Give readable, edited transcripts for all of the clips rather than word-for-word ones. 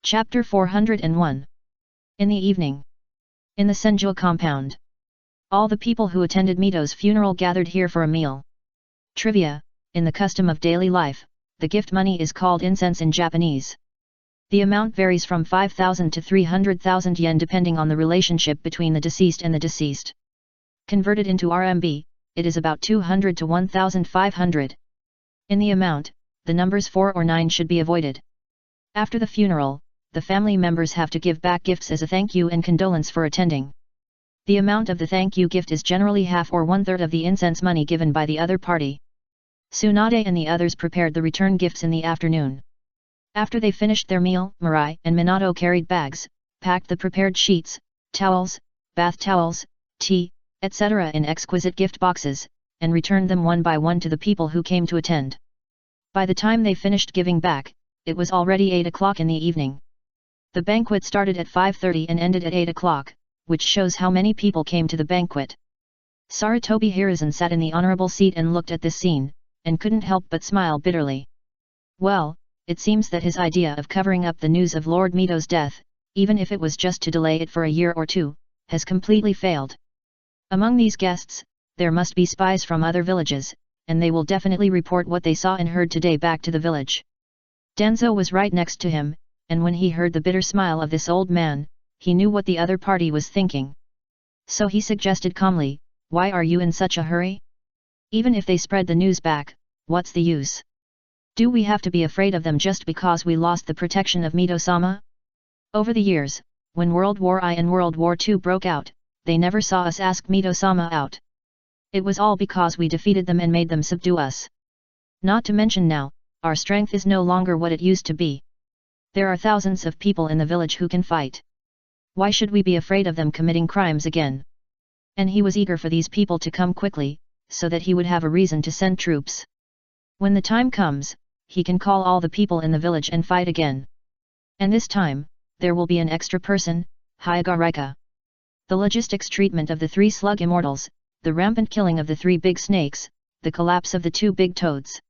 Chapter 401. In the evening. In the Senju compound. All the people who attended Mito's funeral gathered here for a meal. Trivia: in the custom of daily life, the gift money is called incense in Japanese. The amount varies from 5,000 to 300,000 yen depending on the relationship between the deceased and the deceased. Converted into RMB, it is about 200 to 1,500. In the amount, the numbers 4 or 9 should be avoided. After the funeral, the family members have to give back gifts as a thank you and condolence for attending. The amount of the thank you gift is generally half or one-third of the incense money given by the other party. Tsunade and the others prepared the return gifts in the afternoon. After they finished their meal, Mirai and Minato carried bags, packed the prepared sheets, towels, bath towels, tea, etc. in exquisite gift boxes, and returned them one by one to the people who came to attend. By the time they finished giving back, it was already 8 o'clock in the evening. The banquet started at 5:30 and ended at 8 o'clock, which shows how many people came to the banquet. Sarutobi Hiruzen sat in the honorable seat and looked at this scene, and couldn't help but smile bitterly. Well, it seems that his idea of covering up the news of Lord Mito's death, even if it was just to delay it for a year or two, has completely failed. Among these guests, there must be spies from other villages, and they will definitely report what they saw and heard today back to the village. Danzo was right next to him, and when he heard the bitter smile of this old man, he knew what the other party was thinking. So he suggested calmly, "Why are you in such a hurry? Even if they spread the news back, what's the use? Do we have to be afraid of them just because we lost the protection of Mito-sama? Over the years, when World War I and World War II broke out, they never saw us ask Mito-sama out. It was all because we defeated them and made them subdue us. Not to mention now, our strength is no longer what it used to be. There are thousands of people in the village who can fight. Why should we be afraid of them committing crimes again?" And he was eager for these people to come quickly, so that he would have a reason to send troops. When the time comes, he can call all the people in the village and fight again. And this time, there will be an extra person, Hyagarika. The logistics treatment of the 3 slug immortals, the rampant killing of the 3 big snakes, the collapse of the 2 big toads.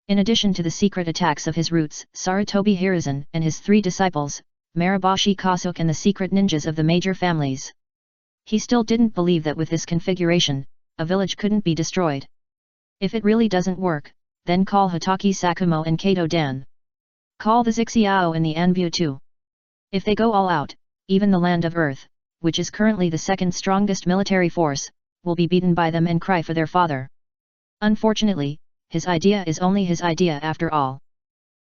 In addition to the secret attacks of his roots, Sarutobi Hiruzen and his 3 disciples, Mariboshi Kasuke and the secret ninjas of the major families. He still didn't believe that with this configuration, a village couldn't be destroyed. If it really doesn't work, then call Hitaki Sakumo and Kato Dan. Call the Zixiao and the Anbu too. If they go all out, even the Land of Earth, which is currently the 2nd strongest military force, will be beaten by them and cry for their father. Unfortunately, his idea is only his idea after all.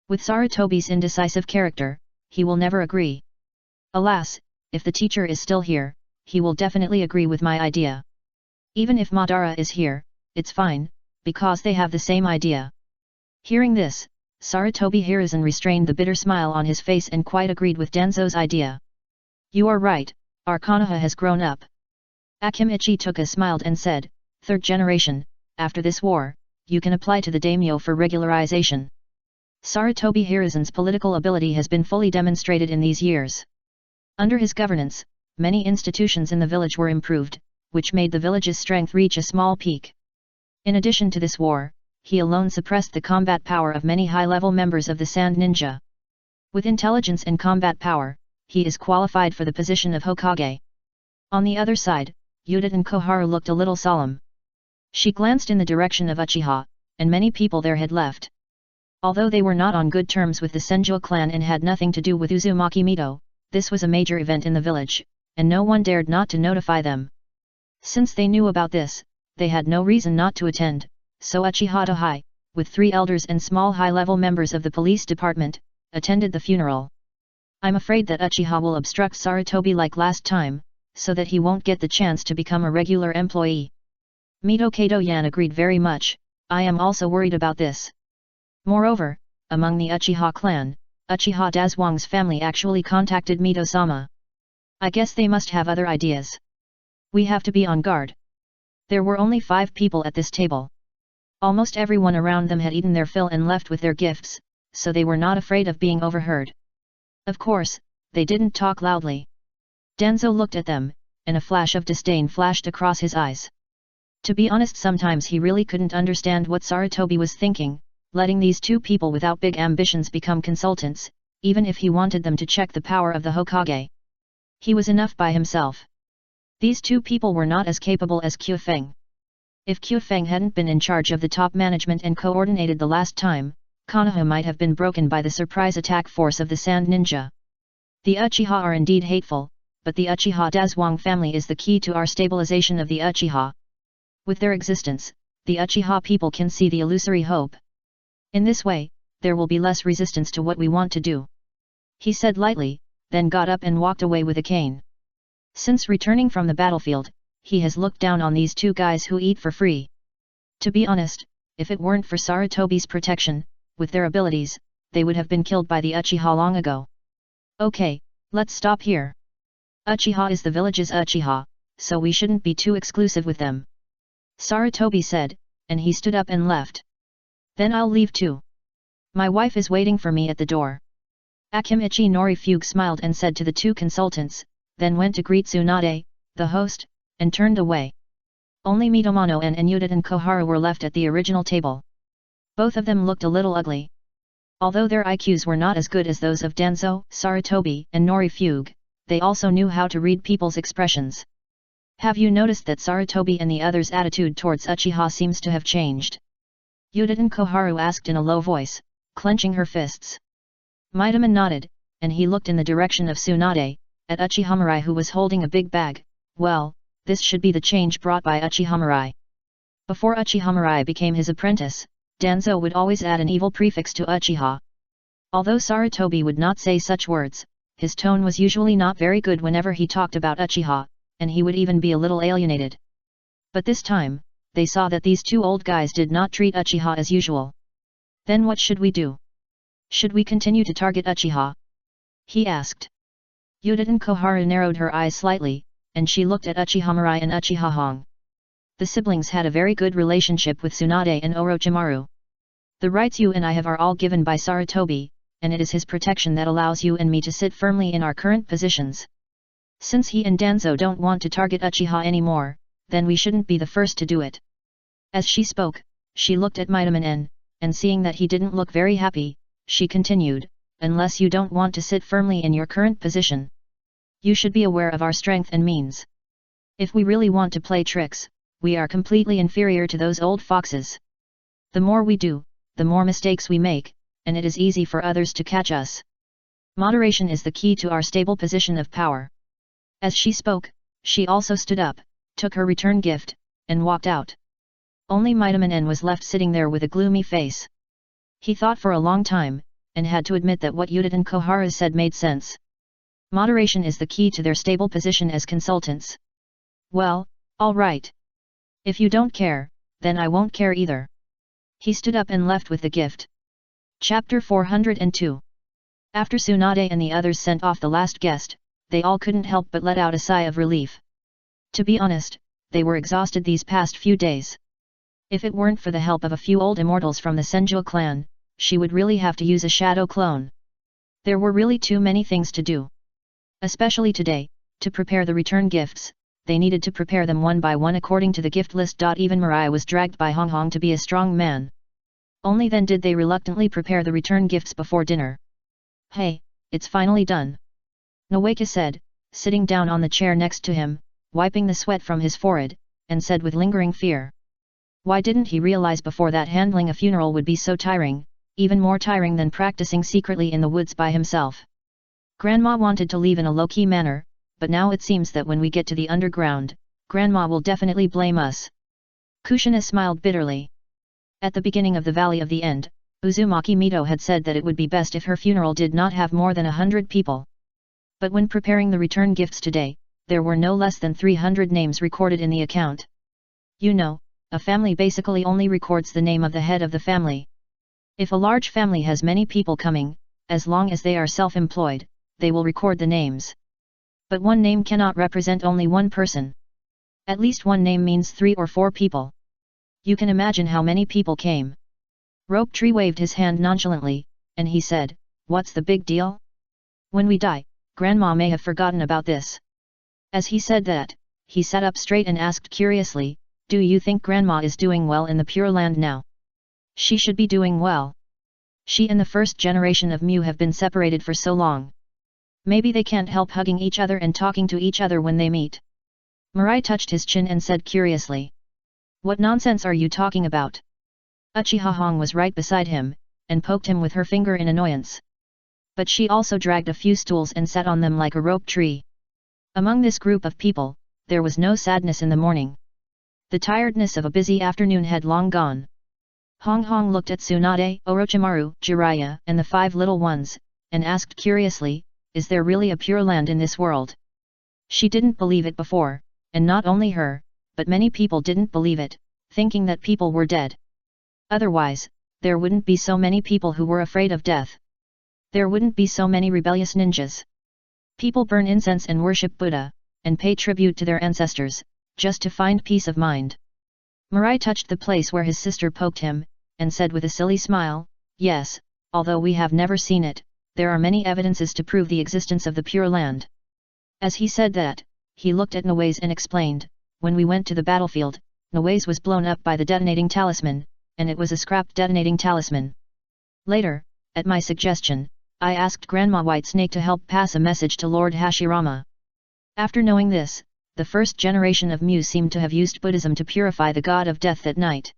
With Sarutobi's indecisive character, he will never agree. Alas, if the teacher is still here, he will definitely agree with my idea. Even if Madara is here, it's fine, because they have the same idea. Hearing this, Sarutobi Hiruzen restrained the bitter smile on his face and quite agreed with Danzo's idea. "You are right, our Konoha has grown up." Akimichi Toka smiled and said, "3rd generation, after this war, you can apply to the daimyo for regularization." Sarutobi Hiruzen's political ability has been fully demonstrated in these years. Under his governance, many institutions in the village were improved, which made the village's strength reach a small peak. In addition to this war, he alone suppressed the combat power of many high-level members of the Sand Ninja. With intelligence and combat power, he is qualified for the position of Hokage. On the other side, Yuta and Koharu looked a little solemn. She glanced in the direction of Uchiha, and many people there had left. Although they were not on good terms with the Senju clan and had nothing to do with Uzumaki Mito, this was a major event in the village, and no one dared not to notify them. Since they knew about this, they had no reason not to attend, so Uchiha Tohei, with 3 elders and small high-level members of the police department, attended the funeral. I'm afraid that Uchiha will obstruct Sarutobi like last time, so that he won't get the chance to become a regular employee. Mito Kato-yan agreed very much. "I am also worried about this." Moreover, among the Uchiha clan, Uchiha Dazwang's family actually contacted Mito-sama. I guess they must have other ideas. We have to be on guard. There were only 5 people at this table. Almost everyone around them had eaten their fill and left with their gifts, so they were not afraid of being overheard. Of course, they didn't talk loudly. Danzo looked at them, and a flash of disdain flashed across his eyes. To be honest, sometimes he really couldn't understand what Sarutobi was thinking, letting these 2 people without big ambitions become consultants, even if he wanted them to check the power of the Hokage. He was enough by himself. These two people were not as capable as Qiufeng. If Qiufeng hadn't been in charge of the top management and coordinated the last time, Konoha might have been broken by the surprise attack force of the Sand Ninja. The Uchiha are indeed hateful, but the Uchiha Dazhuang family is the key to our stabilization of the Uchiha. With their existence, the Uchiha people can see the illusory hope. In this way, there will be less resistance to what we want to do. He said lightly, then got up and walked away with a cane. Since returning from the battlefield, he has looked down on these two guys who eat for free. To be honest, if it weren't for Sarutobi's protection, with their abilities, they would have been killed by the Uchiha long ago. Okay, let's stop here. Uchiha is the village's Uchiha, so we shouldn't be too exclusive with them. Sarutobi said, and he stood up and left. Then I'll leave too. My wife is waiting for me at the door. Akimichi Norifuge smiled and said to the two consultants, then went to greet Tsunade, the host, and turned away. Only Mitomano and Enuta Koharu were left at the original table. Both of them looked a little ugly. Although their IQs were not as good as those of Danzo, Sarutobi, and Norifuge, they also knew how to read people's expressions. Have you noticed that Sarutobi and the others' attitude towards Uchiha seems to have changed? Yudin Koharu asked in a low voice, clenching her fists. Mitoman nodded, and he looked in the direction of Tsunade, at Uchiha who was holding a big bag. Well, this should be the change brought by Uchiha. Before Uchiha became his apprentice, Danzo would always add an evil prefix to Uchiha. Although Sarutobi would not say such words, his tone was usually not very good whenever he talked about Uchiha, and he would even be a little alienated. But this time, they saw that these two old guys did not treat Uchiha as usual. Then what should we do? Should we continue to target Uchiha? He asked. Yudin Koharu narrowed her eyes slightly, and she looked at Uchiha and Uchiha Hong. The siblings had a very good relationship with Tsunade and Orochimaru. The rights you and I have are all given by Sarutobi, and it is his protection that allows you and me to sit firmly in our current positions. Since he and Danzo don't want to target Uchiha anymore, then we shouldn't be the first to do it. As she spoke, she looked at Mitoman and seeing that he didn't look very happy, she continued, unless you don't want to sit firmly in your current position. You should be aware of our strength and means. If we really want to play tricks, we are completely inferior to those old foxes. The more we do, the more mistakes we make, and it is easy for others to catch us. Moderation is the key to our stable position of power. As she spoke, she also stood up, took her return gift, and walked out. Only Mitoman was left sitting there with a gloomy face. He thought for a long time, and had to admit that what Yudin Koharu said made sense. Moderation is the key to their stable position as consultants. Well, all right. If you don't care, then I won't care either. He stood up and left with the gift. Chapter 402. After Tsunade and the others sent off the last guest, they all couldn't help but let out a sigh of relief. To be honest, they were exhausted these past few days. If it weren't for the help of a few old immortals from the Senju clan, she would really have to use a shadow clone. There were really too many things to do. Especially today, to prepare the return gifts, they needed to prepare them one by one according to the gift list. Even Mirai was dragged by Hong Hong to be a strong man. Only then did they reluctantly prepare the return gifts before dinner. Hey, it's finally done. Nawaka said, sitting down on the chair next to him, wiping the sweat from his forehead, and said with lingering fear. Why didn't he realize before that handling a funeral would be so tiring, even more tiring than practicing secretly in the woods by himself? Grandma wanted to leave in a low-key manner, but now it seems that when we get to the underground, Grandma will definitely blame us. Kushina smiled bitterly. At the beginning of the Valley of the End, Uzumaki Mito had said that it would be best if her funeral did not have more than 100 people. But when preparing the return gifts today, there were no less than 300 names recorded in the account. You know, a family basically only records the name of the head of the family. If a large family has many people coming, as long as they are self-employed, they will record the names. But one name cannot represent only one person. At least one name means 3 or 4 people. You can imagine how many people came. Rope Tree waved his hand nonchalantly, and he said, "What's the big deal? When we die, Grandma may have forgotten about this." As he said that, he sat up straight and asked curiously, "Do you think Grandma is doing well in the Pure Land now?" "She should be doing well. She and the first generation of Mew have been separated for so long. Maybe they can't help hugging each other and talking to each other when they meet. Mirai touched his chin and said curiously. What nonsense are you talking about? Uchiha Hong was right beside him, and poked him with her finger in annoyance. But she also dragged a few stools and sat on them like a rope tree. Among this group of people, there was no sadness in the morning. The tiredness of a busy afternoon had long gone. Hong Hong looked at Tsunade, Orochimaru, Jiraiya, and the 5 little ones, and asked curiously, is there really a pure land in this world? She didn't believe it before, and not only her, but many people didn't believe it, thinking that people were dead. Otherwise, there wouldn't be so many people who were afraid of death. There wouldn't be so many rebellious ninjas. People burn incense and worship Buddha, and pay tribute to their ancestors, just to find peace of mind. Mirai touched the place where his sister poked him, and said with a silly smile, yes, although we have never seen it, there are many evidences to prove the existence of the Pure Land. As he said that, he looked at Nawais and explained, when we went to the battlefield, Nawais was blown up by the detonating talisman, and it was a scrapped detonating talisman. Later, at my suggestion, I asked Grandma Whitesnake to help pass a message to Lord Hashirama. After knowing this, the first generation of Mew seemed to have used Buddhism to purify the god of death at night.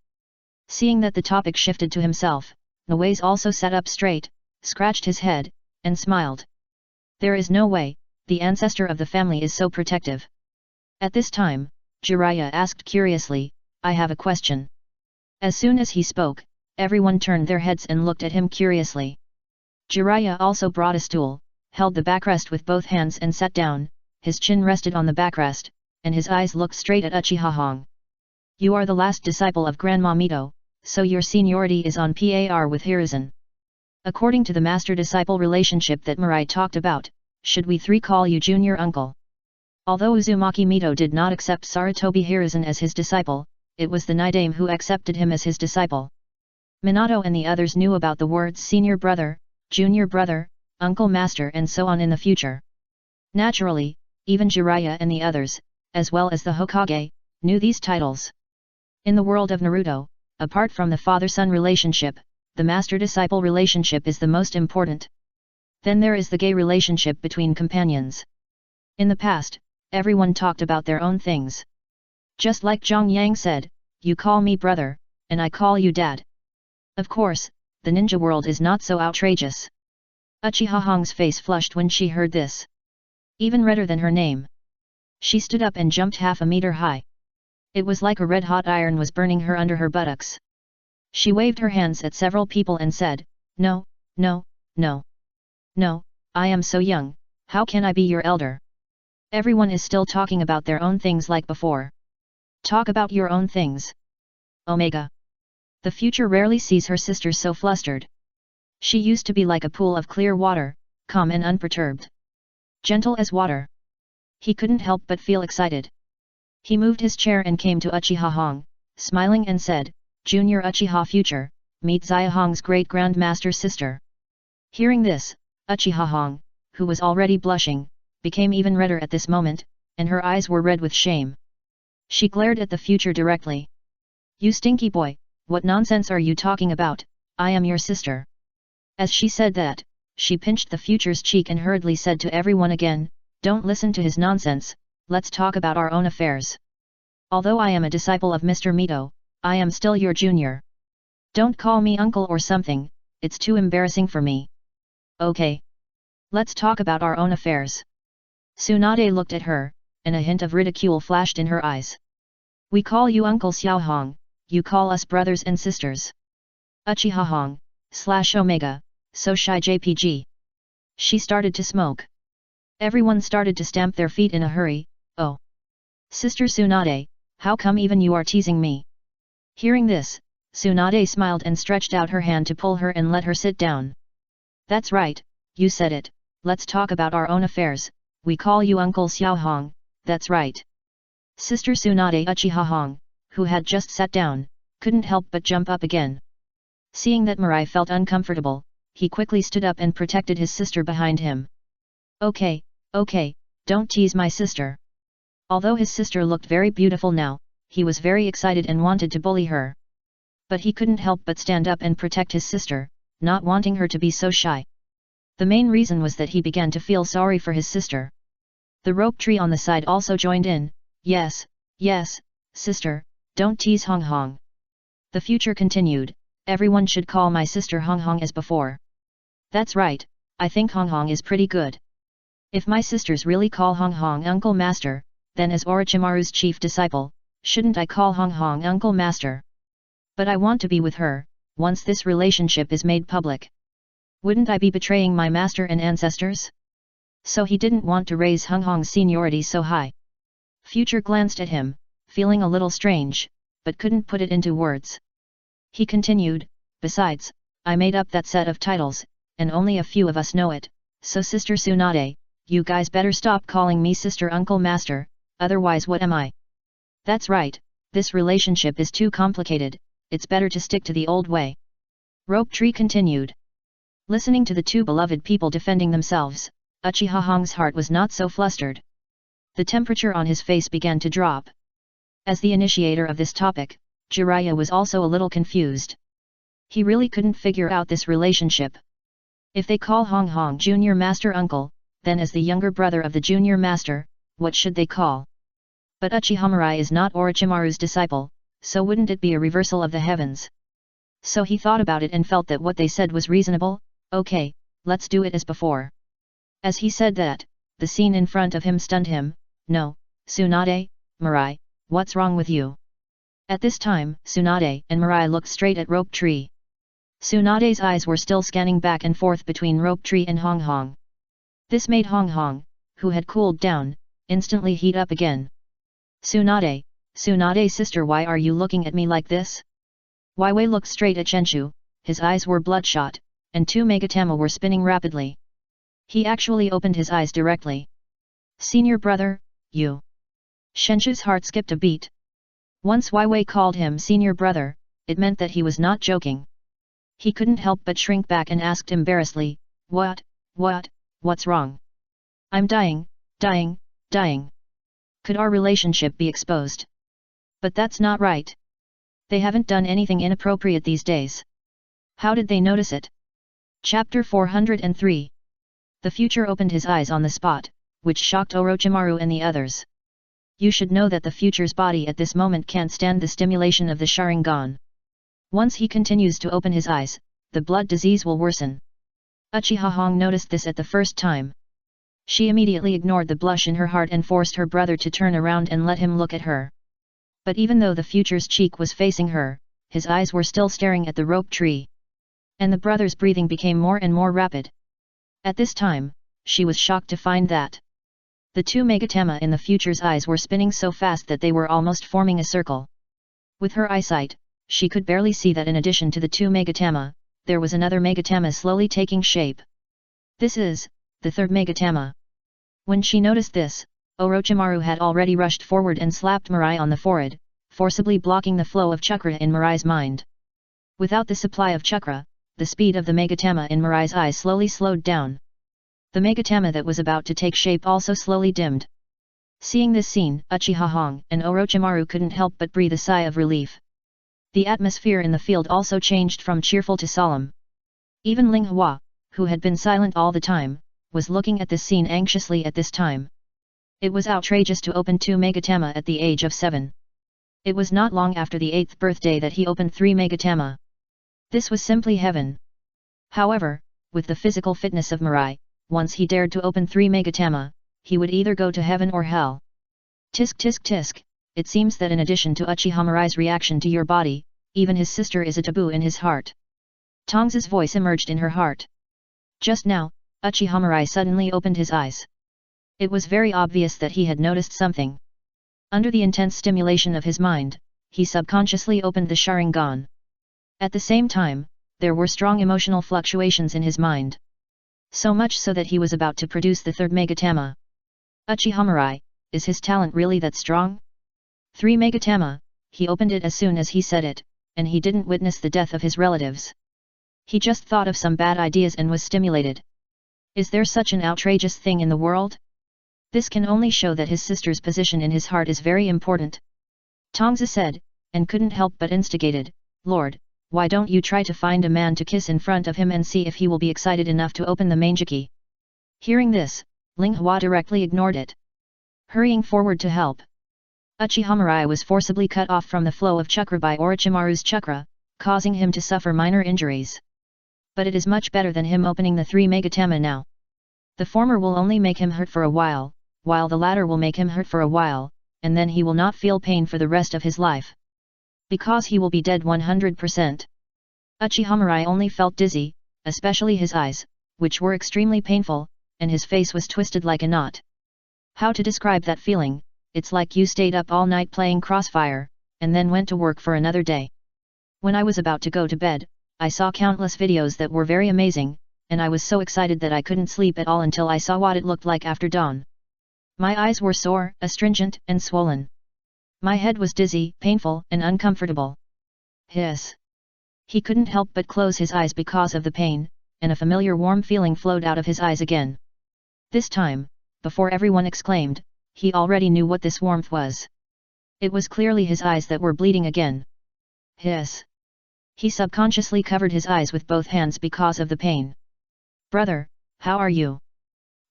Seeing that the topic shifted to himself, Nawais also sat up straight, scratched his head, and smiled. There is no way, the ancestor of the family is so protective. At this time, Jiraiya asked curiously, I have a question. As soon as he spoke, everyone turned their heads and looked at him curiously. Jiraiya also brought a stool, held the backrest with both hands and sat down, his chin rested on the backrest, and his eyes looked straight at Uchiha Hong. You are the last disciple of Grandma Mito, so your seniority is on par with Hiruzen. According to the master-disciple relationship that Mirai talked about, should we 3 call you junior uncle? Although Uzumaki Mito did not accept Sarutobi Hiruzen as his disciple, it was the Nidaime who accepted him as his disciple. Minato and the others knew about the words senior brother, junior brother, uncle master and so on in the future. Naturally, even Jiraiya and the others, as well as the Hokage, knew these titles. In the world of Naruto, apart from the father-son relationship, the master-disciple relationship is the most important. Then there is the gay relationship between companions. In the past, everyone talked about their own things. Just like Zhang Yang said, you call me brother, and I call you dad. Of course, the ninja world is not so outrageous. Uchiha Hong's face flushed when she heard this. Even redder than her name. She stood up and jumped half a meter high. It was like a red-hot iron was burning her under her buttocks. She waved her hands at several people and said, no, no, no. No, I am so young, how can I be your elder? Everyone is still talking about their own things like before. Talk about your own things. Omega. The future rarely sees her sister so flustered. She used to be like a pool of clear water, calm and unperturbed. Gentle as water. He couldn't help but feel excited. He moved his chair and came to Uchiha Hong, smiling and said, Junior Uchiha Future, meet Xia Hong's great-grandmaster sister. Hearing this, Uchiha Hong, who was already blushing, became even redder at this moment, and her eyes were red with shame. She glared at the future directly. You stinky boy, what nonsense are you talking about? I am your sister. As she said that, she pinched the future's cheek and hurriedly said to everyone again, don't listen to his nonsense, let's talk about our own affairs. Although I am a disciple of Mr. Mito, I am still your junior. Don't call me uncle or something, it's too embarrassing for me. Okay. Let's talk about our own affairs. Tsunade looked at her, and a hint of ridicule flashed in her eyes. We call you Uncle Xiao Hong, you call us brothers and sisters. Uchiha Hong, /Omega, so shy JPG. She started to smoke. Everyone started to stamp their feet in a hurry. Oh. Sister Tsunade, how come even you are teasing me? Hearing this, Tsunade smiled and stretched out her hand to pull her and let her sit down. That's right, you said it, let's talk about our own affairs, we call you Uncle Xiao Hong, that's right. Sister Tsunade Uchiha Hong, who had just sat down, couldn't help but jump up again. Seeing that Mirai felt uncomfortable, he quickly stood up and protected his sister behind him. Okay, okay, don't tease my sister. Although his sister looked very beautiful now, he was very excited and wanted to bully her. But he couldn't help but stand up and protect his sister, not wanting her to be so shy. The main reason was that he began to feel sorry for his sister. The rope tree on the side also joined in. Yes, yes, sister, don't tease Hong Hong. The future continued, everyone should call my sister Hong Hong as before. That's right, I think Hong Hong is pretty good. If my sisters really call Hong Hong Uncle Master, then as Orochimaru's chief disciple, shouldn't I call Hong Hong Uncle Master? But I want to be with her, once this relationship is made public. Wouldn't I be betraying my master and ancestors? So he didn't want to raise Hong Hong's seniority so high. Future glanced at him, feeling a little strange, but couldn't put it into words. He continued, besides, I made up that set of titles, and only a few of us know it, so Sister Tsunade, you guys better stop calling me Sister Uncle Master, otherwise what am I? That's right, this relationship is too complicated, it's better to stick to the old way. Rope Tree continued. Listening to the two beloved people defending themselves, Uchiha Hong's heart was not so flustered. The temperature on his face began to drop. As the initiator of this topic, Jiraiya was also a little confused. He really couldn't figure out this relationship. If they call Hong Hong Junior Master Uncle, then as the younger brother of the Junior Master, what should they call? But Uchiha Mirai is not Orochimaru's disciple, so wouldn't it be a reversal of the heavens? So he thought about it and felt that what they said was reasonable. Okay, let's do it as before. As he said that, the scene in front of him stunned him. No, Tsunade, Mirai, what's wrong with you? At this time, Tsunade and Mirai looked straight at Rope Tree. Tsunade's eyes were still scanning back and forth between Rope Tree and Hong Hong. This made Hong Hong, who had cooled down, instantly heat up again. Tsunade, Tsunade sister, why are you looking at me like this? Wei Wei looked straight at Shenshu, his eyes were bloodshot, and two Megatama were spinning rapidly. He actually opened his eyes directly. Senior brother, you. Shenshu's heart skipped a beat. Once Wei Wei called him senior brother, it meant that he was not joking. He couldn't help but shrink back and asked embarrassedly, what's wrong? I'm dying. Could our relationship be exposed? But that's not right. They haven't done anything inappropriate these days. How did they notice it? Chapter 403. The future opened his eyes on the spot, which shocked Orochimaru and the others. You should know that the future's body at this moment can't stand the stimulation of the Sharingan. Once he continues to open his eyes, the blood disease will worsen. Uchiha Hong noticed this at the first time. She immediately ignored the blush in her heart and forced her brother to turn around and let him look at her. But even though the future's cheek was facing her, his eyes were still staring at the rope tree. And the brother's breathing became more and more rapid. At this time, she was shocked to find that the two Megatama in the future's eyes were spinning so fast that they were almost forming a circle. With her eyesight, she could barely see that in addition to the two Megatama, there was another Megatama slowly taking shape. This is the third Megatama. When she noticed this, Orochimaru had already rushed forward and slapped Mirai on the forehead, forcibly blocking the flow of chakra in Mirai's mind. Without the supply of chakra, the speed of the Megatama in Mirai's eyes slowly slowed down. The Megatama that was about to take shape also slowly dimmed. Seeing this scene, Uchiha Hong and Orochimaru couldn't help but breathe a sigh of relief. The atmosphere in the field also changed from cheerful to solemn. Even Ling Hua, who had been silent all the time, was looking at this scene anxiously at this time. It was outrageous to open two Megatama at the age of 7. It was not long after the 8th birthday that he opened 3 Megatama. This was simply heaven. However, with the physical fitness of Mirai, once he dared to open 3 Megatama, he would either go to heaven or hell. Tisk tisk tisk, it seems that in addition to Uchiha Mirai's reaction to your body, even his sister is a taboo in his heart. Tong's voice emerged in her heart. Just now, Uchiha Mirai suddenly opened his eyes. It was very obvious that he had noticed something. Under the intense stimulation of his mind, he subconsciously opened the Sharingan. At the same time, there were strong emotional fluctuations in his mind. So much so that he was about to produce the third Megatama. Uchiha Mirai, is his talent really that strong? 3 Megatama, he opened it as soon as he said it, and he didn't witness the death of his relatives. He just thought of some bad ideas and was stimulated. Is there such an outrageous thing in the world? This can only show that his sister's position in his heart is very important. Tongzi said, and couldn't help but instigated, Lord, why don't you try to find a man to kiss in front of him and see if he will be excited enough to open the manjaki? Hearing this, Ling Hua directly ignored it. Hurrying forward to help, Uchiha Mirai was forcibly cut off from the flow of chakra by Orochimaru's chakra, causing him to suffer minor injuries. But it is much better than him opening the 3 Megatama now. The former will only make him hurt for a while the latter will make him hurt for a while, and then he will not feel pain for the rest of his life. Because he will be dead 100%. Uchiha Mirai only felt dizzy, especially his eyes, which were extremely painful, and his face was twisted like a knot. How to describe that feeling? It's like you stayed up all night playing Crossfire, and then went to work for another day. When I was about to go to bed, I saw countless videos that were very amazing, and I was so excited that I couldn't sleep at all until I saw what it looked like after dawn. My eyes were sore, astringent, and swollen. My head was dizzy, painful, and uncomfortable. Hiss. He couldn't help but close his eyes because of the pain, and a familiar warm feeling flowed out of his eyes again. This time, before everyone exclaimed, he already knew what this warmth was. It was clearly his eyes that were bleeding again. Hiss. He subconsciously covered his eyes with both hands because of the pain. Brother, how are you?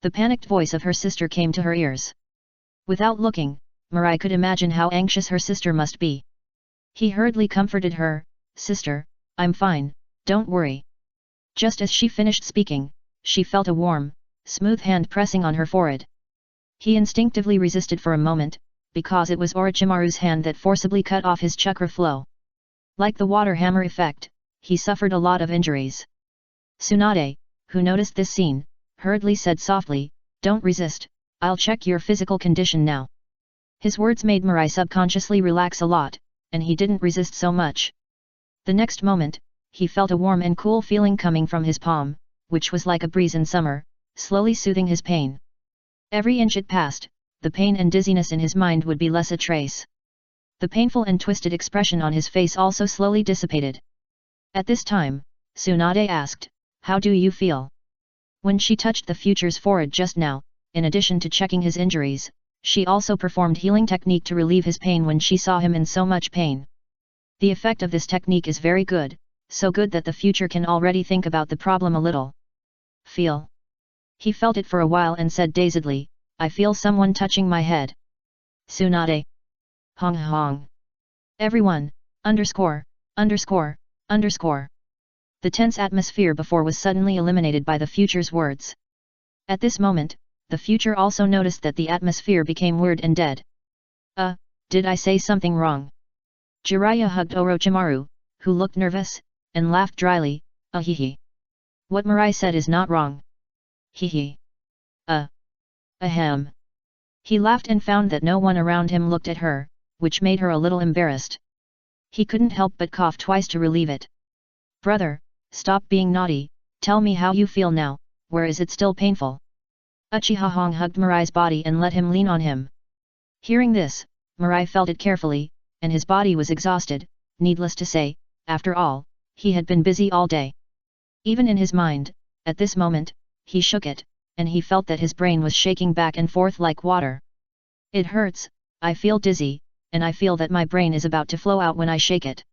The panicked voice of her sister came to her ears. Without looking, Mirai could imagine how anxious her sister must be. He hurriedly comforted her, Sister, I'm fine, don't worry. Just as she finished speaking, she felt a warm, smooth hand pressing on her forehead. He instinctively resisted for a moment, because it was Orochimaru's hand that forcibly cut off his chakra flow. Like the water hammer effect, he suffered a lot of injuries. Tsunade, who noticed this scene, hurriedly said softly, Don't resist, I'll check your physical condition now. His words made Mirai subconsciously relax a lot, and he didn't resist so much. The next moment, he felt a warm and cool feeling coming from his palm, which was like a breeze in summer, slowly soothing his pain. Every inch it passed, the pain and dizziness in his mind would be less a trace. The painful and twisted expression on his face also slowly dissipated. At this time, Tsunade asked, How do you feel? When she touched the future's forehead just now, in addition to checking his injuries, she also performed healing technique to relieve his pain when she saw him in so much pain. The effect of this technique is very good, so good that the future can already think about the problem a little. Feel. He felt it for a while and said dazedly, I feel someone touching my head. Tsunade. Hong hong. Everyone, underscore. The tense atmosphere before was suddenly eliminated by the future's words. At this moment, the future also noticed that the atmosphere became weird and dead. Did I say something wrong? Jiraiya hugged Orochimaru, who looked nervous, and laughed dryly, Hee. What Mirai said is not wrong. Hee. Ahem. He laughed and found that no one around him looked at her, which made her a little embarrassed. He couldn't help but cough twice to relieve it. Brother, stop being naughty, tell me how you feel now, where is it still painful? Uchiha Hong hugged Mirai's body and let him lean on him. Hearing this, Mirai felt it carefully, and his body was exhausted, needless to say, after all, he had been busy all day. Even in his mind, at this moment, he shook it, and he felt that his brain was shaking back and forth like water. It hurts, I feel dizzy, and I feel that my brain is about to flow out when I shake it.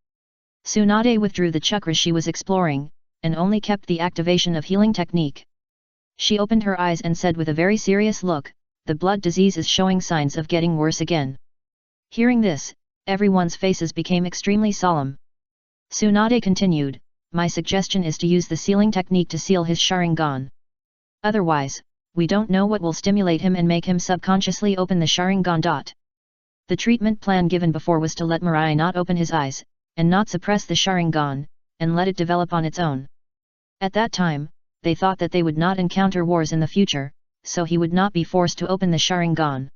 Tsunade withdrew the chakra she was exploring, and only kept the activation of healing technique. She opened her eyes and said with a very serious look, the blood disease is showing signs of getting worse again. Hearing this, everyone's faces became extremely solemn. Tsunade continued, my suggestion is to use the sealing technique to seal his Sharingan. Otherwise, we don't know what will stimulate him and make him subconsciously open the Sharingan. The treatment plan given before was to let Mirai not open his eyes, and not suppress the Sharingan, and let it develop on its own. At that time, they thought that they would not encounter wars in the future, so he would not be forced to open the Sharingan.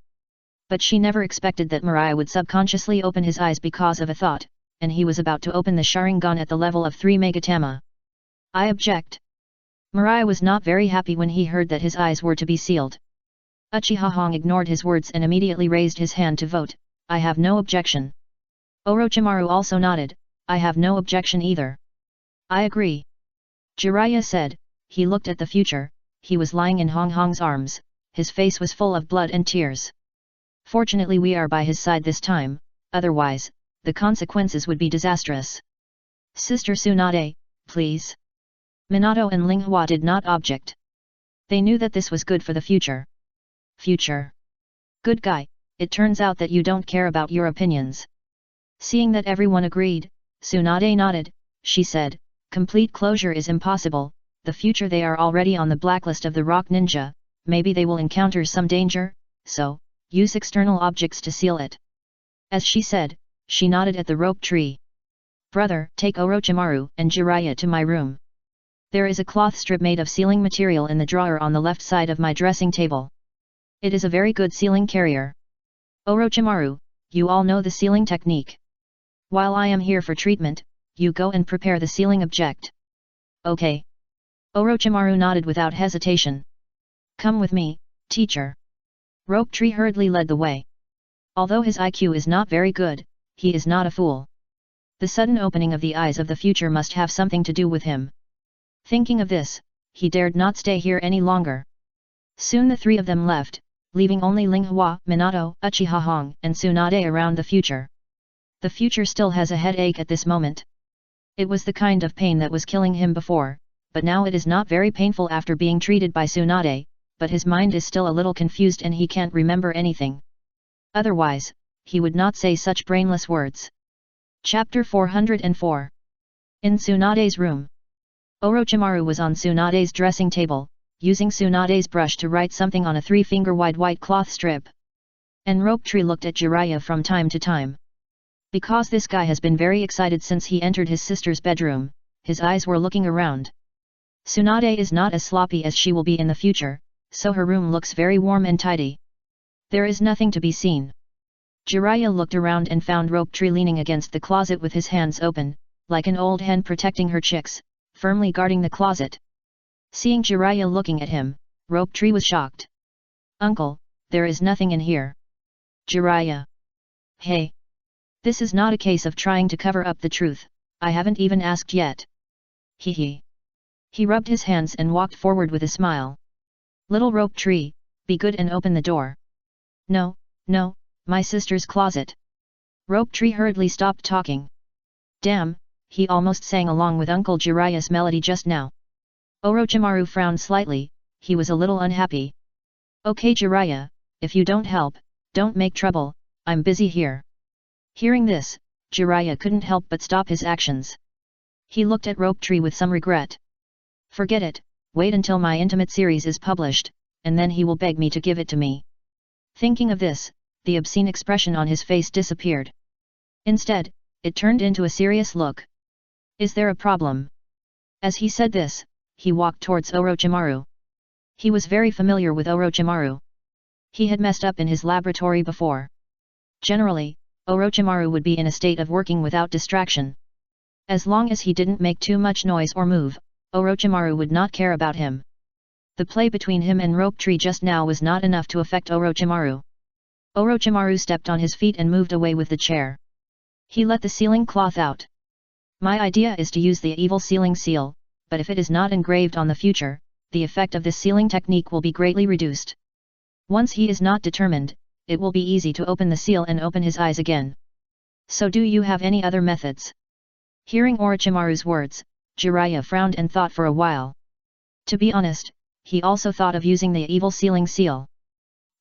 But she never expected that Mirai would subconsciously open his eyes because of a thought, and he was about to open the Sharingan at the level of 3 Megatama. I object. Mirai was not very happy when he heard that his eyes were to be sealed. Uchiha Hong ignored his words and immediately raised his hand to vote, I have no objection. Orochimaru also nodded, I have no objection either. I agree. Jiraiya said. He looked at the future, he was lying in Hong Hong's arms, his face was full of blood and tears. Fortunately we are by his side this time, otherwise, the consequences would be disastrous. Sister Tsunade, please. Minato and Linghua did not object. They knew that this was good for the future. Future. Good guy, it turns out that you don't care about your opinions. Seeing that everyone agreed, Tsunade nodded. She said, complete closure is impossible, the future they are already on the blacklist of the rock ninja, maybe they will encounter some danger, so, use external objects to seal it. As she said, she nodded at the rope tree. Brother, take Orochimaru and Jiraiya to my room. There is a cloth strip made of sealing material in the drawer on the left side of my dressing table. It is a very good sealing carrier. Orochimaru, you all know the sealing technique. While I am here for treatment, you go and prepare the sealing object. Okay. Orochimaru nodded without hesitation. Come with me, teacher. Rope Tree hurriedly led the way. Although his IQ is not very good, he is not a fool. The sudden opening of the eyes of the future must have something to do with him. Thinking of this, he dared not stay here any longer. Soon the three of them left, leaving only Linghua, Minato, Uchiha Hong, and Tsunade around the future. The future still has a headache at this moment. It was the kind of pain that was killing him before, but now it is not very painful after being treated by Tsunade, but his mind is still a little confused and he can't remember anything. Otherwise, he would not say such brainless words. Chapter 404. In Tsunade's room. Orochimaru was on Tsunade's dressing table, using Tsunade's brush to write something on a 3-finger-wide white cloth strip. And Rope Tree looked at Jiraiya from time to time. Because this guy has been very excited since he entered his sister's bedroom, his eyes were looking around. Tsunade is not as sloppy as she will be in the future, so her room looks very warm and tidy. There is nothing to be seen. Jiraiya looked around and found Rope Tree leaning against the closet with his hands open, like an old hen protecting her chicks, firmly guarding the closet. Seeing Jiraiya looking at him, Rope Tree was shocked. Uncle, there is nothing in here. Jiraiya. Hey. This is not a case of trying to cover up the truth, I haven't even asked yet. Hee. He rubbed his hands and walked forward with a smile. Little Rope Tree, be good and open the door. No, my sister's closet. Rope Tree hurriedly stopped talking. Damn, he almost sang along with Uncle Jiraiya's melody just now. Orochimaru frowned slightly, he was a little unhappy. Okay Jiraiya, if you don't help, don't make trouble, I'm busy here. Hearing this, Jiraiya couldn't help but stop his actions. He looked at Rope Tree with some regret. Forget it, wait until my intimate series is published, and then he will beg me to give it to me. Thinking of this, the obscene expression on his face disappeared. Instead, it turned into a serious look. Is there a problem? As he said this, he walked towards Orochimaru. He was very familiar with Orochimaru. He had messed up in his laboratory before. Generally, Orochimaru would be in a state of working without distraction. As long as he didn't make too much noise or move, Orochimaru would not care about him. The play between him and Rope Tree just now was not enough to affect Orochimaru. Orochimaru stepped on his feet and moved away with the chair. He let the sealing cloth out. My idea is to use the evil sealing seal, but if it is not engraved on the future, the effect of this sealing technique will be greatly reduced. Once he is not determined, it will be easy to open the seal and open his eyes again. So do you have any other methods? Hearing Orochimaru's words, Jiraiya frowned and thought for a while. To be honest, he also thought of using the evil sealing seal.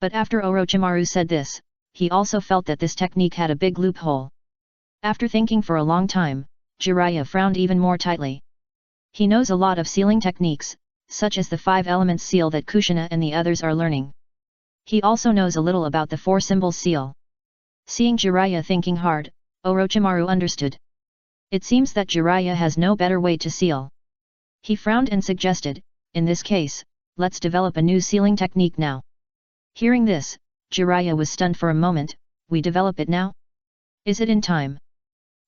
But after Orochimaru said this, he also felt that this technique had a big loophole. After thinking for a long time, Jiraiya frowned even more tightly. He knows a lot of sealing techniques, such as the 5 elements seal that Kushina and the others are learning. He also knows a little about the 4 symbols seal. Seeing Jiraiya thinking hard, Orochimaru understood. It seems that Jiraiya has no better way to seal. He frowned and suggested, in this case, let's develop a new sealing technique now. Hearing this, Jiraiya was stunned for a moment. We develop it now? Is it in time?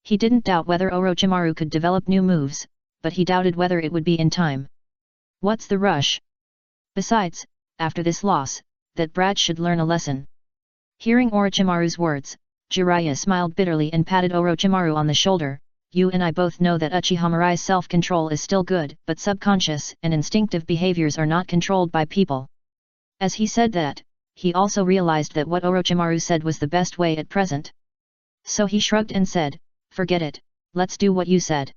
He didn't doubt whether Orochimaru could develop new moves, but he doubted whether it would be in time. What's the rush? Besides, after this loss, that brat should learn a lesson. Hearing Orochimaru's words, Jiraiya smiled bitterly and patted Orochimaru on the shoulder. You and I both know that Uchiha Mirai's self-control is still good, but subconscious and instinctive behaviors are not controlled by people. As he said that, he also realized that what Orochimaru said was the best way at present. So he shrugged and said, forget it, let's do what you said.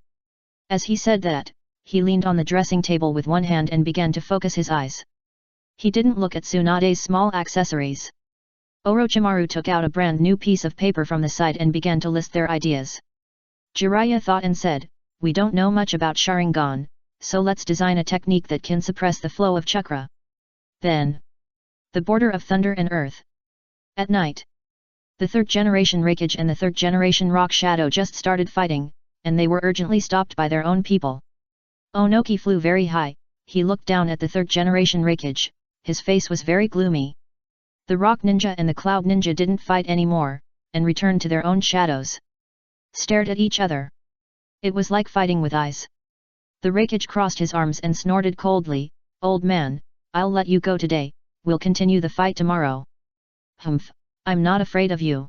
As he said that, he leaned on the dressing table with one hand and began to focus his eyes. He didn't look at Tsunade's small accessories. Orochimaru took out a brand new piece of paper from the side and began to list their ideas. Jiraiya thought and said, "We don't know much about Sharingan, so let's design a technique that can suppress the flow of chakra." Then, the border of thunder and earth. At night, the third generation Raikage and the third generation Rock Shadow just started fighting, and they were urgently stopped by their own people. Onoki flew very high. He looked down at the third generation Raikage. His face was very gloomy. The Rock Ninja and the Cloud Ninja didn't fight anymore, and returned to their own shadows. Stared at each other. It was like fighting with eyes. The Raikage crossed his arms and snorted coldly, "Old man, I'll let you go today, we'll continue the fight tomorrow." "Humph, I'm not afraid of you,"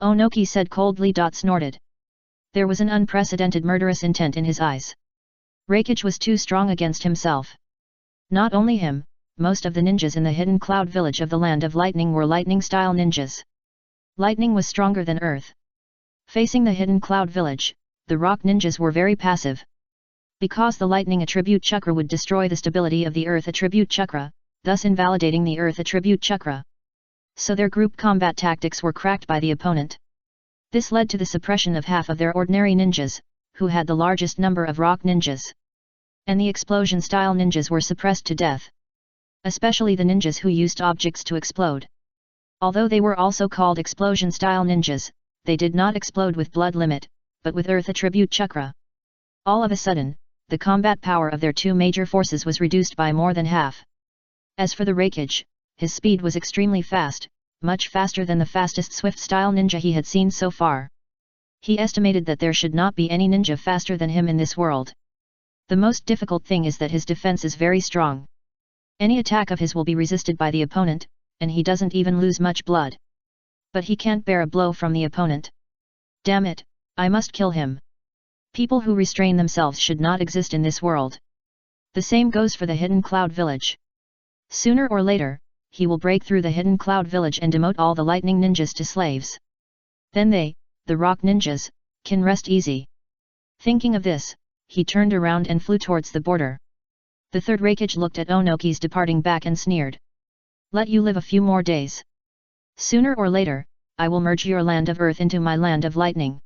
Onoki said coldly. Snorted. There was an unprecedented murderous intent in his eyes. Raikage was too strong against himself. Not only him, most of the ninjas in the hidden cloud village of the Land of Lightning were lightning-style ninjas. Lightning was stronger than earth. Facing the hidden cloud village, the rock ninjas were very passive. Because the lightning attribute chakra would destroy the stability of the earth attribute chakra, thus invalidating the earth attribute chakra. So their group combat tactics were cracked by the opponent. This led to the suppression of half of their ordinary ninjas, who had the largest number of rock ninjas. And the explosion-style ninjas were suppressed to death. Especially the ninjas who used objects to explode. Although they were also called explosion-style ninjas, they did not explode with blood limit, but with earth attribute chakra. All of a sudden, the combat power of their two major forces was reduced by more than half. As for the Raikage, his speed was extremely fast, much faster than the fastest swift-style ninja he had seen so far. He estimated that there should not be any ninja faster than him in this world. The most difficult thing is that his defense is very strong. Any attack of his will be resisted by the opponent, and he doesn't even lose much blood. But he can't bear a blow from the opponent. Damn it, I must kill him. People who restrain themselves should not exist in this world. The same goes for the hidden cloud village. Sooner or later, he will break through the hidden cloud village and demote all the lightning ninjas to slaves. Then they, the rock ninjas, can rest easy. Thinking of this, he turned around and flew towards the border. The third Raikage looked at Onoki's departing back and sneered. "Let you live a few more days. Sooner or later, I will merge your land of earth into my land of lightning."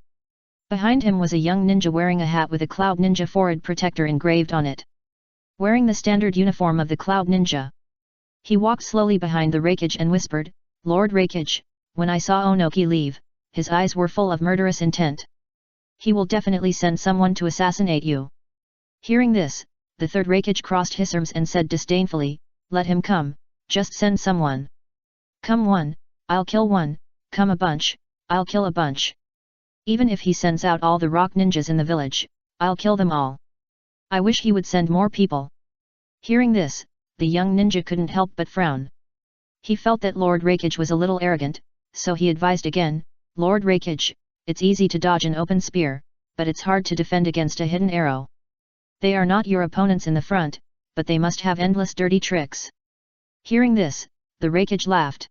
Behind him was a young ninja wearing a hat with a Cloud Ninja forehead protector engraved on it. Wearing the standard uniform of the Cloud Ninja. He walked slowly behind the Raikage and whispered, "Lord Raikage, when I saw Onoki leave, his eyes were full of murderous intent. He will definitely send someone to assassinate you." Hearing this, the third Raikage crossed his arms and said disdainfully, "Let him come, just send someone. Come one, I'll kill one, come a bunch, I'll kill a bunch. Even if he sends out all the rock ninjas in the village, I'll kill them all. I wish he would send more people." Hearing this, the young ninja couldn't help but frown. He felt that Lord Raikage was a little arrogant, so he advised again, "Lord Raikage, it's easy to dodge an open spear, but it's hard to defend against a hidden arrow. They are not your opponents in the front, but they must have endless dirty tricks." Hearing this, the Raikage laughed.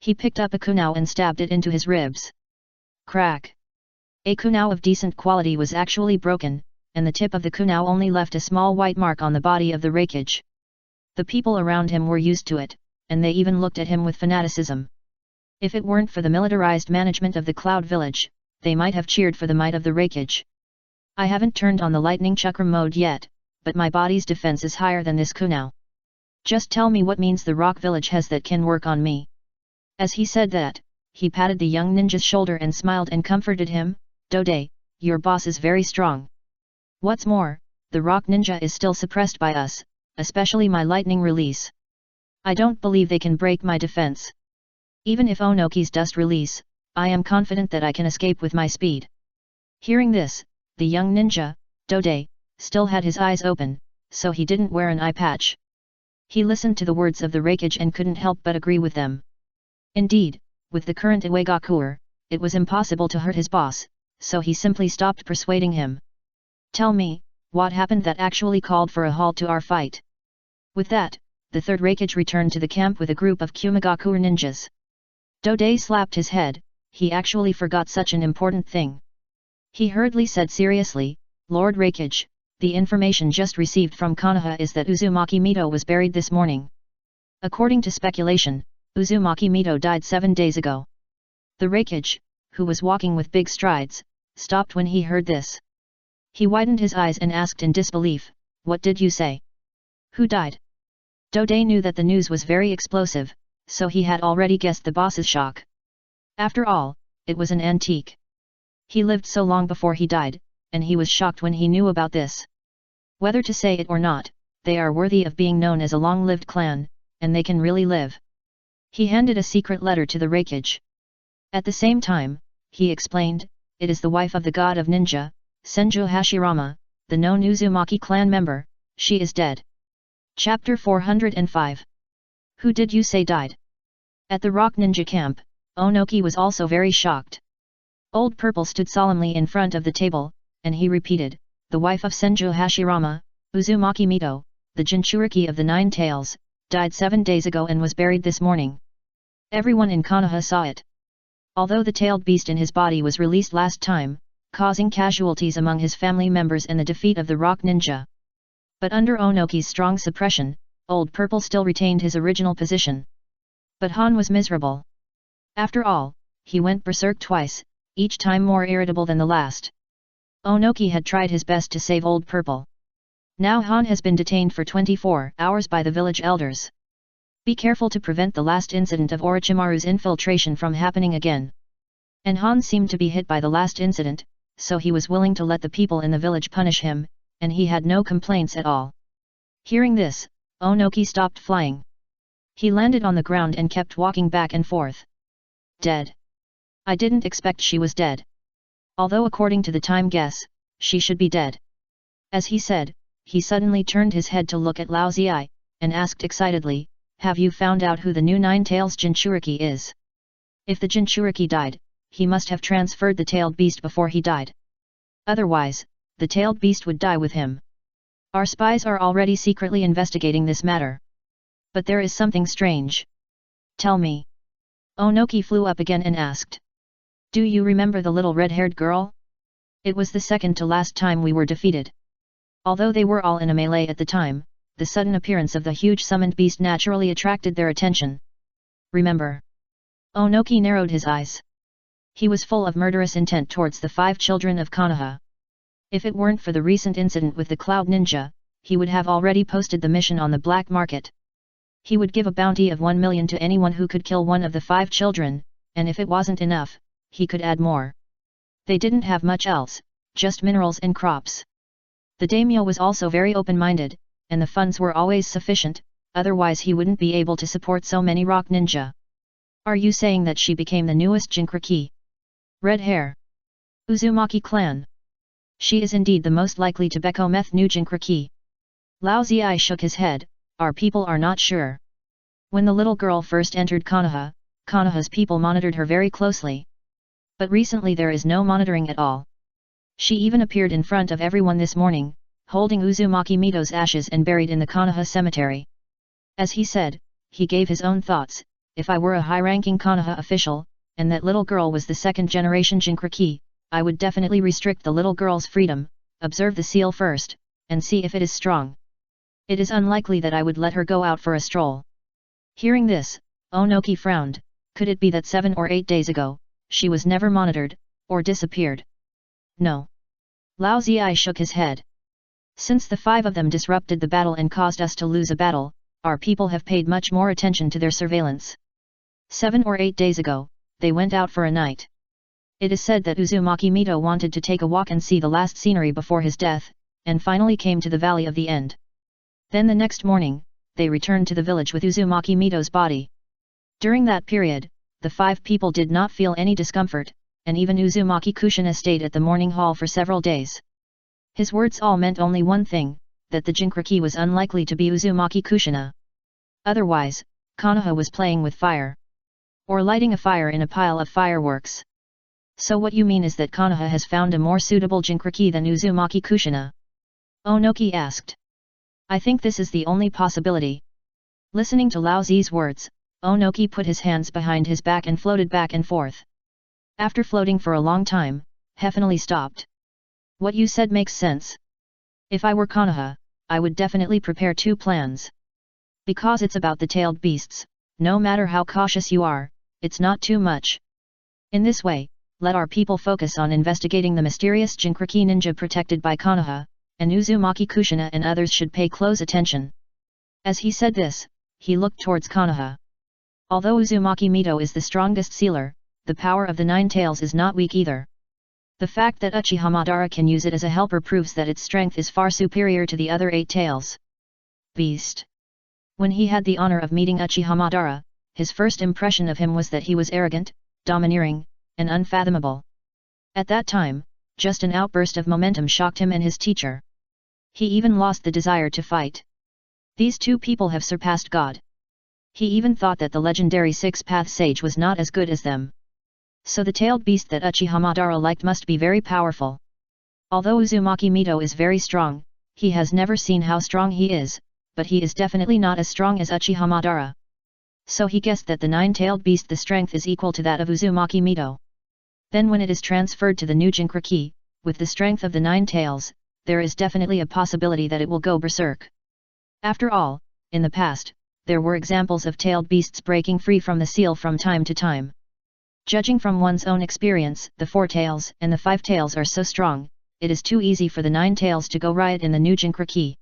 He picked up a kunai and stabbed it into his ribs. Crack! A kunai of decent quality was actually broken, and the tip of the kunai only left a small white mark on the body of the Raikage. The people around him were used to it, and they even looked at him with fanaticism. If it weren't for the militarized management of the Cloud Village, they might have cheered for the might of the Raikage. "I haven't turned on the lightning chakra mode yet, but my body's defense is higher than this kunai. Just tell me what means the rock village has that can work on me." As he said that, he patted the young ninja's shoulder and smiled and comforted him, "Dode, your boss is very strong. What's more, the rock ninja is still suppressed by us, especially my lightning release. I don't believe they can break my defense. Even if Onoki's dust release, I am confident that I can escape with my speed." Hearing this, the young ninja, Dode, still had his eyes open, so he didn't wear an eye patch. He listened to the words of the Raikage and couldn't help but agree with them. Indeed, with the current Iwagakuer, it was impossible to hurt his boss, so he simply stopped persuading him. "Tell me, what happened that actually called for a halt to our fight?" With that, the third Raikage returned to the camp with a group of Kumagakuer ninjas. Dode slapped his head. He actually forgot such an important thing. He hurriedly said seriously, Lord Reikage, the information just received from Konoha is that Uzumaki Mito was buried this morning. According to speculation, Uzumaki Mito died 7 days ago. The Reikage, who was walking with big strides, stopped when he heard this. He widened his eyes and asked in disbelief, "What did you say? Who died?" Dode knew that the news was very explosive, so he had already guessed the boss's shock. After all, it was an antique. He lived so long before he died, and he was shocked when he knew about this. Whether to say it or not, they are worthy of being known as a long-lived clan, and they can really live. He handed a secret letter to the Reikage. At the same time, he explained, "It is the wife of the god of ninja, Senju Hashirama, the known Uzumaki clan member. She is dead." Chapter 405. Who did you say died? At the rock ninja camp, Onoki was also very shocked. Old Purple stood solemnly in front of the table, and he repeated, "The wife of Senju Hashirama, Uzumaki Mito, the Jinchuriki of the Nine Tails, died 7 days ago and was buried this morning." Everyone in Konoha saw it. Although the tailed beast in his body was released last time, causing casualties among his family members and the defeat of the rock ninja. But under Onoki's strong suppression, Old Purple still retained his original position. But Han was miserable. After all, he went berserk twice, each time more irritable than the last. Onoki had tried his best to save Old Purple. Now Han has been detained for 24 hours by the village elders. Be careful to prevent the last incident of Orochimaru's infiltration from happening again. And Han seemed to be hit by the last incident, so he was willing to let the people in the village punish him, and he had no complaints at all. Hearing this, Onoki stopped flying. He landed on the ground and kept walking back and forth. Dead. I didn't expect she was dead. Although according to the time guess, she should be dead. As he said, he suddenly turned his head to look at Lao Ziai, and asked excitedly, "Have you found out who the new Nine Tails Jinchuriki is?" If the Jinchuriki died, he must have transferred the tailed beast before he died. Otherwise, the tailed beast would die with him. Our spies are already secretly investigating this matter. But there is something strange. Tell me. Onoki flew up again and asked. Do you remember the little red-haired girl? It was the second to last time we were defeated. Although they were all in a melee at the time, the sudden appearance of the huge summoned beast naturally attracted their attention. Remember? Onoki narrowed his eyes. He was full of murderous intent towards the 5 children of Konoha. If it weren't for the recent incident with the Cloud Ninja, he would have already posted the mission on the black market. He would give a bounty of 1 million to anyone who could kill one of the 5 children, and if it wasn't enough, he could add more. They didn't have much else, just minerals and crops. The daimyo was also very open-minded, and the funds were always sufficient, otherwise he wouldn't be able to support so many rock ninja. Are you saying that she became the newest Jinchuriki? Red hair. Uzumaki clan. She is indeed the most likely to become new Jinchuriki. Lao Ziai shook his head. Our people are not sure. When the little girl first entered Konoha, Konoha's people monitored her very closely. But recently there is no monitoring at all. She even appeared in front of everyone this morning, holding Uzumaki Mito's ashes and buried in the Konoha cemetery. As he said, he gave his own thoughts, if I were a high-ranking Konoha official, and that little girl was the second-generation Jinchuriki, I would definitely restrict the little girl's freedom, observe the seal first, and see if it is strong. It is unlikely that I would let her go out for a stroll. Hearing this, Onoki frowned. Could it be that 7 or 8 days ago, she was never monitored, or disappeared? No. Lao Ziai shook his head. Since the 5 of them disrupted the battle and caused us to lose a battle, our people have paid much more attention to their surveillance. 7 or 8 days ago, they went out for a night. It is said that Uzumaki Mito wanted to take a walk and see the last scenery before his death, and finally came to the Valley of the End. Then the next morning, they returned to the village with Uzumaki Mito's body. During that period, the 5 people did not feel any discomfort, and even Uzumaki Kushina stayed at the morning hall for several days. His words all meant only one thing, that the Jinchuriki was unlikely to be Uzumaki Kushina. Otherwise, Konoha was playing with fire. Or lighting a fire in a pile of fireworks. So what you mean is that Konoha has found a more suitable Jinchuriki than Uzumaki Kushina? Onoki asked. I think this is the only possibility. Listening to Lao Zi's words, Onoki put his hands behind his back and floated back and forth. After floating for a long time, he finally stopped. What you said makes sense. If I were Konoha, I would definitely prepare 2 plans. Because it's about the tailed beasts, no matter how cautious you are, it's not too much. In this way, let our people focus on investigating the mysterious Jinchuriki ninja protected by Konoha, and Uzumaki Kushina and others should pay close attention. As he said this, he looked towards Konoha. Although Uzumaki Mito is the strongest sealer, the power of the 9 tails is not weak either. The fact that Uchiha Madara can use it as a helper proves that its strength is far superior to the other 8 tails. Beast. When he had the honor of meeting Uchiha Madara, his first impression of him was that he was arrogant, domineering, and unfathomable. At that time, just an outburst of momentum shocked him and his teacher. He even lost the desire to fight. These 2 people have surpassed God. He even thought that the legendary 6-path sage was not as good as them. So the tailed beast that Uchiha Madara liked must be very powerful. Although Uzumaki Mito is very strong, he has never seen how strong he is, but he is definitely not as strong as Uchiha Madara. So he guessed that the 9-tailed beast the strength is equal to that of Uzumaki Mito. Then when it is transferred to the new Jinchuriki, with the strength of the 9 tails, there is definitely a possibility that it will go berserk. After all, in the past, there were examples of tailed beasts breaking free from the seal from time to time. Judging from one's own experience, the 4 tails and the 5 tails are so strong, it is too easy for the 9 tails to go riot in the new Jinchuriki.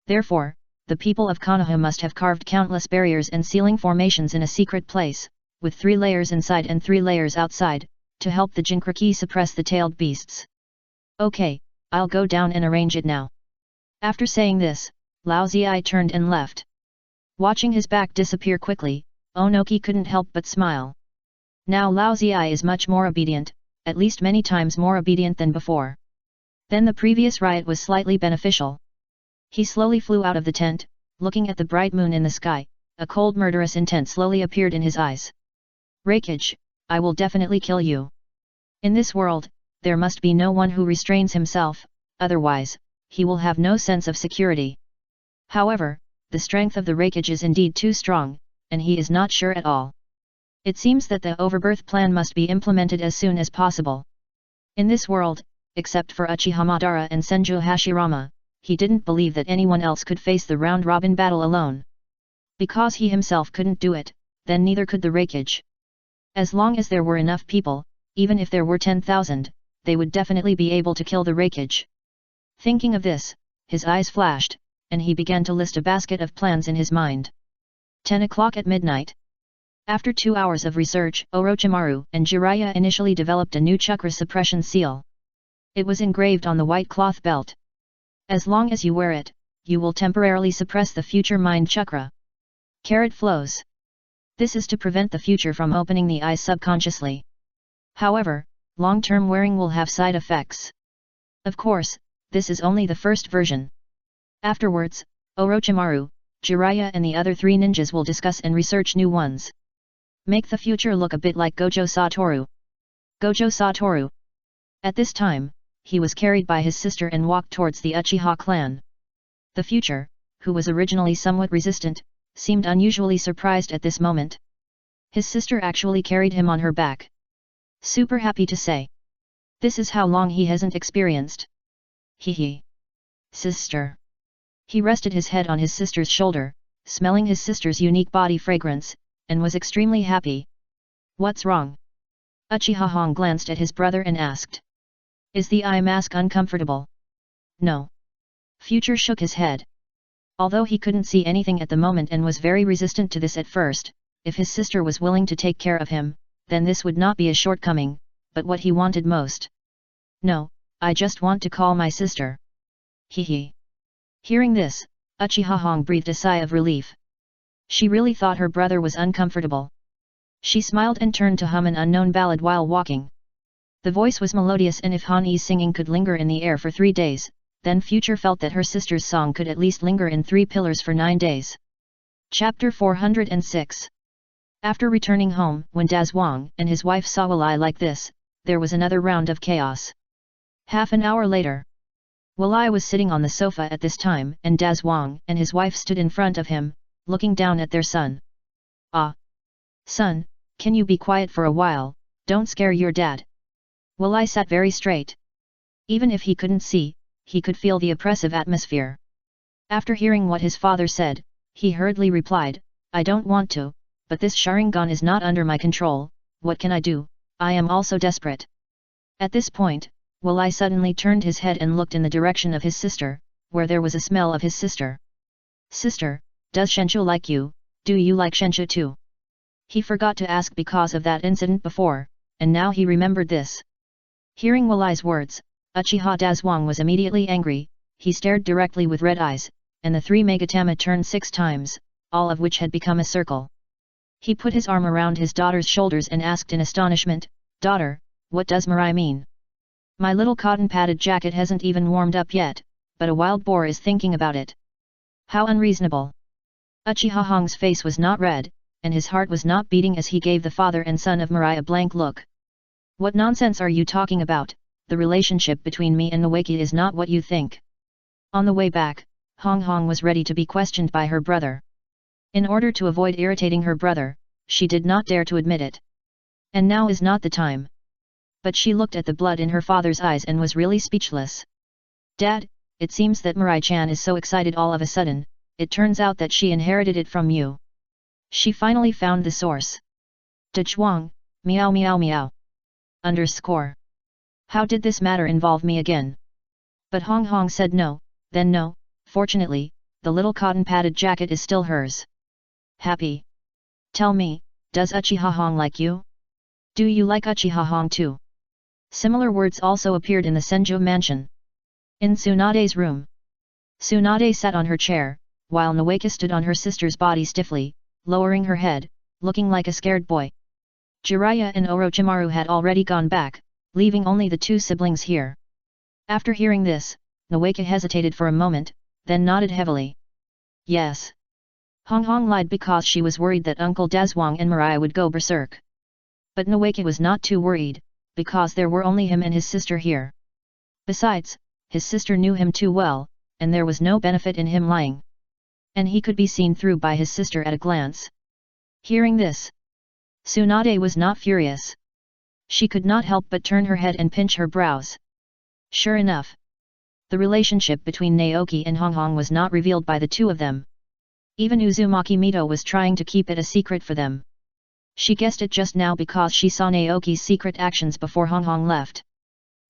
Therefore, the people of Konoha must have carved countless barriers and sealing formations in a secret place, with 3 layers inside and 3 layers outside, to help the Jinchuriki suppress the tailed beasts. Okay, I'll go down and arrange it now. After saying this, Lao Ziyi turned and left. Watching his back disappear quickly, Onoki couldn't help but smile. Now Lao Ziyi is much more obedient, at least many times more obedient than before. Then the previous riot was slightly beneficial. He slowly flew out of the tent, looking at the bright moon in the sky, a cold murderous intent slowly appeared in his eyes. Raikage, I will definitely kill you. In this world, there must be no one who restrains himself, otherwise, he will have no sense of security. However, the strength of the Raikage is indeed too strong, and he is not sure at all. It seems that the overbirth plan must be implemented as soon as possible. In this world, except for Uchiha Madara and Senju Hashirama, he didn't believe that anyone else could face the round-robin battle alone. Because he himself couldn't do it, then neither could the Raikage. As long as there were enough people, even if there were 10,000, they would definitely be able to kill the Raikage. Thinking of this, his eyes flashed, and he began to list a basket of plans in his mind. 10 o'clock at midnight. After 2 hours of research, Orochimaru and Jiraiya initially developed a new chakra suppression seal. It was engraved on the white cloth belt. As long as you wear it, you will temporarily suppress the future mind chakra. Carrot flows. This is to prevent the future from opening the eyes subconsciously. However, long-term wearing will have side effects. Of course, this is only the first version. Afterwards, Orochimaru, Jiraiya and the other 3 ninjas will discuss and research new ones. Make the future look a bit like Gojo Satoru. Gojo Satoru. At this time, he was carried by his sister and walked towards the Uchiha clan. The future, who was originally somewhat resistant, seemed unusually surprised at this moment. His sister actually carried him on her back. Super happy to say. This is how long he hasn't experienced. Hee. Sister. He rested his head on his sister's shoulder, smelling his sister's unique body fragrance, and was extremely happy. What's wrong? Uchiha Hong glanced at his brother and asked. Is the eye mask uncomfortable? No. Future shook his head. Although he couldn't see anything at the moment and was very resistant to this at first, if his sister was willing to take care of him, then this would not be a shortcoming, but what he wanted most. No, I just want to call my sister. Hee. Hearing this, Uchiha Hong breathed a sigh of relief. She really thought her brother was uncomfortable. She smiled and turned to hum an unknown ballad while walking. The voice was melodious, and if Han Yi's singing could linger in the air for 3 days, then Future felt that her sister's song could at least linger in 3 pillars for 9 days. Chapter 406. After returning home, when Daz Wang and his wife saw Walai like this, there was another round of chaos. Half an hour later. Walai was sitting on the sofa at this time, and Daz Wang and his wife stood in front of him, looking down at their son. Ah! Son, can you be quiet for a while, don't scare your dad. Walai sat very straight. Even if he couldn't see, he could feel the oppressive atmosphere. After hearing what his father said, he hurriedly replied, I don't want to, but this Sharingan is not under my control, what can I do, I am also desperate. At this point, Wei suddenly turned his head and looked in the direction of his sister, where there was a smell of his sister. Sister, does Shenchu like you, do you like Shenchu too? He forgot to ask because of that incident before, and now he remembered this. Hearing Wei's words, Uchiha Dazhuang was immediately angry, he stared directly with red eyes, and the three Megatama turned 6 times, all of which had become a circle. He put his arm around his daughter's shoulders and asked in astonishment, Daughter, what does Mirai mean? My little cotton-padded jacket hasn't even warmed up yet, but a wild boar is thinking about it. How unreasonable. Uchiha Hong's face was not red, and his heart was not beating as he gave the father and son of Mirai a blank look. What nonsense are you talking about? The relationship between me and Nawaki is not what you think. On the way back, Hong was ready to be questioned by her brother. In order to avoid irritating her brother, she did not dare to admit it. And now is not the time. But she looked at the blood in her father's eyes and was really speechless. Dad, it seems that Mirai-chan is so excited all of a sudden, it turns out that she inherited it from you. She finally found the source. Dazhuang, meow meow meow. _ How did this matter involve me again? But Hong said no, then no, fortunately, the little cotton-padded jacket is still hers. Happy. Tell me, does Uchiha Hong like you? Do you like Uchiha Hong too? Similar words also appeared in the Senju mansion. In Tsunade's room. Tsunade sat on her chair, while Nawaki stood on her sister's body stiffly, lowering her head, looking like a scared boy. Jiraiya and Orochimaru had already gone back, leaving only the 2 siblings here. After hearing this, Nawaki hesitated for a moment, then nodded heavily. Yes. Hong lied because she was worried that Uncle Dazhuang and Mirai would go berserk. But Nawaki was not too worried, because there were only him and his sister here. Besides, his sister knew him too well, and there was no benefit in him lying. And he could be seen through by his sister at a glance. Hearing this, Tsunade was not furious. She could not help but turn her head and pinch her brows. Sure enough, the relationship between Naoki and Hong was not revealed by the 2 of them. Even Uzumaki Mito was trying to keep it a secret for them. She guessed it just now because she saw Naoki's secret actions before Hong left.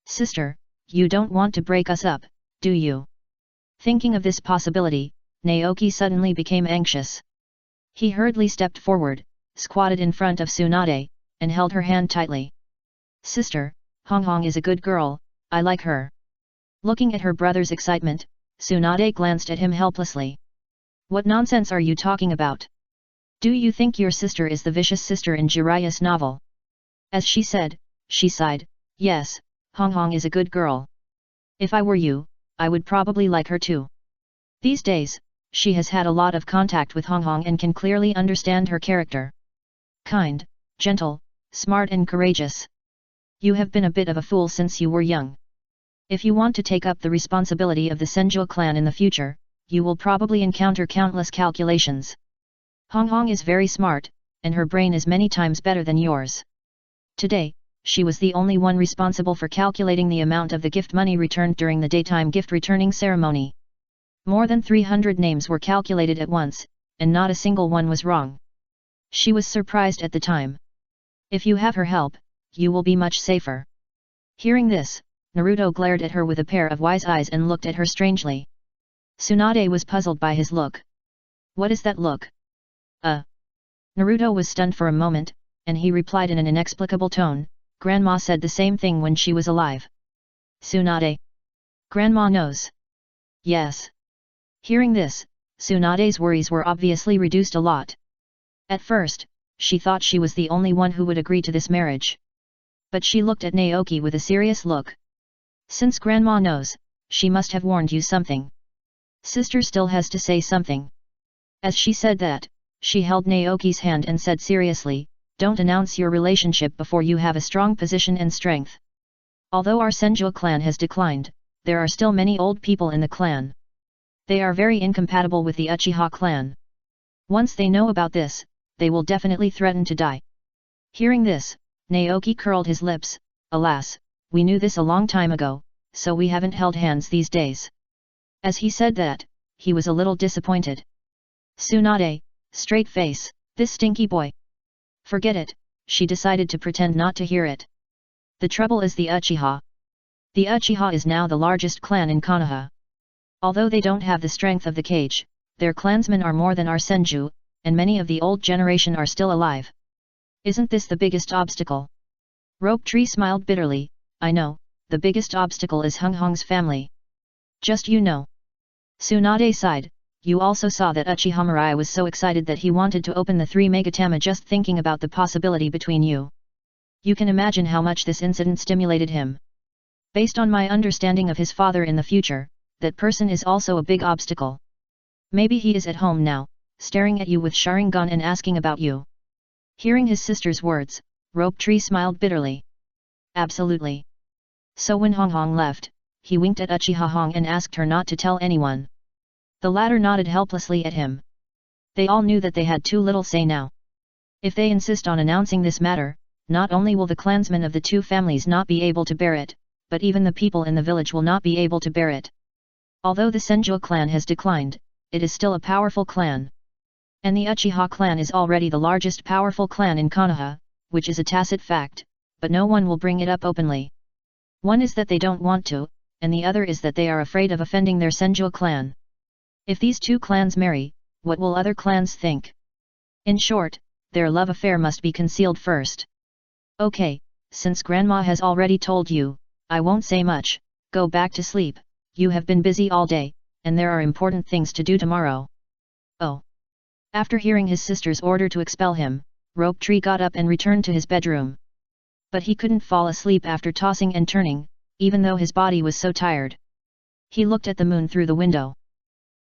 Sister, you don't want to break us up, do you? Thinking of this possibility, Naoki suddenly became anxious. He hurriedly stepped forward, squatted in front of Tsunade, and held her hand tightly. Sister, Hong is a good girl, I like her. Looking at her brother's excitement, Tsunade glanced at him helplessly. What nonsense are you talking about? Do you think your sister is the vicious sister in Jiraiya's novel? As she said, she sighed, yes, Hong is a good girl. If I were you, I would probably like her too. These days, she has had a lot of contact with Hong and can clearly understand her character. Kind, gentle, smart and courageous. You have been a bit of a fool since you were young. If you want to take up the responsibility of the Senju clan in the future, you will probably encounter countless calculations. Hong is very smart, and her brain is many times better than yours. Today, she was the only one responsible for calculating the amount of the gift money returned during the daytime gift returning ceremony. More than 300 names were calculated at once, and not a single one was wrong. She was surprised at the time. If you have her help, you will be much safer. Hearing this, Naruto glared at her with a pair of wise eyes and looked at her strangely. Tsunade was puzzled by his look. What is that look? Naruto was stunned for a moment, and he replied in an inexplicable tone, Grandma said the same thing when she was alive. Tsunade. Grandma knows. Yes. Hearing this, Tsunade's worries were obviously reduced a lot. At first, she thought she was the only one who would agree to this marriage. But she looked at Naoki with a serious look. Since Grandma knows, she must have warned you something. Sister still has to say something. As she said that, she held Naoki's hand and said seriously, don't announce your relationship before you have a strong position and strength. Although our Senju clan has declined, there are still many old people in the clan. They are very incompatible with the Uchiha clan. Once they know about this, they will definitely threaten to die. Hearing this, Naoki curled his lips, alas, we knew this a long time ago, so we haven't held hands these days. As he said that, he was a little disappointed. Tsunade, straight face, this stinky boy. Forget it, she decided to pretend not to hear it. The trouble is the Uchiha. The Uchiha is now the largest clan in Konoha. Although they don't have the strength of the Kage, their clansmen are more than our Senju, and many of the old generation are still alive. Isn't this the biggest obstacle? Rope Tree smiled bitterly. I know, the biggest obstacle is Hung Hong's family. Just you know. Tsunade sighed. You also saw that Uchiha Mirai was so excited that he wanted to open the 3 Megatama just thinking about the possibility between you. You can imagine how much this incident stimulated him. Based on my understanding of his father in the future, that person is also a big obstacle. Maybe he is at home now, staring at you with Sharingan and asking about you. Hearing his sister's words, Rope Tree smiled bitterly. Absolutely. So when Hong Hong left, he winked at Uchiha Hong and asked her not to tell anyone. The latter nodded helplessly at him. They all knew that they had too little say now. If they insist on announcing this matter, not only will the clansmen of the two families not be able to bear it, but even the people in the village will not be able to bear it. Although the Senju clan has declined, it is still a powerful clan. And the Uchiha clan is already the largest powerful clan in Konoha, which is a tacit fact, but no one will bring it up openly. One is that they don't want to, and the other is that they are afraid of offending their Senju clan. If these two clans marry, what will other clans think? In short, their love affair must be concealed first. Okay, since Grandma has already told you, I won't say much. Go back to sleep, you have been busy all day, and there are important things to do tomorrow. Oh. After hearing his sister's order to expel him, Rope Tree got up and returned to his bedroom. But he couldn't fall asleep after tossing and turning, even though his body was so tired. He looked at the moon through the window.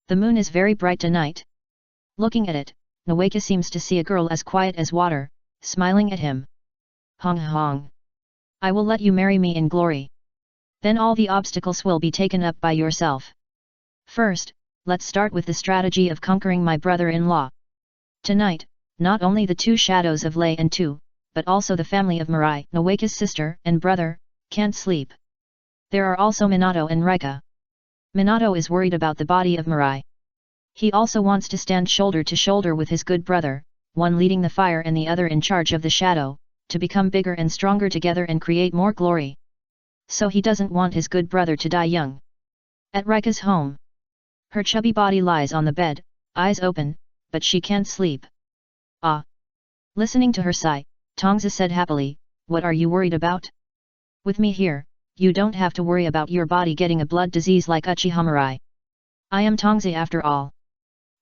The moon is very bright tonight. Looking at it, Nawaka seems to see a girl as quiet as water, smiling at him. Hong Hong. I will let you marry me in glory. Then all the obstacles will be taken up by yourself. First, let's start with the strategy of conquering my brother-in-law. Tonight, not only the two shadows of Lei and Tu, but also the family of Mirai, Nawaka's sister and brother, can't sleep. There are also Minato and Rika. Minato is worried about the body of Mirai. He also wants to stand shoulder to shoulder with his good brother, one leading the fire and the other in charge of the shadow, to become bigger and stronger together and create more glory. So he doesn't want his good brother to die young. At Rika's home. Her chubby body lies on the bed, eyes open, but she can't sleep. Ah! Listening to her sigh, Tongza said happily, what are you worried about? With me here, you don't have to worry about your body getting a blood disease like Uchiha Mirai. I am Tongza after all.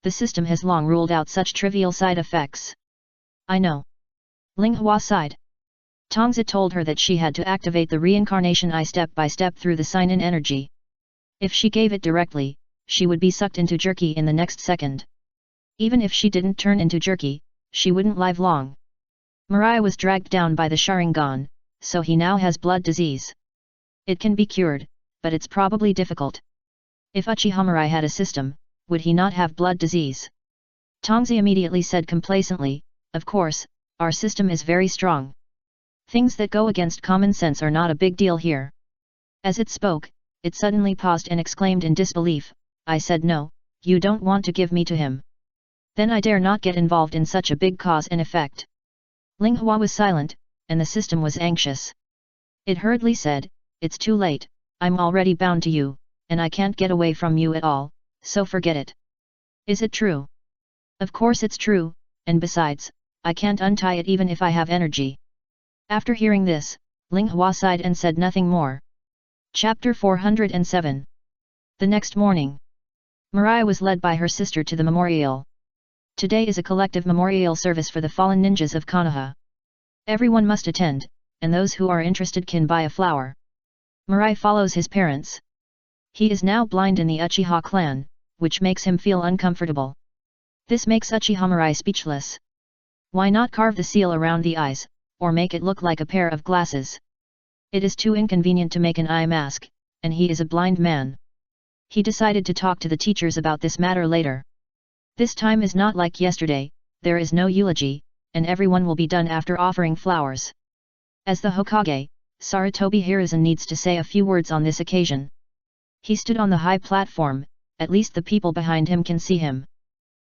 The system has long ruled out such trivial side effects. I know. Linghua sighed. Tongza told her that she had to activate the reincarnation eye step by step through the sign-in energy. If she gave it directly, she would be sucked into jerky in the next second. Even if she didn't turn into jerky, she wouldn't live long. Mirai was dragged down by the Sharingan, so he now has blood disease. It can be cured, but it's probably difficult. If Uchiha Mirai had a system, would he not have blood disease? Tongzi immediately said complacently, of course, our system is very strong. Things that go against common sense are not a big deal here. As it spoke, it suddenly paused and exclaimed in disbelief, I said no, you don't want to give me to him. Then I dare not get involved in such a big cause and effect. Linghua was silent, and the system was anxious. It hurriedly said, it's too late, I'm already bound to you, and I can't get away from you at all, so forget it. Is it true? Of course it's true, and besides, I can't untie it even if I have energy. After hearing this, Linghua sighed and said nothing more. Chapter 407. The next morning, Mirai was led by her sister to the memorial. Today is a collective memorial service for the fallen ninjas of Konoha. Everyone must attend, and those who are interested can buy a flower. Mirai follows his parents. He is now blind in the Uchiha clan, which makes him feel uncomfortable. This makes Uchiha Mirai speechless. Why not carve the seal around the eyes, or make it look like a pair of glasses? It is too inconvenient to make an eye mask, and he is a blind man. He decided to talk to the teachers about this matter later. This time is not like yesterday, there is no eulogy, and everyone will be done after offering flowers. As the Hokage, Sarutobi Hiruzen needs to say a few words on this occasion. He stood on the high platform, at least the people behind him can see him.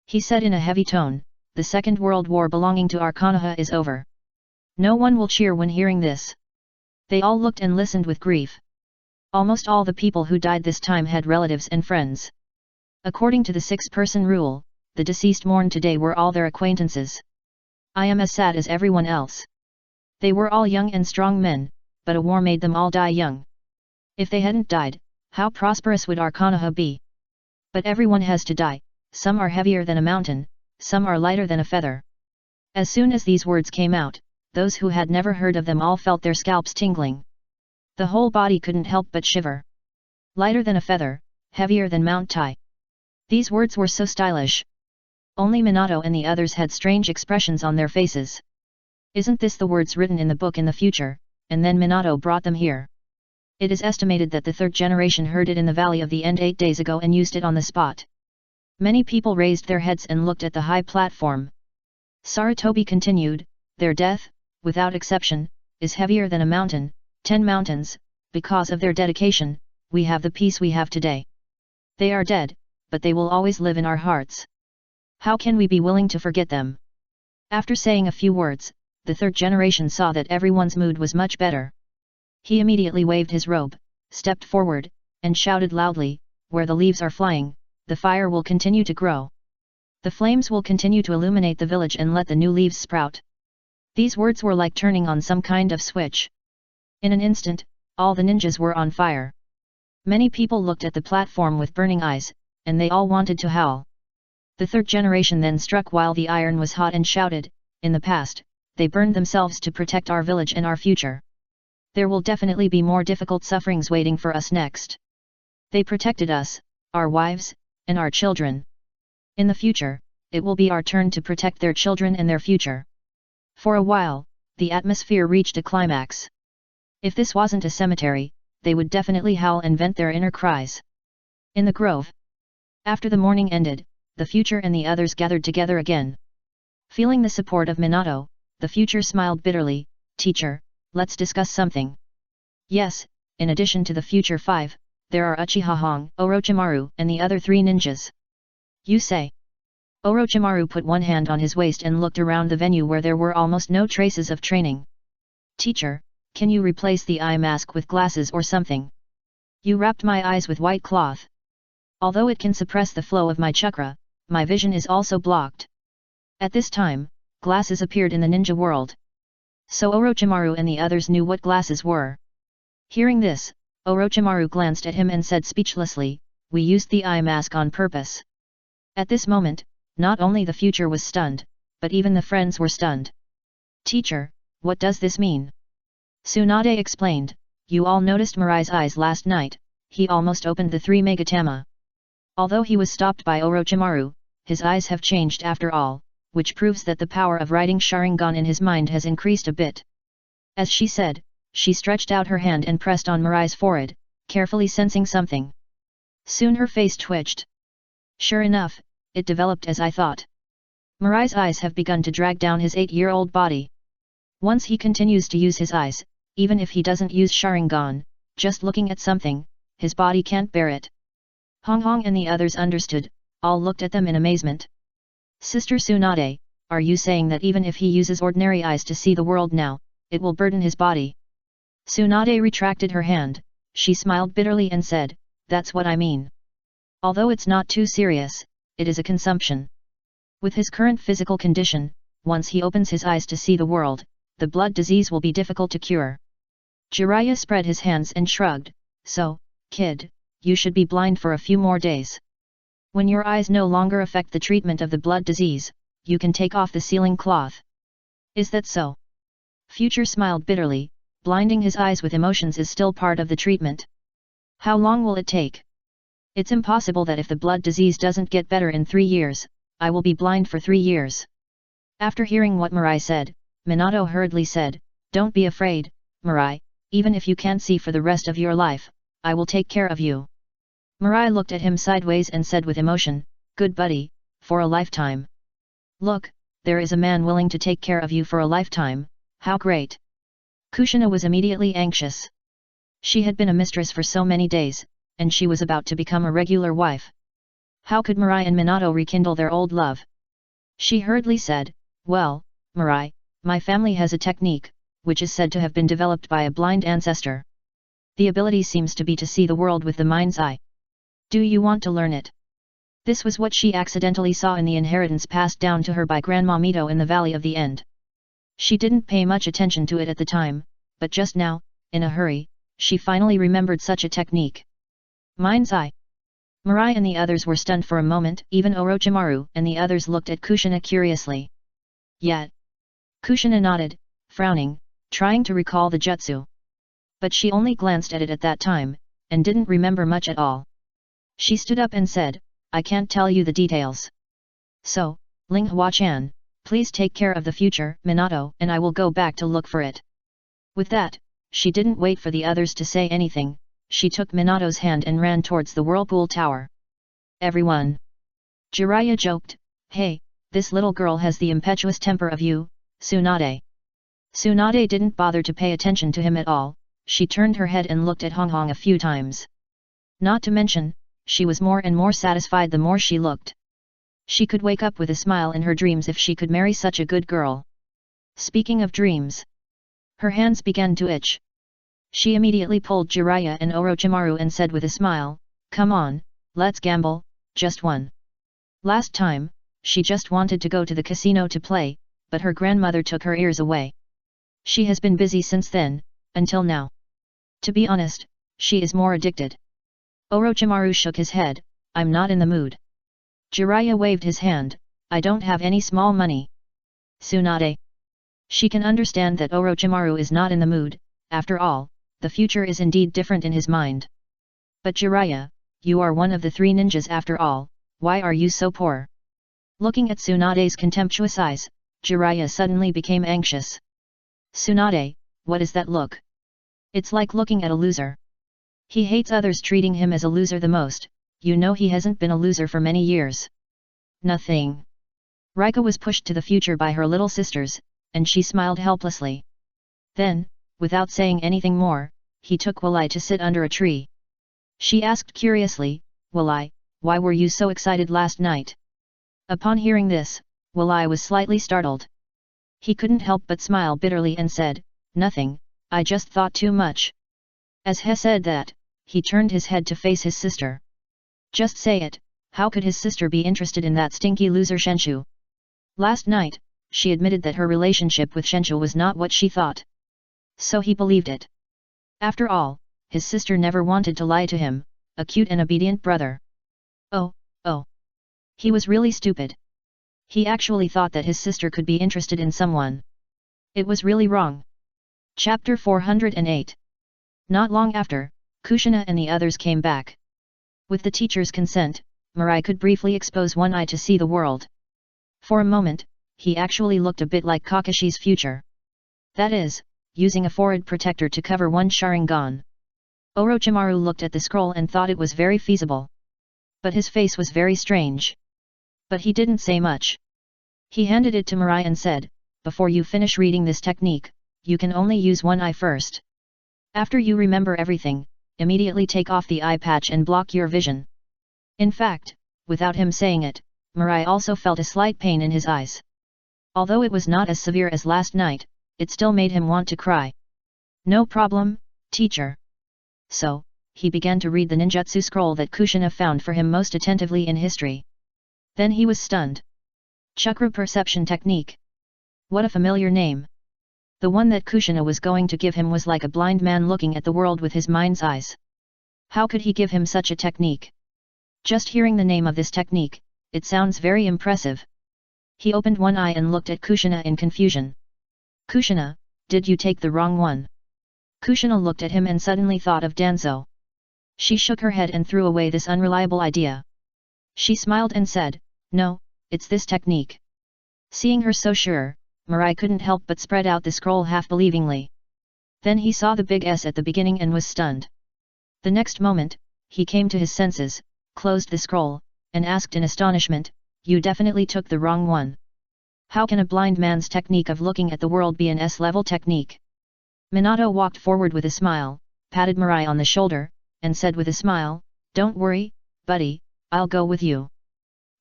He said in a heavy tone, the Second World War belonging to our Konoha is over. No one will cheer when hearing this. They all looked and listened with grief. Almost all the people who died this time had relatives and friends. According to the 6-person rule, the deceased mourned today were all their acquaintances. I am as sad as everyone else. They were all young and strong men, but a war made them all die young. If they hadn't died, how prosperous would our Konoha be? But everyone has to die, some are heavier than a mountain, some are lighter than a feather. As soon as these words came out, those who had never heard of them all felt their scalps tingling. The whole body couldn't help but shiver. Lighter than a feather, heavier than Mount Tai. These words were so stylish. Only Minato and the others had strange expressions on their faces. Isn't this the words written in the book in the future, and then Minato brought them here? It is estimated that the third generation heard it in the Valley of the End 8 days ago and used it on the spot. Many people raised their heads and looked at the high platform. Sarutobi continued, their death, without exception, is heavier than a mountain, 10 mountains, because of their dedication, we have the peace we have today. They are dead, but they will always live in our hearts. How can we be willing to forget them? After saying a few words, the third generation saw that everyone's mood was much better. He immediately waved his robe, stepped forward, and shouted loudly, where the leaves are flying, the fire will continue to grow. The flames will continue to illuminate the village and let the new leaves sprout. These words were like turning on some kind of switch. In an instant, all the ninjas were on fire. Many people looked at the platform with burning eyes, and they all wanted to howl. The third generation then struck while the iron was hot and shouted, in the past, they burned themselves to protect our village and our future. There will definitely be more difficult sufferings waiting for us next. They protected us, our wives, and our children. In the future, it will be our turn to protect their children and their future. For a while, the atmosphere reached a climax. If this wasn't a cemetery, they would definitely howl and vent their inner cries. In the grove. After the mourning ended, the future and the others gathered together again. Feeling the support of Minato, the future smiled bitterly, teacher, let's discuss something. Yes, in addition to the future 5, there are Uchiha Hong, Orochimaru, and the other 3 ninjas. You say. Orochimaru put one hand on his waist and looked around the venue where there were almost no traces of training. Teacher, can you replace the eye mask with glasses or something? You wrapped my eyes with white cloth. Although it can suppress the flow of my chakra, my vision is also blocked. At this time, glasses appeared in the ninja world. So Orochimaru and the others knew what glasses were. Hearing this, Orochimaru glanced at him and said speechlessly, we used the eye mask on purpose. At this moment, not only the future was stunned, but even the friends were stunned. Teacher, what does this mean? Tsunade explained, you all noticed Mirai's eyes last night, he almost opened the 3 Megatama. Although he was stopped by Orochimaru, his eyes have changed after all, which proves that the power of writing Sharingan in his mind has increased a bit. As she said, she stretched out her hand and pressed on Mirai's forehead, carefully sensing something. Soon her face twitched. Sure enough, it developed as I thought. Mirai's eyes have begun to drag down his 8-year-old body. Once he continues to use his eyes, even if he doesn't use Sharingan, just looking at something, his body can't bear it. Hong Hong and the others understood, all looked at them in amazement. Sister Tsunade, are you saying that even if he uses ordinary eyes to see the world now, it will burden his body? Tsunade retracted her hand, she smiled bitterly and said, that's what I mean. Although it's not too serious, it is a consumption. With his current physical condition, once he opens his eyes to see the world, the blood disease will be difficult to cure. Jiraiya spread his hands and shrugged, so, kid, you should be blind for a few more days. When your eyes no longer affect the treatment of the blood disease, you can take off the sealing cloth. Is that so? Future smiled bitterly, blinding his eyes with emotions is still part of the treatment. How long will it take? It's impossible that if the blood disease doesn't get better in 3 years, I will be blind for 3 years. After hearing what Mirai said, Minato hurriedly said, don't be afraid, Mirai, even if you can't see for the rest of your life, I will take care of you. Mirai looked at him sideways and said with emotion, good buddy, for a lifetime. Look, there is a man willing to take care of you for a lifetime, how great. Kushina was immediately anxious. She had been a mistress for so many days, and she was about to become a regular wife. How could Mirai and Minato rekindle their old love? She hurriedly said, "Well, Mirai, my family has a technique, which is said to have been developed by a blind ancestor. The ability seems to be to see the world with the mind's eye. Do you want to learn it?" This was what she accidentally saw in the inheritance passed down to her by Grandma Mito in the Valley of the End. She didn't pay much attention to it at the time, but just now, in a hurry, she finally remembered such a technique. Mind's eye. Mirai and the others were stunned for a moment, even Orochimaru and the others looked at Kushina curiously. Yet, Kushina nodded, frowning, trying to recall the jutsu. But she only glanced at it at that time, and didn't remember much at all. She stood up and said, "I can't tell you the details. So, Ling Hua-chan, please take care of the future, Minato, and I will go back to look for it." With that, she didn't wait for the others to say anything, she took Minato's hand and ran towards the Whirlpool Tower. "Everyone!" Jiraiya joked, "Hey, this little girl has the impetuous temper of you, Tsunade." Tsunade didn't bother to pay attention to him at all, she turned her head and looked at Hong Hong a few times. Not to mention, she was more and more satisfied the more she looked. She could wake up with a smile in her dreams if she could marry such a good girl. Speaking of dreams, her hands began to itch. She immediately pulled Jiraiya and Orochimaru and said with a smile, "Come on, let's gamble, just one." Last time, she just wanted to go to the casino to play, but her grandmother took her ears away. She has been busy since then, until now. To be honest, she is more addicted. Orochimaru shook his head, "I'm not in the mood." Jiraiya waved his hand, "I don't have any small money." Tsunade. She can understand that Orochimaru is not in the mood, after all, the future is indeed different in his mind. "But Jiraiya, you are one of the three ninjas after all, why are you so poor?" Looking at Tsunade's contemptuous eyes, Jiraiya suddenly became anxious. "Tsunade, what is that look? It's like looking at a loser. He hates others treating him as a loser the most, you know he hasn't been a loser for many years." "Nothing." Rika was pushed to the future by her little sisters, and she smiled helplessly. Then, without saying anything more, he took Walai to sit under a tree. She asked curiously, "Walai, why were you so excited last night?" Upon hearing this, Walai was slightly startled. He couldn't help but smile bitterly and said, "Nothing, I just thought too much." As he said that, he turned his head to face his sister. Just say it, how could his sister be interested in that stinky loser Shenshu? Last night, she admitted that her relationship with Shenshu was not what she thought. So he believed it. After all, his sister never wanted to lie to him, a cute and obedient brother. Oh. He was really stupid. He actually thought that his sister could be interested in someone. It was really wrong. Chapter 408. Not long after, Kushina and the others came back. With the teacher's consent, Mirai could briefly expose one eye to see the world. For a moment, he actually looked a bit like Kakashi's future. That is, using a forehead protector to cover one Sharingan. Orochimaru looked at the scroll and thought it was very feasible. But his face was very strange. But he didn't say much. He handed it to Mirai and said, "Before you finish reading this technique, you can only use one eye first. After you remember everything, immediately take off the eye patch and block your vision." In fact, without him saying it, Mirai also felt a slight pain in his eyes. Although it was not as severe as last night, it still made him want to cry. "No problem, teacher." So, he began to read the ninjutsu scroll that Kushina found for him most attentively in history. Then he was stunned. Chakra perception technique. What a familiar name. The one that Kushina was going to give him was like a blind man looking at the world with his mind's eyes. How could he give him such a technique? Just hearing the name of this technique, it sounds very impressive. He opened one eye and looked at Kushina in confusion. "Kushina, did you take the wrong one?" Kushina looked at him and suddenly thought of Danzo. She shook her head and threw away this unreliable idea. She smiled and said, "No, it's this technique." Seeing her so sure, Mirai couldn't help but spread out the scroll half-believingly. Then he saw the big S at the beginning and was stunned. The next moment, he came to his senses, closed the scroll, and asked in astonishment, "You definitely took the wrong one. How can a blind man's technique of looking at the world be an S-level technique?" Minato walked forward with a smile, patted Mirai on the shoulder, and said with a smile, "Don't worry, buddy, I'll go with you."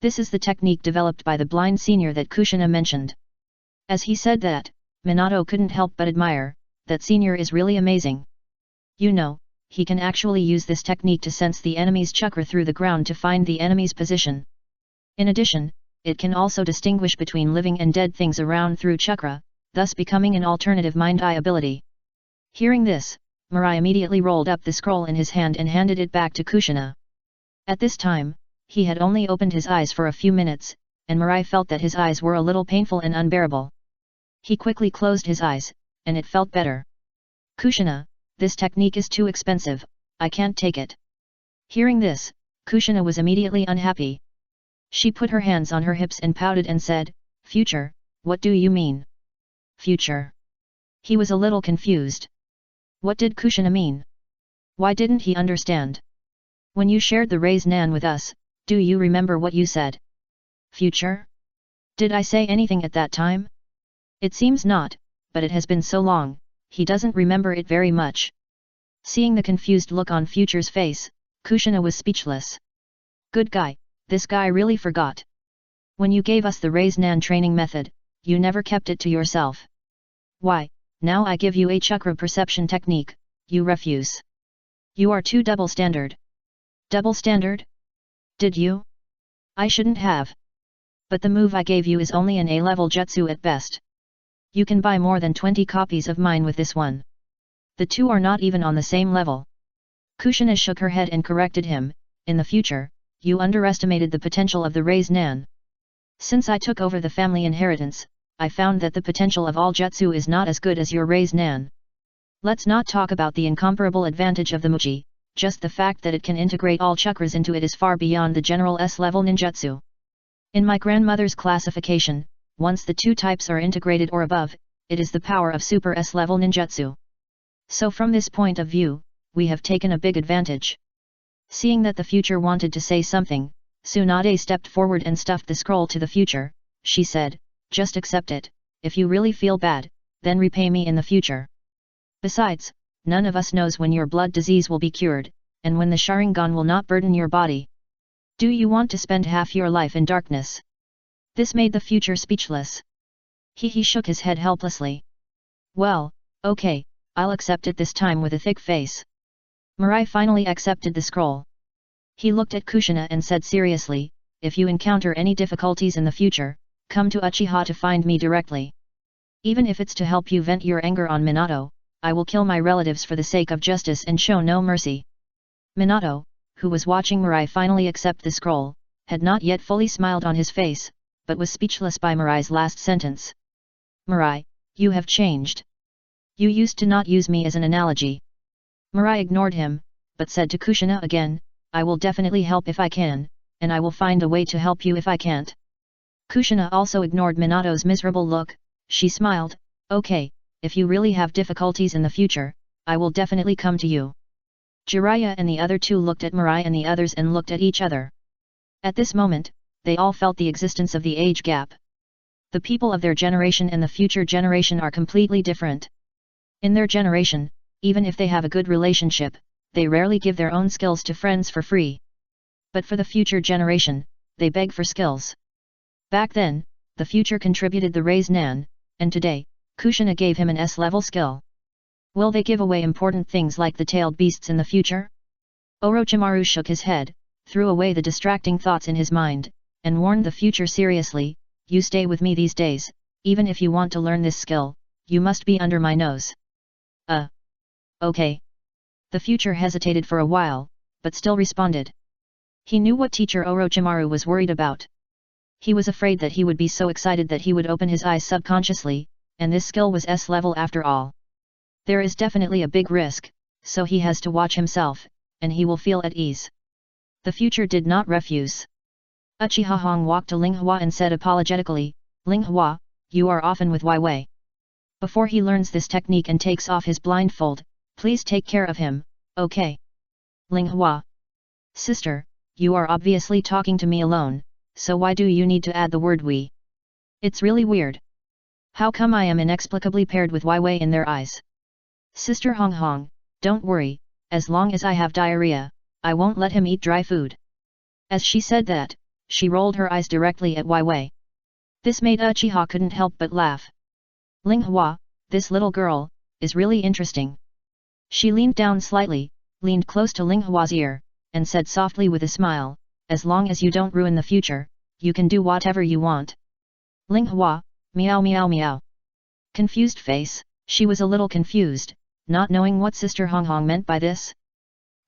This is the technique developed by the blind senior that Kushina mentioned. As he said that, Minato couldn't help but admire, that senior is really amazing. You know, he can actually use this technique to sense the enemy's chakra through the ground to find the enemy's position. In addition, it can also distinguish between living and dead things around through chakra, thus becoming an alternative mind-eye ability. Hearing this, Mirai immediately rolled up the scroll in his hand and handed it back to Kushina. At this time, he had only opened his eyes for a few minutes, and Mirai felt that his eyes were a little painful and unbearable. He quickly closed his eyes, and it felt better. "Kushina, this technique is too expensive, I can't take it." Hearing this, Kushina was immediately unhappy. She put her hands on her hips and pouted and said, "Future, what do you mean?" Future. He was a little confused. What did Kushina mean? Why didn't he understand? When you shared the raise nan with us, do you remember what you said? Future? Did I say anything at that time? It seems not, but it has been so long, he doesn't remember it very much. Seeing the confused look on Future's face, Kushina was speechless. Good guy, this guy really forgot. When you gave us the raise nan training method, you never kept it to yourself. Why, now I give you a chakra perception technique, you refuse. You are too double standard. Double standard? Did you? I shouldn't have. But the move I gave you is only an A-level jutsu at best. You can buy more than 20 copies of mine with this one. The two are not even on the same level. Kushina shook her head and corrected him, in the future, you underestimated the potential of the raise nan. Since I took over the family inheritance, I found that the potential of all jutsu is not as good as your raise nan. Let's not talk about the incomparable advantage of the Muji, just the fact that it can integrate all chakras into it is far beyond the general S-level ninjutsu. In my grandmother's classification, once the two types are integrated or above, it is the power of super S-level ninjutsu. So from this point of view, we have taken a big advantage. Seeing that the future wanted to say something, Tsunade stepped forward and stuffed the scroll to the future. She said, "Just accept it, if you really feel bad, then repay me in the future. Besides, none of us knows when your blood disease will be cured, and when the Sharingan will not burden your body. Do you want to spend half your life in darkness?" This made the future speechless. He shook his head helplessly. "Well, okay, I'll accept it this time with a thick face." Mirai finally accepted the scroll. He looked at Kushina and said seriously, "If you encounter any difficulties in the future, come to Uchiha to find me directly. Even if it's to help you vent your anger on Minato, I will kill my relatives for the sake of justice and show no mercy." Minato, who was watching Mirai finally accept the scroll, had not yet fully smiled on his face, but was speechless by Mirai's last sentence. "Mirai, you have changed. You used to not use me as an analogy." Mirai ignored him, but said to Kushina again, "I will definitely help if I can, and I will find a way to help you if I can't." Kushina also ignored Minato's miserable look. She smiled, "Okay, if you really have difficulties in the future, I will definitely come to you." Jiraiya and the other two looked at Mirai and the others and looked at each other. At this moment, they all felt the existence of the age gap. The people of their generation and the future generation are completely different. In their generation, even if they have a good relationship, they rarely give their own skills to friends for free. But for the future generation, they beg for skills. Back then, the future contributed the raise nan, and today, Kushina gave him an S-level skill. Will they give away important things like the tailed beasts in the future? Orochimaru shook his head, threw away the distracting thoughts in his mind, and warned the future seriously, "You stay with me these days, even if you want to learn this skill, you must be under my nose." Okay. The future hesitated for a while, but still responded. He knew what teacher Orochimaru was worried about. He was afraid that he would be so excited that he would open his eyes subconsciously, and this skill was S-level after all. There is definitely a big risk, so he has to watch himself, and he will feel at ease. The future did not refuse. Uchiha Hong walked to Linghua and said apologetically, "Linghua, you are often with Wei Wei. Before he learns this technique and takes off his blindfold, please take care of him, okay?" Linghua. "Sister, you are obviously talking to me alone, so why do you need to add the word we? It's really weird. How come I am inexplicably paired with Wei Wei in their eyes?" Sister Hong Hong, don't worry, as long as I have diarrhea, I won't let him eat dry food. As she said that, she rolled her eyes directly at Wei Wei. This made Uchiha couldn't help but laugh. Ling Hua, this little girl, is really interesting. She leaned down slightly, leaned close to Ling Hua's ear, and said softly with a smile, as long as you don't ruin the future, you can do whatever you want. Ling Hua, meow meow meow. Confused face, she was a little confused, not knowing what Sister Hong Hong meant by this.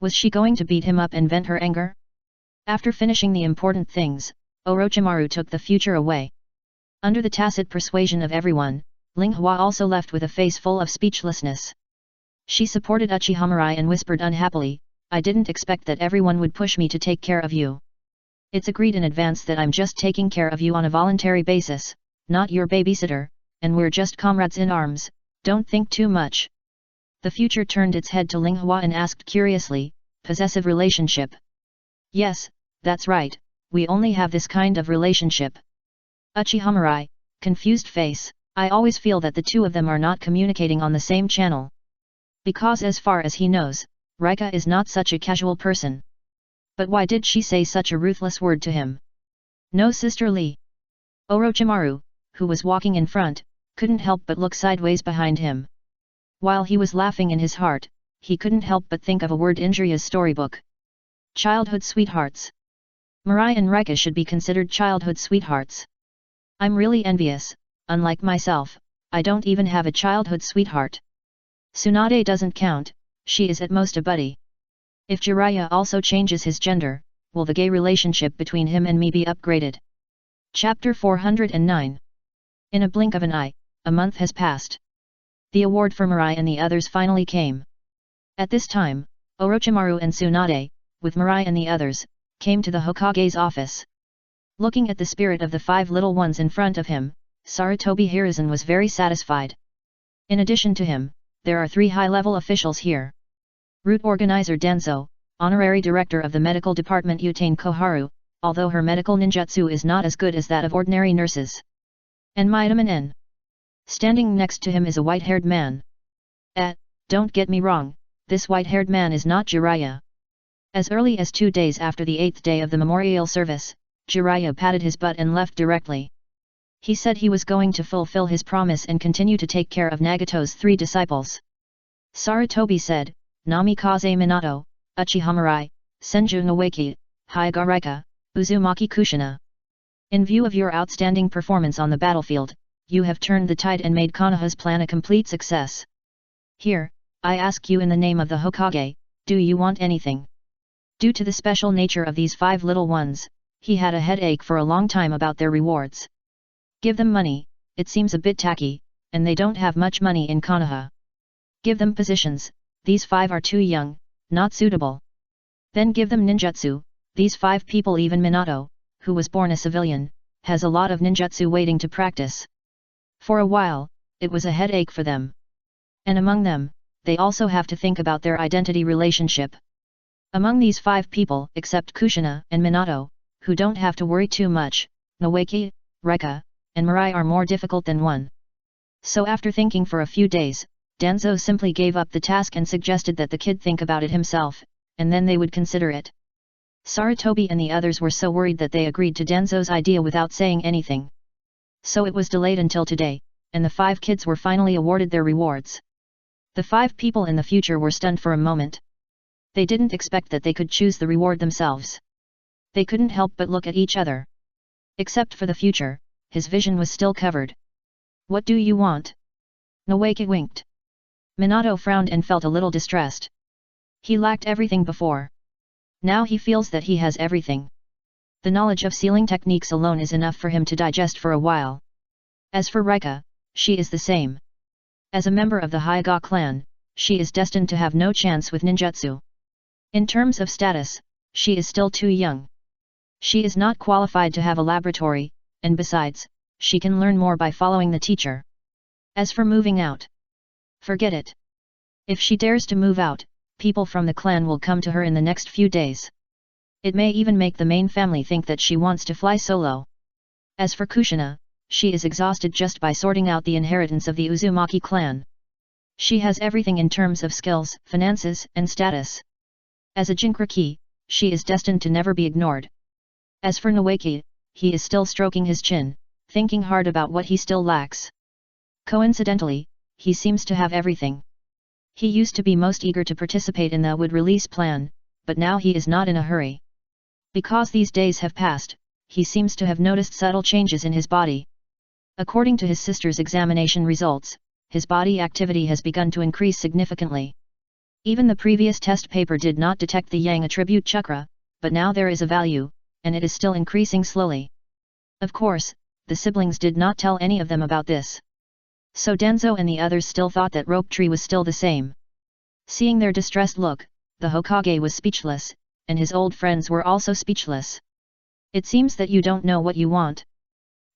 Was she going to beat him up and vent her anger? After finishing the important things, Orochimaru took the future away. Under the tacit persuasion of everyone, Ling Hua also left with a face full of speechlessness. She supported Uchiha Mirai and whispered unhappily, I didn't expect that everyone would push me to take care of you. It's agreed in advance that I'm just taking care of you on a voluntary basis, not your babysitter, and we're just comrades in arms, don't think too much. The future turned its head to Ling Hua and asked curiously, possessive relationship? Yes, that's right, we only have this kind of relationship. Uchiha Mirai, confused face, I always feel that the two of them are not communicating on the same channel. Because as far as he knows, Rika is not such a casual person. But why did she say such a ruthless word to him? No, Sister Lee. Orochimaru, who was walking in front, couldn't help but look sideways behind him. While he was laughing in his heart, he couldn't help but think of a word in Jiraiya's storybook. Childhood sweethearts. Mirai and Rika should be considered childhood sweethearts. I'm really envious, unlike myself, I don't even have a childhood sweetheart. Tsunade doesn't count, she is at most a buddy. If Jiraiya also changes his gender, will the gay relationship between him and me be upgraded? Chapter 409. In a blink of an eye, a month has passed. The award for Mirai and the others finally came. At this time, Orochimaru and Tsunade, with Mirai and the others, came to the Hokage's office. Looking at the spirit of the 5 little ones in front of him, Sarutobi Hiruzen was very satisfied. In addition to him, there are 3 high-level officials here. Route Organizer Danzo, Honorary Director of the Medical Department Utane Koharu, although her medical ninjutsu is not as good as that of ordinary nurses. And Midaman N. Standing next to him is a white-haired man. Don't get me wrong, this white-haired man is not Jiraiya. As early as 2 days after the 8th day of the memorial service, Jiraiya patted his butt and left directly. He said he was going to fulfill his promise and continue to take care of Nagato's 3 disciples. Sarutobi said, Namikaze Minato, Uchiha Mirai, Senju Noeki, Hyuga Rika, Uzumaki Kushina. In view of your outstanding performance on the battlefield, you have turned the tide and made Konoha's plan a complete success. Here, I ask you in the name of the Hokage, do you want anything? Due to the special nature of these 5 little ones, he had a headache for a long time about their rewards. Give them money, it seems a bit tacky, and they don't have much money in Konoha. Give them positions, these 5 are too young, not suitable. Then give them ninjutsu, these 5 people, even Minato, who was born a civilian, has a lot of ninjutsu waiting to practice. For a while, it was a headache for them. And among them, they also have to think about their identity relationship. Among these 5 people, except Kushina and Minato, who don't have to worry too much, Noeki, Rika, and Mirai are more difficult than one. So after thinking for a few days, Danzo simply gave up the task and suggested that the kid think about it himself, and then they would consider it. Sarutobi and the others were so worried that they agreed to Danzo's idea without saying anything. So it was delayed until today, and the 5 kids were finally awarded their rewards. The 5 people in the future were stunned for a moment. They didn't expect that they could choose the reward themselves. They couldn't help but look at each other. Except for the future, his vision was still covered. What do you want? Noeki winked. Minato frowned and felt a little distressed. He lacked everything before. Now he feels that he has everything. The knowledge of sealing techniques alone is enough for him to digest for a while. As for Rika, she is the same. As a member of the Hyuga clan, she is destined to have no chance with ninjutsu. In terms of status, she is still too young. She is not qualified to have a laboratory, and besides, she can learn more by following the teacher. As for moving out, forget it. If she dares to move out, people from the clan will come to her in the next few days. It may even make the main family think that she wants to fly solo. As for Kushina, she is exhausted just by sorting out the inheritance of the Uzumaki clan. She has everything in terms of skills, finances, and status. As a Jinkraki, she is destined to never be ignored. As for Nawaki, he is still stroking his chin, thinking hard about what he still lacks. Coincidentally, he seems to have everything. He used to be most eager to participate in the wood release plan, but now he is not in a hurry. Because these days have passed, he seems to have noticed subtle changes in his body. According to his sister's examination results, his body activity has begun to increase significantly. Even the previous test paper did not detect the Yang attribute chakra, but now there is a value, and it is still increasing slowly. Of course, the siblings did not tell any of them about this. So Denzo and the others still thought that Rope Tree was still the same. Seeing their distressed look, the Hokage was speechless, and his old friends were also speechless. It seems that you don't know what you want.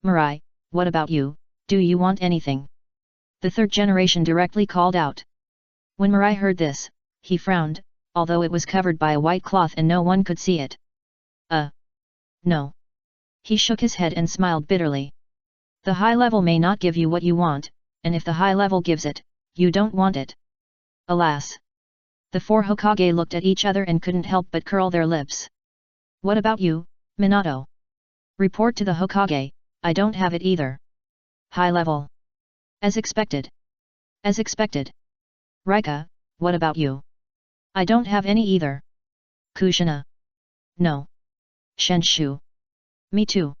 Mirai, what about you, do you want anything? The third generation directly called out. When Mirai heard this, he frowned, although it was covered by a white cloth and no one could see it. No. He shook his head and smiled bitterly. The high level may not give you what you want, and if the high level gives it, you don't want it. Alas. The four Hokage looked at each other and couldn't help but curl their lips. What about you, Minato? Report to the Hokage, I don't have it either. High level. As expected. As expected. Rika, what about you? I don't have any either. Kushina. No. Shenshu. Me too.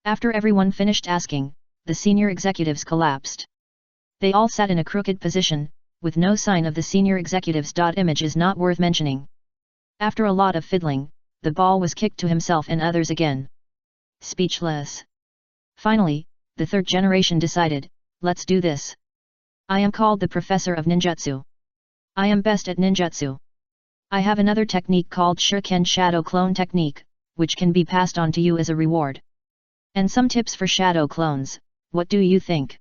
After everyone finished asking, the senior executives collapsed. They all sat in a crooked position, with no sign of the senior executives. Image is not worth mentioning. After a lot of fiddling, the ball was kicked to himself and others again. Speechless. Finally, the third generation decided, let's do this. I am called the Professor of Ninjutsu. I am best at ninjutsu. I have another technique called Shuriken Shadow Clone Technique, which can be passed on to you as a reward. And some tips for shadow clones, what do you think?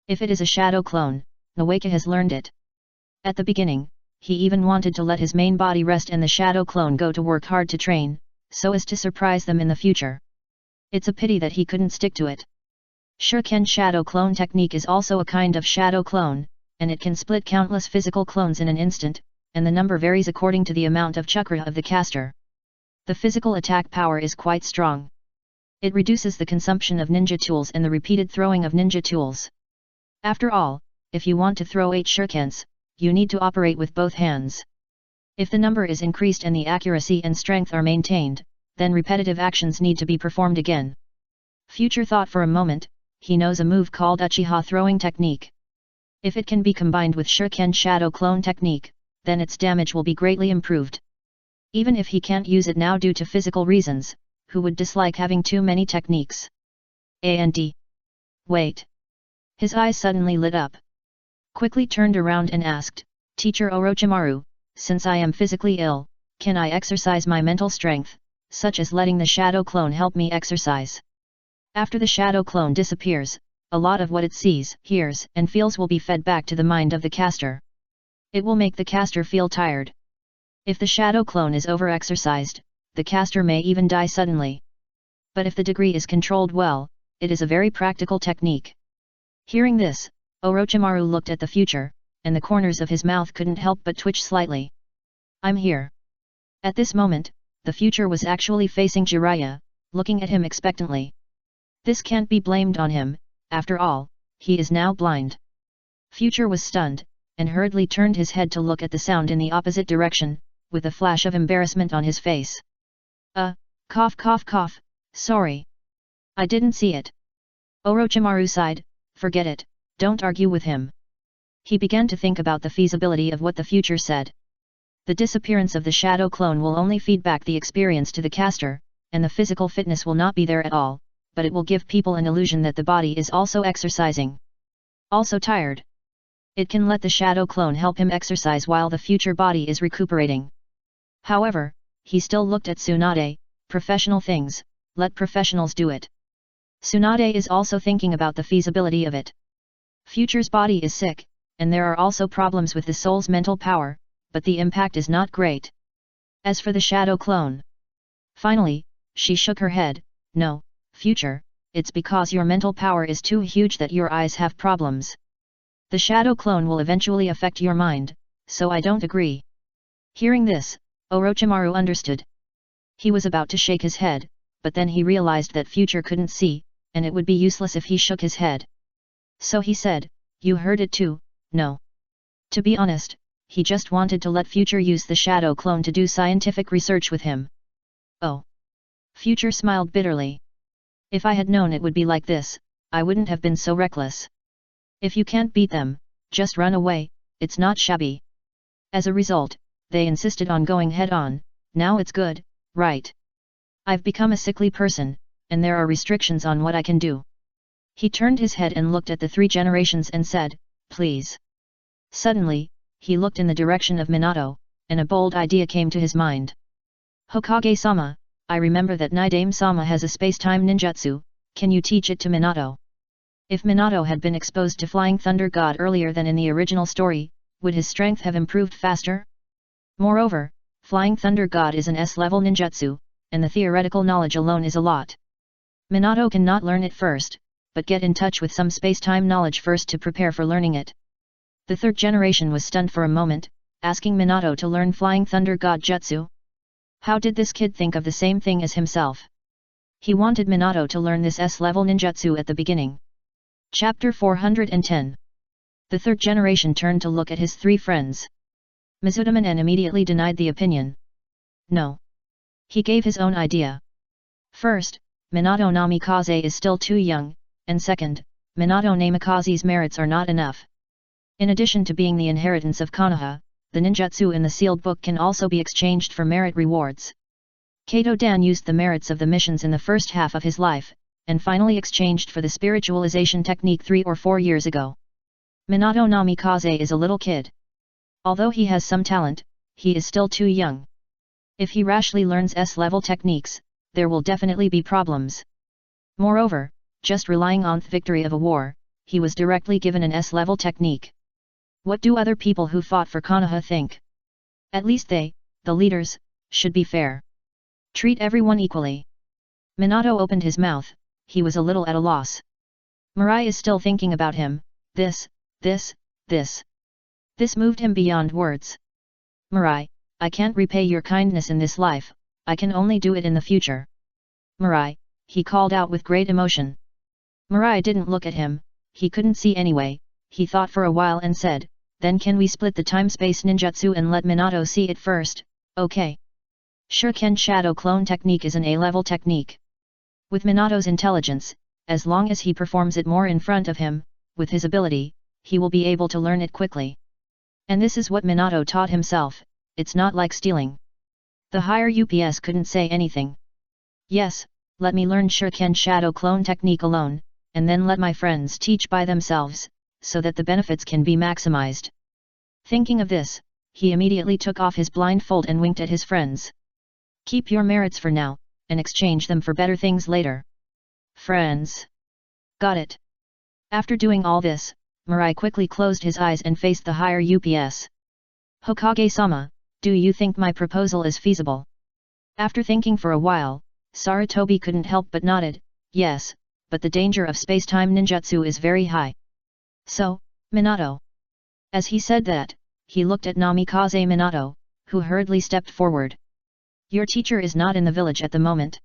If it is a shadow clone, Nawaka has learned it. At the beginning, he even wanted to let his main body rest and the shadow clone go to work hard to train, so as to surprise them in the future. It's a pity that he couldn't stick to it. Shuriken Shadow Clone Technique is also a kind of shadow clone, and it can split countless physical clones in an instant, and the number varies according to the amount of chakra of the caster. The physical attack power is quite strong. It reduces the consumption of ninja tools and the repeated throwing of ninja tools. After all, if you want to throw 8 shurikens, you need to operate with both hands. If the number is increased and the accuracy and strength are maintained, then repetitive actions need to be performed again. Future thought for a moment, he knows a move called Uchiha Throwing Technique. If it can be combined with Shuriken Shadow Clone Technique, then its damage will be greatly improved. Even if he can't use it now due to physical reasons, who would dislike having too many techniques? And wait. His eyes suddenly lit up. Quickly turned around and asked, Teacher Orochimaru, since I am physically ill, can I exercise my mental strength, such as letting the shadow clone help me exercise? After the shadow clone disappears, a lot of what it sees, hears, and feels will be fed back to the mind of the caster. It will make the caster feel tired. If the shadow clone is over-exercised, the caster may even die suddenly. But if the degree is controlled well, it is a very practical technique. Hearing this, Orochimaru looked at the future, and the corners of his mouth couldn't help but twitch slightly. I'm here. At this moment, the future was actually facing Jiraiya, looking at him expectantly. This can't be blamed on him, after all, he is now blind. Future was stunned, and hurriedly turned his head to look at the sound in the opposite direction, with a flash of embarrassment on his face. Cough cough cough, sorry. I didn't see it. Orochimaru sighed, forget it, don't argue with him. He began to think about the feasibility of what the future said. The disappearance of the shadow clone will only feed back the experience to the caster, and the physical fitness will not be there at all, but it will give people an illusion that the body is also exercising. Also tired. It can let the shadow clone help him exercise while the future body is recuperating. However, he still looked at Tsunade, professional things, let professionals do it. Tsunade is also thinking about the feasibility of it. Future's body is sick, and there are also problems with the soul's mental power, but the impact is not great. As for the shadow clone. Finally, she shook her head, no, Future, it's because your mental power is too huge that your eyes have problems. The shadow clone will eventually affect your mind, so I don't agree. Hearing this, Orochimaru understood. He was about to shake his head, but then he realized that Future couldn't see, and it would be useless if he shook his head. So he said, "You heard it too, no." To be honest, he just wanted to let Future use the shadow clone to do scientific research with him. Oh. Future smiled bitterly. If I had known it would be like this, I wouldn't have been so reckless. If you can't beat them, just run away, it's not shabby. As a result, they insisted on going head-on. Now it's good, right? I've become a sickly person, and there are restrictions on what I can do. He turned his head and looked at the three generations and said, "Please." Suddenly, he looked in the direction of Minato, and a bold idea came to his mind. "Hokage-sama, I remember that Nidaime-sama has a space-time ninjutsu, can you teach it to Minato?" If Minato had been exposed to Flying Thunder God earlier than in the original story, would his strength have improved faster? Moreover, Flying Thunder God is an S-level ninjutsu, and the theoretical knowledge alone is a lot. Minato cannot learn it first, but get in touch with some space-time knowledge first to prepare for learning it. The third generation was stunned for a moment, asking Minato to learn Flying Thunder God jutsu. How did this kid think of the same thing as himself? He wanted Minato to learn this S-level ninjutsu at the beginning. Chapter 410. The third generation turned to look at his three friends. Mizudaman immediately denied the opinion. No. He gave his own idea. First, Minato Namikaze is still too young, and second, Minato Namikaze's merits are not enough. In addition to being the inheritance of Konoha, the ninjutsu in the sealed book can also be exchanged for merit rewards. Kato Dan used the merits of the missions in the first half of his life, and finally exchanged for the spiritualization technique 3 or 4 years ago. Minato Namikaze is a little kid. Although he has some talent, he is still too young. If he rashly learns S-level techniques, there will definitely be problems. Moreover, just relying on the victory of a war, he was directly given an S-level technique. What do other people who fought for Konoha think? At least they, the leaders, should be fair. Treat everyone equally. Minato opened his mouth, he was a little at a loss. Mirai is still thinking about him, this moved him beyond words. Mirai, I can't repay your kindness in this life, I can only do it in the future. Mirai, he called out with great emotion. Mirai didn't look at him, he couldn't see anyway, he thought for a while and said, then can we split the time-space ninjutsu and let Minato see it first, okay? Shuriken Shadow Clone Technique is an A-level technique. With Minato's intelligence, as long as he performs it more in front of him, with his ability, he will be able to learn it quickly. And this is what Minato taught himself, it's not like stealing. The higher UPS couldn't say anything. Yes, let me learn Shuriken Shadow Clone Technique alone, and then let my friends teach by themselves, so that the benefits can be maximized. Thinking of this, he immediately took off his blindfold and winked at his friends. Keep your merits for now, and exchange them for better things later. Friends. Got it. After doing all this, Mirai quickly closed his eyes and faced the higher UPS. Hokage-sama, do you think my proposal is feasible? After thinking for a while, Sarutobi couldn't help but nodded, yes, but the danger of space-time ninjutsu is very high. So, Minato. As he said that, he looked at Namikaze Minato, who hurriedly stepped forward. Your teacher is not in the village at the moment.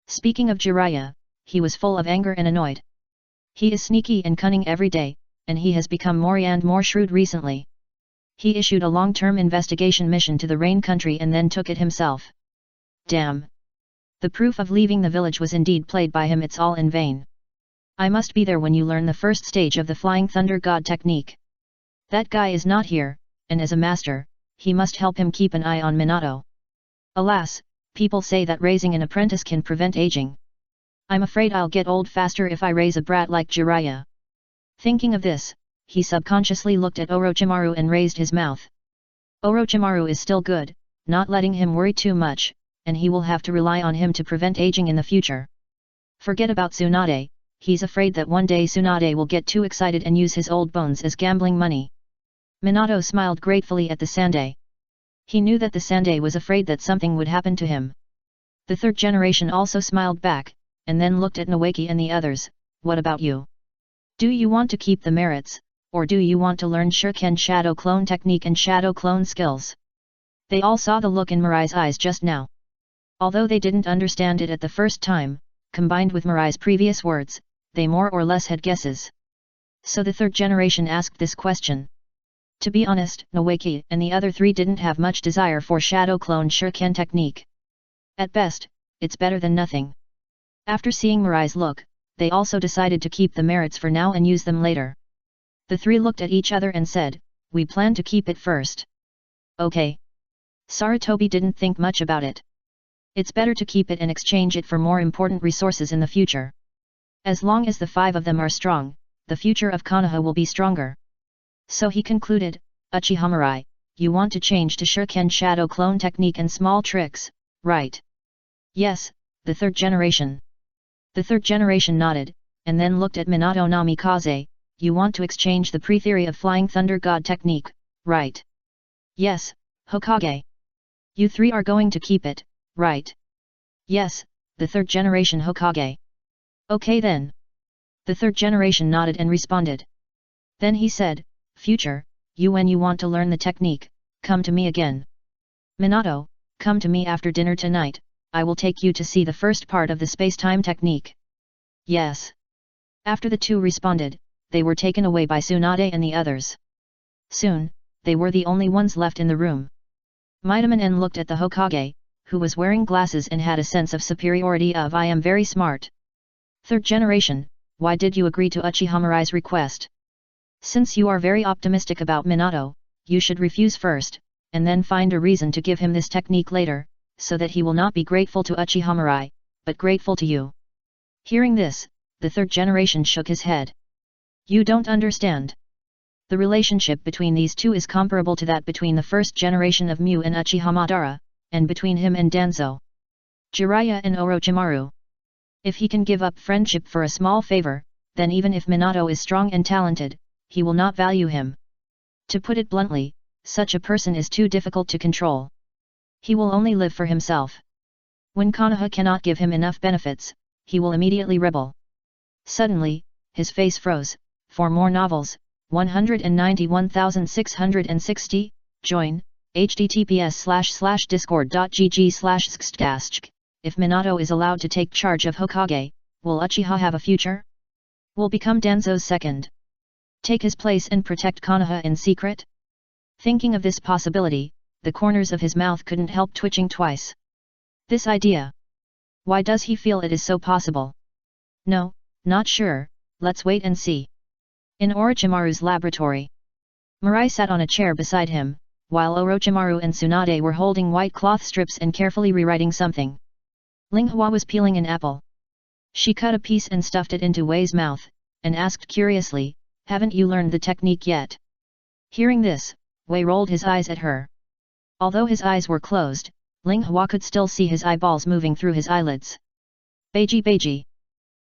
Speaking of Jiraiya, he was full of anger and annoyed. He is sneaky and cunning every day, and he has become more and more shrewd recently. He issued a long-term investigation mission to the Rain Country and then took it himself. Damn. The proof of leaving the village was indeed played by him, it's all in vain. I must be there when you learn the first stage of the Flying Thunder God technique. That guy is not here, and as a master, he must help him keep an eye on Minato. Alas, people say that raising an apprentice can prevent aging. I'm afraid I'll get old faster if I raise a brat like Jiraiya. Thinking of this, he subconsciously looked at Orochimaru and raised his mouth. Orochimaru is still good, not letting him worry too much, and he will have to rely on him to prevent aging in the future. Forget about Tsunade, he's afraid that one day Tsunade will get too excited and use his old bones as gambling money. Minato smiled gratefully at the Sandai. He knew that the Sandai was afraid that something would happen to him. The third generation also smiled back, and then looked at Nawaki and the others, what about you? Do you want to keep the merits, or do you want to learn Shuriken shadow clone technique and shadow clone skills? They all saw the look in Mirai's eyes just now. Although they didn't understand it at the first time, combined with Mirai's previous words, they more or less had guesses. So the third generation asked this question. To be honest, Noeki and the other three didn't have much desire for shadow clone Shuriken technique. At best, it's better than nothing. After seeing Mirai's look, they also decided to keep the merits for now and use them later. The three looked at each other and said, we plan to keep it first. Okay. Sarutobi didn't think much about it. It's better to keep it and exchange it for more important resources in the future. As long as the five of them are strong, the future of Konoha will be stronger. So he concluded, Uchiha Mirai, you want to change to Shuriken shadow clone technique and small tricks, right? Yes, the third generation. The third generation nodded, and then looked at Minato Namikaze, you want to exchange the pre-theory of Flying Thunder God technique, right? Yes, Hokage. You three are going to keep it, right? Yes, the third generation Hokage. Okay then. The third generation nodded and responded. Then he said, future, when you want to learn the technique, come to me again. Minato, come to me after dinner tonight, I will take you to see the first part of the space-time technique. Yes. After the two responded, they were taken away by Tsunade and the others. Soon, they were the only ones left in the room. Midaman looked at the Hokage, who was wearing glasses and had a sense of superiority of I am very smart. Third generation, why did you agree to Uchiha Mirai's request? Since you are very optimistic about Minato, you should refuse first, and then find a reason to give him this technique later, so that he will not be grateful to Uchiha Mirai, but grateful to you. Hearing this, the third generation shook his head. You don't understand. The relationship between these two is comparable to that between the first generation of Mu and Uchiha Madara, and between him and Danzo, Jiraiya and Orochimaru. If he can give up friendship for a small favor, then even if Minato is strong and talented, he will not value him. To put it bluntly, such a person is too difficult to control. He will only live for himself. When Konoha cannot give him enough benefits, he will immediately rebel. Suddenly, his face froze. For more novels, 191,660, join, https://discord.gg/xxtcast. If Minato is allowed to take charge of Hokage, will Uchiha have a future? Will become Danzo's second? Take his place and protect Konoha in secret? Thinking of this possibility, the corners of his mouth couldn't help twitching twice. This idea. Why does he feel it is so possible? No, not sure, let's wait and see. In Orochimaru's laboratory, Mirai sat on a chair beside him, while Orochimaru and Tsunade were holding white cloth strips and carefully rewriting something. Linghua was peeling an apple. She cut a piece and stuffed it into Wei's mouth, and asked curiously, haven't you learned the technique yet? Hearing this, Wei rolled his eyes at her. Although his eyes were closed, Linghua could still see his eyeballs moving through his eyelids. Beiji.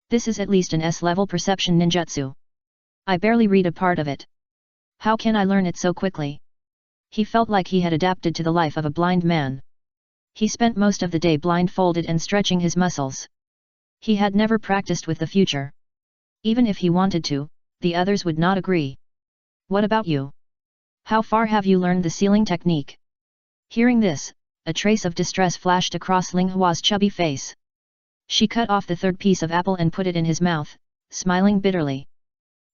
This is at least an S-level perception ninjutsu. I barely read a part of it. How can I learn it so quickly? He felt like he had adapted to the life of a blind man. He spent most of the day blindfolded and stretching his muscles. He had never practiced with the future. Even if he wanted to, the others would not agree. What about you? How far have you learned the sealing technique? Hearing this, a trace of distress flashed across Linghua's chubby face. She cut off the third piece of apple and put it in his mouth, smiling bitterly.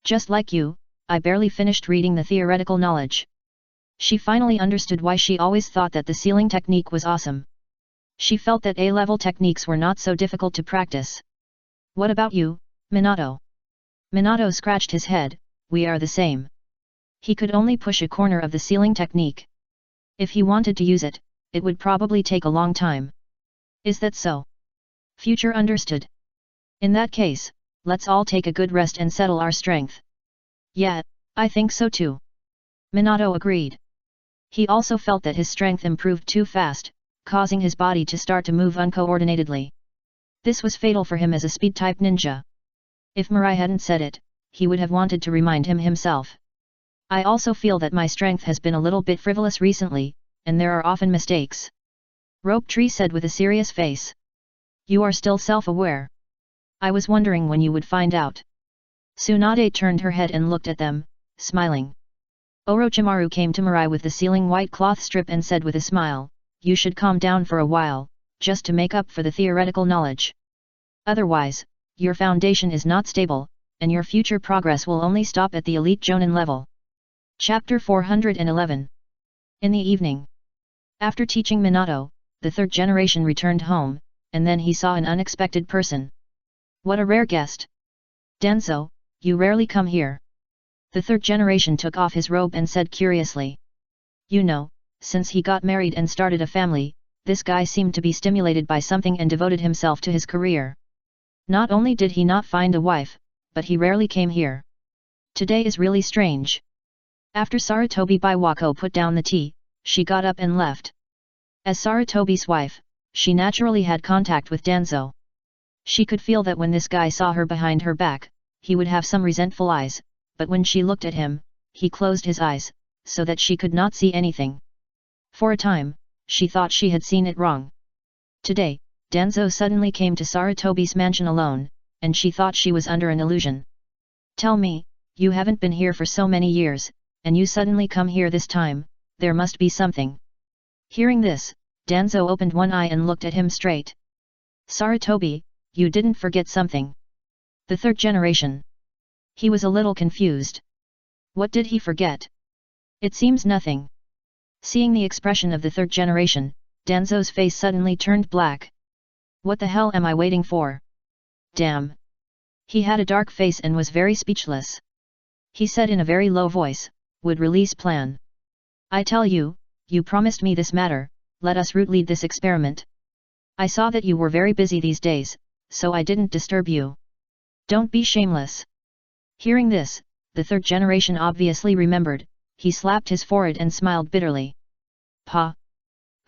Just like you, I barely finished reading the theoretical knowledge. She finally understood why she always thought that the sealing technique was awesome. She felt that A-level techniques were not so difficult to practice. What about you, Minato? Minato scratched his head, we are the same. He could only push a corner of the sealing technique. If he wanted to use it, it would probably take a long time. Is that so? Future understood. In that case, let's all take a good rest and settle our strength. Yeah, I think so too. Minato agreed. He also felt that his strength improved too fast, causing his body to start to move uncoordinatedly. This was fatal for him as a speed-type ninja. If Mirai hadn't said it, he would have wanted to remind him himself. I also feel that my strength has been a little bit frivolous recently, and there are often mistakes. Rope Tree said with a serious face. You are still self-aware. I was wondering when you would find out. Tsunade turned her head and looked at them, smiling. Orochimaru came to Mirai with the sealing white cloth strip and said with a smile, "You should calm down for a while, just to make up for the theoretical knowledge. Otherwise, your foundation is not stable, and your future progress will only stop at the elite Jonin level." Chapter 411. In the evening. After teaching Minato, the third generation returned home, and then he saw an unexpected person. What a rare guest! Danzo, you rarely come here. The third generation took off his robe and said curiously. You know, since he got married and started a family, this guy seemed to be stimulated by something and devoted himself to his career. Not only did he not find a wife, but he rarely came here. Today is really strange. After Sarutobi Biwako put down the tea, she got up and left. As Sarutobi's wife, she naturally had contact with Danzo. She could feel that when this guy saw her behind her back, he would have some resentful eyes, but when she looked at him, he closed his eyes, so that she could not see anything. For a time, she thought she had seen it wrong. Today, Danzo suddenly came to Sarutobi's mansion alone, and she thought she was under an illusion. Tell me, you haven't been here for so many years, and you suddenly come here this time, there must be something. Hearing this, Danzo opened one eye and looked at him straight. Sarutobi, you didn't forget something. The third generation. He was a little confused. What did he forget? It seems nothing. Seeing the expression of the third generation, Danzo's face suddenly turned black. What the hell am I waiting for? Damn. He had a dark face and was very speechless. He said in a very low voice, would release plan. I tell you, you promised me this matter, let us root lead this experiment. I saw that you were very busy these days, so I didn't disturb you. Don't be shameless. Hearing this, the third generation obviously remembered, he slapped his forehead and smiled bitterly. Pa!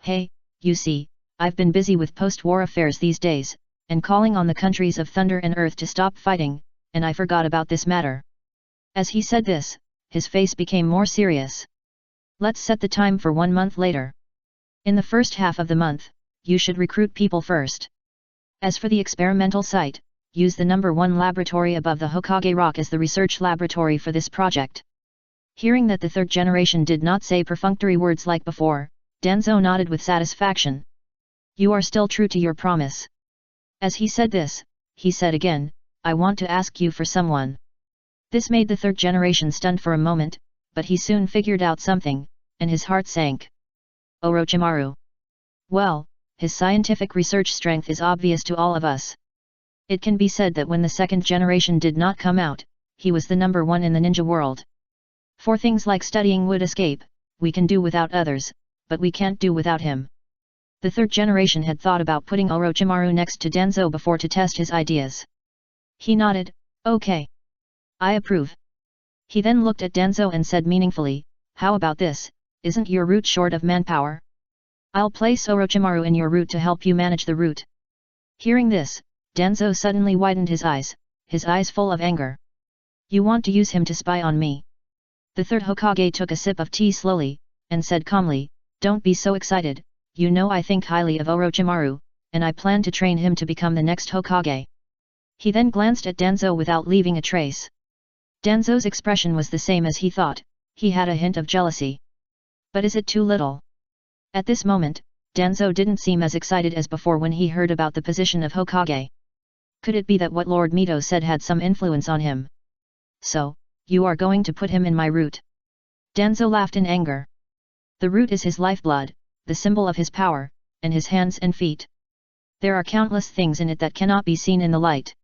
Hey, you see, I've been busy with post-war affairs these days, and calling on the countries of Thunder and Earth to stop fighting, and I forgot about this matter. As he said this, his face became more serious. Let's set the time for 1 month later. In the first half of the month, you should recruit people first. As for the experimental site, use the number 1 laboratory above the Hokage Rock as the research laboratory for this project. Hearing that the third generation did not say perfunctory words like before, Danzo nodded with satisfaction. You are still true to your promise. As he said this, he said again, I want to ask you for someone. This made the third generation stunned for a moment, but he soon figured out something, and his heart sank. Orochimaru. Well, his scientific research strength is obvious to all of us. It can be said that when the second generation did not come out, he was the number 1 in the ninja world. For things like studying wood escape, we can do without others, but we can't do without him. The third generation had thought about putting Orochimaru next to Danzo before to test his ideas. He nodded, okay. I approve. He then looked at Danzo and said meaningfully, how about this, isn't your route short of manpower? I'll place Orochimaru in your route to help you manage the route. Hearing this, Danzo suddenly widened his eyes full of anger. You want to use him to spy on me? The third Hokage took a sip of tea slowly, and said calmly, don't be so excited, you know I think highly of Orochimaru, and I plan to train him to become the next Hokage. He then glanced at Danzo without leaving a trace. Danzo's expression was the same as he thought, he had a hint of jealousy. But is it too little? At this moment, Danzo didn't seem as excited as before when he heard about the position of Hokage. Could it be that what Lord Mito said had some influence on him? So, you are going to put him in my route? Danzo laughed in anger. The root is his lifeblood, the symbol of his power, and his hands and feet. There are countless things in it that cannot be seen in the light.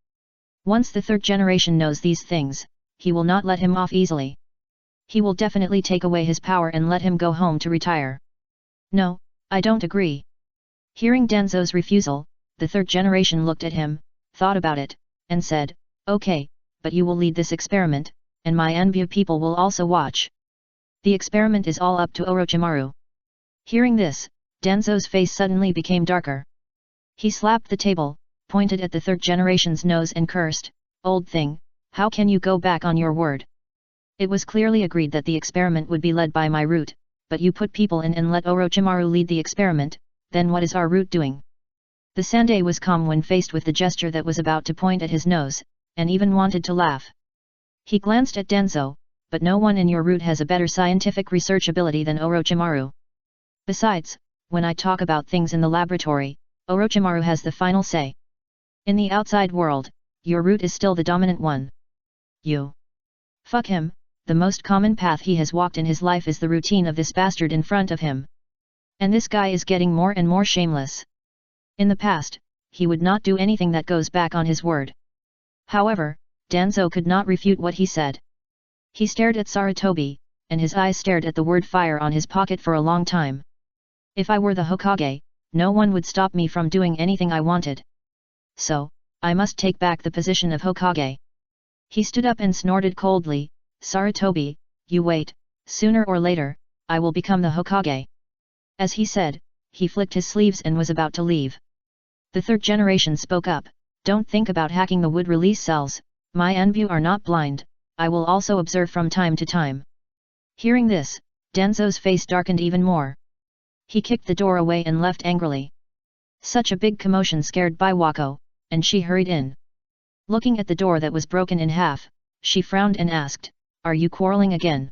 Once the third generation knows these things, he will not let him off easily. He will definitely take away his power and let him go home to retire. No, I don't agree. Hearing Danzo's refusal, the third generation looked at him, thought about it, and said, okay, but you will lead this experiment, and my Anbu people will also watch. The experiment is all up to Orochimaru. Hearing this, Danzo's face suddenly became darker. He slapped the table, pointed at the third generation's nose and cursed, old thing, how can you go back on your word? It was clearly agreed that the experiment would be led by my route, but you put people in and let Orochimaru lead the experiment, then what is our route doing? The Sandai was calm when faced with the gesture that was about to point at his nose, and even wanted to laugh. He glanced at Danzo, but no one in your route has a better scientific research ability than Orochimaru. Besides, when I talk about things in the laboratory, Orochimaru has the final say. In the outside world, your route is still the dominant one. You. Fuck him, the most common path he has walked in his life is the routine of this bastard in front of him. And this guy is getting more and more shameless. In the past, he would not do anything that goes back on his word. However, Danzo could not refute what he said. He stared at Sarutobi, and his eyes stared at the word fire on his pocket for a long time. If I were the Hokage, no one would stop me from doing anything I wanted. So, I must take back the position of Hokage. He stood up and snorted coldly, Sarutobi, you wait, sooner or later, I will become the Hokage. As he said, he flicked his sleeves and was about to leave. The third generation spoke up, don't think about hacking the wood release cells, my envu are not blind, I will also observe from time to time. Hearing this, Danzo's face darkened even more. He kicked the door away and left angrily. Such a big commotion scared Biwako, and she hurried in. Looking at the door that was broken in half, she frowned and asked, are you quarreling again?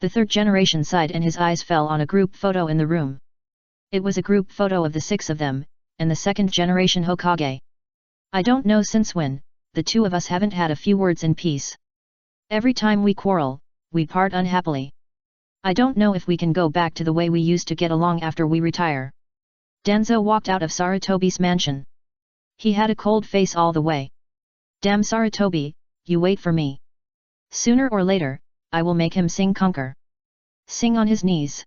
The third generation sighed and his eyes fell on a group photo in the room. It was a group photo of the 6 of them, and the second generation Hokage. I don't know since when, the 2 of us haven't had a few words in peace. Every time we quarrel, we part unhappily. I don't know if we can go back to the way we used to get along after we retire. Danzo walked out of Sarutobi's mansion. He had a cold face all the way. Damn Sarutobi, you wait for me. Sooner or later, I will make him sing conquer. Sing on his knees.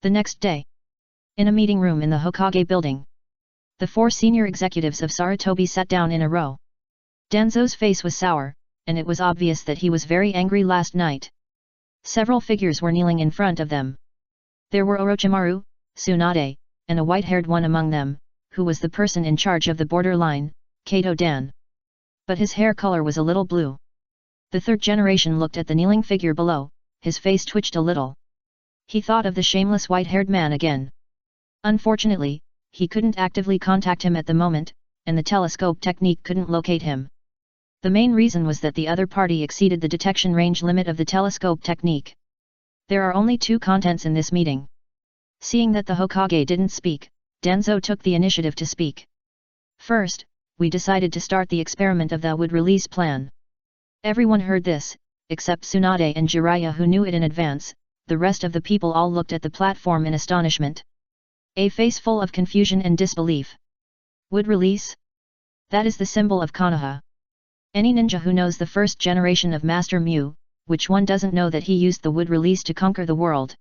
The next day. In a meeting room in the Hokage building. The 4 senior executives of Sarutobi sat down in a row. Danzo's face was sour, and it was obvious that he was very angry last night. Several figures were kneeling in front of them. There were Orochimaru, Tsunade, and a white-haired one among them, who was the person in charge of the borderline, Kato Dan. But his hair color was a little blue. The third generation looked at the kneeling figure below, his face twitched a little. He thought of the shameless white-haired man again. Unfortunately, he couldn't actively contact him at the moment, and the telescope technique couldn't locate him. The main reason was that the other party exceeded the detection range limit of the telescope technique. There are only 2 contents in this meeting. Seeing that the Hokage didn't speak, Danzo took the initiative to speak. First, we decided to start the experiment of the wood release plan. Everyone heard this, except Tsunade and Jiraiya who knew it in advance, the rest of the people all looked at the platform in astonishment. A face full of confusion and disbelief. Wood release? That is the symbol of Konoha. Any ninja who knows the first generation of Master Mu, which one doesn't know that he used the wood release to conquer the world?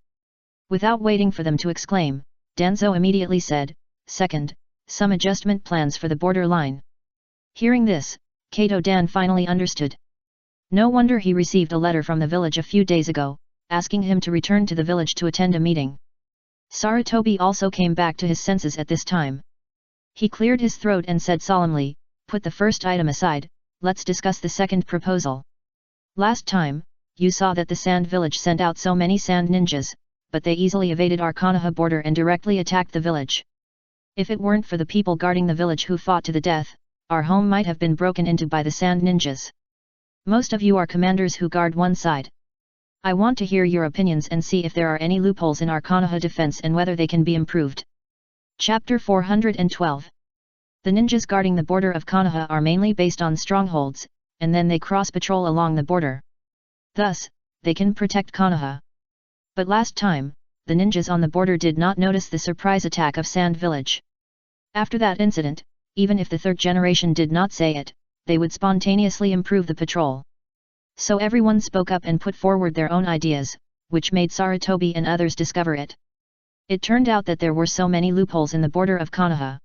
Without waiting for them to exclaim, Danzo immediately said, second, some adjustment plans for the borderline. Hearing this, Kato Dan finally understood. No wonder he received a letter from the village a few days ago, asking him to return to the village to attend a meeting. Sarutobi also came back to his senses at this time. He cleared his throat and said solemnly, put the first item aside, let's discuss the second proposal. Last time, you saw that the Sand Village sent out so many sand ninjas, but they easily evaded our Konoha border and directly attacked the village. If it weren't for the people guarding the village who fought to the death, our home might have been broken into by the sand ninjas. Most of you are commanders who guard one side. I want to hear your opinions and see if there are any loopholes in our Konoha defense and whether they can be improved. Chapter 412. The ninjas guarding the border of Konoha are mainly based on strongholds, and then they cross-patrol along the border. Thus, they can protect Konoha. But last time, the ninjas on the border did not notice the surprise attack of Sand Village. After that incident, even if the third generation did not say it, they would spontaneously improve the patrol. So everyone spoke up and put forward their own ideas, which made Sarutobi and others discover it. It turned out that there were so many loopholes in the border of Konoha.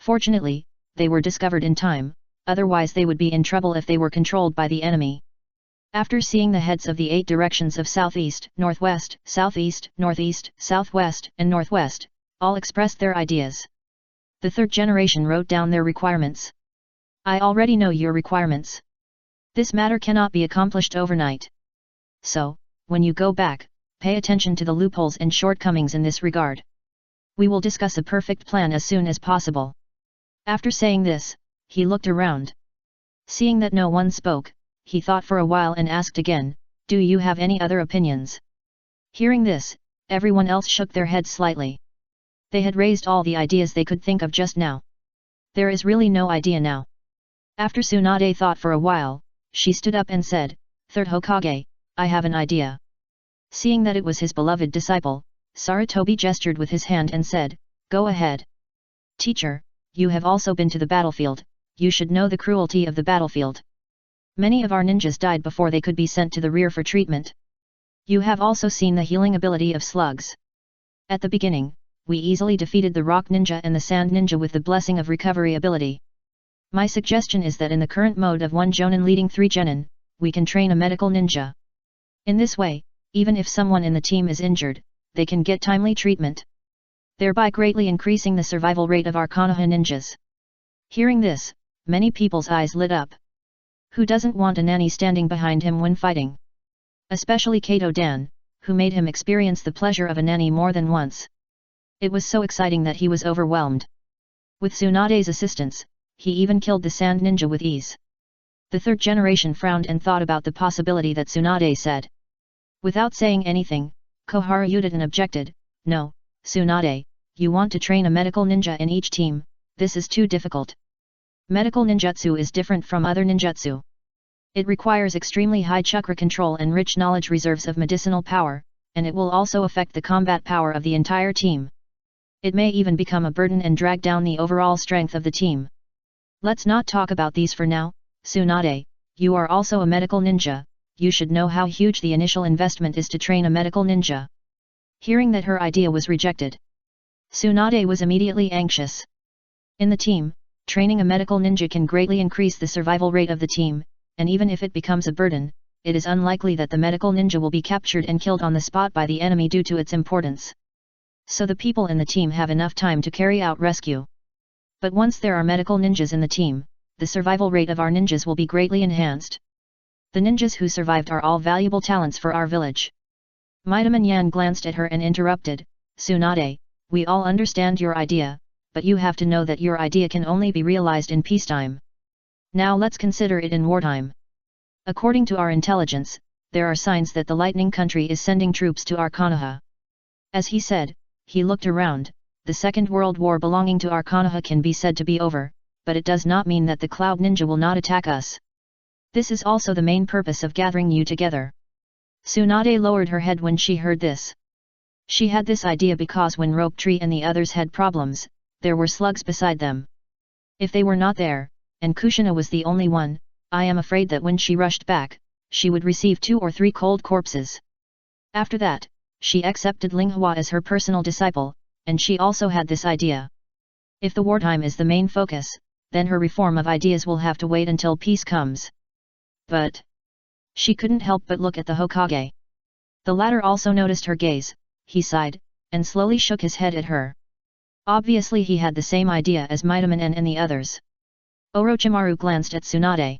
Fortunately, they were discovered in time, otherwise they would be in trouble if they were controlled by the enemy. After seeing the heads of the 8 directions of southeast, northwest, southeast, northeast, southwest, and northwest, all expressed their ideas. The third generation wrote down their requirements. I already know your requirements. This matter cannot be accomplished overnight. So, when you go back, pay attention to the loopholes and shortcomings in this regard. We will discuss a perfect plan as soon as possible. After saying this, he looked around. Seeing that no one spoke, he thought for a while and asked again, Do you have any other opinions? Hearing this, everyone else shook their heads slightly. They had raised all the ideas they could think of just now. There is really no idea now. After Tsunade thought for a while, she stood up and said, "Third Hokage, I have an idea." Seeing that it was his beloved disciple, Sarutobi gestured with his hand and said, "Go ahead. Teacher, you have also been to the battlefield, you should know the cruelty of the battlefield. Many of our ninjas died before they could be sent to the rear for treatment. You have also seen the healing ability of slugs. At the beginning, we easily defeated the rock ninja and the sand ninja with the blessing of recovery ability. My suggestion is that in the current mode of 1 Jonin leading 3 genin, we can train a medical ninja. In this way, even if someone in the team is injured, they can get timely treatment, thereby greatly increasing the survival rate of our Konoha ninjas." Hearing this, many people's eyes lit up. Who doesn't want a nanny standing behind him when fighting? Especially Kato Dan, who made him experience the pleasure of a nanny more than once. It was so exciting that he was overwhelmed. With Tsunade's assistance, he even killed the sand ninja with ease. The third generation frowned and thought about the possibility that Tsunade said. Without saying anything, Koharu Yudatan objected, "No, Tsunade, you want to train a medical ninja in each team, this is too difficult. Medical ninjutsu is different from other ninjutsu. It requires extremely high chakra control and rich knowledge reserves of medicinal power, and it will also affect the combat power of the entire team. It may even become a burden and drag down the overall strength of the team. Let's not talk about these for now, Tsunade, you are also a medical ninja, you should know how huge the initial investment is to train a medical ninja." Hearing that her idea was rejected, Tsunade was immediately anxious. In the team, training a medical ninja can greatly increase the survival rate of the team, and even if it becomes a burden, it is unlikely that the medical ninja will be captured and killed on the spot by the enemy due to its importance. So the people in the team have enough time to carry out rescue. But once there are medical ninjas in the team, the survival rate of our ninjas will be greatly enhanced. The ninjas who survived are all valuable talents for our village. Midaman Yan glanced at her and interrupted, "Tsunade, we all understand your idea, but you have to know that your idea can only be realized in peacetime. Now let's consider it in wartime. According to our intelligence, there are signs that the Lightning Country is sending troops to our Konoha." As he said, he looked around. The Second World War belonging to our Konoha can be said to be over, but it does not mean that the Cloud Ninja will not attack us. This is also the main purpose of gathering you together. Tsunade lowered her head when she heard this. She had this idea because when Rope Tree and the others had problems, there were slugs beside them. If they were not there, and Kushina was the only one, I am afraid that when she rushed back, she would receive 2 or 3 cold corpses. After that, she accepted Linghua as her personal disciple, and she also had this idea. If the wartime is the main focus, then her reform of ideas will have to wait until peace comes. But she couldn't help but look at the Hokage. The latter also noticed her gaze, he sighed, and slowly shook his head at her. Obviously he had the same idea as Midaman and the others. Orochimaru glanced at Tsunade.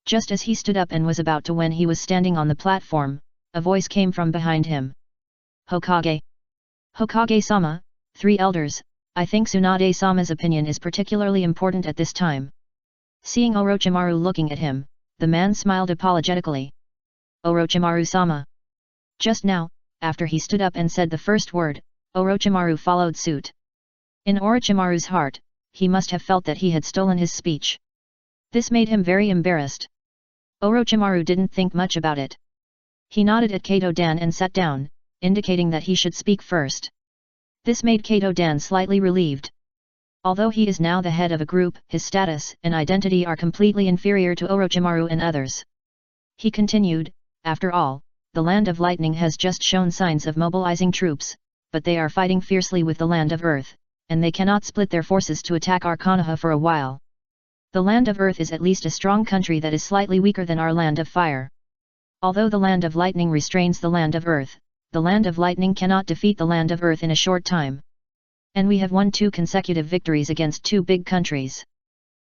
Just as he stood up and was about to when he was standing on the platform, a voice came from behind him. "Hokage. Hokage-sama, 3 elders, I think Tsunade-sama's opinion is particularly important at this time." Seeing Orochimaru looking at him, the man smiled apologetically. "Orochimaru-sama." Just now, after he stood up and said the first word, Orochimaru followed suit. In Orochimaru's heart, he must have felt that he had stolen his speech. This made him very embarrassed. Orochimaru didn't think much about it. He nodded at Kato Dan and sat down, indicating that he should speak first. This made Kato Dan slightly relieved. Although he is now the head of a group, his status and identity are completely inferior to Orochimaru and others. He continued, "After all, the Land of Lightning has just shown signs of mobilizing troops, but they are fighting fiercely with the Land of Earth, and they cannot split their forces to attack our Konoha for a while. The Land of Earth is at least a strong country that is slightly weaker than our Land of Fire. Although the Land of Lightning restrains the Land of Earth, the Land of Lightning cannot defeat the Land of Earth in a short time. And we have won 2 consecutive victories against 2 big countries.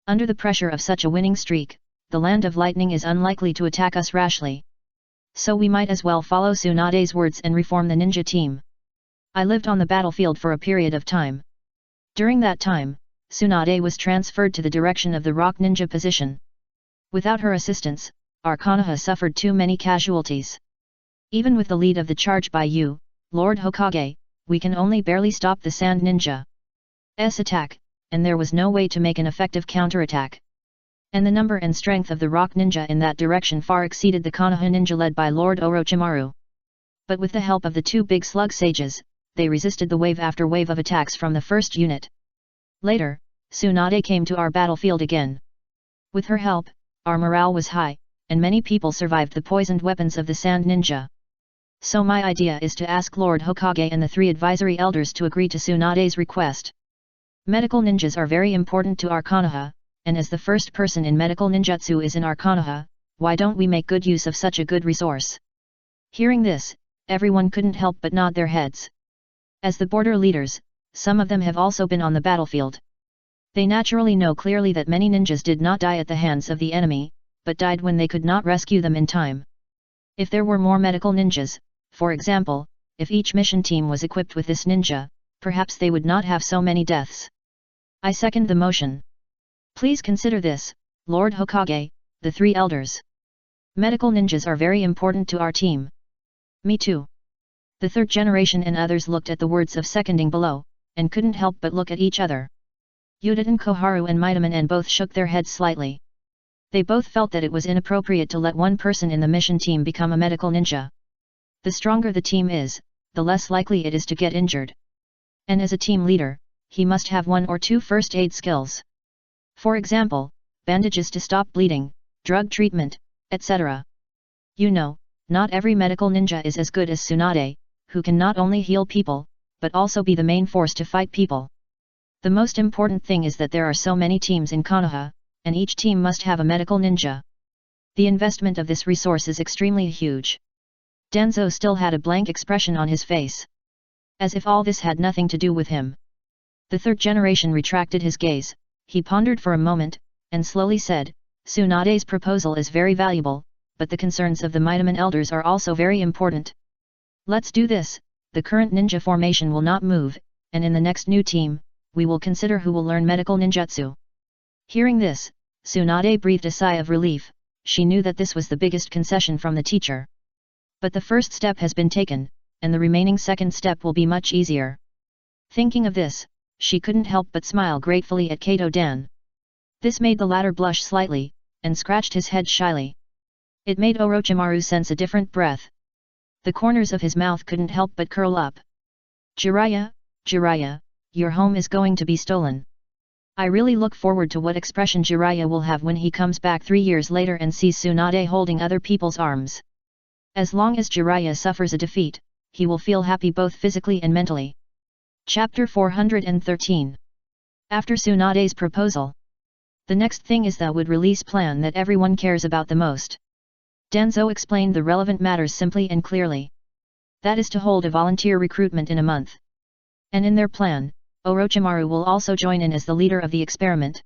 Under the pressure of such a winning streak, the Land of Lightning is unlikely to attack us rashly. So we might as well follow Tsunade's words and reform the ninja team. I lived on the battlefield for a period of time. During that time, Tsunade was transferred to the direction of the rock ninja position. Without her assistance, our Konoha suffered too many casualties. Even with the lead of the charge by you, Lord Hokage, we can only barely stop the Sand Ninja's attack, and there was no way to make an effective counterattack. And the number and strength of the Rock Ninja in that direction far exceeded the Konoha Ninja led by Lord Orochimaru. But with the help of the two big slug sages, they resisted the wave after wave of attacks from the first unit. Later, Tsunade came to our battlefield again. With her help, our morale was high, and many people survived the poisoned weapons of the Sand Ninja. So my idea is to ask Lord Hokage and the three advisory elders to agree to Tsunade's request. Medical ninjas are very important to our Konoha, and as the first person in medical ninjutsu is in our Konoha, why don't we make good use of such a good resource? Hearing this, everyone couldn't help but nod their heads. As the border leaders, some of them have also been on the battlefield. They naturally know clearly that many ninjas did not die at the hands of the enemy, but died when they could not rescue them in time. If there were more medical ninjas, for example, if each mission team was equipped with this ninja, perhaps they would not have so many deaths. I second the motion. Please consider this, Lord Hokage, the three elders. Medical ninjas are very important to our team. Me too. The third generation and others looked at the words of seconding below, and couldn't help but look at each other. Yudin Koharu and Midaman both shook their heads slightly. They both felt that it was inappropriate to let one person in the mission team become a medical ninja. The stronger the team is, the less likely it is to get injured. And as a team leader, he must have one or two first aid skills. For example, bandages to stop bleeding, drug treatment, etc. You know, not every medical ninja is as good as Tsunade, who can not only heal people, but also be the main force to fight people. The most important thing is that there are so many teams in Konoha, and each team must have a medical ninja. The investment of this resource is extremely huge. Danzo still had a blank expression on his face. As if all this had nothing to do with him. The third generation retracted his gaze, he pondered for a moment, and slowly said, Tsunade's proposal is very valuable, but the concerns of the Midaman elders are also very important. Let's do this, the current ninja formation will not move, and in the next new team, we will consider who will learn medical ninjutsu. Hearing this, Tsunade breathed a sigh of relief, she knew that this was the biggest concession from the teacher. But the first step has been taken, and the remaining second step will be much easier. Thinking of this, she couldn't help but smile gratefully at Kato-dan. This made the latter blush slightly, and scratched his head shyly. It made Orochimaru sense a different breath. The corners of his mouth couldn't help but curl up. Jiraiya, Jiraiya, your home is going to be stolen. I really look forward to what expression Jiraiya will have when he comes back 3 years later and sees Tsunade holding other people's arms. As long as Jiraiya suffers a defeat, he will feel happy both physically and mentally. Chapter 413. After Tsunade's proposal. The next thing is the would release plan that everyone cares about the most. Danzo explained the relevant matters simply and clearly. That is to hold a volunteer recruitment in a month. And in their plan, Orochimaru will also join in as the leader of the experiment.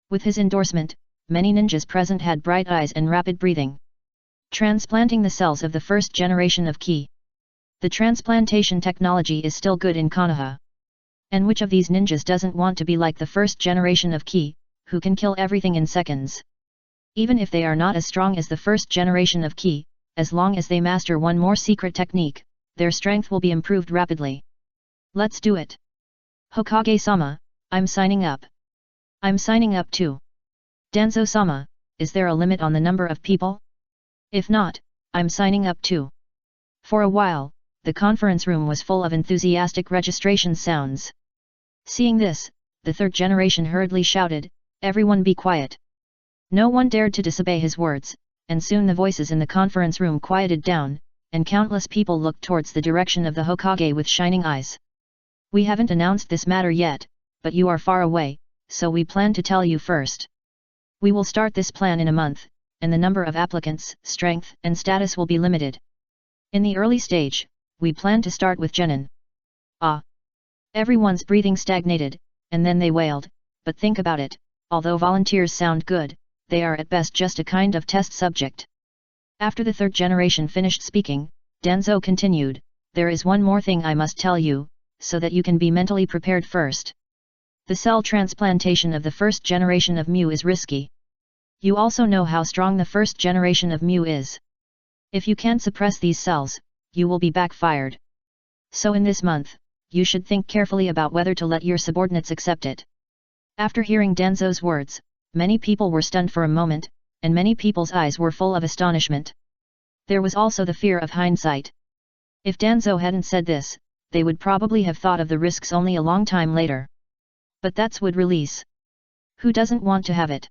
With his endorsement, many ninjas present had bright eyes and rapid breathing. Transplanting the cells of the first generation of Ki. The transplantation technology is still good in Konoha. And which of these ninjas doesn't want to be like the first generation of Ki, who can kill everything in seconds? Even if they are not as strong as the first generation of Ki, as long as they master one more secret technique, their strength will be improved rapidly. Let's do it. Hokage-sama, I'm signing up. I'm signing up too. Danzo-sama, is there a limit on the number of people? If not, I'm signing up too. For a while, the conference room was full of enthusiastic registration sounds. Seeing this, the third generation hurriedly shouted, everyone be quiet. No one dared to disobey his words, and soon the voices in the conference room quieted down, and countless people looked towards the direction of the Hokage with shining eyes. We haven't announced this matter yet, but you are far away, so we plan to tell you first. We will start this plan in a month, and the number of applicants, strength and status will be limited. In the early stage, we plan to start with genin. Ah! Everyone's breathing stagnated, and then they wailed, but think about it, although volunteers sound good, they are at best just a kind of test subject. After the third generation finished speaking, Danzo continued, there is one more thing I must tell you, so that you can be mentally prepared first. The cell transplantation of the first generation of Mu is risky. You also know how strong the first generation of Mu is. If you can't suppress these cells, you will be backfired. So in this month, you should think carefully about whether to let your subordinates accept it. After hearing Danzo's words, many people were stunned for a moment, and many people's eyes were full of astonishment. There was also the fear of hindsight. If Danzo hadn't said this, they would probably have thought of the risks only a long time later. But that's would release. Who doesn't want to have it?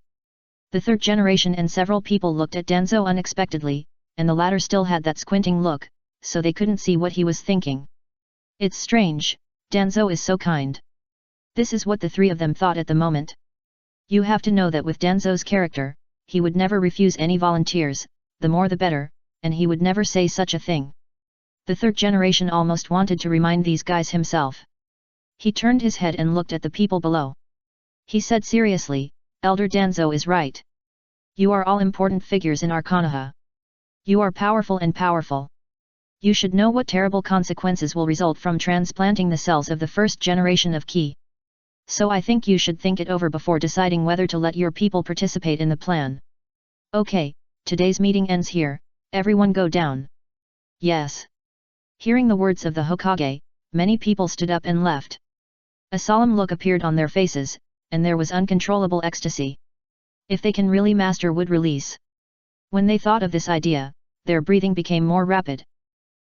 The third generation and several people looked at Danzo unexpectedly, and the latter still had that squinting look, so they couldn't see what he was thinking. It's strange, Danzo is so kind. This is what the three of them thought at the moment. You have to know that with Danzo's character, he would never refuse any volunteers, the more the better, and he would never say such a thing. The third generation almost wanted to remind these guys himself. He turned his head and looked at the people below. He said seriously, Elder Danzo is right. You are all important figures in our Konoha. You are powerful and powerful. You should know what terrible consequences will result from transplanting the cells of the first generation of Ki. So I think you should think it over before deciding whether to let your people participate in the plan. Okay, today's meeting ends here, everyone go down. Yes. Hearing the words of the Hokage, many people stood up and left. A solemn look appeared on their faces, and there was uncontrollable ecstasy. If they can really master wood release. When they thought of this idea, their breathing became more rapid.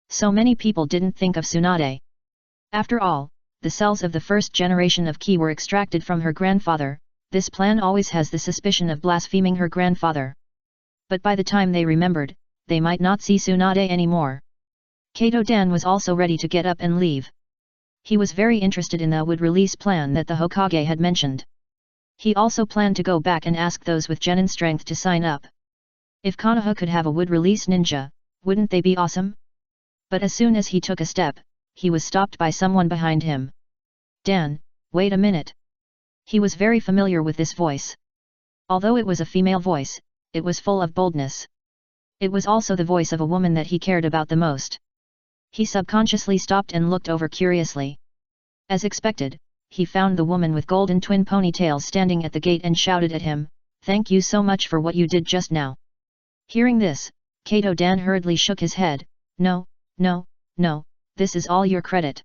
So many people didn't think of Tsunade. After all, the cells of the first generation of Ki were extracted from her grandfather. This plan always has the suspicion of blaspheming her grandfather. But by the time they remembered, they might not see Tsunade anymore. Kato Dan was also ready to get up and leave. He was very interested in the wood release plan that the Hokage had mentioned. He also planned to go back and ask those with genin strength to sign up. If Konoha could have a wood release ninja, wouldn't they be awesome? But as soon as he took a step, he was stopped by someone behind him. Dan, wait a minute. He was very familiar with this voice. Although it was a female voice, it was full of boldness. It was also the voice of a woman that he cared about the most. He subconsciously stopped and looked over curiously. As expected, he found the woman with golden twin ponytails standing at the gate and shouted at him, "Thank you so much for what you did just now." Hearing this, Kato Dan hurriedly shook his head, No, this is all your credit.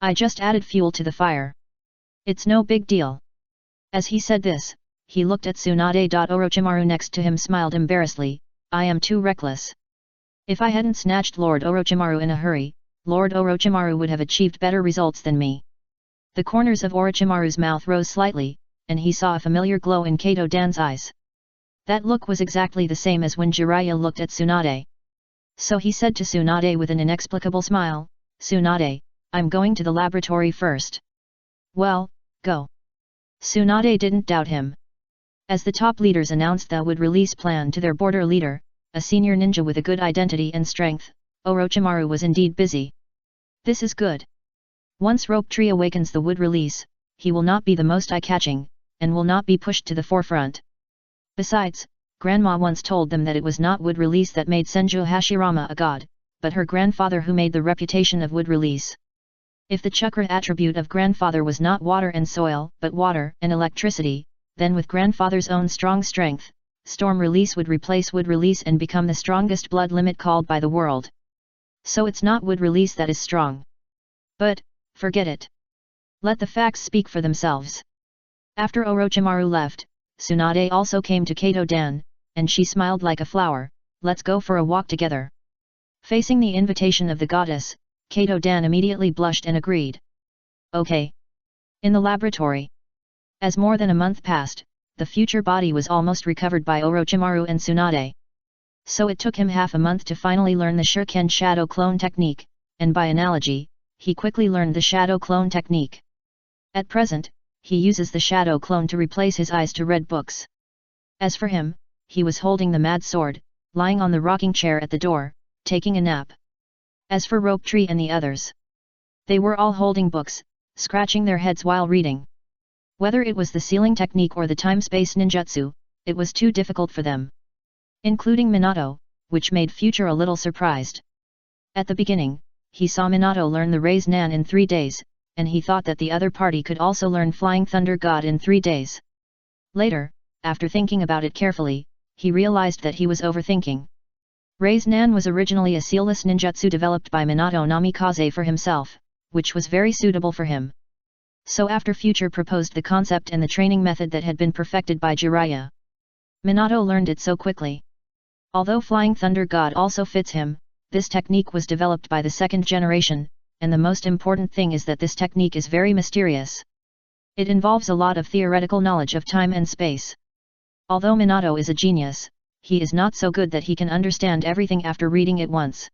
I just added fuel to the fire. It's no big deal. As he said this, he looked at Tsunade. Orochimaru next to him smiled embarrassedly, I am too reckless. If I hadn't snatched Lord Orochimaru in a hurry, Lord Orochimaru would have achieved better results than me. The corners of Orochimaru's mouth rose slightly, and he saw a familiar glow in Kato Dan's eyes. That look was exactly the same as when Jiraiya looked at Tsunade. So he said to Tsunade with an inexplicable smile, Tsunade, I'm going to the laboratory first. Well, go. Tsunade didn't doubt him. As the top leaders announced the wood release plan to their border leader, a senior ninja with a good identity and strength, Orochimaru was indeed busy. This is good. Once Rope Tree awakens the wood release, he will not be the most eye-catching, and will not be pushed to the forefront. Besides, Grandma once told them that it was not wood release that made Senju Hashirama a god, but her grandfather who made the reputation of wood release. If the chakra attribute of grandfather was not water and soil, but water and electricity, then with grandfather's own strong strength, storm release would replace wood release and become the strongest blood limit called by the world. So it's not wood release that is strong. But, forget it. Let the facts speak for themselves. After Orochimaru left, Tsunade also came to Kato Dan, and she smiled like a flower, let's go for a walk together. Facing the invitation of the goddess, Kato Dan immediately blushed and agreed. Okay. In the laboratory. As more than a month passed, the future body was almost recovered by Orochimaru and Tsunade. So it took him half a month to finally learn the Shuriken Shadow Clone technique, and by analogy, he quickly learned the Shadow Clone technique. At present, he uses the Shadow Clone to replace his eyes to read books. As for him, he was holding the Mad Sword, lying on the rocking chair at the door, taking a nap. As for Rope Tree and the others, they were all holding books, scratching their heads while reading. Whether it was the sealing technique or the time-space ninjutsu, it was too difficult for them. Including Minato, which made Future a little surprised. At the beginning, he saw Minato learn the Raise Nan in 3 days, and he thought that the other party could also learn Flying Thunder God in 3 days. Later, after thinking about it carefully, he realized that he was overthinking. Raise Nan was originally a sealless ninjutsu developed by Minato Namikaze for himself, which was very suitable for him. So after Future proposed the concept and the training method that had been perfected by Jiraiya, Minato learned it so quickly. Although Flying Thunder God also fits him, this technique was developed by the second generation, and the most important thing is that this technique is very mysterious. It involves a lot of theoretical knowledge of time and space. Although Minato is a genius, he is not so good that he can understand everything after reading it once.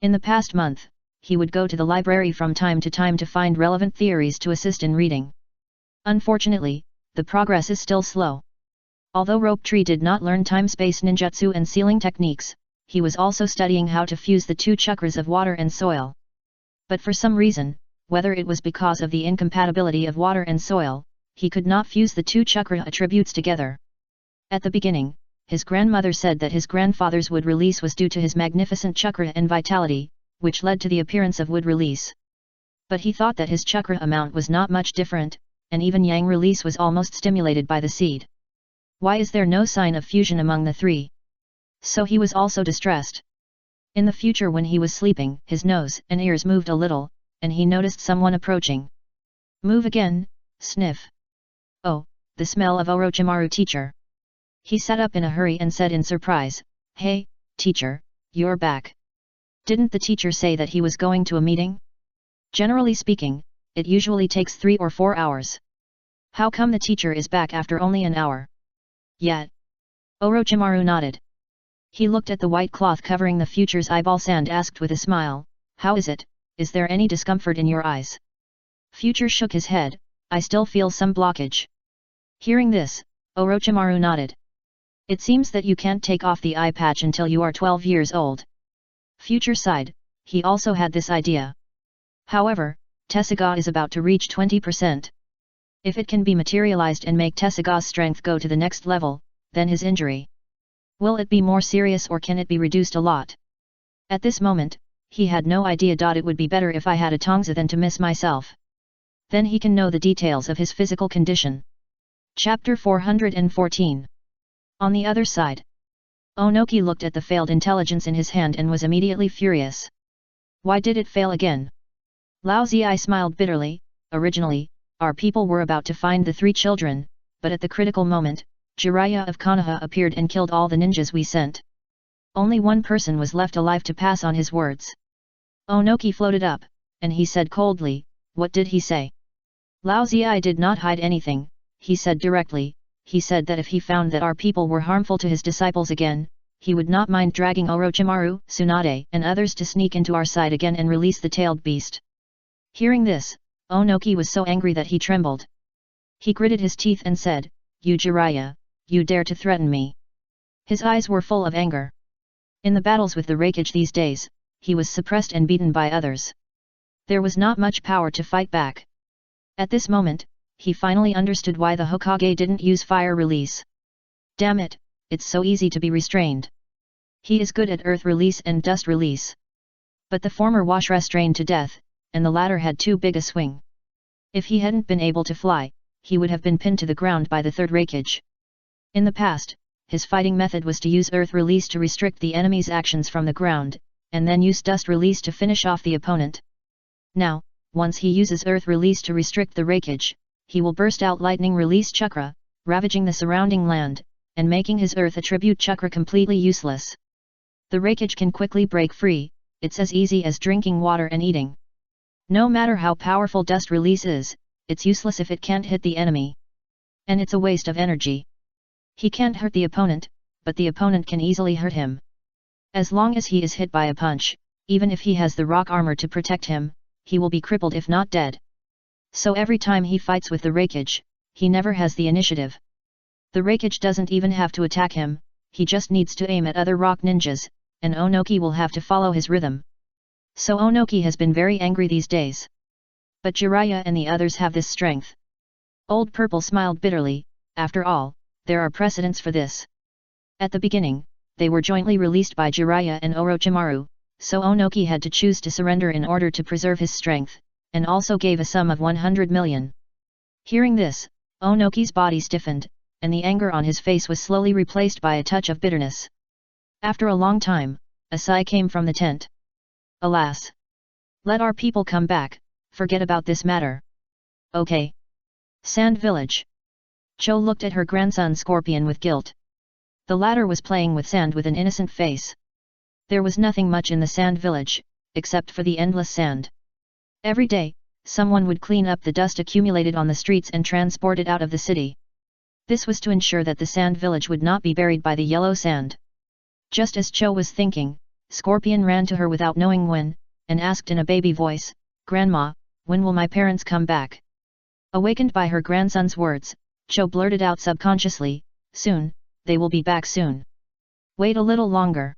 In the past month, he would go to the library from time to time to find relevant theories to assist in reading. Unfortunately, the progress is still slow. Although Rope Tree did not learn time-space ninjutsu and sealing techniques, he was also studying how to fuse the two chakras of water and soil. But for some reason, whether it was because of the incompatibility of water and soil, he could not fuse the two chakra attributes together. At the beginning, his grandmother said that his grandfather's wood release was due to his magnificent chakra and vitality, which led to the appearance of wood release. But he thought that his chakra amount was not much different, and even yang release was almost stimulated by the seed. Why is there no sign of fusion among the three? So he was also distressed. In the future when he was sleeping, his nose and ears moved a little, and he noticed someone approaching. Move again, sniff. Oh, the smell of Orochimaru teacher. He sat up in a hurry and said in surprise, "Hey, teacher, you're back. Didn't the teacher say that he was going to a meeting? Generally speaking, it usually takes 3 or 4 hours. How come the teacher is back after only an hour?" Yet. Orochimaru nodded. He looked at the white cloth covering the future's eyeballs and asked with a smile, "How is it? Is there any discomfort in your eyes?" Future shook his head, "I still feel some blockage." Hearing this, Orochimaru nodded. "It seems that you can't take off the eye patch until you are 12 years old." Future sighed, he also had this idea. However, Tessaigan is about to reach 20%. If it can be materialized and make Tessaigan's strength go to the next level, then his injury. Will it be more serious or can it be reduced a lot? At this moment, he had no idea. It would be better if I had a Tongza than to miss myself. Then he can know the details of his physical condition. Chapter 414. On the other side. Onoki looked at the failed intelligence in his hand and was immediately furious. Why did it fail again? Lao Zi smiled bitterly. Originally, our people were about to find the 3 children, but at the critical moment, Jiraiya of Konoha appeared and killed all the ninjas we sent. Only one person was left alive to pass on his words. Onoki floated up, and he said coldly, "What did he say?" Lao Zi did not hide anything, he said directly. He said that if he found that our people were harmful to his disciples again, he would not mind dragging Orochimaru, Tsunade, and others to sneak into our side again and release the tailed beast. Hearing this, Onoki was so angry that he trembled. He gritted his teeth and said, "You Jiraiya, you dare to threaten me." His eyes were full of anger. In the battles with the Raikage these days, he was suppressed and beaten by others. There was not much power to fight back. At this moment, he finally understood why the Hokage didn't use fire release. Damn it, it's so easy to be restrained. He is good at earth release and dust release. But the former was restrained to death, and the latter had too big a swing. If he hadn't been able to fly, he would have been pinned to the ground by the third Raikage. In the past, his fighting method was to use earth release to restrict the enemy's actions from the ground, and then use dust release to finish off the opponent. Now, once he uses earth release to restrict the Raikage, he will burst out lightning release chakra, ravaging the surrounding land, and making his earth attribute chakra completely useless. The Raikage can quickly break free. It's as easy as drinking water and eating. No matter how powerful dust release is, it's useless if it can't hit the enemy. And it's a waste of energy. He can't hurt the opponent, but the opponent can easily hurt him. As long as he is hit by a punch, even if he has the rock armor to protect him, he will be crippled if not dead. So every time he fights with the Raikage, he never has the initiative. The Raikage doesn't even have to attack him, he just needs to aim at other rock ninjas, and Onoki will have to follow his rhythm. So Onoki has been very angry these days. But Jiraiya and the others have this strength. Old Purple smiled bitterly. After all, there are precedents for this. At the beginning, they were jointly released by Jiraiya and Orochimaru, so Onoki had to choose to surrender in order to preserve his strength, and also gave a sum of 100 million. Hearing this, Onoki's body stiffened, and the anger on his face was slowly replaced by a touch of bitterness. After a long time, a sigh came from the tent. Alas! Let our people come back, forget about this matter. Okay. Sand Village. Cho looked at her grandson Scorpion with guilt. The latter was playing with sand with an innocent face. There was nothing much in the sand village, except for the endless sand. Every day, someone would clean up the dust accumulated on the streets and transport it out of the city. This was to ensure that the sand village would not be buried by the yellow sand. Just as Cho was thinking, Scorpion ran to her without knowing when, and asked in a baby voice, "Grandma, when will my parents come back?" Awakened by her grandson's words, Cho blurted out subconsciously, "Soon, they will be back soon. Wait a little longer."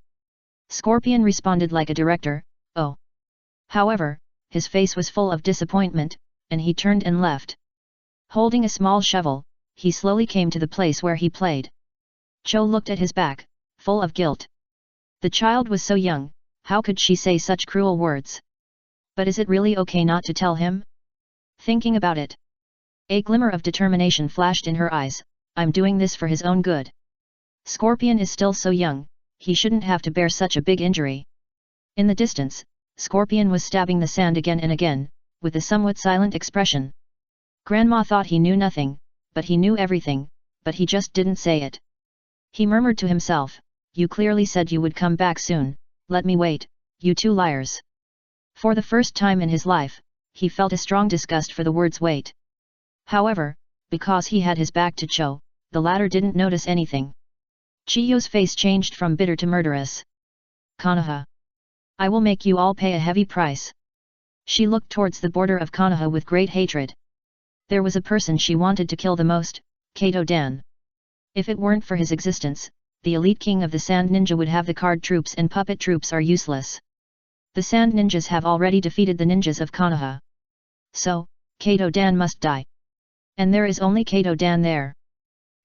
Scorpion responded like a director, "Oh." However, his face was full of disappointment, and he turned and left. Holding a small shovel, he slowly came to the place where he played. Cho looked at his back, full of guilt. The child was so young, how could she say such cruel words? But is it really okay not to tell him? Thinking about it, a glimmer of determination flashed in her eyes. "I'm doing this for his own good. Scorpion is still so young, he shouldn't have to bear such a big injury." In the distance, Scorpion was stabbing the sand again and again, with a somewhat silent expression. Grandma thought he knew nothing, but he knew everything, but he just didn't say it. He murmured to himself, "You clearly said you would come back soon, let me wait, you two liars." For the first time in his life, he felt a strong disgust for the words wait. However, because he had his back to Cho, the latter didn't notice anything. Chiyo's face changed from bitter to murderous. "Konoha. I will make you all pay a heavy price." She looked towards the border of Konoha with great hatred. There was a person she wanted to kill the most, Kato Dan. If it weren't for his existence, the elite king of the Sand Ninja would have the card troops and puppet troops are useless. The Sand Ninjas have already defeated the ninjas of Konoha. So, Kato Dan must die. And there is only Kato Dan there.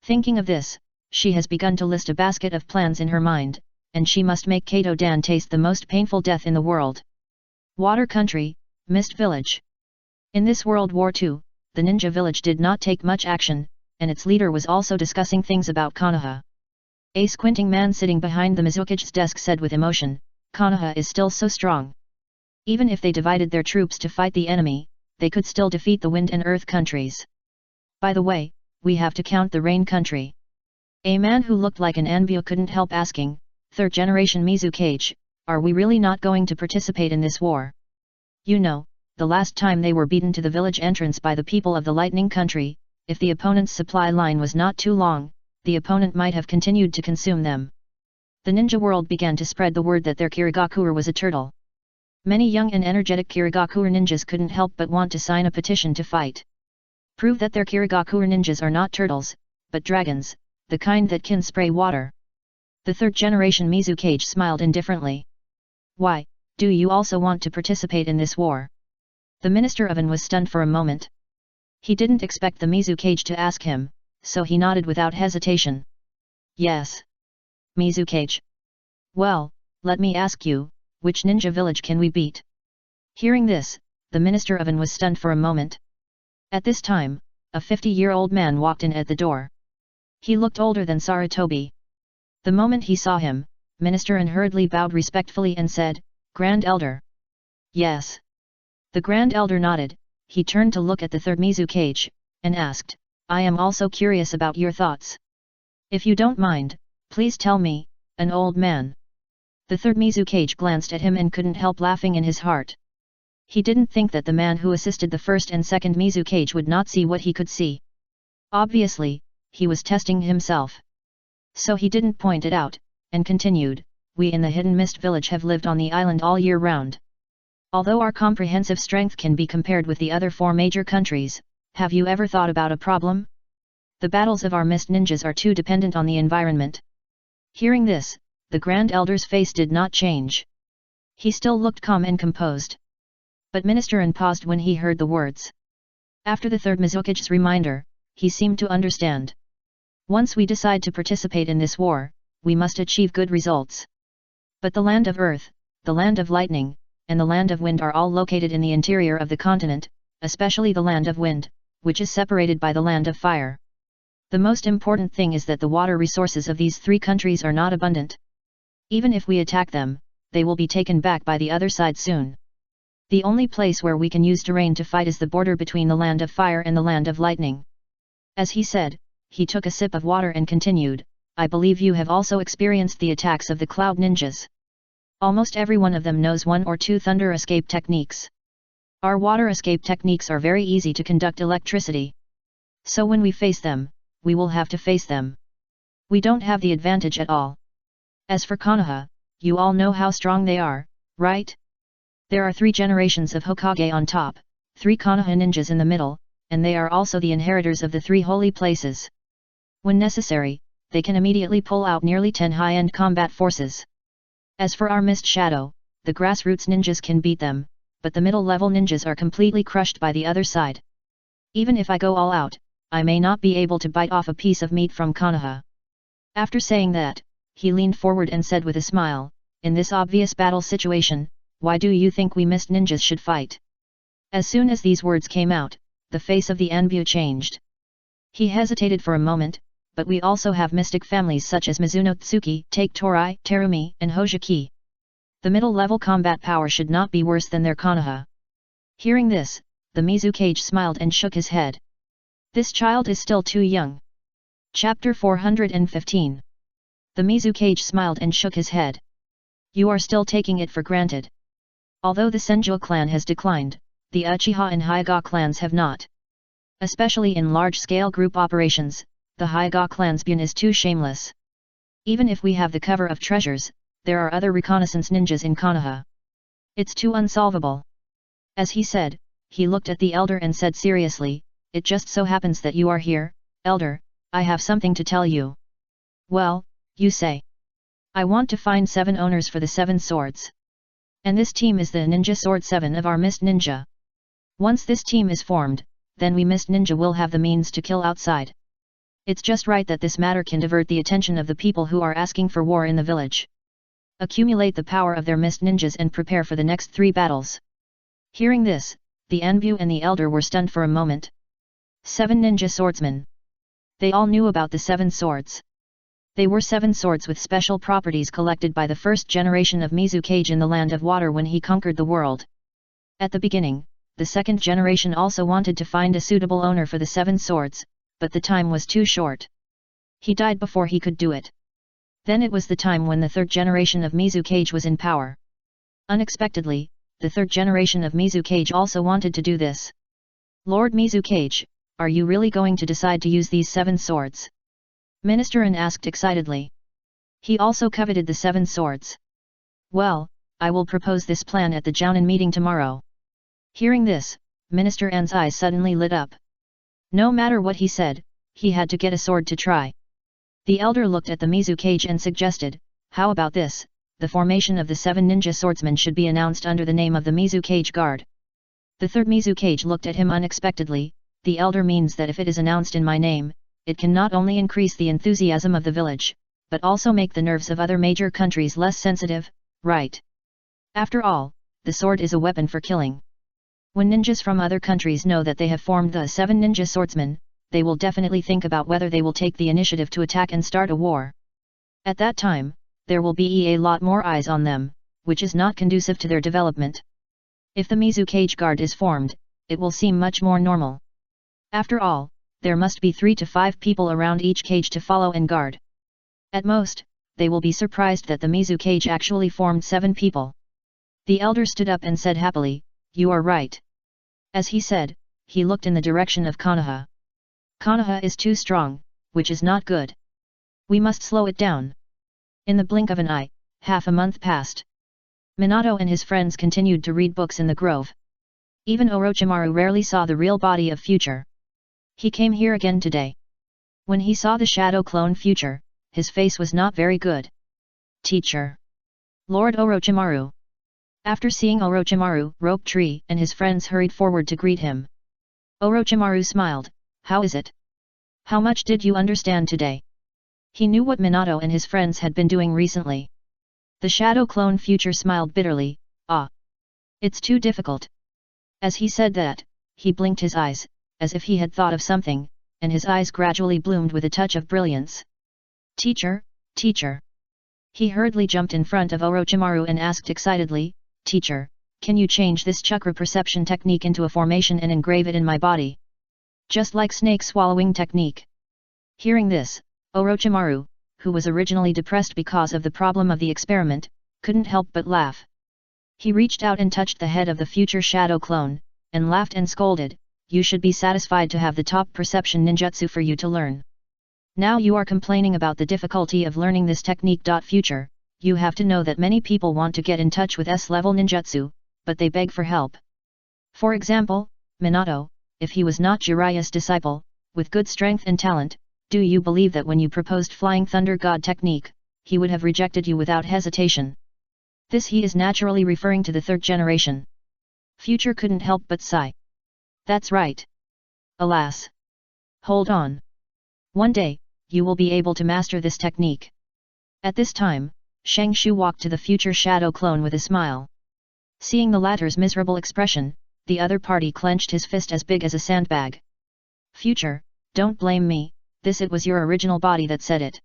Thinking of this, she has begun to list a basket of plans in her mind, and she must make Kato Dan taste the most painful death in the world. Water Country, Mist Village. In this World War II, the ninja village did not take much action, and its leader was also discussing things about Konoha. A squinting man sitting behind the Mizuki's desk said with emotion, "Konoha is still so strong. Even if they divided their troops to fight the enemy, they could still defeat the Wind and Earth countries. By the way, we have to count the Rain country." A man who looked like an Anbyo couldn't help asking, "Third generation Mizukage, are we really not going to participate in this war? You know, the last time they were beaten to the village entrance by the people of the Lightning country, if the opponent's supply line was not too long, the opponent might have continued to consume them." The ninja world began to spread the word that their Kirigakure was a turtle. Many young and energetic Kirigakure ninjas couldn't help but want to sign a petition to fight. Prove that their Kirigakure ninjas are not turtles, but dragons, the kind that can spray water. The third generation Mizukage smiled indifferently. "Why, do you also want to participate in this war?" The Minister of An was stunned for a moment. He didn't expect the Mizukage to ask him, so he nodded without hesitation. "Yes. Mizukage. Well, let me ask you, which ninja village can we beat?" Hearing this, the Minister of An was stunned for a moment. At this time, a 50-year-old man walked in at the door. He looked older than Sarutobi. The moment he saw him, Minister An hurriedly bowed respectfully and said, "Grand Elder." "Yes." The Grand Elder nodded. He turned to look at the third Mizukage, and asked, "I am also curious about your thoughts. If you don't mind, please tell me, an old man." The third Mizukage glanced at him and couldn't help laughing in his heart. He didn't think that the man who assisted the first and second Mizukage would not see what he could see. Obviously, he was testing himself. So he didn't point it out, and continued, "We in the Hidden Mist Village have lived on the island all year round. Although our comprehensive strength can be compared with the other 4 major countries, have you ever thought about a problem? The battles of our mist ninjas are too dependent on the environment." Hearing this, the Grand Elder's face did not change. He still looked calm and composed. But Minister An paused when he heard the words. After the third Mizukage's reminder, he seemed to understand. "Once we decide to participate in this war, we must achieve good results. But the land of Earth, the land of Lightning, and the land of Wind are all located in the interior of the continent, especially the land of Wind, which is separated by the land of Fire. The most important thing is that the water resources of these three countries are not abundant. Even if we attack them, they will be taken back by the other side soon. The only place where we can use terrain to fight is the border between the land of fire and the land of lightning. As he said, he took a sip of water and continued, I believe you have also experienced the attacks of the cloud ninjas. Almost every one of them knows one or two thunder escape techniques. Our water escape techniques are very easy to conduct electricity. So when we face them, we will have to face them. We don't have the advantage at all. As for Konoha, you all know how strong they are, right? There are 3 generations of Hokage on top, 3 Konoha ninjas in the middle, and they are also the inheritors of the 3 holy places. When necessary, they can immediately pull out nearly 10 high-end combat forces. As for our Mist Shadow, the grassroots ninjas can beat them, but the middle-level ninjas are completely crushed by the other side. Even if I go all out, I may not be able to bite off a piece of meat from Konoha. After saying that, he leaned forward and said with a smile, in this obvious battle situation, why do you think we Mist ninjas should fight? As soon as these words came out, the face of the Anbu changed. He hesitated for a moment, but we also have mystic families such as Mizuno Tsuki, Take Torai, Terumi, and Hojiki. The middle-level combat power should not be worse than their Konoha. Hearing this, the Mizukage smiled and shook his head. This child is still too young. Chapter 415. The Mizukage smiled and shook his head. You are still taking it for granted. Although the Senju clan has declined, the Uchiha and Hyuga clans have not. Especially in large-scale group operations, the Hyuga clan's bun is too shameless. Even if we have the cover of treasures, there are other reconnaissance ninjas in Konoha. It's too unsolvable. As he said, he looked at the elder and said seriously, it just so happens that you are here, elder, I have something to tell you. Well, you say. I want to find 7 owners for the 7 swords. And this team is the Ninja Sword 7 of our Mist Ninja. Once this team is formed, then we Mist Ninja will have the means to kill outside. It's just right that this matter can divert the attention of the people who are asking for war in the village. Accumulate the power of their Mist Ninjas and prepare for the next 3 battles. Hearing this, the Anbu and the elder were stunned for a moment. 7 ninja swordsmen. They all knew about the 7 swords. They were 7 swords with special properties collected by the first generation of Mizukage in the Land of Water when he conquered the world. At the beginning, the second generation also wanted to find a suitable owner for the 7 swords, but the time was too short. He died before he could do it. Then it was the time when the third generation of Mizukage was in power. Unexpectedly, the third generation of Mizukage also wanted to do this. Lord Mizukage, are you really going to decide to use these 7 swords? Minister An asked excitedly. He also coveted the 7 swords. Well, I will propose this plan at the Jounin meeting tomorrow. Hearing this, Minister An's eyes suddenly lit up. No matter what he said, he had to get a sword to try. The elder looked at the Mizukage and suggested, how about this, the formation of the 7 ninja swordsmen should be announced under the name of the Mizukage Guard. The third Mizukage looked at him unexpectedly, the elder means that if it is announced in my name, it can not only increase the enthusiasm of the village, but also make the nerves of other major countries less sensitive, right? After all, the sword is a weapon for killing. When ninjas from other countries know that they have formed the 7 ninja swordsmen, they will definitely think about whether they will take the initiative to attack and start a war. At that time, there will be a lot more eyes on them, which is not conducive to their development. If the Mizukage Guard is formed, it will seem much more normal. After all, there must be 3 to 5 people around each cage to follow and guard. At most, they will be surprised that the Mizukage actually formed 7 people. The elder stood up and said happily, you are right. As he said, he looked in the direction of Konoha. Konoha is too strong, which is not good. We must slow it down. In the blink of an eye, half a month passed. Minato and his friends continued to read books in the grove. Even Orochimaru rarely saw the real body of Future. He came here again today. When he saw the shadow clone Future, his face was not very good. Teacher. Lord Orochimaru. After seeing Orochimaru, Rope Tree and his friends hurried forward to greet him. Orochimaru smiled, how is it? How much did you understand today? He knew what Minato and his friends had been doing recently. The shadow clone Future smiled bitterly, ah. It's too difficult. As he said that, he blinked his eyes, as if he had thought of something, and his eyes gradually bloomed with a touch of brilliance. "Teacher, teacher!" He hurriedly jumped in front of Orochimaru and asked excitedly, "Teacher, can you change this chakra perception technique into a formation and engrave it in my body? Just like snake swallowing technique." Hearing this, Orochimaru, who was originally depressed because of the problem of the experiment, couldn't help but laugh. He reached out and touched the head of the future shadow clone, and laughed and scolded, "You should be satisfied to have the top perception ninjutsu for you to learn. Now you are complaining about the difficulty of learning this technique. Future, you have to know that many people want to get in touch with S-level ninjutsu, but they beg for help. For example, Minato, if he was not Jiraiya's disciple, with good strength and talent, do you believe that when you proposed Flying Thunder God technique, he would have rejected you without hesitation?" This he is naturally referring to the third generation. Future couldn't help but sigh. "That's right. Alas. Hold on. One day, you will be able to master this technique." At this time, Shang Shu walked to the future shadow clone with a smile. Seeing the latter's miserable expression, the other party clenched his fist as big as a sandbag. "Future, don't blame me, it was your original body that said it."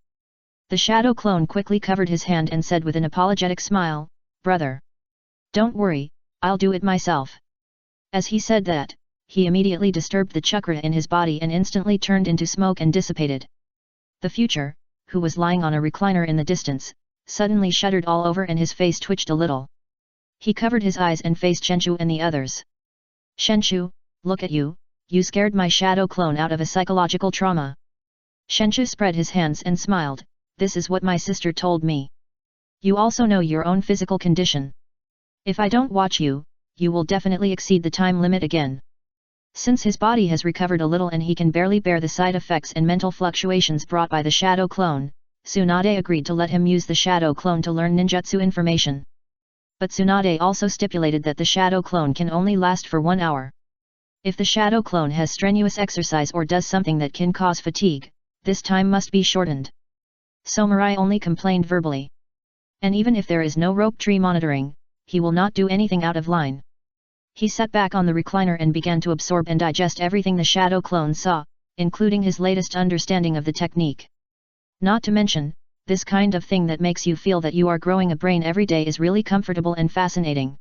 The shadow clone quickly covered his hand and said with an apologetic smile, "Brother. Don't worry, I'll do it myself." As he said that, he immediately disturbed the chakra in his body and instantly turned into smoke and dissipated. The future, who was lying on a recliner in the distance, suddenly shuddered all over and his face twitched a little. He covered his eyes and faced Shenshu and the others. "Shenshu, look at you, you scared my shadow clone out of a psychological trauma." Shenshu spread his hands and smiled, "This is what my sister told me. You also know your own physical condition. If I don't watch you, you will definitely exceed the time limit again." Since his body has recovered a little and he can barely bear the side effects and mental fluctuations brought by the shadow clone, Tsunade agreed to let him use the shadow clone to learn ninjutsu information. But Tsunade also stipulated that the shadow clone can only last for 1 hour. If the shadow clone has strenuous exercise or does something that can cause fatigue, this time must be shortened. So Mirai only complained verbally. And even if there is no rope tree monitoring, he will not do anything out of line. He sat back on the recliner and began to absorb and digest everything the shadow clone saw, including his latest understanding of the technique. Not to mention, this kind of thing that makes you feel that you are growing a brain every day is really comfortable and fascinating.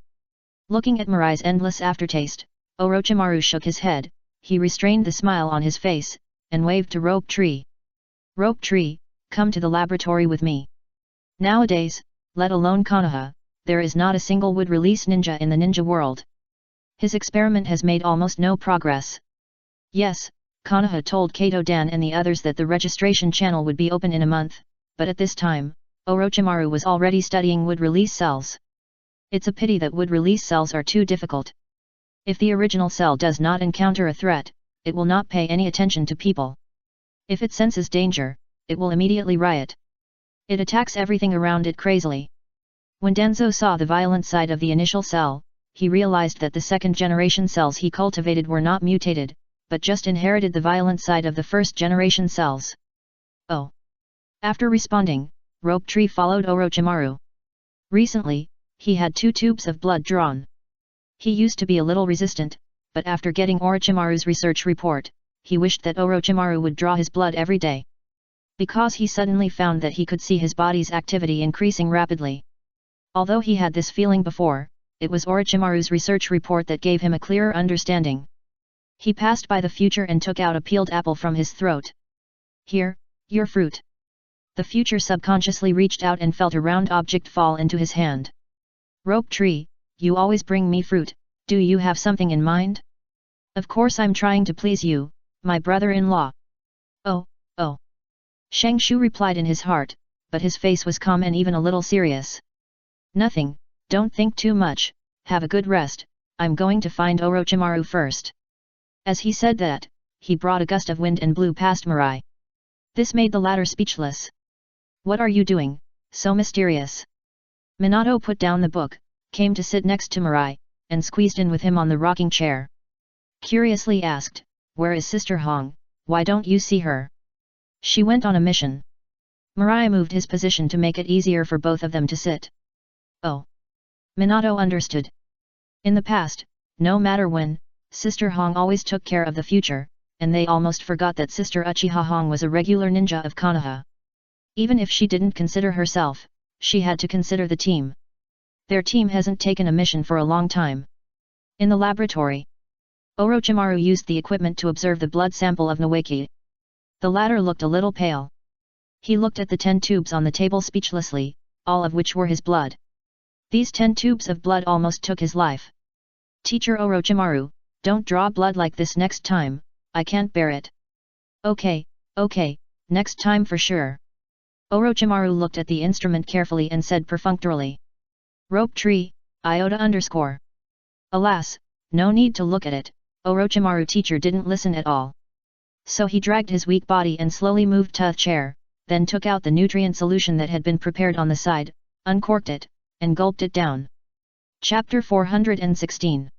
Looking at Mirai's endless aftertaste, Orochimaru shook his head, he restrained the smile on his face, and waved to Rope Tree. "Rope Tree, come to the laboratory with me. Nowadays, let alone Konoha, there is not a single wood-release ninja in the ninja world. His experiment has made almost no progress." Yes, Konoha told Kato-dan and the others that the registration channel would be open in a month, but at this time, Orochimaru was already studying wood-release cells. It's a pity that wood-release cells are too difficult. If the original cell does not encounter a threat, it will not pay any attention to people. If it senses danger, it will immediately riot. It attacks everything around it crazily. When Danzo saw the violent side of the initial cell, he realized that the second-generation cells he cultivated were not mutated, but just inherited the violent side of the first-generation cells. "Oh." After responding, Rope Tree followed Orochimaru. Recently, he had 2 tubes of blood drawn. He used to be a little resistant, but after getting Orochimaru's research report, he wished that Orochimaru would draw his blood every day. Because he suddenly found that he could see his body's activity increasing rapidly. Although he had this feeling before, it was Orochimaru's research report that gave him a clearer understanding. He passed by the future and took out a peeled apple from his throat. "Here, your fruit." The future subconsciously reached out and felt a round object fall into his hand. "Rope Tree, you always bring me fruit, do you have something in mind?" "Of course I'm trying to please you, my brother-in-law." "Oh, oh." Shang Shu replied in his heart, but his face was calm and even a little serious. "Nothing, don't think too much, have a good rest, I'm going to find Orochimaru first." As he said that, he brought a gust of wind and blew past Mirai. This made the latter speechless. "What are you doing, so mysterious?" Minato put down the book, came to sit next to Mirai, and squeezed in with him on the rocking chair. Curiously asked, "Where is Sister Hong, why don't you see her?" "She went on a mission." Mirai moved his position to make it easier for both of them to sit. "Oh." Minato understood. In the past, no matter when, Sister Hong always took care of the future, and they almost forgot that Sister Uchiha Hong was a regular ninja of Konoha. Even if she didn't consider herself, she had to consider the team. Their team hasn't taken a mission for a long time. In the laboratory, Orochimaru used the equipment to observe the blood sample of Noeki. The latter looked a little pale. He looked at the 10 tubes on the table speechlessly, all of which were his blood. These 10 tubes of blood almost took his life. Teacher Orochimaru, don't draw blood like this next time, I can't bear it. Okay, next time for sure. Orochimaru looked at the instrument carefully and said perfunctorily. Rope tree, iota underscore. Alas, no need to look at it, Orochimaru teacher didn't listen at all. So he dragged his weak body and slowly moved to a chair, then took out the nutrient solution that had been prepared on the side, uncorked it, and gulped it down. Chapter 416.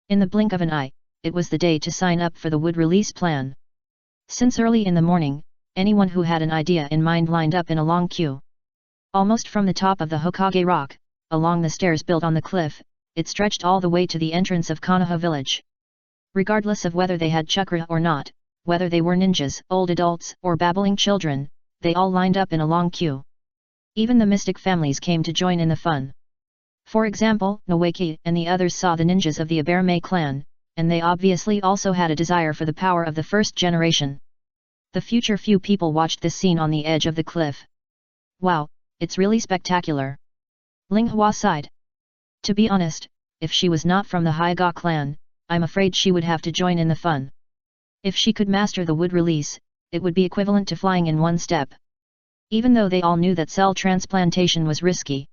In the blink of an eye, it was the day to sign up for the wood release plan. Since early in the morning, anyone who had an idea in mind lined up in a long queue. Almost from the top of the Hokage Rock, along the stairs built on the cliff, it stretched all the way to the entrance of Konoha village. Regardless of whether they had chakra or not, whether they were ninjas, old adults, or babbling children, they all lined up in a long queue. Even the mystic families came to join in the fun. For example, Noeki and the others saw the ninjas of the Aberame clan, and they obviously also had a desire for the power of the first generation. The future few people watched this scene on the edge of the cliff. Wow, it's really spectacular. Ling Hua sighed. To be honest, if she was not from the Hyuga clan, I'm afraid she would have to join in the fun. If she could master the wood release, it would be equivalent to flying in one step. Even though they all knew that cell transplantation was risky.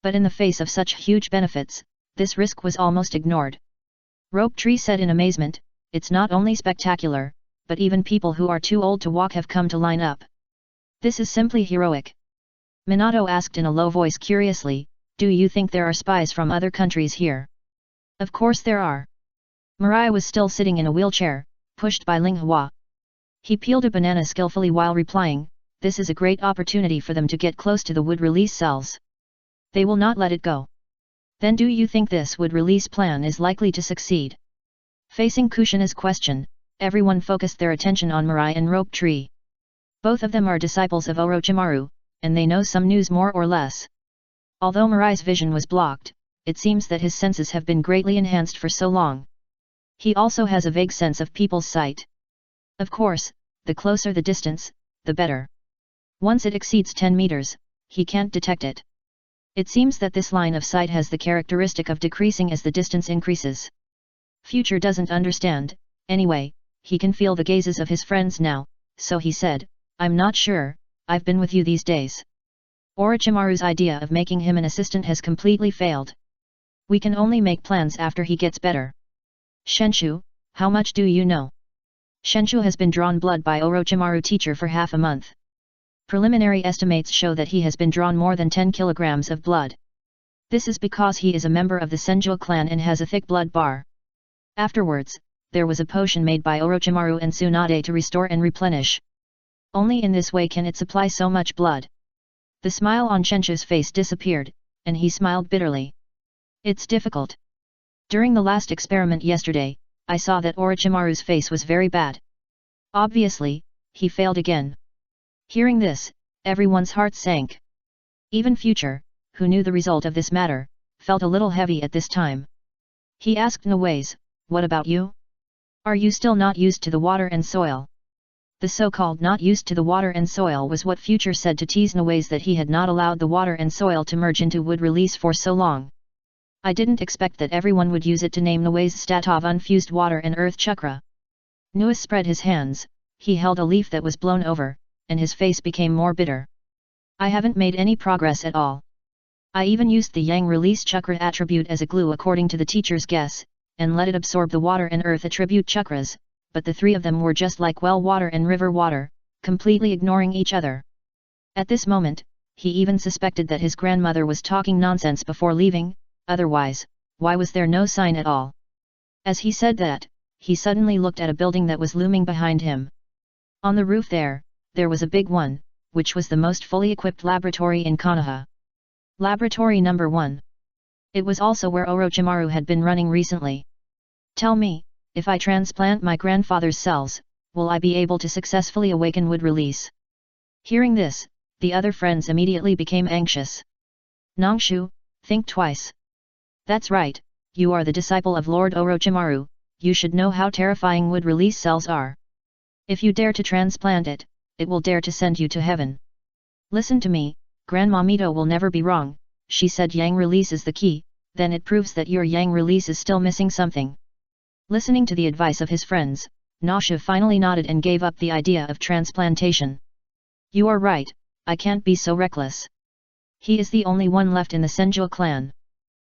But in the face of such huge benefits, this risk was almost ignored. Rope Tree said in amazement, it's not only spectacular, but even people who are too old to walk have come to line up. This is simply heroic. Minato asked in a low voice curiously, do you think there are spies from other countries here? Of course there are. Mirai was still sitting in a wheelchair, pushed by Ling Hua. He peeled a banana skillfully while replying, this is a great opportunity for them to get close to the wood release cells. They will not let it go. Then do you think this wood release plan is likely to succeed? Facing Kushina's question, everyone focused their attention on Mirai and Rope Tree. Both of them are disciples of Orochimaru, and they know some news more or less. Although Mirai's vision was blocked, it seems that his senses have been greatly enhanced for so long. He also has a vague sense of people's sight. Of course, the closer the distance, the better. Once it exceeds 10 meters, he can't detect it. It seems that this line of sight has the characteristic of decreasing as the distance increases. Future doesn't understand, anyway, he can feel the gazes of his friends now, so he said, I'm not sure, I've been with you these days. Orochimaru's idea of making him an assistant has completely failed. We can only make plans after he gets better. Shenshu, how much do you know? Shenshu has been drawn blood by Orochimaru teacher for half a month. Preliminary estimates show that he has been drawn more than 10 kilograms of blood. This is because he is a member of the Senju clan and has a thick blood bar. Afterwards, there was a potion made by Orochimaru and Tsunade to restore and replenish. Only in this way can it supply so much blood. The smile on Shenshu's face disappeared, and he smiled bitterly. It's difficult. During the last experiment yesterday, I saw that Orochimaru's face was very bad. Obviously, he failed again. Hearing this, everyone's heart sank. Even Future, who knew the result of this matter, felt a little heavy at this time. He asked Noways, what about you? Are you still not used to the water and soil? The so-called not used to the water and soil was what Future said to tease Noways that he had not allowed the water and soil to merge into wood release for so long. I didn't expect that everyone would use it to name Noways' stat of unfused water and earth chakra. Nuis spread his hands, he held a leaf that was blown over, and his face became more bitter. I haven't made any progress at all. I even used the yang release chakra attribute as a glue according to the teacher's guess, and let it absorb the water and earth attribute chakras, but the three of them were just like well water and river water, completely ignoring each other. At this moment, he even suspected that his grandmother was talking nonsense before leaving, otherwise, why was there no sign at all? As he said that, he suddenly looked at a building that was looming behind him. On the roof there was a big one, which was the most fully equipped laboratory in Konoha. Laboratory number 1. It was also where Orochimaru had been running recently. Tell me, If I transplant my grandfather's cells, will I be able to successfully awaken wood release? Hearing this, the other friends immediately became anxious. Nangshu, think twice. That's right, you are the disciple of Lord Orochimaru, you should know how terrifying wood release cells are. If you dare to transplant it, it will dare to send you to heaven. Listen to me, Grandma Mito will never be wrong, she said yang release is the key, then it proves that your yang release is still missing something. Listening to the advice of his friends, Nangshu finally nodded and gave up the idea of transplantation. You are right, I can't be so reckless. He is the only one left in the Senju clan.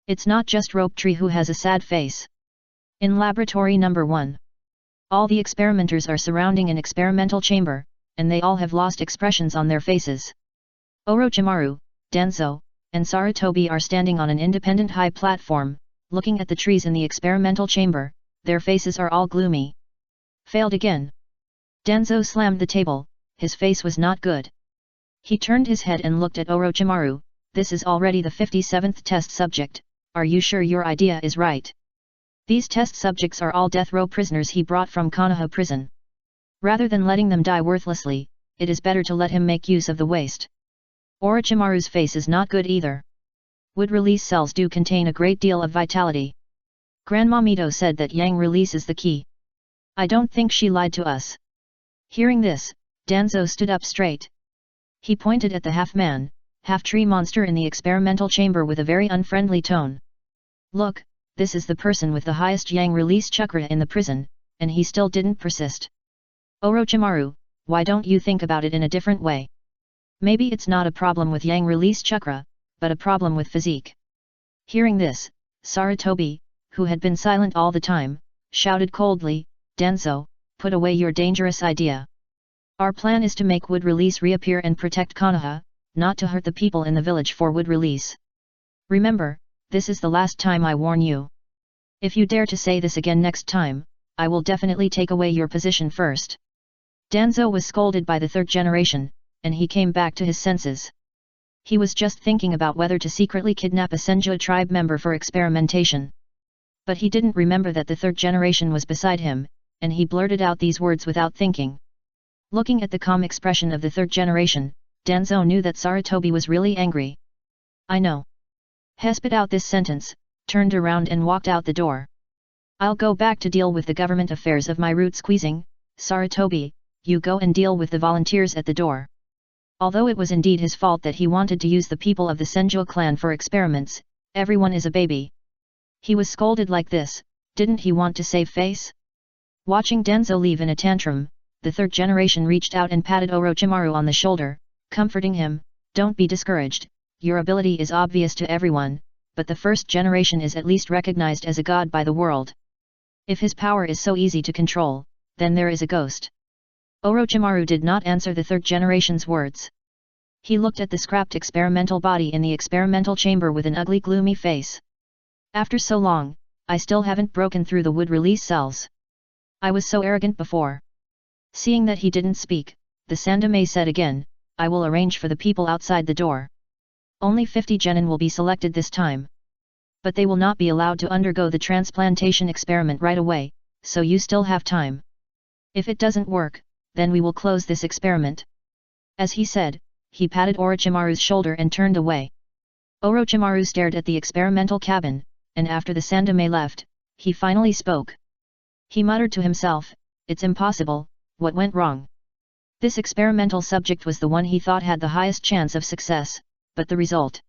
It's not just Rope Tree who has a sad face. In laboratory number 1. All the experimenters are surrounding an experimental chamber, and they all have lost expressions on their faces. Orochimaru, Danzo, and Sarutobi are standing on an independent high platform, looking at the trees in the experimental chamber, their faces are all gloomy. Failed again. Danzo slammed the table, his face was not good. He turned his head and looked at Orochimaru, this is already the 57th test subject, are you sure your idea is right? These test subjects are all death row prisoners he brought from Konoha prison. Rather than letting them die worthlessly, it is better to let him make use of the waste. Orochimaru's face is not good either. Wood release cells do contain a great deal of vitality. Grandma Mito said that yang release is the key. I don't think she lied to us. Hearing this, Danzo stood up straight. He pointed at the half-man, half-tree monster in the experimental chamber with a very unfriendly tone. Look, this is the person with the highest yang release chakra in the prison, and he still didn't persist. Orochimaru, why don't you think about it in a different way? Maybe it's not a problem with yang release chakra, but a problem with physique. Hearing this, Sarutobi, who had been silent all the time, shouted coldly, Danzo, put away your dangerous idea. Our plan is to make wood release reappear and protect Konoha, not to hurt the people in the village for wood release. Remember, this is the last time I warn you. If you dare to say this again next time, I will definitely take away your position first. Danzo was scolded by the third generation, and he came back to his senses. He was just thinking about whether to secretly kidnap a Senju tribe member for experimentation. But he didn't remember that the third generation was beside him, and he blurted out these words without thinking. Looking at the calm expression of the third generation, Danzo knew that Sarutobi was really angry. I know. He spit out this sentence, turned around and walked out the door. I'll go back to deal with the government affairs of my root squeezing, Sarutobi, you go and deal with the volunteers at the door. Although it was indeed his fault that he wanted to use the people of the Senju clan for experiments, everyone is a baby. He was scolded like this, didn't he want to save face? Watching Danzo leave in a tantrum, the third generation reached out and patted Orochimaru on the shoulder, comforting him, don't be discouraged, your ability is obvious to everyone, but the first generation is at least recognized as a god by the world. If his power is so easy to control, then there is a ghost. Orochimaru did not answer the third generation's words. He looked at the scrapped experimental body in the experimental chamber with an ugly gloomy face. After so long, I still haven't broken through the wood release cells. I was so arrogant before. Seeing that he didn't speak, the Sandame said again, I will arrange for the people outside the door. Only 50 genin will be selected this time. But they will not be allowed to undergo the transplantation experiment right away, so you still have time. If it doesn't work, then we will close this experiment. As he said, he patted Orochimaru's shoulder and turned away. Orochimaru stared at the experimental cabin, and after the Sandame left, he finally spoke. He muttered to himself, it's impossible, what went wrong? This experimental subject was the one he thought had the highest chance of success, but the result?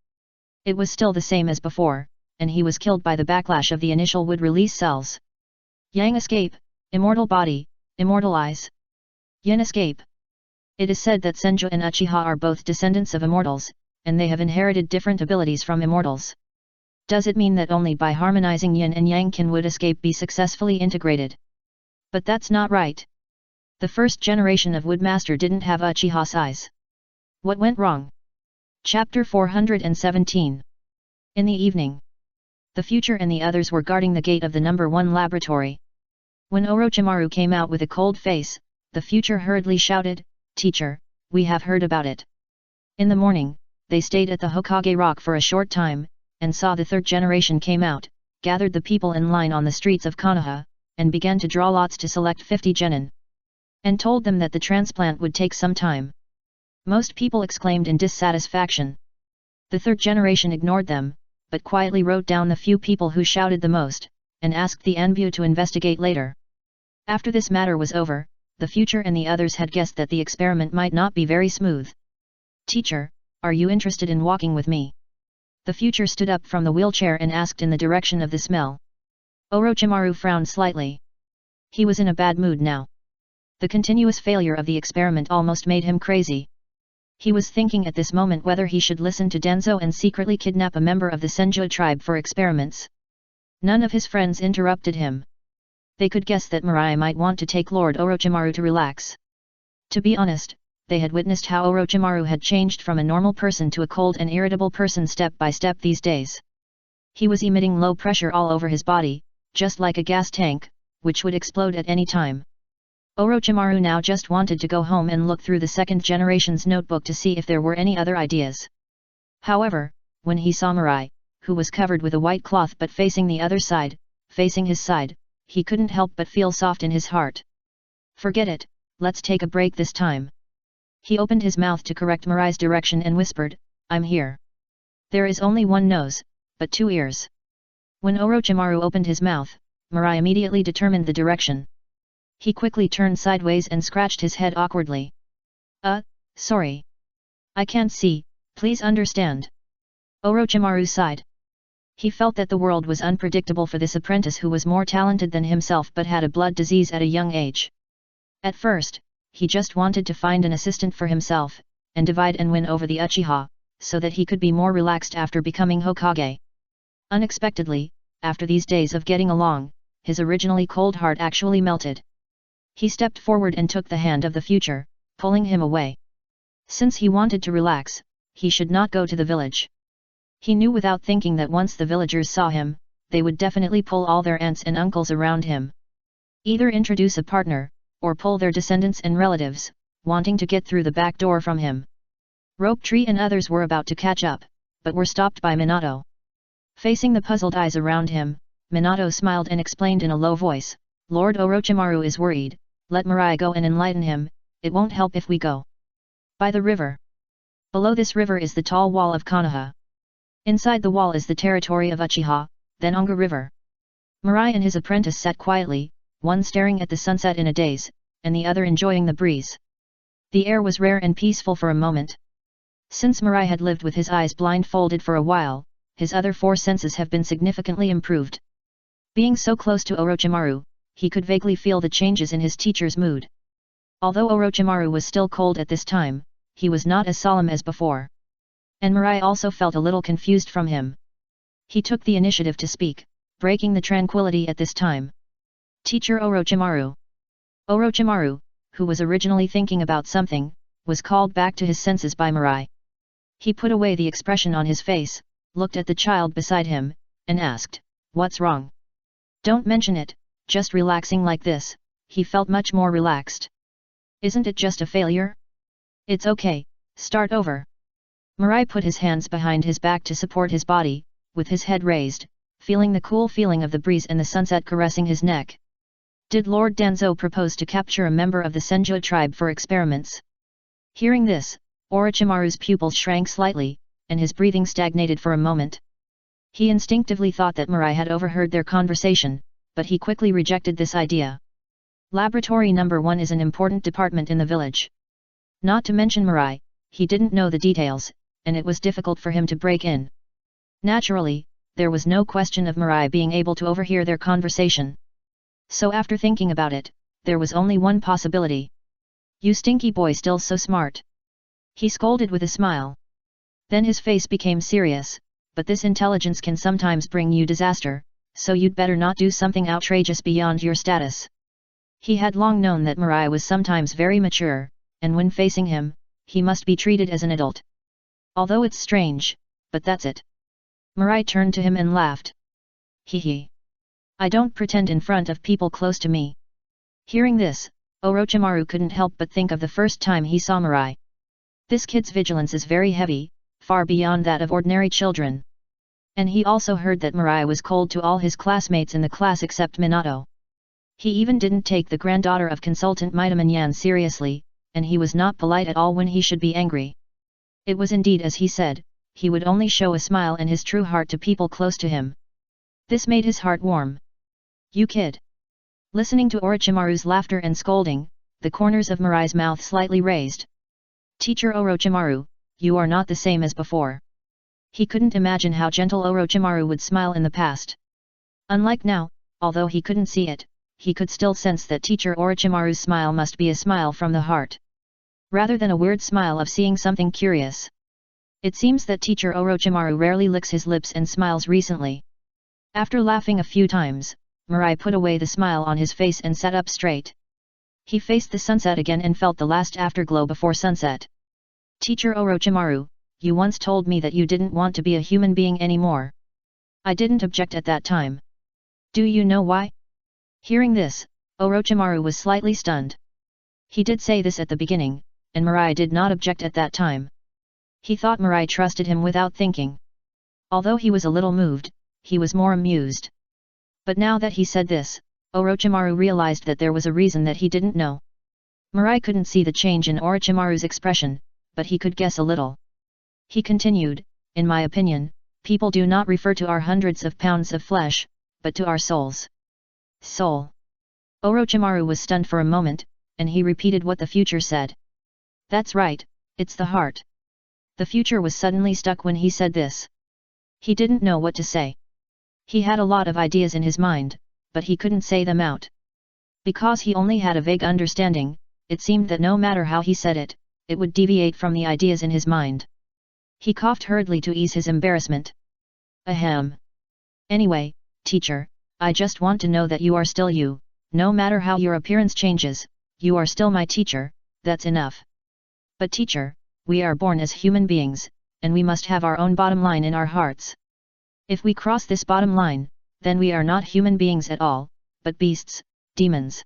It was still the same as before, and he was killed by the backlash of the initial wood release cells. Yang escape, immortal body, immortal eyes. Yin escape. It is said that Senju and Uchiha are both descendants of immortals, and they have inherited different abilities from immortals. Does it mean that only by harmonizing yin and yang can wood escape be successfully integrated? But that's not right. The first generation of Woodmaster didn't have Uchiha's eyes. What went wrong? Chapter 417. In the evening. The Future and the others were guarding the gate of the number 1 laboratory. When Orochimaru came out with a cold face, the Future hurriedly shouted, Teacher, we have heard about it. In the morning, they stayed at the Hokage Rock for a short time, and saw the third generation came out, gathered the people in line on the streets of Konoha, and began to draw lots to select 50 genin. And told them that the transplant would take some time. Most people exclaimed in dissatisfaction. The third generation ignored them, but quietly wrote down the few people who shouted the most, and asked the Anbu to investigate later. After this matter was over, the future and the others had guessed that the experiment might not be very smooth. "Teacher, are you interested in walking with me?" The future stood up from the wheelchair and asked in the direction of the smell. Orochimaru frowned slightly. He was in a bad mood now. The continuous failure of the experiment almost made him crazy. He was thinking at this moment whether he should listen to Denzo and secretly kidnap a member of the Senju tribe for experiments. None of his friends interrupted him. They could guess that Mirai might want to take Lord Orochimaru to relax. To be honest, they had witnessed how Orochimaru had changed from a normal person to a cold and irritable person step by step these days. He was emitting low pressure all over his body, just like a gas tank, which would explode at any time. Orochimaru now just wanted to go home and look through the second generation's notebook to see if there were any other ideas. However, when he saw Mirai, who was covered with a white cloth but facing the other side, facing his side, he couldn't help but feel soft in his heart. "Forget it, let's take a break this time." He opened his mouth to correct Mirai's direction and whispered, "I'm here." There is only one nose, but two ears. When Orochimaru opened his mouth, Mirai immediately determined the direction. He quickly turned sideways and scratched his head awkwardly. Sorry. I can't see, please understand." Orochimaru sighed. He felt that the world was unpredictable for this apprentice who was more talented than himself but had a blood disease at a young age. At first, he just wanted to find an assistant for himself, and divide and win over the Uchiha, so that he could be more relaxed after becoming Hokage. Unexpectedly, after these days of getting along, his originally cold heart actually melted. He stepped forward and took the hand of the future, pulling him away. Since he wanted to relax, he should not go to the village. He knew without thinking that once the villagers saw him, they would definitely pull all their aunts and uncles around him. Either introduce a partner, or pull their descendants and relatives, wanting to get through the back door from him. Rope Tree and others were about to catch up, but were stopped by Minato. Facing the puzzled eyes around him, Minato smiled and explained in a low voice, "Lord Orochimaru is worried, let Mirai go and enlighten him, it won't help if we go. By the river. Below this river is the tall wall of Konoha. Inside the wall is the territory of Uchiha, then Onga River." Mirai and his apprentice sat quietly, one staring at the sunset in a daze, and the other enjoying the breeze. The air was rare and peaceful for a moment. Since Mirai had lived with his eyes blindfolded for a while, his other four senses have been significantly improved. Being so close to Orochimaru, he could vaguely feel the changes in his teacher's mood. Although Orochimaru was still cold at this time, he was not as solemn as before. And Mirai also felt a little confused from him. He took the initiative to speak, breaking the tranquility at this time. "Teacher Orochimaru." Orochimaru, who was originally thinking about something, was called back to his senses by Mirai. He put away the expression on his face, looked at the child beside him, and asked, "What's wrong?" "Don't mention it, just relaxing like this." He felt much more relaxed. "Isn't it just a failure? It's okay, start over." Mirai put his hands behind his back to support his body, with his head raised, feeling the cool feeling of the breeze and the sunset caressing his neck. Did Lord Danzo propose to capture a member of the Senju tribe for experiments? Hearing this, Orochimaru's pupils shrank slightly, and his breathing stagnated for a moment. He instinctively thought that Mirai had overheard their conversation, but he quickly rejected this idea. Laboratory number 1 is an important department in the village. Not to mention Mirai, he didn't know the details, and it was difficult for him to break in. Naturally, there was no question of Mirai being able to overhear their conversation. So after thinking about it, there was only one possibility. "You stinky boy, still so smart." He scolded with a smile. Then his face became serious, "But this intelligence can sometimes bring you disaster, so you'd better not do something outrageous beyond your status." He had long known that Mirai was sometimes very mature, and when facing him, he must be treated as an adult. Although it's strange, but that's it. Mirai turned to him and laughed. "Hee. I don't pretend in front of people close to me." Hearing this, Orochimaru couldn't help but think of the first time he saw Mirai. This kid's vigilance is very heavy, far beyond that of ordinary children. And he also heard that Mirai was cold to all his classmates in the class except Minato. He even didn't take the granddaughter of consultant Midaman Yan seriously, and he was not polite at all when he should be angry. It was indeed as he said, he would only show a smile and his true heart to people close to him. This made his heart warm. You kid! Listening to Orochimaru's laughter and scolding, the corners of Mirai's mouth slightly raised. Teacher Orochimaru, you are not the same as before. He couldn't imagine how gentle Orochimaru would smile in the past. Unlike now, although he couldn't see it, he could still sense that Teacher Orochimaru's smile must be a smile from the heart, rather than a weird smile of seeing something curious. It seems that Teacher Orochimaru rarely licks his lips and smiles recently. After laughing a few times, Mirai put away the smile on his face and sat up straight. He faced the sunset again and felt the last afterglow before sunset. Teacher Orochimaru, you once told me that you didn't want to be a human being anymore. I didn't object at that time. Do you know why? Hearing this, Orochimaru was slightly stunned. He did say this at the beginning, and Mirai did not object at that time. He thought Mirai trusted him without thinking. Although he was a little moved, he was more amused. But now that he said this, Orochimaru realized that there was a reason that he didn't know. Mirai couldn't see the change in Orochimaru's expression, but he could guess a little. He continued, in my opinion, people do not refer to our hundreds of pounds of flesh, but to our souls. Soul. Orochimaru was stunned for a moment, and he repeated what the future said. That's right, it's the heart. The future was suddenly stuck when he said this. He didn't know what to say. He had a lot of ideas in his mind, but he couldn't say them out. Because he only had a vague understanding, it seemed that no matter how he said it, it would deviate from the ideas in his mind. He coughed hurriedly to ease his embarrassment. Ahem. Anyway, teacher, I just want to know that you are still you, no matter how your appearance changes, you are still my teacher, that's enough. But teacher, we are born as human beings, and we must have our own bottom line in our hearts. If we cross this bottom line, then we are not human beings at all, but beasts, demons.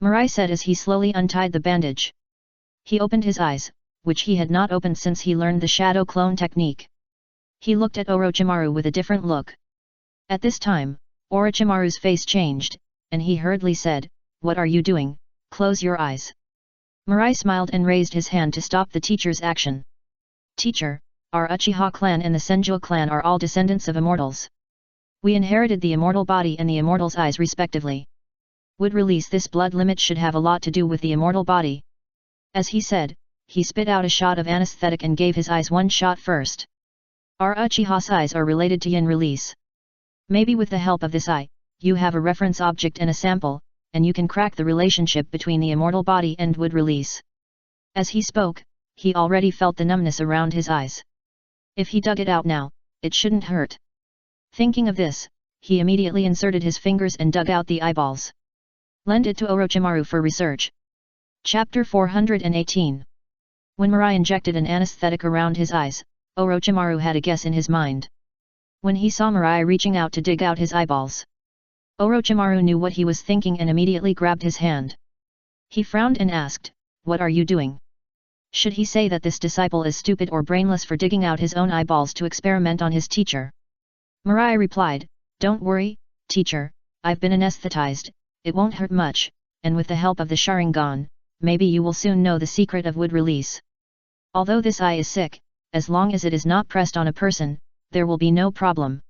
Mirai said as he slowly untied the bandage. He opened his eyes, which he had not opened since he learned the shadow clone technique. He looked at Orochimaru with a different look. At this time, Orochimaru's face changed, and he hurriedly said, "What are you doing? Close your eyes." Mirai smiled and raised his hand to stop the teacher's action. Teacher, our Uchiha clan and the Senju clan are all descendants of immortals. We inherited the immortal body and the immortal's eyes respectively. Would release this blood limit should have a lot to do with the immortal body. As he said, he spit out a shot of anesthetic and gave his eyes one shot first. Our Uchiha's eyes are related to yin release. Maybe with the help of this eye, you have a reference object and a sample, and you can crack the relationship between the immortal body and wood release. As he spoke, he already felt the numbness around his eyes. If he dug it out now, it shouldn't hurt. Thinking of this, he immediately inserted his fingers and dug out the eyeballs. Lend it to Orochimaru for research. Chapter 418. When Mirai injected an anesthetic around his eyes, Orochimaru had a guess in his mind. When he saw Mirai reaching out to dig out his eyeballs, Orochimaru knew what he was thinking and immediately grabbed his hand. He frowned and asked, "What are you doing?" Should he say that this disciple is stupid or brainless for digging out his own eyeballs to experiment on his teacher? Mirai replied, "Don't worry, teacher, I've been anesthetized, it won't hurt much, and with the help of the Sharingan, maybe you will soon know the secret of wood release. Although this eye is sick, as long as it is not pressed on a person, there will be no problem."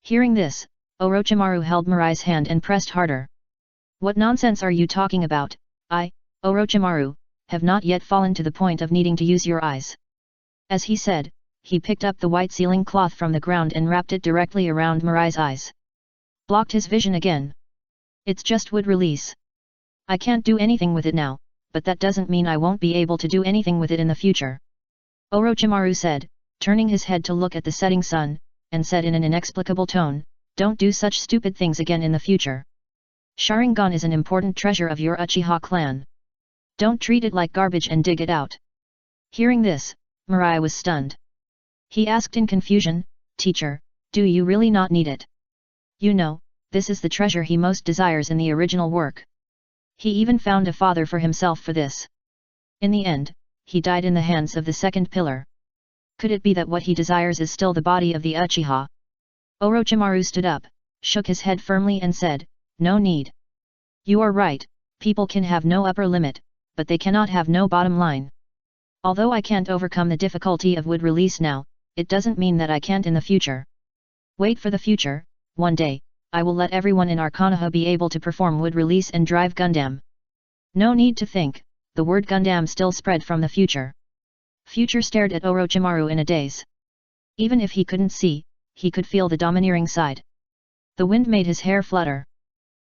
Hearing this, Orochimaru held Mirai's hand and pressed harder. "What nonsense are you talking about? I, Orochimaru, have not yet fallen to the point of needing to use your eyes." As he said, he picked up the white sealing cloth from the ground and wrapped it directly around Mirai's eyes. Blocked his vision again. "It's just wood release. I can't do anything with it now, but that doesn't mean I won't be able to do anything with it in the future," Orochimaru said, turning his head to look at the setting sun, and said in an inexplicable tone, "Don't do such stupid things again in the future. Sharingan is an important treasure of your Uchiha clan. Don't treat it like garbage and dig it out." Hearing this, Mirai was stunned. He asked in confusion, "Teacher, do you really not need it? You know, this is the treasure he most desires in the original work. He even found a father for himself for this. In the end, he died in the hands of the second pillar. Could it be that what he desires is still the body of the Uchiha?" Orochimaru stood up, shook his head firmly and said, "No need. You are right, people can have no upper limit, but they cannot have no bottom line. Although I can't overcome the difficulty of wood release now, it doesn't mean that I can't in the future. Wait for the future, one day, I will let everyone in our Konoha be able to perform wood release and drive Gundam. No need to think, the word Gundam still spread from the future. Future stared at Orochimaru in a daze. Even if he couldn't see, he could feel the domineering side. The wind made his hair flutter.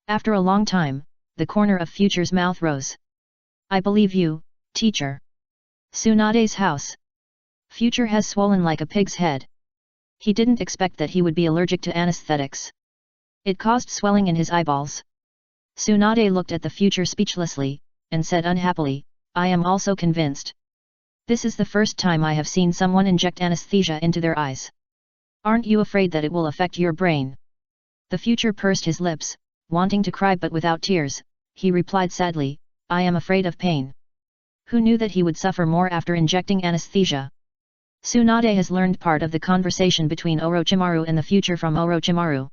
After a long time, the corner of Future's mouth rose. I believe you, teacher. Tsunade's house. Future has swollen like a pig's head. He didn't expect that he would be allergic to anesthetics. It caused swelling in his eyeballs. Tsunade looked at the Future speechlessly, and said unhappily, I am also convinced. This is the first time I have seen someone inject anesthesia into their eyes. Aren't you afraid that it will affect your brain? The Future pursed his lips, wanting to cry but without tears. He replied sadly, I am afraid of pain. Who knew that he would suffer more after injecting anesthesia? Tsunade has learned part of the conversation between Orochimaru and the Future from Orochimaru.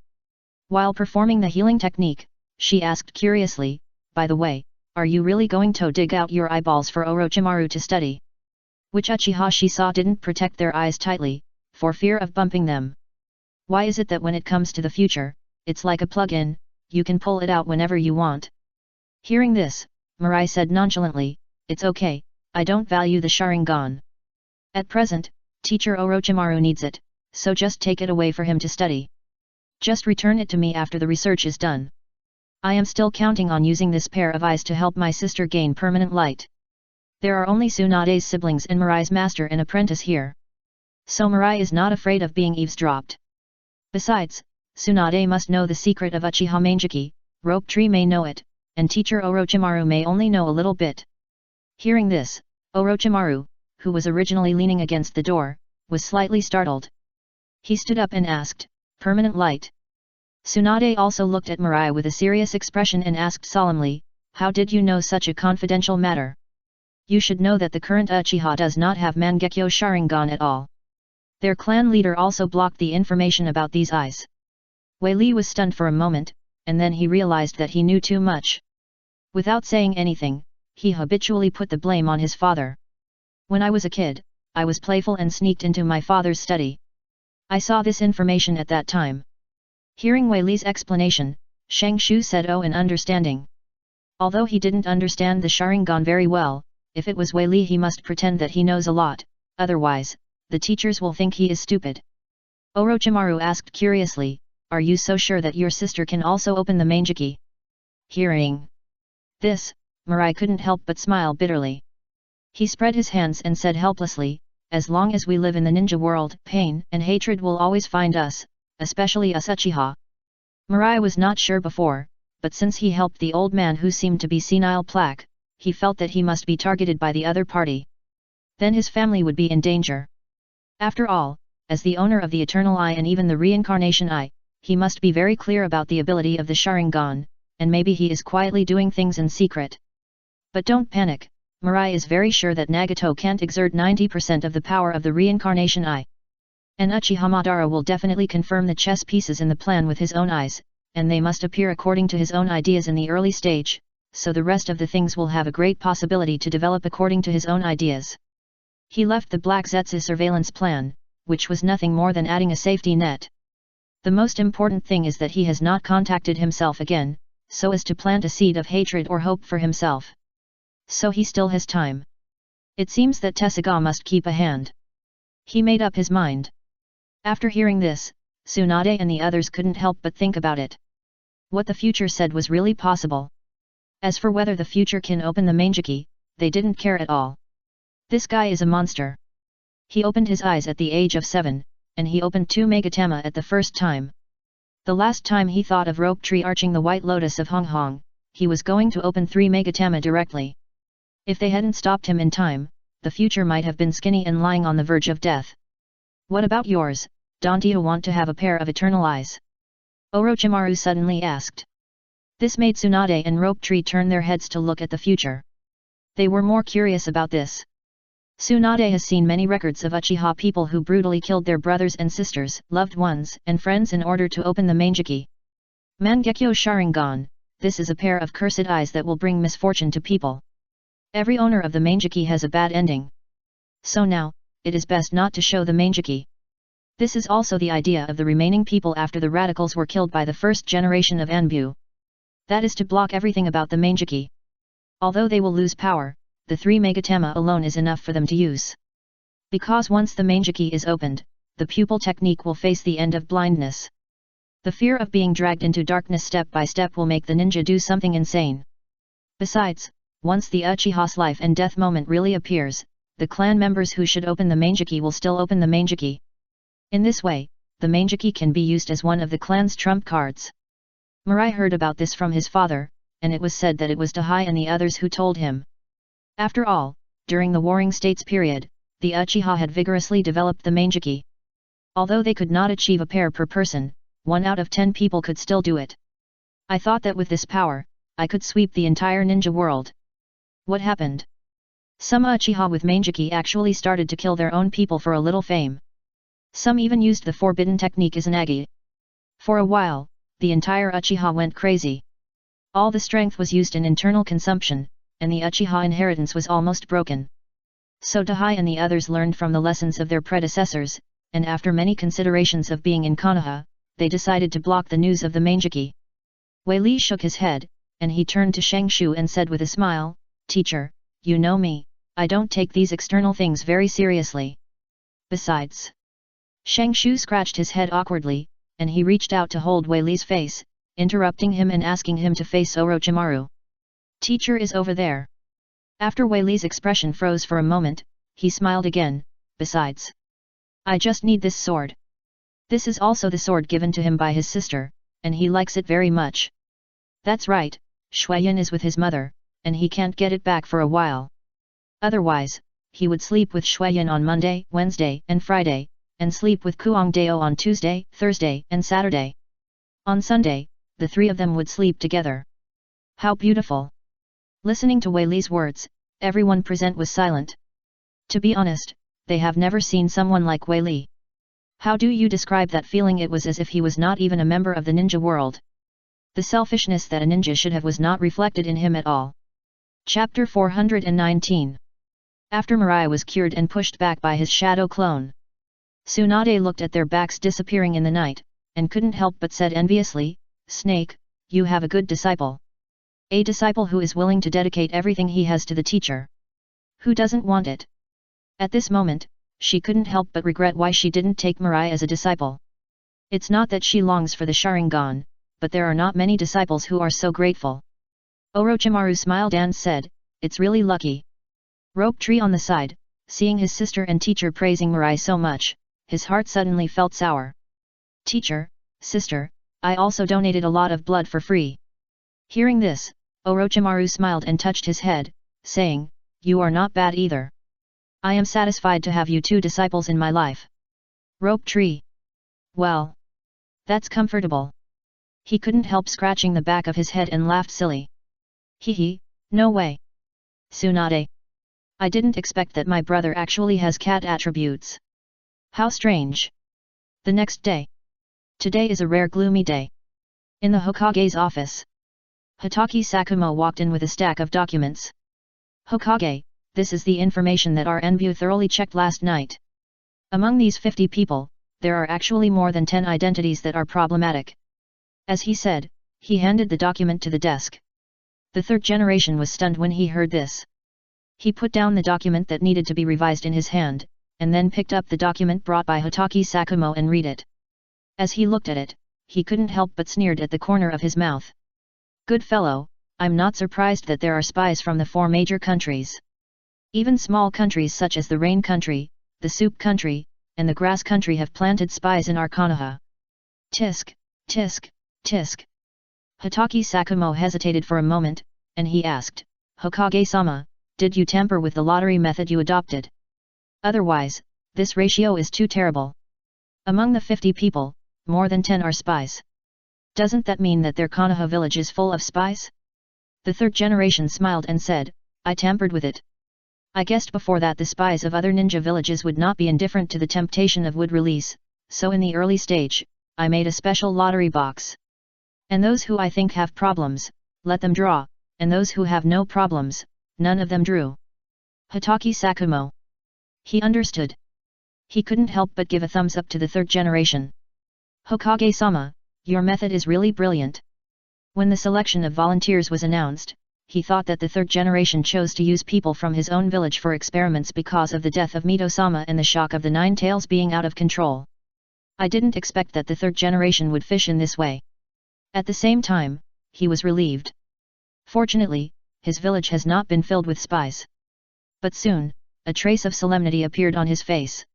While performing the healing technique, she asked curiously, by the way, are you really going to dig out your eyeballs for Orochimaru to study? Which Uchiha she saw didn't protect their eyes tightly, for fear of bumping them. Why is it that when it comes to the future, it's like a plug-in, you can pull it out whenever you want? Hearing this, Mirai said nonchalantly, it's okay, I don't value the Sharingan. At present, teacher Orochimaru needs it, so just take it away for him to study. Just return it to me after the research is done. I am still counting on using this pair of eyes to help my sister gain permanent light. There are only Tsunade's siblings and Mirai's master and apprentice here. So Mirai is not afraid of being eavesdropped. Besides, Tsunade must know the secret of Uchiha Mangeki, Rope Tree may know it, and teacher Orochimaru may only know a little bit. Hearing this, Orochimaru, who was originally leaning against the door, was slightly startled. He stood up and asked, permanent light? Tsunade also looked at Mirai with a serious expression and asked solemnly, how did you know such a confidential matter? You should know that the current Uchiha does not have Mangekyo Sharingan at all. Their clan leader also blocked the information about these eyes. Wei Li was stunned for a moment, and then he realized that he knew too much. Without saying anything, he habitually put the blame on his father. When I was a kid, I was playful and sneaked into my father's study. I saw this information at that time. Hearing Wei Li's explanation, Shang Shu said oh in understanding. Although he didn't understand the Sharingan very well, if it was Wei Li he must pretend that he knows a lot, otherwise, the teachers will think he is stupid. Orochimaru asked curiously, are you so sure that your sister can also open the Mangeki? Hearing this, Mirai couldn't help but smile bitterly. He spread his hands and said helplessly, as long as we live in the ninja world, pain and hatred will always find us, especially us Uchiha. Mirai was not sure before, but since he helped the old man who seemed to be senile plaque, he felt that he must be targeted by the other party. Then his family would be in danger. After all, as the owner of the Eternal Eye and even the Reincarnation Eye, he must be very clear about the ability of the Sharingan, and maybe he is quietly doing things in secret. But don't panic, Mirai is very sure that Nagato can't exert 90% of the power of the Reincarnation Eye. And Uchiha Madara will definitely confirm the chess pieces in the plan with his own eyes, and they must appear according to his own ideas in the early stage, so the rest of the things will have a great possibility to develop according to his own ideas. He left the Black Zetsu surveillance plan, which was nothing more than adding a safety net. The most important thing is that he has not contacted himself again, so as to plant a seed of hatred or hope for himself. So he still has time. It seems that Tessaigan must keep a hand. He made up his mind. After hearing this, Tsunade and the others couldn't help but think about it. What the future said was really possible. As for whether the future can open the Mangeki, they didn't care at all. This guy is a monster. He opened his eyes at the age of 7, and he opened 2 Megatama at the first time. The last time he thought of Rope Tree arching the White Lotus of Hong Hong, he was going to open 3 Megatama directly. If they hadn't stopped him in time, the future might have been skinny and lying on the verge of death. What about yours, don't you want to have a pair of eternal eyes? Orochimaru suddenly asked. This made Tsunade and Rope Tree turn their heads to look at the future. They were more curious about this. Tsunade has seen many records of Uchiha people who brutally killed their brothers and sisters, loved ones and friends in order to open the Mangeki. Mangekyo Sharingan, this is a pair of cursed eyes that will bring misfortune to people. Every owner of the Mangeki has a bad ending. So now, it is best not to show the Mangeki. This is also the idea of the remaining people after the radicals were killed by the first generation of Anbu. That is to block everything about the Mangeki. Although they will lose power, the 3 Megatama alone is enough for them to use. Because once the Mangeki is opened, the pupil technique will face the end of blindness. The fear of being dragged into darkness step by step will make the ninja do something insane. Besides, once the Uchiha's life and death moment really appears, the clan members who should open the Mangeki will still open the Mangeki. In this way, the Mangeki can be used as one of the clan's trump cards. Mirai heard about this from his father, and it was said that it was Dahai and the others who told him. After all, during the Warring States period, the Uchiha had vigorously developed the Mangeki. Although they could not achieve a pair per person, 1 out of 10 people could still do it. I thought that with this power, I could sweep the entire ninja world. What happened? Some Uchiha with Mangeki actually started to kill their own people for a little fame. Some even used the forbidden technique as an agi. For a while, the entire Uchiha went crazy. All the strength was used in internal consumption, and the Uchiha inheritance was almost broken. So Dahai and the others learned from the lessons of their predecessors, and after many considerations of being in Konoha, they decided to block the news of the Mangeki. Wei Li shook his head, and he turned to Shang Shu and said with a smile, "Teacher, you know me, I don't take these external things very seriously. Besides..." Shang Shu scratched his head awkwardly, and he reached out to hold Wei Li's face, interrupting him and asking him to face Orochimaru. "Teacher is over there." After Wei Li's expression froze for a moment, he smiled again, "Besides, I just need this sword. This is also the sword given to him by his sister, and he likes it very much." "That's right, Shuiyan is with his mother, and he can't get it back for a while. Otherwise, he would sleep with Shuiyan on Monday, Wednesday, and Friday, and sleep with Kuang Dao on Tuesday, Thursday, and Saturday. On Sunday, the 3 of them would sleep together. How beautiful!" Listening to Wei Li's words, everyone present was silent. To be honest, they have never seen someone like Wei Li. How do you describe that feeling? It was as if he was not even a member of the ninja world. The selfishness that a ninja should have was not reflected in him at all. Chapter 419. After Mirai was cured and pushed back by his shadow clone, Tsunade looked at their backs disappearing in the night, and couldn't help but said enviously, "Snake, you have a good disciple. A disciple who is willing to dedicate everything he has to the teacher. Who doesn't want it?" At this moment, she couldn't help but regret why she didn't take Mirai as a disciple. It's not that she longs for the Sharingan, but there are not many disciples who are so grateful. Orochimaru smiled and said, "It's really lucky." Rope Tree on the side, seeing his sister and teacher praising Mirai so much, his heart suddenly felt sour. "Teacher, sister, I also donated a lot of blood for free." Hearing this, Orochimaru smiled and touched his head, saying, "You are not bad either. I am satisfied to have you 2 disciples in my life." Rope Tree. "Well, that's comfortable." He couldn't help scratching the back of his head and laughed silly. "Hee, no way. Tsunade. I didn't expect that my brother actually has cat attributes. How strange." The next day. Today is a rare gloomy day. In the Hokage's office, Hitaki Sakumo walked in with a stack of documents. "Hokage, this is the information that our Enbu thoroughly checked last night. Among these 50 people, there are actually more than 10 identities that are problematic." As he said, he handed the document to the desk. The 3rd generation was stunned when he heard this. He put down the document that needed to be revised in his hand, and then picked up the document brought by Hitaki Sakumo and read it. As he looked at it, he couldn't help but sneered at the corner of his mouth. "Good fellow, I'm not surprised that there are spies from the 4 major countries. Even small countries such as the Rain Country, the Soup Country, and the Grass Country have planted spies in our Konoha." Tisk, tisk, tisk. Hitaki Sakumo hesitated for a moment, and he asked, "Hokage-sama, did you tamper with the lottery method you adopted? Otherwise, this ratio is too terrible. Among the 50 people, more than 10 are spies. Doesn't that mean that their Konoha village is full of spies?" The 3rd generation smiled and said, "I tampered with it. I guessed before that the spies of other ninja villages would not be indifferent to the temptation of wood release, so in the early stage, I made a special lottery box. And those who I think have problems, let them draw, and those who have no problems, none of them drew. Hatake Sakumo. He understood. He couldn't help but give a thumbs up to the third generation. Hokage-sama, your method is really brilliant. When the selection of volunteers was announced, he thought that the third generation chose to use people from his own village for experiments because of the death of Mito-sama and the shock of the Nine Tails being out of control. I didn't expect that the third generation would fish in this way. At the same time, he was relieved. Fortunately, his village has not been filled with spies. But soon, a trace of solemnity appeared on his face.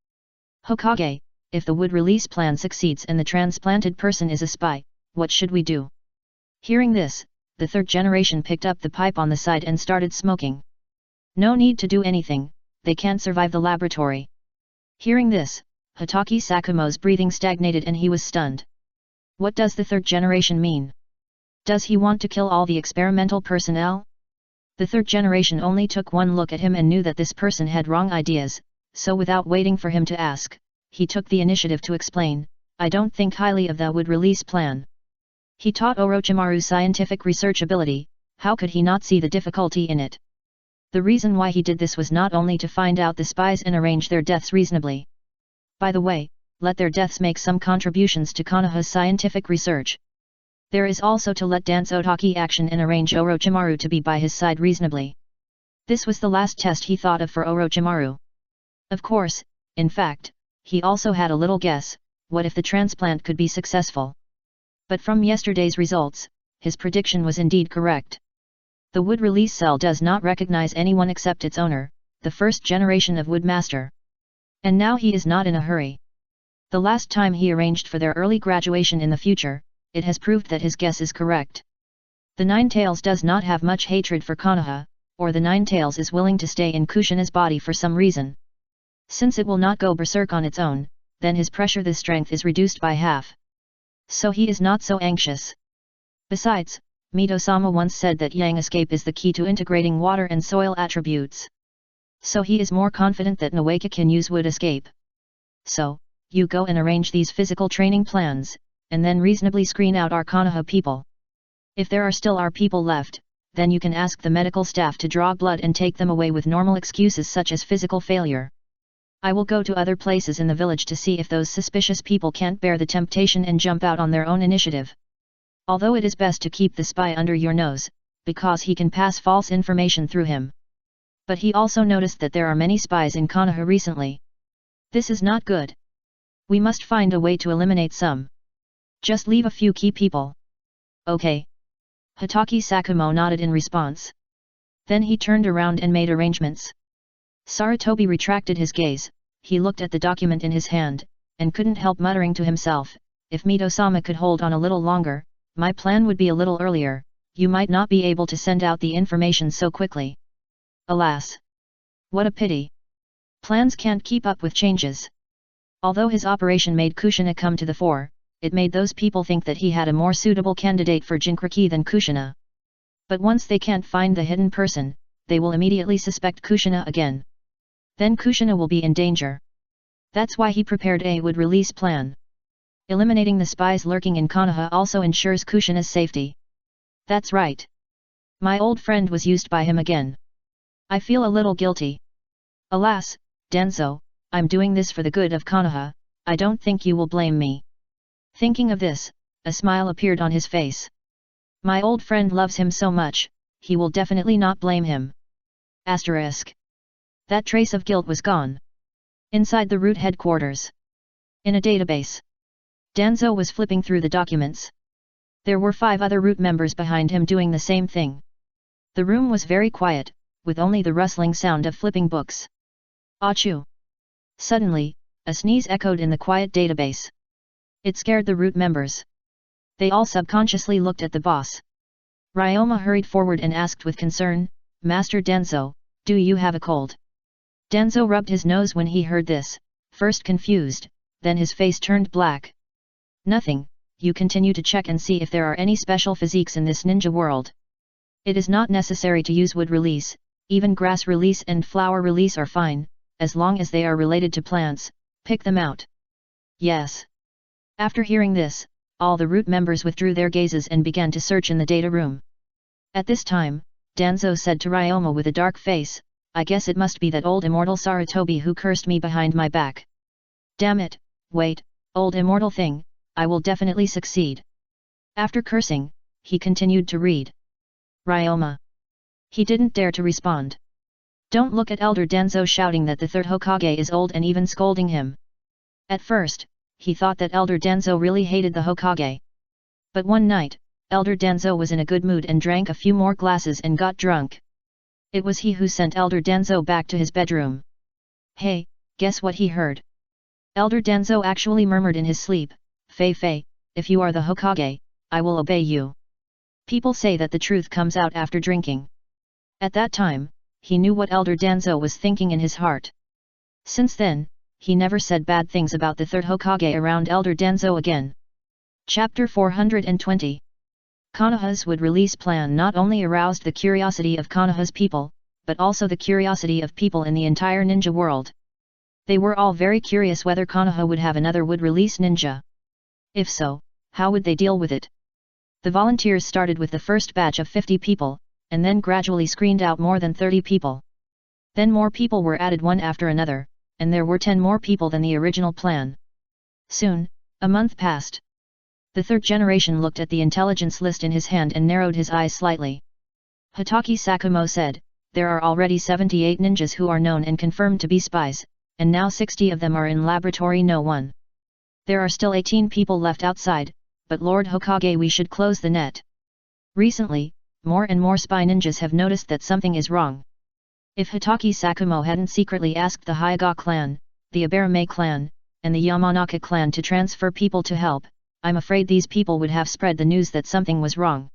Hokage, if the wood release plan succeeds and the transplanted person is a spy, what should we do? Hearing this, the third generation picked up the pipe on the side and started smoking. No need to do anything, they can't survive the laboratory. Hearing this, Hatake Sakumo's breathing stagnated and he was stunned. What does the third generation mean? Does he want to kill all the experimental personnel? The third generation only took one look at him and knew that this person had wrong ideas, so without waiting for him to ask, he took the initiative to explain, I don't think highly of the wood release plan. He taught Orochimaru's scientific research ability, how could he not see the difficulty in it? The reason why he did this was not only to find out the spies and arrange their deaths reasonably. By the way, let their deaths make some contributions to Konoha's scientific research. There is also to let dance Otaki action and arrange Orochimaru to be by his side reasonably. This was the last test he thought of for Orochimaru. Of course, in fact, he also had a little guess, what if the transplant could be successful? But from yesterday's results, his prediction was indeed correct. The wood release cell does not recognize anyone except its owner, the first generation of Woodmaster. And now he is not in a hurry. The last time he arranged for their early graduation in the future, it has proved that his guess is correct. The Nine Tails does not have much hatred for Konoha, or the Nine Tails is willing to stay in Kushina's body for some reason. Since it will not go berserk on its own, then his pressure the strength is reduced by half. So he is not so anxious. Besides, Mito-sama once said that Yang escape is the key to integrating water and soil attributes. So he is more confident that Nawaka can use wood escape. So, you go and arrange these physical training plans, and then reasonably screen out our Konoha people. If there are still our people left, then you can ask the medical staff to draw blood and take them away with normal excuses such as physical failure. I will go to other places in the village to see if those suspicious people can't bear the temptation and jump out on their own initiative. Although it is best to keep the spy under your nose, because he can pass false information through him. But he also noticed that there are many spies in Konoha recently. This is not good. We must find a way to eliminate some. Just leave a few key people. Okay. Hatake Sakumo nodded in response. Then he turned around and made arrangements. Sarutobi retracted his gaze, he looked at the document in his hand, and couldn't help muttering to himself, if Mito-sama could hold on a little longer, my plan would be a little earlier, you might not be able to send out the information so quickly. Alas! What a pity! Plans can't keep up with changes. Although his operation made Kushina come to the fore, it made those people think that he had a more suitable candidate for Jinchuriki than Kushina. But once they can't find the hidden person, they will immediately suspect Kushina again. Then Kushina will be in danger. That's why he prepared a wood release plan. Eliminating the spies lurking in Konoha also ensures Kushina's safety. That's right. My old friend was used by him again. I feel a little guilty. Alas, Denzo, I'm doing this for the good of Konoha, I don't think you will blame me. Thinking of this, a smile appeared on his face. My old friend loves him so much, he will definitely not blame him. Asterisk. That trace of guilt was gone. Inside the root headquarters. In a database. Danzo was flipping through the documents. There were 5 other root members behind him doing the same thing. The room was very quiet, with only the rustling sound of flipping books. Achoo! Suddenly, a sneeze echoed in the quiet database. It scared the root members. They all subconsciously looked at the boss. Ryoma hurried forward and asked with concern, Master Denzo, do you have a cold? Denzo rubbed his nose when he heard this, first confused, then his face turned black. Nothing, you continue to check and see if there are any special physiques in this ninja world. It is not necessary to use wood release, even grass release and flower release are fine, as long as they are related to plants, pick them out. Yes. After hearing this, all the root members withdrew their gazes and began to search in the data room. At this time, Danzo said to Ryoma with a dark face, I guess it must be that old immortal Sarutobi who cursed me behind my back. Damn it, wait, old immortal thing, I will definitely succeed. After cursing, he continued to read. Ryoma. He didn't dare to respond. Don't look at Elder Danzo shouting that the third Hokage is old and even scolding him. At first, he thought that Elder Danzo really hated the Hokage. But one night, Elder Danzo was in a good mood and drank a few more glasses and got drunk. It was he who sent Elder Danzo back to his bedroom. Hey, guess what he heard? Elder Danzo actually murmured in his sleep, Fei, if you are the Hokage, I will obey you. People say that the truth comes out after drinking. At that time, he knew what Elder Danzo was thinking in his heart. Since then, he never said bad things about the third Hokage around Elder Danzo again. Chapter 420. Konoha's would release plan not only aroused the curiosity of Konoha's people, but also the curiosity of people in the entire ninja world. They were all very curious whether Konoha would have another would release ninja. If so, how would they deal with it? The volunteers started with the first batch of 50 people, and then gradually screened out more than 30 people. Then more people were added one after another, and there were 10 more people than the original plan. Soon, a month passed. The third generation looked at the intelligence list in his hand and narrowed his eyes slightly. Hitaki Sakumo said, there are already 78 ninjas who are known and confirmed to be spies, and now 60 of them are in Laboratory No. 1. There are still 18 people left outside, but Lord Hokage, we should close the net. Recently, more and more spy ninjas have noticed that something is wrong. If Hitaki Sakumo hadn't secretly asked the Hyuga clan, the Abarame clan, and the Yamanaka clan to transfer people to help, I'm afraid these people would have spread the news that something was wrong.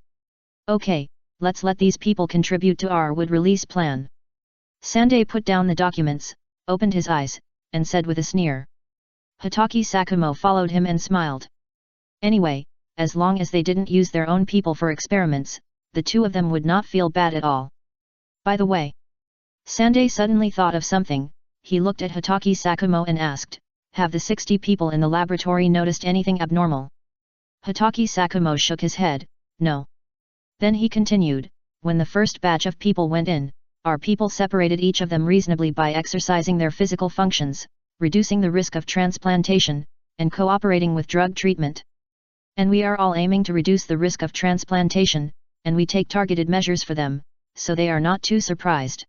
Okay, let's let these people contribute to our would release plan. Sandei put down the documents, opened his eyes, and said with a sneer. Hitaki Sakumo followed him and smiled. Anyway, as long as they didn't use their own people for experiments, the two of them would not feel bad at all. By the way, Sandei suddenly thought of something. He looked at Hitaki Sakumo and asked, have the 60 people in the laboratory noticed anything abnormal? Hitaki Sakumo shook his head, no. Then he continued, when the first batch of people went in, our people separated each of them reasonably by exercising their physical functions, reducing the risk of transplantation, and cooperating with drug treatment. And we are all aiming to reduce the risk of transplantation, and we take targeted measures for them, so they are not too surprised.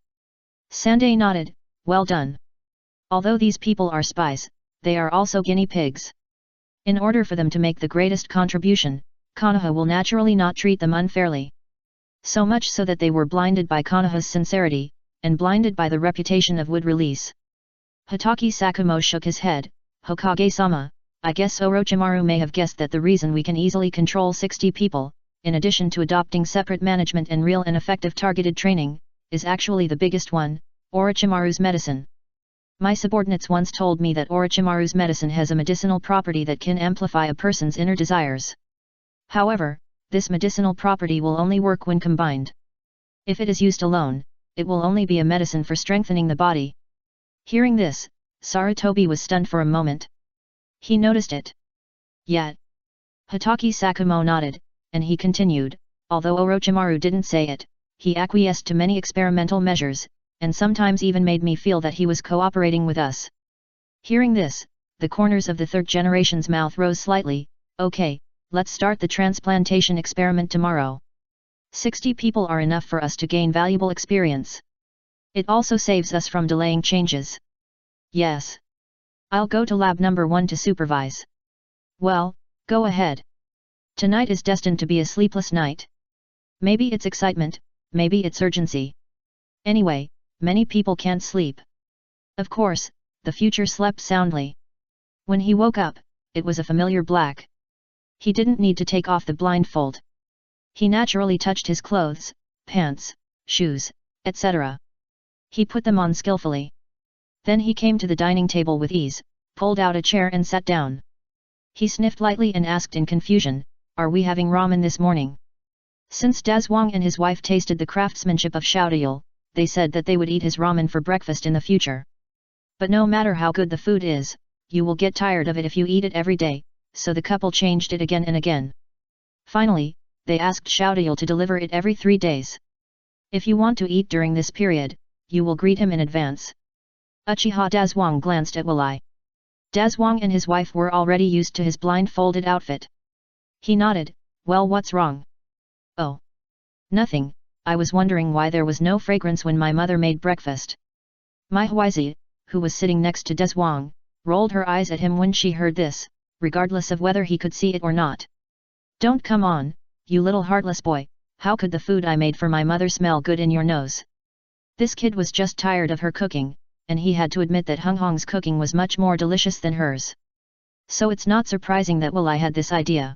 Sandei nodded, well done. Although these people are spies, they are also guinea pigs. In order for them to make the greatest contribution, Konoha will naturally not treat them unfairly. So much so that they were blinded by Konoha's sincerity, and blinded by the reputation of wood release. Hitaki Sakumo shook his head, Hokage-sama, I guess Orochimaru may have guessed that the reason we can easily control 60 people, in addition to adopting separate management and real and effective targeted training, is actually the biggest one, Orochimaru's medicine. My subordinates once told me that Orochimaru's medicine has a medicinal property that can amplify a person's inner desires. However, this medicinal property will only work when combined. If it is used alone, it will only be a medicine for strengthening the body. Hearing this, Sarutobi was stunned for a moment. He noticed it. Yet. Hitaki Sakumo nodded, and he continued, although Orochimaru didn't say it, he acquiesced to many experimental measures, and sometimes even made me feel that he was cooperating with us. Hearing this, the corners of the third generation's mouth rose slightly. Okay, let's start the transplantation experiment tomorrow. 60 people are enough for us to gain valuable experience. It also saves us from delaying changes. Yes. I'll go to lab number 1 to supervise. Well, go ahead. Tonight is destined to be a sleepless night. Maybe it's excitement, maybe it's urgency. Anyway, many people can't sleep. Of course, the future slept soundly. When he woke up, it was a familiar black. He didn't need to take off the blindfold. He naturally touched his clothes, pants, shoes, etc. He put them on skillfully. Then he came to the dining table with ease, pulled out a chair and sat down. He sniffed lightly and asked in confusion, are we having ramen this morning? Since Dazwang and his wife tasted the craftsmanship of Xiaodyul, they said that they would eat his ramen for breakfast in the future. But no matter how good the food is, you will get tired of it if you eat it every day, so the couple changed it again and again. Finally, they asked Xiaodial to deliver it every 3 days. If you want to eat during this period, you will greet him in advance. Uchiha Dazhuang glanced at Walai. Dazhuang and his wife were already used to his blindfolded outfit. He nodded, well, what's wrong? Oh. Nothing, I was wondering why there was no fragrance when my mother made breakfast. Mai Huizi, who was sitting next to Dazhuang, rolled her eyes at him when she heard this, regardless of whether he could see it or not. Don't come on, you little heartless boy, how could the food I made for my mother smell good in your nose? This kid was just tired of her cooking, and he had to admit that Hung Hong's cooking was much more delicious than hers. So it's not surprising that Walai had this idea.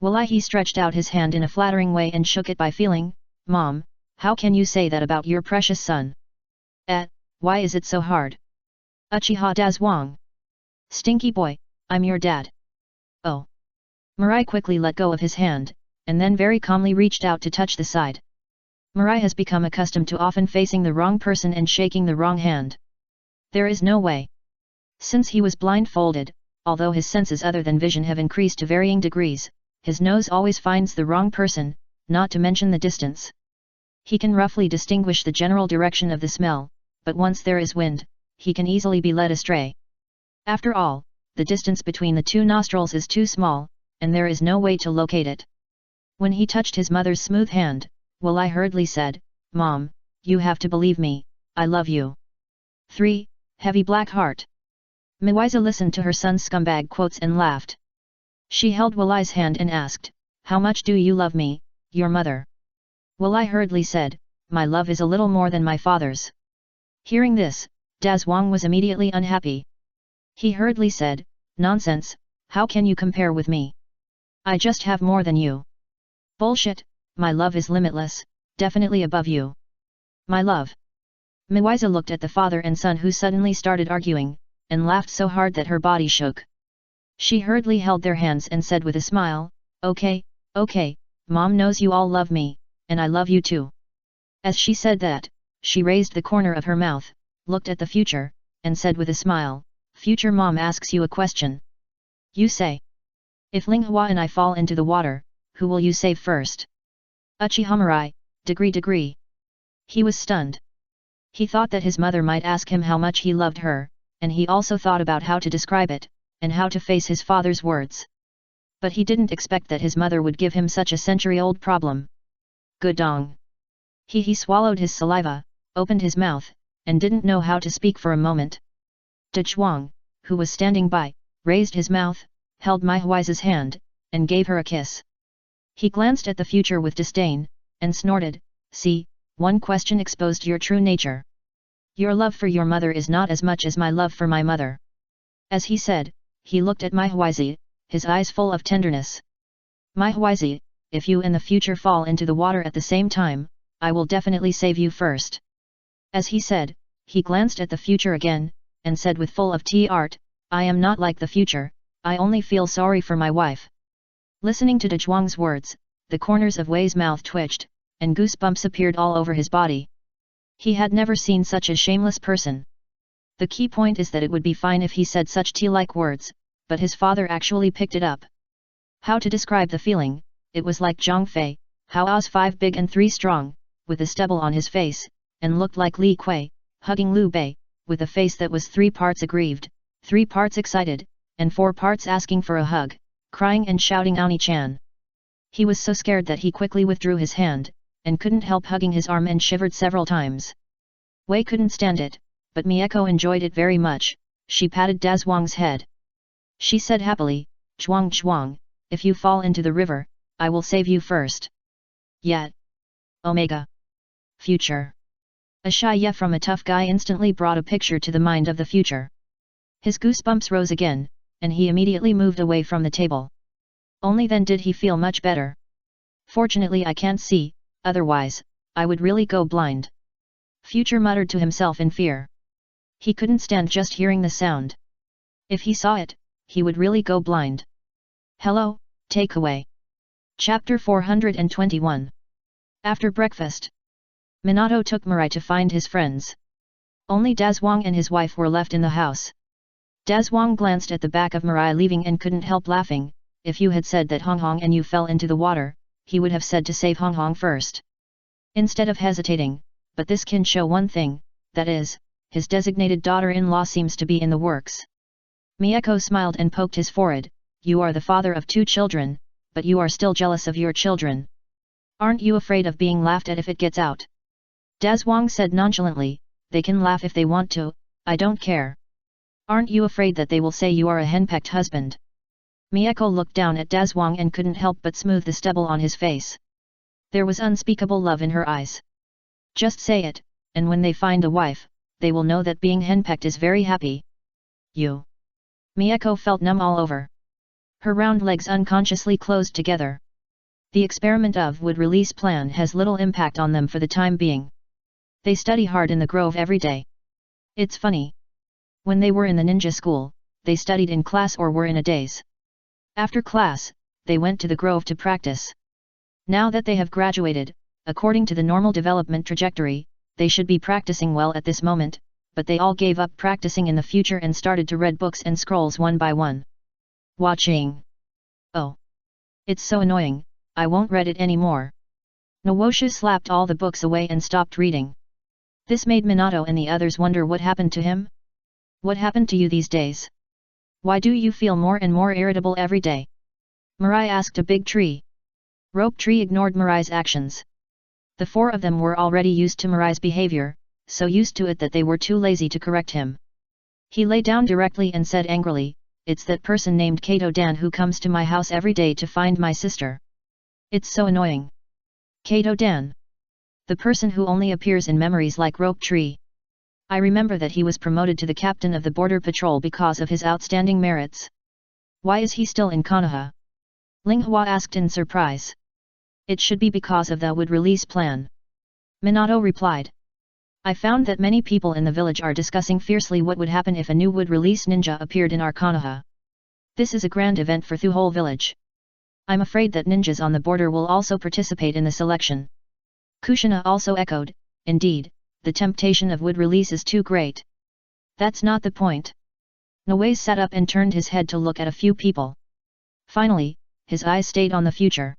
Walai, he stretched out his hand in a flattering way and shook it by feeling, Mom, how can you say that about your precious son? Why is it so hard? Uchiha Dazhuang. Stinky boy, I'm your dad. Oh. Mirai quickly let go of his hand, and then very calmly reached out to touch the side. Mirai has become accustomed to often facing the wrong person and shaking the wrong hand. There is no way. Since he was blindfolded, although his senses other than vision have increased to varying degrees, his nose always finds the wrong person, not to mention the distance. He can roughly distinguish the general direction of the smell, but once there is wind, he can easily be led astray. After all, the distance between the two nostrils is too small, and there is no way to locate it. When he touched his mother's smooth hand, Walai hurriedly said, Mom, you have to believe me, I love you. 3. Heavy black heart. Miwaiza listened to her son's scumbag quotes and laughed. She held Walai's hand and asked, How much do you love me, your mother? Walai hurriedly said, My love is a little more than my father's. Hearing this, Dazhuang was immediately unhappy. He hurriedly said, Nonsense, how can you compare with me? I just have more than you. Bullshit, my love is limitless, definitely above you. My love. Miwaiza looked at the father and son who suddenly started arguing, and laughed so hard that her body shook. She hurriedly held their hands and said with a smile, Okay, Mom knows you all love me, and I love you too. As she said that, she raised the corner of her mouth, looked at the future, and said with a smile, Future Mom asks you a question. You say. If Linghua and I fall into the water, who will you save first? Uchiha Mirai, degree. He was stunned. He thought that his mother might ask him how much he loved her, and he also thought about how to describe it, and how to face his father's words. But he didn't expect that his mother would give him such a century-old problem. Gudong. He swallowed his saliva, opened his mouth, and didn't know how to speak for a moment. Dazhuang, who was standing by, raised his mouth, held Mai Huiza's hand, and gave her a kiss. He glanced at the future with disdain, and snorted, See, one question exposed your true nature. Your love for your mother is not as much as my love for my mother. As he said, he looked at Mai Huizi, his eyes full of tenderness. Mai Huizi, if you and the future fall into the water at the same time, I will definitely save you first. As he said, he glanced at the future again, and said with full of art, I am not like the future, I only feel sorry for my wife. Listening to Dazhuang's words, the corners of Wei's mouth twitched, and goosebumps appeared all over his body. He had never seen such a shameless person. The key point is that it would be fine if he said such tea-like words, but his father actually picked it up. How to describe the feeling? It was like Zhang Fei, Hao's 5 big and 3 strong, with a stubble on his face, and looked like Li Kui, hugging Liu Bei, with a face that was 3 parts aggrieved, 3 parts excited, and 4 parts asking for a hug, crying and shouting Aoni-chan. He was so scared that he quickly withdrew his hand, and couldn't help hugging his arm and shivered several times. Wei couldn't stand it, but Mieko enjoyed it very much. She patted Dazhuang's head. She said happily, Zhuang, if you fall into the river, I will save you first. Yet. Omega. Future. A shy yeah from a tough guy instantly brought a picture to the mind of the future. His goosebumps rose again, and he immediately moved away from the table. Only then did he feel much better. Fortunately I can't see, otherwise, I would really go blind. Future muttered to himself in fear. He couldn't stand just hearing the sound. If he saw it, he would really go blind. Hello, takeaway. Chapter 421. After breakfast, Minato took Mirai to find his friends. Only Dazhuang and his wife were left in the house. Dazhuang glanced at the back of Mirai leaving and couldn't help laughing. If you had said that Hong Hong and you fell into the water, he would have said to save Hong Hong first. Instead of hesitating, but this can show one thing, that is, his designated daughter-in-law seems to be in the works. Mieko smiled and poked his forehead. You are the father of 2 children, but you are still jealous of your children. Aren't you afraid of being laughed at if it gets out? Dazwang said nonchalantly, they can laugh if they want to, I don't care. Aren't you afraid that they will say you are a henpecked husband? Mieko looked down at Dazwang and couldn't help but smooth the stubble on his face. There was unspeakable love in her eyes. Just say it, and when they find a wife, they will know that being henpecked is very happy. You. Mieko felt numb all over. Her round legs unconsciously closed together. The experiment of wood release plan has little impact on them for the time being. They study hard in the grove every day. It's funny. When they were in the ninja school, they studied in class or were in a daze. After class, they went to the grove to practice. Now that they have graduated, according to the normal development trajectory, they should be practicing well at this moment, but they all gave up practicing in the future and started to read books and scrolls one by one. Watching. Oh. It's so annoying, I won't read it anymore. Nawosha slapped all the books away and stopped reading. This made Minato and the others wonder what happened to him. What happened to you these days? Why do you feel more and more irritable every day? Mirai asked a big tree. Rope Tree ignored Mirai's actions. The 4 of them were already used to Mirai's behavior, so used to it that they were too lazy to correct him. He lay down directly and said angrily, it's that person named Kato Dan who comes to my house every day to find my sister. It's so annoying. Kato Dan. The person who only appears in memories like Rope Tree. I remember that he was promoted to the captain of the border patrol because of his outstanding merits. Why is he still in Konoha? Ling Hua asked in surprise. It should be because of the wood release plan. Minato replied. I found that many people in the village are discussing fiercely what would happen if a new wood release ninja appeared in our Konoha. This is a grand event for the whole village. I'm afraid that ninjas on the border will also participate in the selection. Kushina also echoed, indeed, the temptation of wood release is too great. That's not the point. Nowaze sat up and turned his head to look at a few people. Finally, his eyes stayed on the future.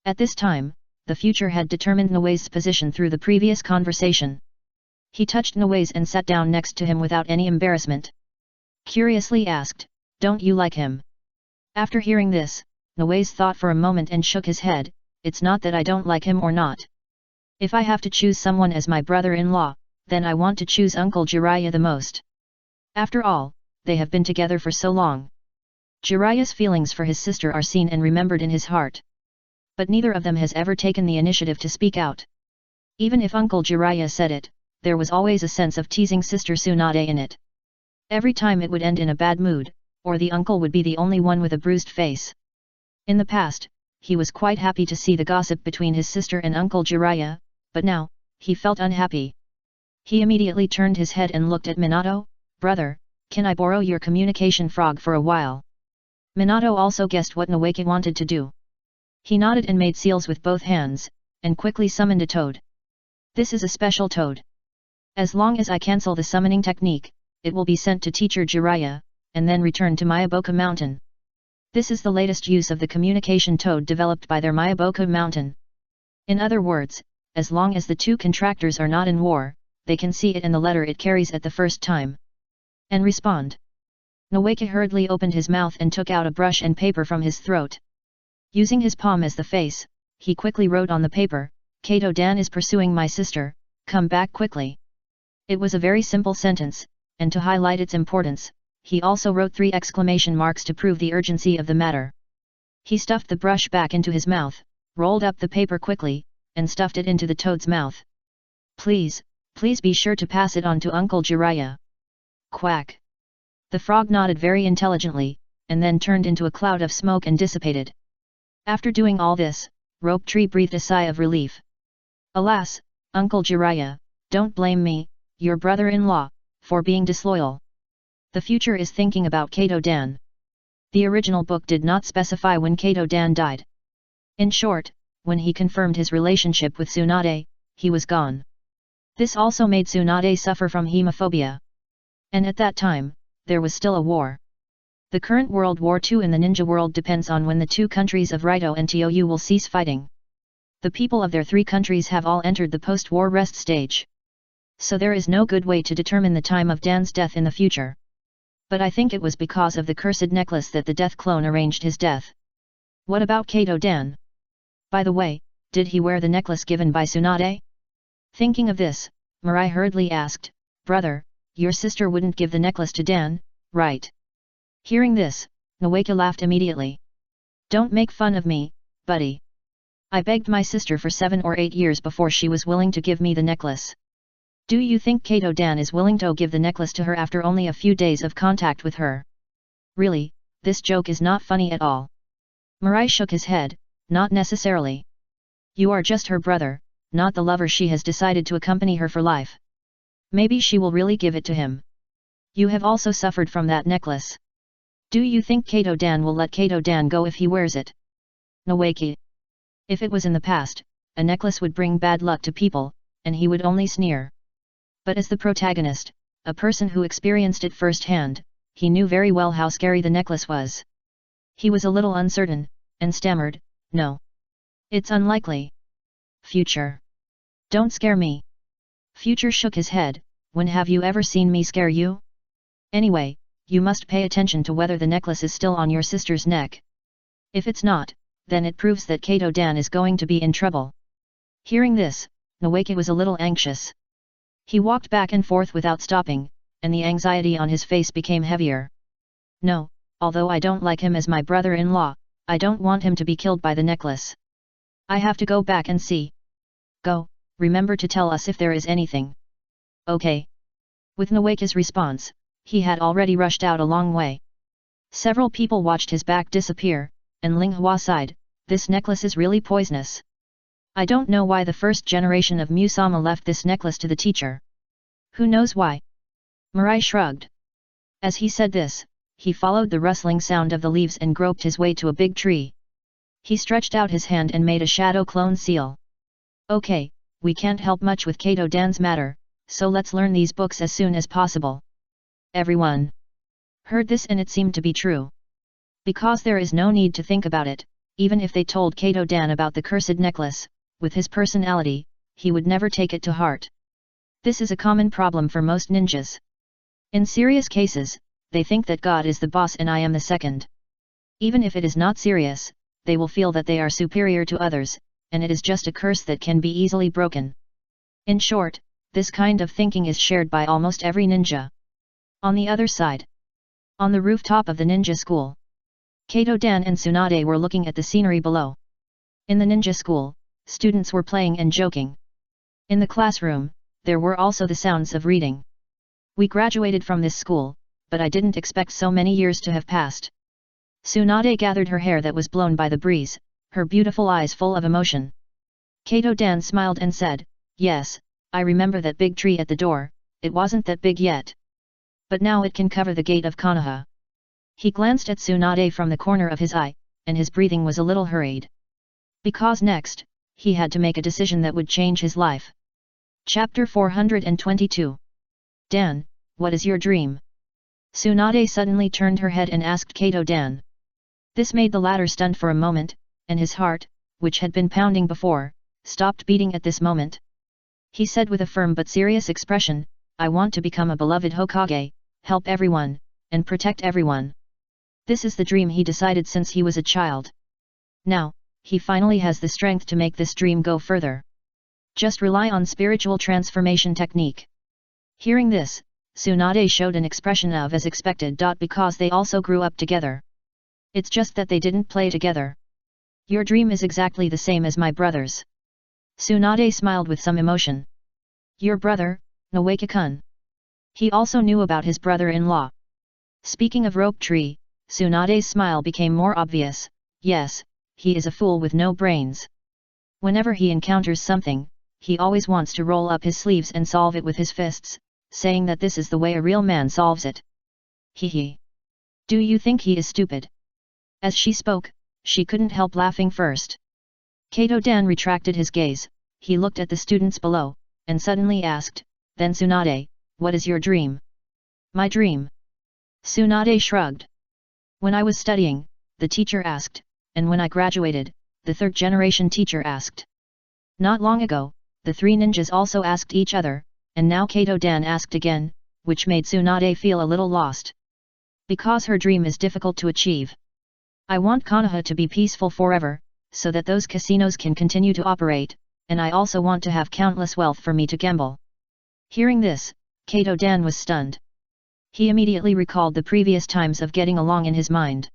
At this time, the future had determined Nowaze's position through the previous conversation. He touched Nowaze and sat down next to him without any embarrassment. Curiously asked, don't you like him? After hearing this, Nowaze thought for a moment and shook his head, it's not that I don't like him or not. If I have to choose someone as my brother-in-law, then I want to choose Uncle Jiraiya the most. After all, they have been together for so long. Jiraiya's feelings for his sister are seen and remembered in his heart. But neither of them has ever taken the initiative to speak out. Even if Uncle Jiraiya said it, there was always a sense of teasing Sister Tsunade in it. Every time it would end in a bad mood, or the uncle would be the only one with a bruised face. In the past, he was quite happy to see the gossip between his sister and Uncle Jiraiya, but now, he felt unhappy. He immediately turned his head and looked at Minato. Brother, can I borrow your communication frog for a while? Minato also guessed what Nawake wanted to do. He nodded and made seals with both hands, and quickly summoned a toad. This is a special toad. As long as I cancel the summoning technique, it will be sent to Teacher Jiraiya, and then return to Mayaboka Mountain. This is the latest use of the communication toad developed by their Mayaboka Mountain. In other words, as long as the 2 contractors are not in war, they can see it and the letter it carries at the first time. And respond. Nawake hurriedly opened his mouth and took out a brush and paper from his throat. Using his palm as the face, he quickly wrote on the paper, Kato Dan is pursuing my sister, come back quickly. It was a very simple sentence, and to highlight its importance, he also wrote 3 exclamation marks to prove the urgency of the matter. He stuffed the brush back into his mouth, rolled up the paper quickly, and stuffed it into the toad's mouth. Please be sure to pass it on to Uncle Jiraiya. Quack. The frog nodded very intelligently, and then turned into a cloud of smoke and dissipated. After doing all this, Rope Tree breathed a sigh of relief. Alas, Uncle Jiraiya, don't blame me, your brother-in-law, for being disloyal. The future is thinking about Kato Dan. The original book did not specify when Kato Dan died. In short, when he confirmed his relationship with Tsunade, he was gone. This also made Tsunade suffer from hemophobia. And at that time, there was still a war. The current World War II in the ninja world depends on when the 2 countries of Raito and Tou will cease fighting. The people of their 3 countries have all entered the post-war rest stage. So there is no good way to determine the time of Dan's death in the future. But I think it was because of the cursed necklace that the death clone arranged his death. What about Kato Dan? By the way, did he wear the necklace given by Tsunade? Thinking of this, Mirai hurriedly asked, "Brother, your sister wouldn't give the necklace to Dan, right?" Hearing this, Nawaka laughed immediately. "Don't make fun of me, buddy. I begged my sister for 7 or 8 years before she was willing to give me the necklace. Do you think Kato Dan is willing to give the necklace to her after only a few days of contact with her? Really, this joke is not funny at all." Mirai shook his head, "Not necessarily. You are just her brother, not the lover she has decided to accompany her for life. Maybe she will really give it to him. You have also suffered from that necklace. Do you think Kato Dan will let Kato Dan go if he wears it?" Nawaki. If it was in the past, a necklace would bring bad luck to people, and he would only sneer. But as the protagonist, a person who experienced it firsthand, he knew very well how scary the necklace was. He was a little uncertain, and stammered, "No. It's unlikely." Future. "Don't scare me." Future shook his head, "When have you ever seen me scare you? Anyway, you must pay attention to whether the necklace is still on your sister's neck. If it's not, then it proves that Kato Dan is going to be in trouble." Hearing this, Nawaka was a little anxious. He walked back and forth without stopping, and the anxiety on his face became heavier. "No, although I don't like him as my brother-in-law, I don't want him to be killed by the necklace. I have to go back and see. Go, remember to tell us if there is anything." "Okay." With Nawaka's response, he had already rushed out a long way. Several people watched his back disappear, and Ling Hua sighed, "This necklace is really poisonous. I don't know why the first generation of Musama left this necklace to the teacher. Who knows why?" Mirai shrugged. As he said this, he followed the rustling sound of the leaves and groped his way to a big tree. He stretched out his hand and made a shadow clone seal. "Okay, we can't help much with Kato Dan's matter, so let's learn these books as soon as possible." Everyone heard this and it seemed to be true. Because there is no need to think about it, even if they told Kato Dan about the cursed necklace, with his personality, he would never take it to heart. This is a common problem for most ninjas. In serious cases, they think that God is the boss and I am the second. Even if it is not serious, they will feel that they are superior to others, and it is just a curse that can be easily broken. In short, this kind of thinking is shared by almost every ninja. On the other side, on the rooftop of the ninja school, Kato Dan and Tsunade were looking at the scenery below. In the ninja school, students were playing and joking. In the classroom, there were also the sounds of reading. "We graduated from this school, but I didn't expect so many years to have passed." Tsunade gathered her hair that was blown by the breeze, her beautiful eyes full of emotion. Kato Dan smiled and said, "Yes, I remember that big tree at the door, it wasn't that big yet. But now it can cover the gate of Konoha." He glanced at Tsunade from the corner of his eye, and his breathing was a little hurried. Because next, he had to make a decision that would change his life. Chapter 422. "Dan, what is your dream?" Tsunade suddenly turned her head and asked Kato Dan. This made the latter stunned for a moment, and his heart, which had been pounding before, stopped beating at this moment. He said with a firm but serious expression, "I want to become a beloved Hokage, help everyone, and protect everyone." This is the dream he decided since he was a child. Now, he finally has the strength to make this dream go further. Just rely on spiritual transformation technique. Hearing this, Tsunade showed an expression of as expected. Because they also grew up together. It's just that they didn't play together. "Your dream is exactly the same as my brother's." Tsunade smiled with some emotion. "Your brother, Nawaka-kun?" He also knew about his brother-in-law. Speaking of rope tree, Tsunade's smile became more obvious. Yes, he is a fool with no brains. Whenever he encounters something, he always wants to roll up his sleeves and solve it with his fists, saying that this is the way a real man solves it. Hee. Do you think he is stupid? As she spoke, she couldn't help laughing first. Kato Dan retracted his gaze, he looked at the students below, and suddenly asked, "Then Tsunade, what is your dream?" "My dream?" Tsunade shrugged. "When I was studying, the teacher asked, and when I graduated, the third generation teacher asked. Not long ago, the three ninjas also asked each other, and now Kato-dan asked again, which made Tsunade feel a little lost. Because her dream is difficult to achieve. I want Konoha to be peaceful forever, so that those casinos can continue to operate, and I also want to have countless wealth for me to gamble. Hearing this, Kato-dan was stunned. He immediately recalled the previous times of getting along in his mind.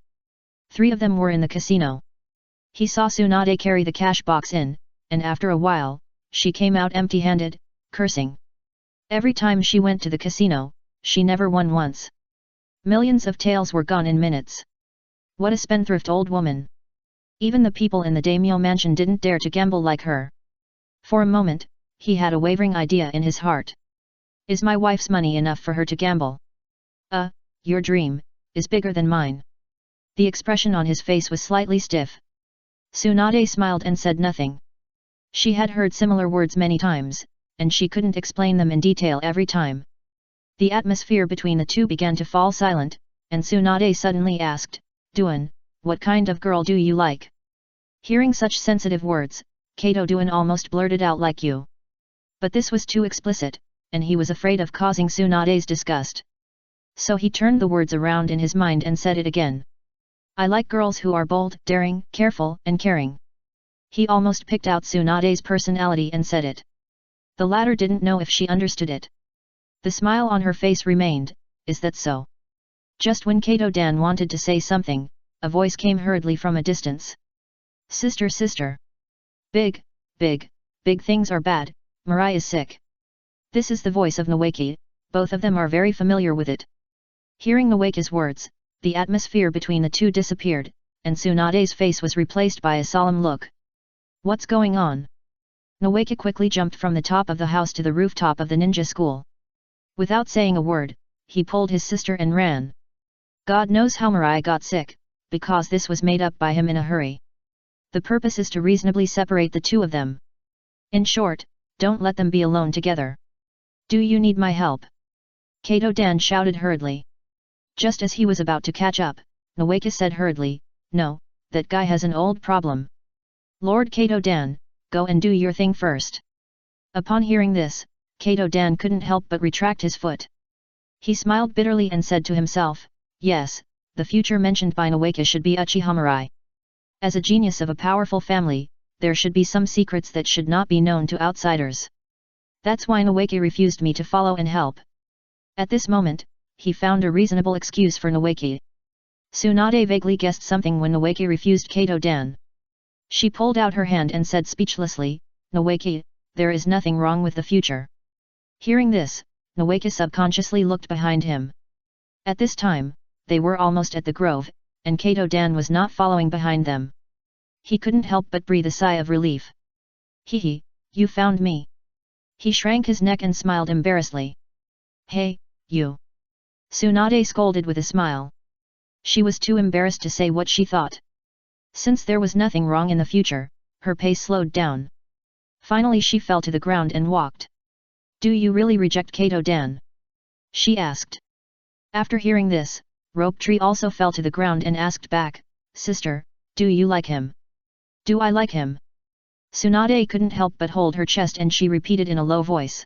3 of them were in the casino. He saw Tsunade carry the cash box in, and after a while, she came out empty-handed, cursing. Every time she went to the casino, she never won once. Millions of taels were gone in minutes. What a spendthrift old woman. Even the people in the daimyo mansion didn't dare to gamble like her. For a moment, he had a wavering idea in his heart. Is my wife's money enough for her to gamble? Your dream is bigger than mine. The expression on his face was slightly stiff. Tsunade smiled and said nothing. She had heard similar words many times, and she couldn't explain them in detail every time. The atmosphere between the two began to fall silent, and Tsunade suddenly asked, Duan, what kind of girl do you like? Hearing such sensitive words, Kato-duan almost blurted out like you. But this was too explicit, and he was afraid of causing Tsunade's disgust. So he turned the words around in his mind and said it again. I like girls who are bold, daring, careful, and caring. He almost picked out Tsunade's personality and said it. The latter didn't know if she understood it. The smile on her face remained, is that so? Just when Kato-dan wanted to say something, a voice came hurriedly from a distance. Sister. Big things are bad, Mirai is sick. This is the voice of Nawaki, both of them are very familiar with it. Hearing Nawaki's words, the atmosphere between the two disappeared, and Tsunade's face was replaced by a solemn look. What's going on? Nawaki quickly jumped from the top of the house to the rooftop of the ninja school. Without saying a word, he pulled his sister and ran. God knows how Mirai got sick, because this was made up by him in a hurry. The purpose is to reasonably separate the two of them. In short, don't let them be alone together. Do you need my help? Kato-dan shouted hurriedly. Just as he was about to catch up, Nawaki said hurriedly, No, that guy has an old problem. Lord Kato-dan, go and do your thing first. Upon hearing this, Kato-dan couldn't help but retract his foot. He smiled bitterly and said to himself, Yes, the future mentioned by Nawaki should be Uchiha Mirai. As a genius of a powerful family, there should be some secrets that should not be known to outsiders. That's why Nawaki refused me to follow and help. At this moment, he found a reasonable excuse for Nawaki. Tsunade vaguely guessed something when Nawaki refused Kato-dan. She pulled out her hand and said speechlessly, Nawaki, there is nothing wrong with the future. Hearing this, Nawaki subconsciously looked behind him. At this time, they were almost at the grove, and Kato-dan was not following behind them. He couldn't help but breathe a sigh of relief. Hehe, you found me. He shrank his neck and smiled embarrassedly. Hey, you. Tsunade scolded with a smile. She was too embarrassed to say what she thought. Since there was nothing wrong in the future, her pace slowed down. Finally she fell to the ground and walked. Do you really reject Kato-dan? She asked. After hearing this, Rope Tree also fell to the ground and asked back, Sister, do you like him? Do I like him? Tsunade couldn't help but hold her chest and she repeated in a low voice.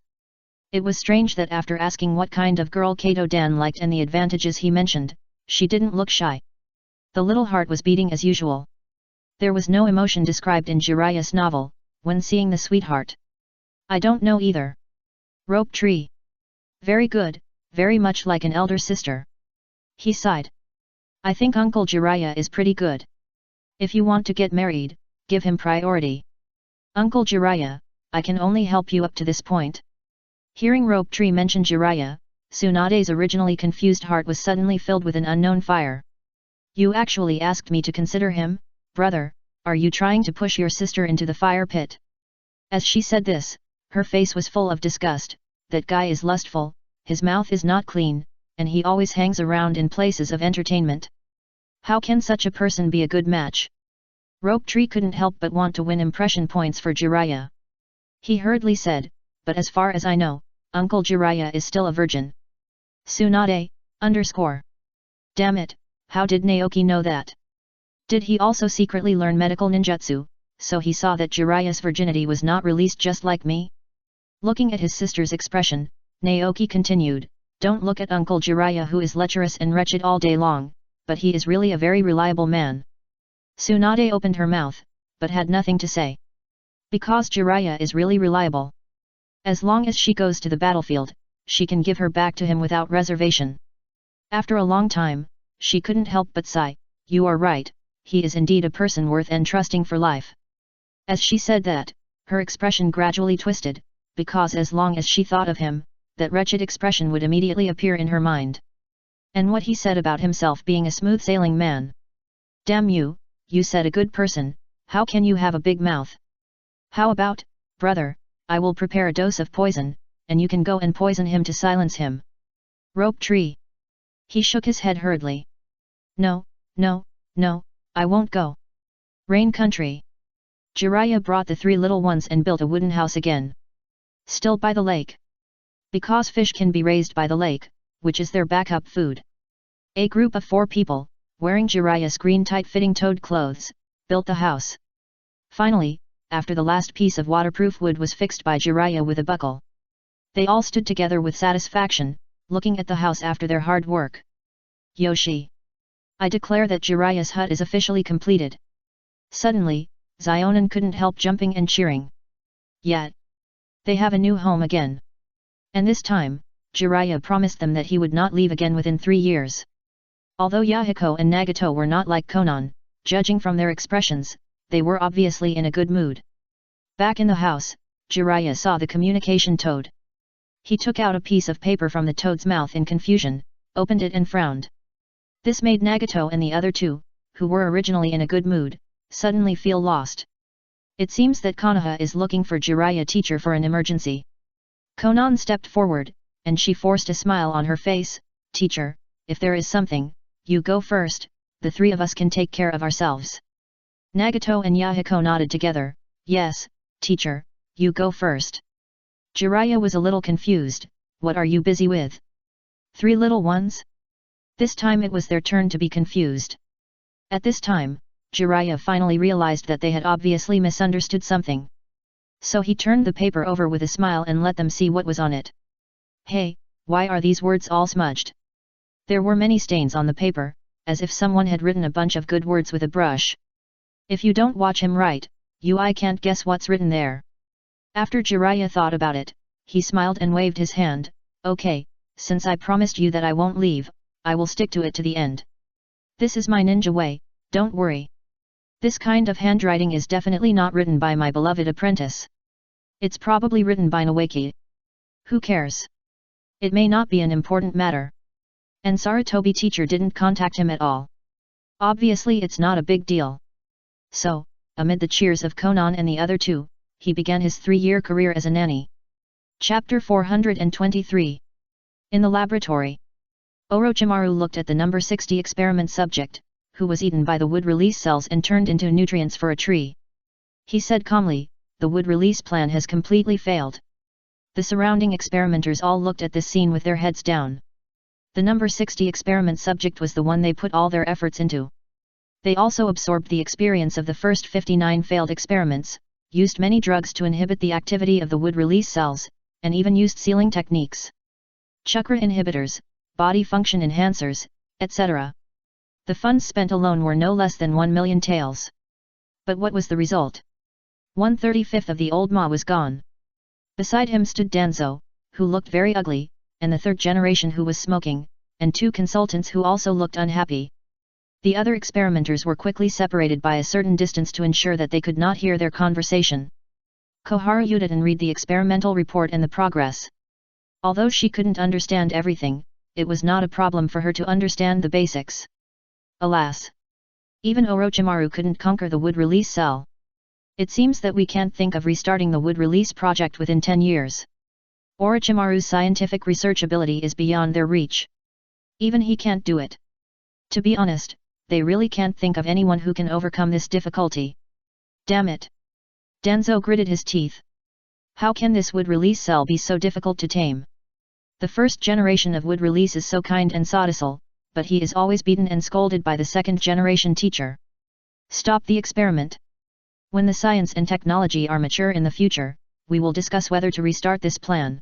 It was strange that after asking what kind of girl Kato-dan liked and the advantages he mentioned, she didn't look shy. The little heart was beating as usual. There was no emotion described in Jiraiya's novel, when seeing the sweetheart. I don't know either. Rope Tree. Very good, very much like an elder sister. He sighed. I think Uncle Jiraiya is pretty good. If you want to get married, give him priority. Uncle Jiraiya, I can only help you up to this point. Hearing Rope Tree mention Jiraiya, Tsunade's originally confused heart was suddenly filled with an unknown fire. You actually asked me to consider him, brother, are you trying to push your sister into the fire pit? As she said this, her face was full of disgust. That guy is lustful, his mouth is not clean, and he always hangs around in places of entertainment. How can such a person be a good match? Rope Tree couldn't help but want to win impression points for Jiraiya. He hurriedly said, but as far as I know, Uncle Jiraiya is still a virgin. Tsunade, _ Damn it, how did Naoki know that? Did he also secretly learn medical ninjutsu, so he saw that Jiraiya's virginity was not released just like me? Looking at his sister's expression, Naoki continued, don't look at Uncle Jiraiya who is lecherous and wretched all day long, but he is really a very reliable man. Tsunade opened her mouth, but had nothing to say. Because Jiraiya is really reliable. As long as she goes to the battlefield, she can give her back to him without reservation. After a long time, she couldn't help but sigh, you are right, he is indeed a person worth entrusting for life. As she said that, her expression gradually twisted, because as long as she thought of him, that wretched expression would immediately appear in her mind. And what he said about himself being a smooth-sailing man. Damn you, you said a good person, how can you have a big mouth? How about, brother, I will prepare a dose of poison, and you can go and poison him to silence him. Rope tree. He shook his head hurriedly. No, no, no, I won't go. Rain country. Jiraiya brought the three little ones and built a wooden house again. Still by the lake. Because fish can be raised by the lake, which is their backup food. A group of 4 people, wearing Jiraiya's green tight-fitting toad clothes, built the house. Finally, after the last piece of waterproof wood was fixed by Jiraiya with a buckle, they all stood together with satisfaction, looking at the house after their hard work. Yoshi! I declare that Jiraiya's hut is officially completed. Suddenly, Zionin couldn't help jumping and cheering. Yet, they have a new home again. And this time, Jiraiya promised them that he would not leave again within 3 years. Although Yahiko and Nagato were not like Konan, judging from their expressions, they were obviously in a good mood. Back in the house, Jiraiya saw the communication toad. He took out a piece of paper from the toad's mouth in confusion, opened it and frowned. This made Nagato and the other 2, who were originally in a good mood, suddenly feel lost. It seems that Konoha is looking for Jiraiya teacher for an emergency. Konan stepped forward, and she forced a smile on her face, teacher, if there is something, you go first, the 3 of us can take care of ourselves. Nagato and Yahiko nodded together, yes, teacher, you go first. Jiraiya was a little confused, what are you busy with? 3 little ones? This time it was their turn to be confused. At this time, Jiraiya finally realized that they had obviously misunderstood something. So he turned the paper over with a smile and let them see what was on it. Hey, why are these words all smudged? There were many stains on the paper, as if someone had written a bunch of good words with a brush. If you don't watch him right, I can't guess what's written there. After Jiraiya thought about it, he smiled and waved his hand, okay, since I promised you that I won't leave, I will stick to it to the end. This is my ninja way, don't worry. This kind of handwriting is definitely not written by my beloved apprentice. It's probably written by Nawaki. Who cares? It may not be an important matter. And Sarutobi teacher didn't contact him at all. Obviously it's not a big deal. So, amid the cheers of Konan and the other 2, he began his 3-year career as a nanny. Chapter 423. In the laboratory. Orochimaru looked at the number 60 experiment subject, who was eaten by the wood release cells and turned into nutrients for a tree. He said calmly, the wood release plan has completely failed. The surrounding experimenters all looked at this scene with their heads down. The number 60 experiment subject was the one they put all their efforts into. They also absorbed the experience of the first 59 failed experiments, used many drugs to inhibit the activity of the wood release cells, and even used sealing techniques. Chakra inhibitors, body function enhancers, etc. The funds spent alone were no less than 1 million taels. But what was the result? 1/35 of the old Ma was gone. Beside him stood Danzo, who looked very ugly, and the 3rd generation who was smoking, and 2 consultants who also looked unhappy. The other experimenters were quickly separated by a certain distance to ensure that they could not hear their conversation. Koharu Yudatan read the experimental report and the progress. Although she couldn't understand everything, it was not a problem for her to understand the basics. Alas! Even Orochimaru couldn't conquer the wood release cell. It seems that we can't think of restarting the wood release project within 10 years. Orochimaru's scientific research ability is beyond their reach. Even he can't do it. To be honest, they really can't think of anyone who can overcome this difficulty. Damn it! Danzo gritted his teeth. How can this wood release cell be so difficult to tame? The first generation of wood release is so kind and docile, but he is always beaten and scolded by the 2nd generation teacher. Stop the experiment. When the science and technology are mature in the future, we will discuss whether to restart this plan.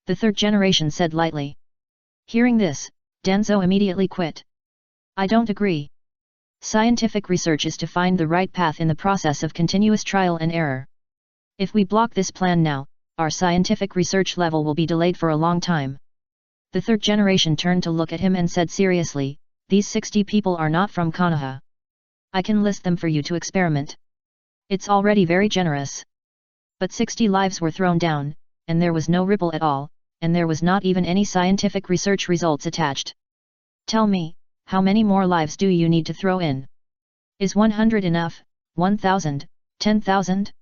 The third generation said lightly. Hearing this, Danzo immediately quit. I don't agree. Scientific research is to find the right path in the process of continuous trial and error. If we block this plan now, our scientific research level will be delayed for a long time. The third generation turned to look at him and said seriously, these 60 people are not from Konoha. I can list them for you to experiment. It's already very generous. But 60 lives were thrown down, and there was no ripple at all, and there was not even any scientific research results attached. Tell me, how many more lives do you need to throw in? Is 100 enough, 1,000, 10,000?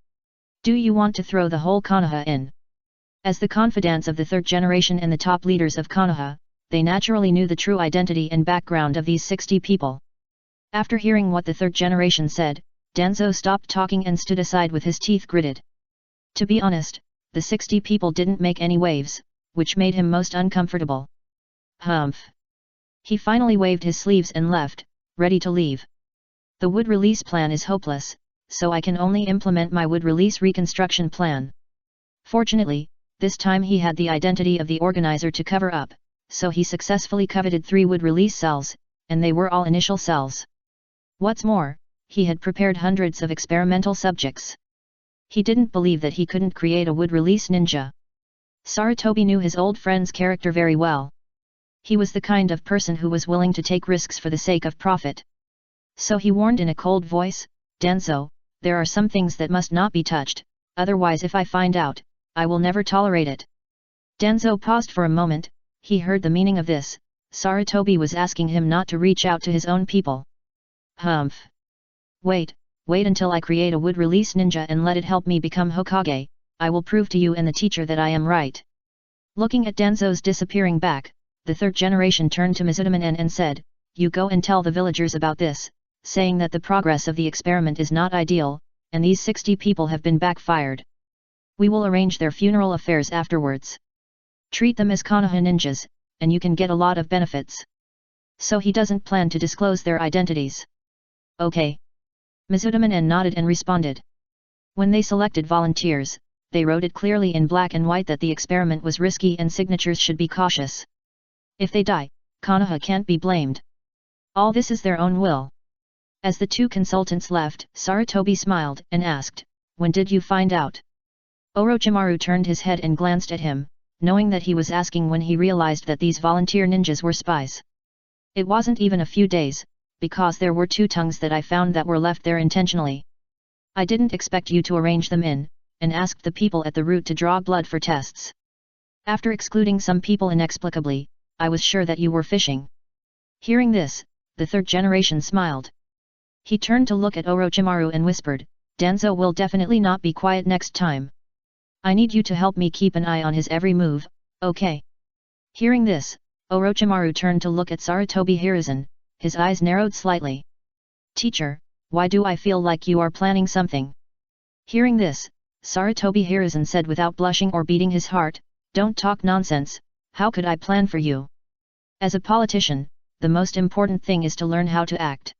Do you want to throw the whole Konoha in? As the confidants of the third generation and the top leaders of Konoha, they naturally knew the true identity and background of these 60 people. After hearing what the third generation said, Danzo stopped talking and stood aside with his teeth gritted. To be honest, the 60 people didn't make any waves, which made him most uncomfortable. Humph. He finally waved his sleeves and left, ready to leave. The wood release plan is hopeless, so I can only implement my wood release reconstruction plan. Fortunately, this time he had the identity of the organizer to cover up, so he successfully coveted 3 wood release cells, and they were all initial cells. What's more, he had prepared hundreds of experimental subjects. He didn't believe that he couldn't create a wood release ninja. Sarutobi knew his old friend's character very well. He was the kind of person who was willing to take risks for the sake of profit. So he warned in a cold voice, Danzo, there are some things that must not be touched, otherwise if I find out, I will never tolerate it. Danzo paused for a moment. He heard the meaning of this. Sarutobi was asking him not to reach out to his own people. Humph. Wait until I create a wood release ninja and let it help me become Hokage. I will prove to you and the teacher that I am right. Looking at Danzo's disappearing back, the third generation turned to Mizutomanen and said, you go and tell the villagers about this, saying that the progress of the experiment is not ideal, and these 60 people have been backfired. We will arrange their funeral affairs afterwards. Treat them as Konoha ninjas, and you can get a lot of benefits. So he doesn't plan to disclose their identities. Okay. Mizutomanen nodded and responded. When they selected volunteers, they wrote it clearly in black and white that the experiment was risky and signatures should be cautious. If they die, Konoha can't be blamed. All this is their own will. As the 2 consultants left, Sarutobi smiled and asked, when did you find out? Orochimaru turned his head and glanced at him, knowing that he was asking when he realized that these volunteer ninjas were spies. It wasn't even a few days, because there were 2 tongues that I found that were left there intentionally. I didn't expect you to arrange them in, and asked the people at the route to draw blood for tests. After excluding some people inexplicably, I was sure that you were fishing. Hearing this, the third generation smiled. He turned to look at Orochimaru and whispered, Danzo will definitely not be quiet next time. I need you to help me keep an eye on his every move, okay? Hearing this, Orochimaru turned to look at Sarutobi Hiruzen, his eyes narrowed slightly. Teacher, why do I feel like you are planning something? Hearing this, Sarutobi Hiruzen said without blushing or beating his heart, don't talk nonsense, how could I plan for you? As a politician, the most important thing is to learn how to act.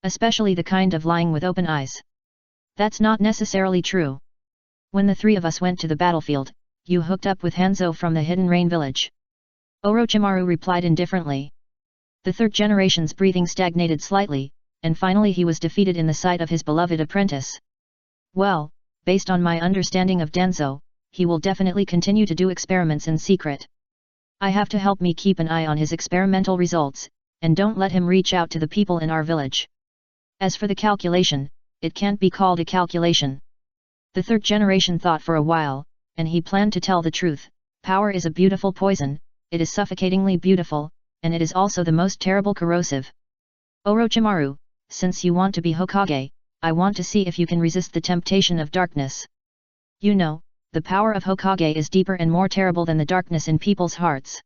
Especially the kind of lying with open eyes. That's not necessarily true. When the 3 of us went to the battlefield, you hooked up with Hanzo from the Hidden Rain village. Orochimaru replied indifferently. The third generation's breathing stagnated slightly, and finally he was defeated in the sight of his beloved apprentice. Well, based on my understanding of Danzo, he will definitely continue to do experiments in secret. I have to help me keep an eye on his experimental results, and don't let him reach out to the people in our village. As for the calculation, it can't be called a calculation. The third generation thought for a while, and he planned to tell the truth. Power is a beautiful poison, it is suffocatingly beautiful, and it is also the most terrible corrosive. Orochimaru, since you want to be Hokage, I want to see if you can resist the temptation of darkness. You know, the power of Hokage is deeper and more terrible than the darkness in people's hearts.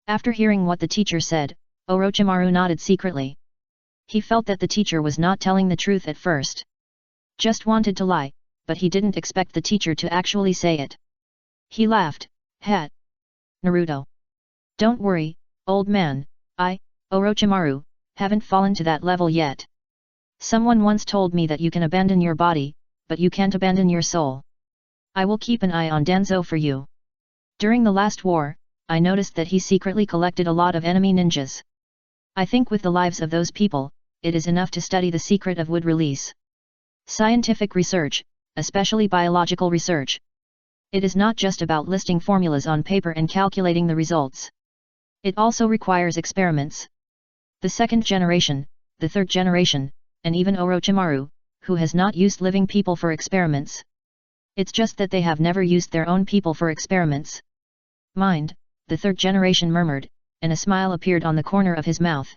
After hearing what the teacher said, Orochimaru nodded secretly. He felt that the teacher was not telling the truth at first. Just wanted to lie, but he didn't expect the teacher to actually say it. He laughed, Naruto. Don't worry, old man, Orochimaru, haven't fallen to that level yet. Someone once told me that you can abandon your body, but you can't abandon your soul. I will keep an eye on Denzo for you. During the last war, I noticed that he secretly collected a lot of enemy ninjas. I think with the lives of those people, it is enough to study the secret of wood release. Scientific research, especially biological research. It is not just about listing formulas on paper and calculating the results. It also requires experiments. The second generation, the third generation, and even Orochimaru, who has not used living people for experiments. It's just that they have never used their own people for experiments. Mind, the third generation murmured, and a smile appeared on the corner of his mouth.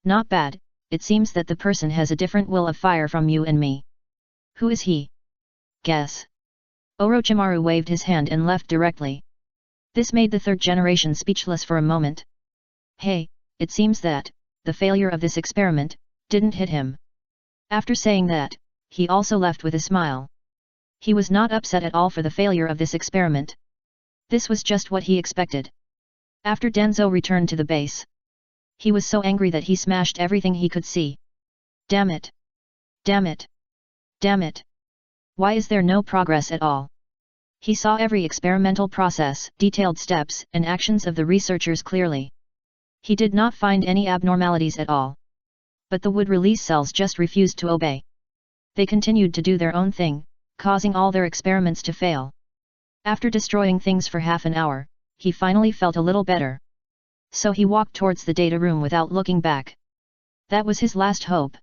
Not bad, it seems that the person has a different will of fire from you and me. Who is he? Guess. Orochimaru waved his hand and left directly. This made the third generation speechless for a moment. Hey, it seems that, the failure of this experiment, didn't hit him. After saying that, he also left with a smile. He was not upset at all for the failure of this experiment. This was just what he expected. After Denzo returned to the base, he was so angry that he smashed everything he could see. Damn it! Damn it! Damn it! Why is there no progress at all? He saw every experimental process, detailed steps, and actions of the researchers clearly. He did not find any abnormalities at all. But the wood release cells just refused to obey. They continued to do their own thing, causing all their experiments to fail. After destroying things for half an hour, he finally felt a little better. So he walked towards the data room without looking back. That was his last hope.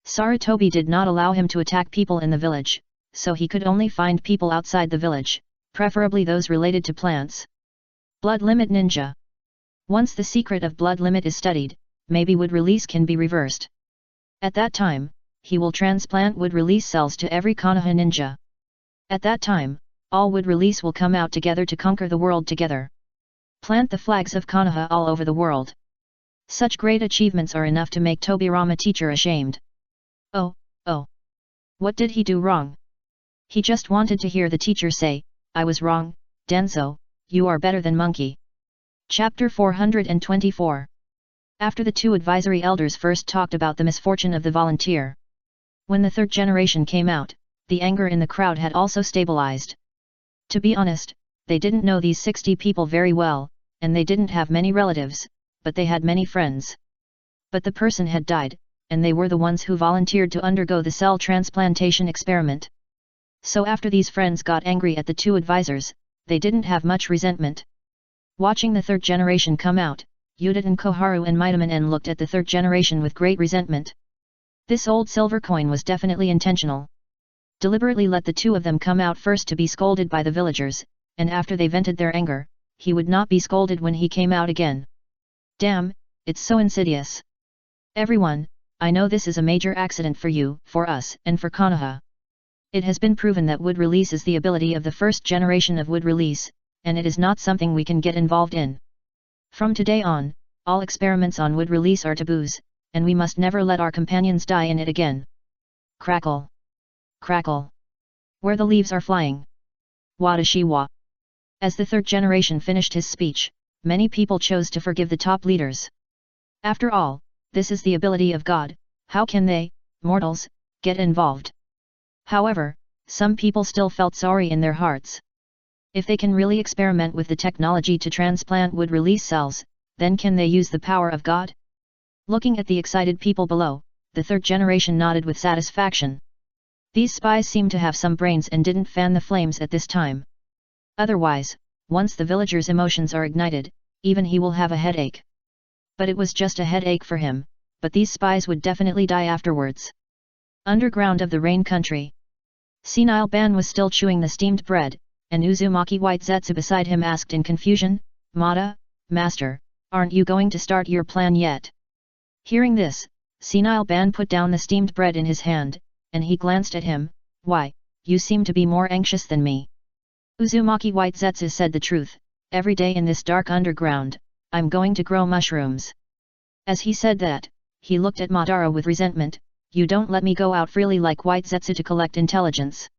Sarutobi did not allow him to attack people in the village, so he could only find people outside the village, preferably those related to plants. Blood Limit Ninja. Once the secret of blood limit is studied, maybe wood release can be reversed. At that time, he will transplant wood release cells to every Konoha ninja. At that time, all wood release will come out together to conquer the world together. Plant the flags of Konoha all over the world. Such great achievements are enough to make Tobirama teacher ashamed. Oh. What did he do wrong? He just wanted to hear the teacher say, I was wrong, Denzo, you are better than monkey. Chapter 424. After the two advisory elders first talked about the misfortune of the volunteer. When the third generation came out, the anger in the crowd had also stabilized. To be honest, they didn't know these 60 people very well, and they didn't have many relatives, but they had many friends. But the person had died, and they were the ones who volunteered to undergo the cell transplantation experiment. So after these friends got angry at the two advisors, they didn't have much resentment. Watching the third generation come out, Yudin Koharu and Mitaman looked at the third generation with great resentment. This old silver coin was definitely intentional. Deliberately let the two of them come out first to be scolded by the villagers, and after they vented their anger, he would not be scolded when he came out again. Damn, it's so insidious. Everyone, I know this is a major accident for you, for us, and for Konoha. It has been proven that wood release is the ability of the first generation of wood release, and it is not something we can get involved in. From today on, all experiments on wood release are taboos, and we must never let our companions die in it again. Crackle. Crackle. Where the leaves are flying. Wadashiwa. As the third generation finished his speech, many people chose to forgive the top leaders. After all, this is the ability of God, how can they, mortals, get involved? However, some people still felt sorry in their hearts. If they can really experiment with the technology to transplant wood release cells, then can they use the power of God? Looking at the excited people below, the third generation nodded with satisfaction. These spies seemed to have some brains and didn't fan the flames at this time. Otherwise, once the villager's emotions are ignited, even he will have a headache. But it was just a headache for him, but these spies would definitely die afterwards. Underground of the Rain Country. Senile Ban was still chewing the steamed bread, and Uzumaki White Zetsu beside him asked in confusion, Mata, Master, aren't you going to start your plan yet? Hearing this, Senile Ban put down the steamed bread in his hand, and he glanced at him, Why, you seem to be more anxious than me. Uzumaki White Zetsu said the truth, every day in this dark underground, I'm going to grow mushrooms. As he said that, he looked at Madara with resentment, You don't let me go out freely like White Zetsu to collect intelligence.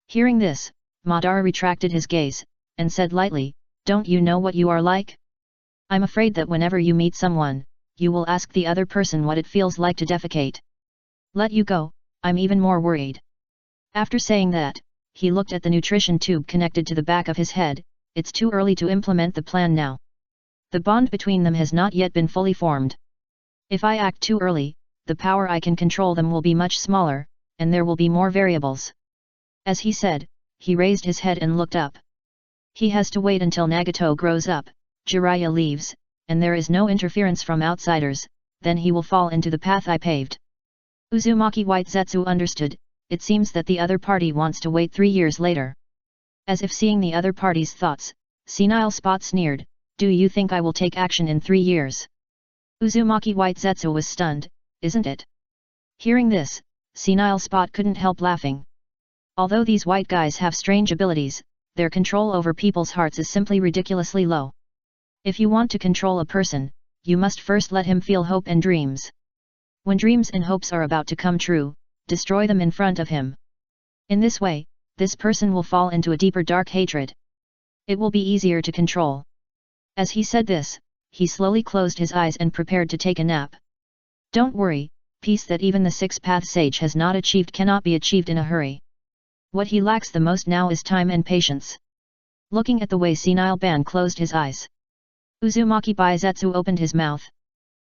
Hearing this, Madara retracted his gaze, and said lightly, Don't you know what you are like? I'm afraid that whenever you meet someone, you will ask the other person what it feels like to defecate. Let you go, I'm even more worried. After saying that, he looked at the nutrition tube connected to the back of his head. It's too early to implement the plan now. The bond between them has not yet been fully formed. If I act too early, the power I can control them will be much smaller, and there will be more variables. As he said, he raised his head and looked up. He has to wait until Nagato grows up, Jiraiya leaves, and there is no interference from outsiders, then he will fall into the path I paved. Uzumaki White Zetsu understood. It seems that the other party wants to wait 3 years later. As if seeing the other party's thoughts, Senile Spot sneered, do you think I will take action in 3 years? Uzumaki White Zetsu was stunned, isn't it? Hearing this, Senile Spot couldn't help laughing. Although these white guys have strange abilities, their control over people's hearts is simply ridiculously low. If you want to control a person, you must first let him feel hope and dreams. When dreams and hopes are about to come true, destroy them in front of him. In this way, this person will fall into a deeper dark hatred. It will be easier to control. As he said this, he slowly closed his eyes and prepared to take a nap. Don't worry, peace that even the six-path sage has not achieved cannot be achieved in a hurry. What he lacks the most now is time and patience. Looking at the way Senile Ban closed his eyes, Uzumaki Baizetsu opened his mouth.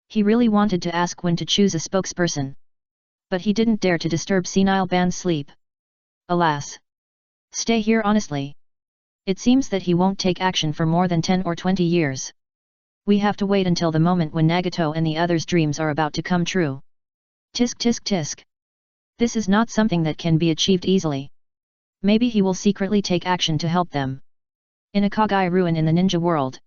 He really wanted to ask when to choose a spokesperson. But he didn't dare to disturb Senile Ban's sleep. Alas! Stay here honestly. It seems that he won't take action for more than 10 or 20 years. We have to wait until the moment when Nagato and the others' dreams are about to come true. Tisk tisk tisk. This is not something that can be achieved easily. Maybe he will secretly take action to help them. In a Kagai ruin in the ninja world.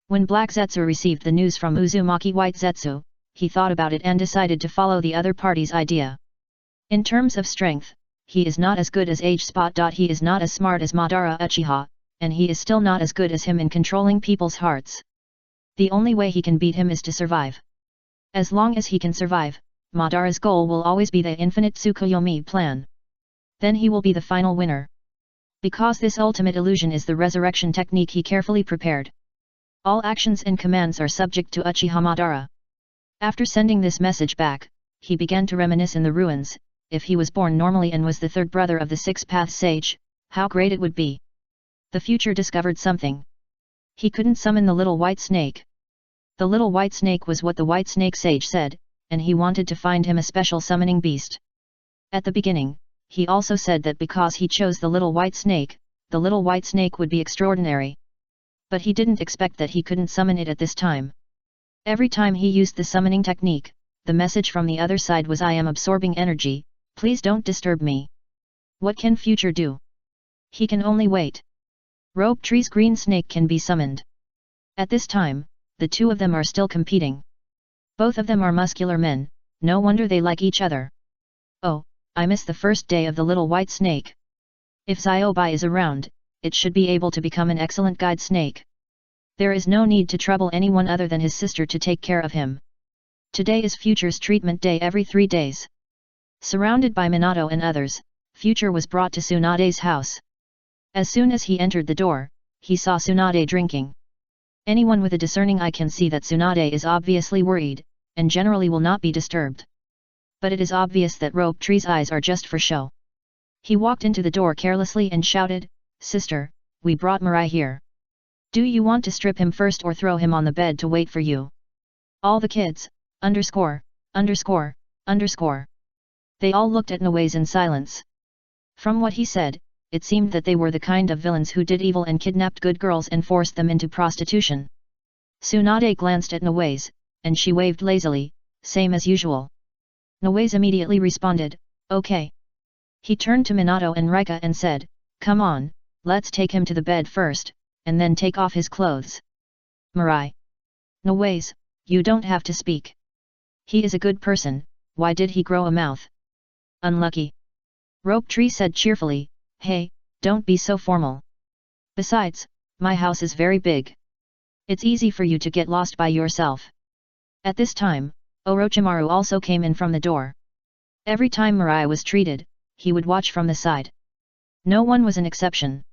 When Black Zetsu received the news from Uzumaki White Zetsu, he thought about it and decided to follow the other party's idea. In terms of strength, he is not as good as Age Spot. He is not as smart as Madara Uchiha, and he is still not as good as him in controlling people's hearts. The only way he can beat him is to survive. As long as he can survive, Madara's goal will always be the infinite Tsukuyomi plan. Then he will be the final winner. Because this ultimate illusion is the resurrection technique he carefully prepared. All actions and commands are subject to Uchiha Madara. After sending this message back, he began to reminisce in the ruins. If he was born normally and was the third brother of the six-path sage, how great it would be. The future discovered something. He couldn't summon the little white snake. The little white snake was what the white snake sage said, and he wanted to find him a special summoning beast. At the beginning, he also said that because he chose the little white snake would be extraordinary. But he didn't expect that he couldn't summon it at this time. Every time he used the summoning technique, the message from the other side was I am absorbing energy, please don't disturb me. What can future do? He can only wait. Rope Tree's green snake can be summoned. At this time, the two of them are still competing. Both of them are muscular men, no wonder they like each other. Oh, I miss the first day of the little white snake. If Ziobai is around, it should be able to become an excellent guide snake. There is no need to trouble anyone other than his sister to take care of him. Today is Future's treatment day every 3 days. Surrounded by Minato and others, Future was brought to Tsunade's house. As soon as he entered the door, he saw Tsunade drinking. Anyone with a discerning eye can see that Tsunade is obviously worried, and generally will not be disturbed. But it is obvious that Rope Tree's eyes are just for show. He walked into the door carelessly and shouted, Sister, we brought Mirai here. Do you want to strip him first or throw him on the bed to wait for you? All the kids, ____. They all looked at Noes in silence. From what he said, it seemed that they were the kind of villains who did evil and kidnapped good girls and forced them into prostitution. Tsunade glanced at Noes, and she waved lazily, same as usual. Noes immediately responded, okay. He turned to Minato and Rika and said, come on, let's take him to the bed first, and then take off his clothes. Mirai. Noes, you don't have to speak. He is a good person, why did he grow a mouth? Unlucky. Rope Tree said cheerfully, hey, don't be so formal. Besides, my house is very big. It's easy for you to get lost by yourself. At this time, Orochimaru also came in from the door. Every time Mirai was treated, he would watch from the side. No one was an exception.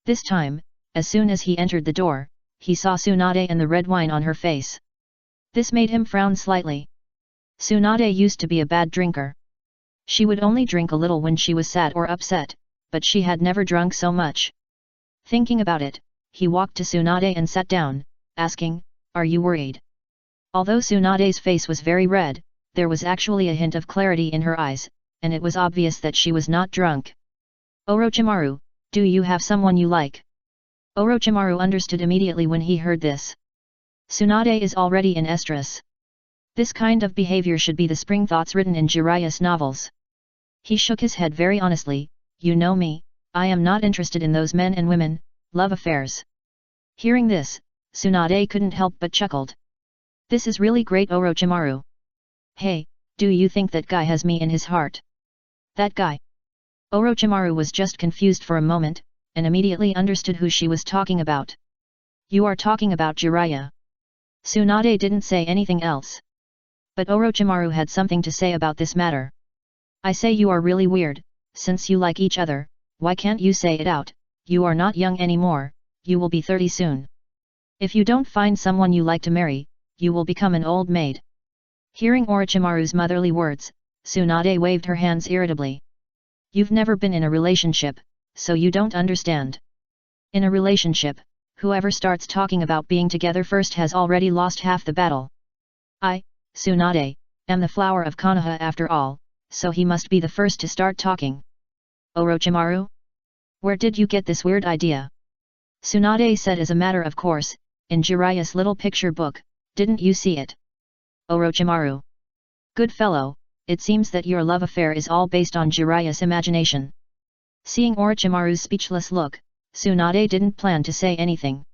This time, as soon as he entered the door, he saw Tsunade and the red wine on her face. This made him frown slightly. Tsunade used to be a bad drinker. She would only drink a little when she was sad or upset, but she had never drunk so much. Thinking about it, he walked to Tsunade and sat down, asking, "Are you worried?" Although Tsunade's face was very red, there was actually a hint of clarity in her eyes, and it was obvious that she was not drunk. "Orochimaru, do you have someone you like?" Orochimaru understood immediately when he heard this. Tsunade is already in estrus. This kind of behavior should be the spring thoughts written in Jiraiya's novels. He shook his head very honestly, "You know me, I am not interested in those men and women, love affairs." Hearing this, Tsunade couldn't help but chuckled. "This is really great, Orochimaru. Hey, do you think that guy has me in his heart?" "That guy?" Orochimaru was just confused for a moment, and immediately understood who she was talking about. "You are talking about Jiraiya." Tsunade didn't say anything else. But Orochimaru had something to say about this matter. "I say you are really weird, since you like each other, why can't you say it out? You are not young anymore, you will be 30 soon. If you don't find someone you like to marry, you will become an old maid." Hearing Orochimaru's motherly words, Tsunade waved her hands irritably. "You've never been in a relationship, so you don't understand. In a relationship, whoever starts talking about being together first has already lost half the battle. I, Tsunade, am the flower of Konoha after all, so he must be the first to start talking." "Orochimaru? Where did you get this weird idea?" Tsunade said as a matter of course, "In Jiraiya's little picture book, didn't you see it?" "Orochimaru. Good fellow, it seems that your love affair is all based on Jiraiya's imagination." Seeing Orochimaru's speechless look, Tsunade didn't plan to say anything.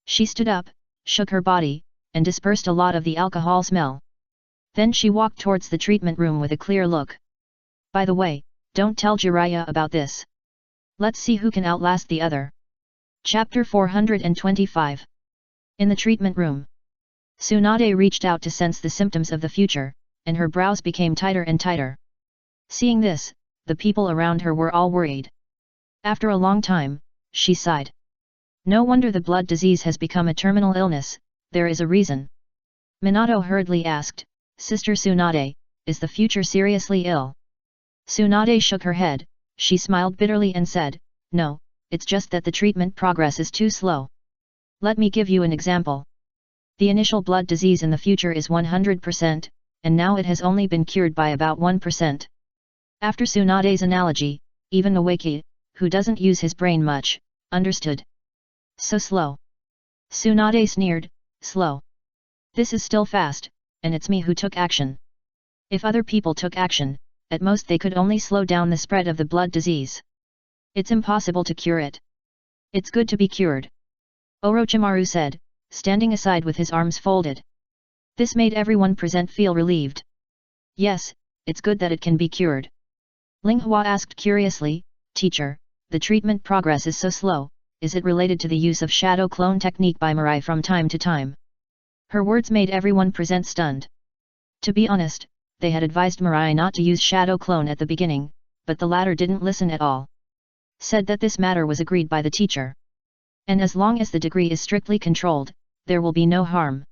She stood up, shook her body, and dispersed a lot of the alcohol smell. Then she walked towards the treatment room with a clear look. "By the way, don't tell Jiraiya about this. Let's see who can outlast the other." Chapter 425. In the treatment room. Tsunade reached out to sense the symptoms of the future, and her brows became tighter and tighter. Seeing this, the people around her were all worried. After a long time, she sighed. "No wonder the blood disease has become a terminal illness, there is a reason." Minato hurriedly asked, "Sister Tsunade, is the future seriously ill?" Tsunade shook her head, she smiled bitterly and said, "No, it's just that the treatment progress is too slow. Let me give you an example. The initial blood disease in the future is 100%, and now it has only been cured by about 1%. After Tsunade's analogy, even Awaki, who doesn't use his brain much, understood. "So slow." Tsunade sneered, "Slow? This is still fast, and it's me who took action. If other people took action, at most they could only slow down the spread of the blood disease. It's impossible to cure it. It's good to be cured." Orochimaru said, standing aside with his arms folded. This made everyone present feel relieved. "Yes, it's good that it can be cured." Linghua asked curiously, "Teacher, the treatment progress is so slow, is it related to the use of shadow clone technique by Mirai from time to time?" Her words made everyone present stunned. To be honest, they had advised Mirai not to use shadow clone at the beginning, but the latter didn't listen at all. Said that this matter was agreed by the teacher. And as long as the degree is strictly controlled, there will be no harm.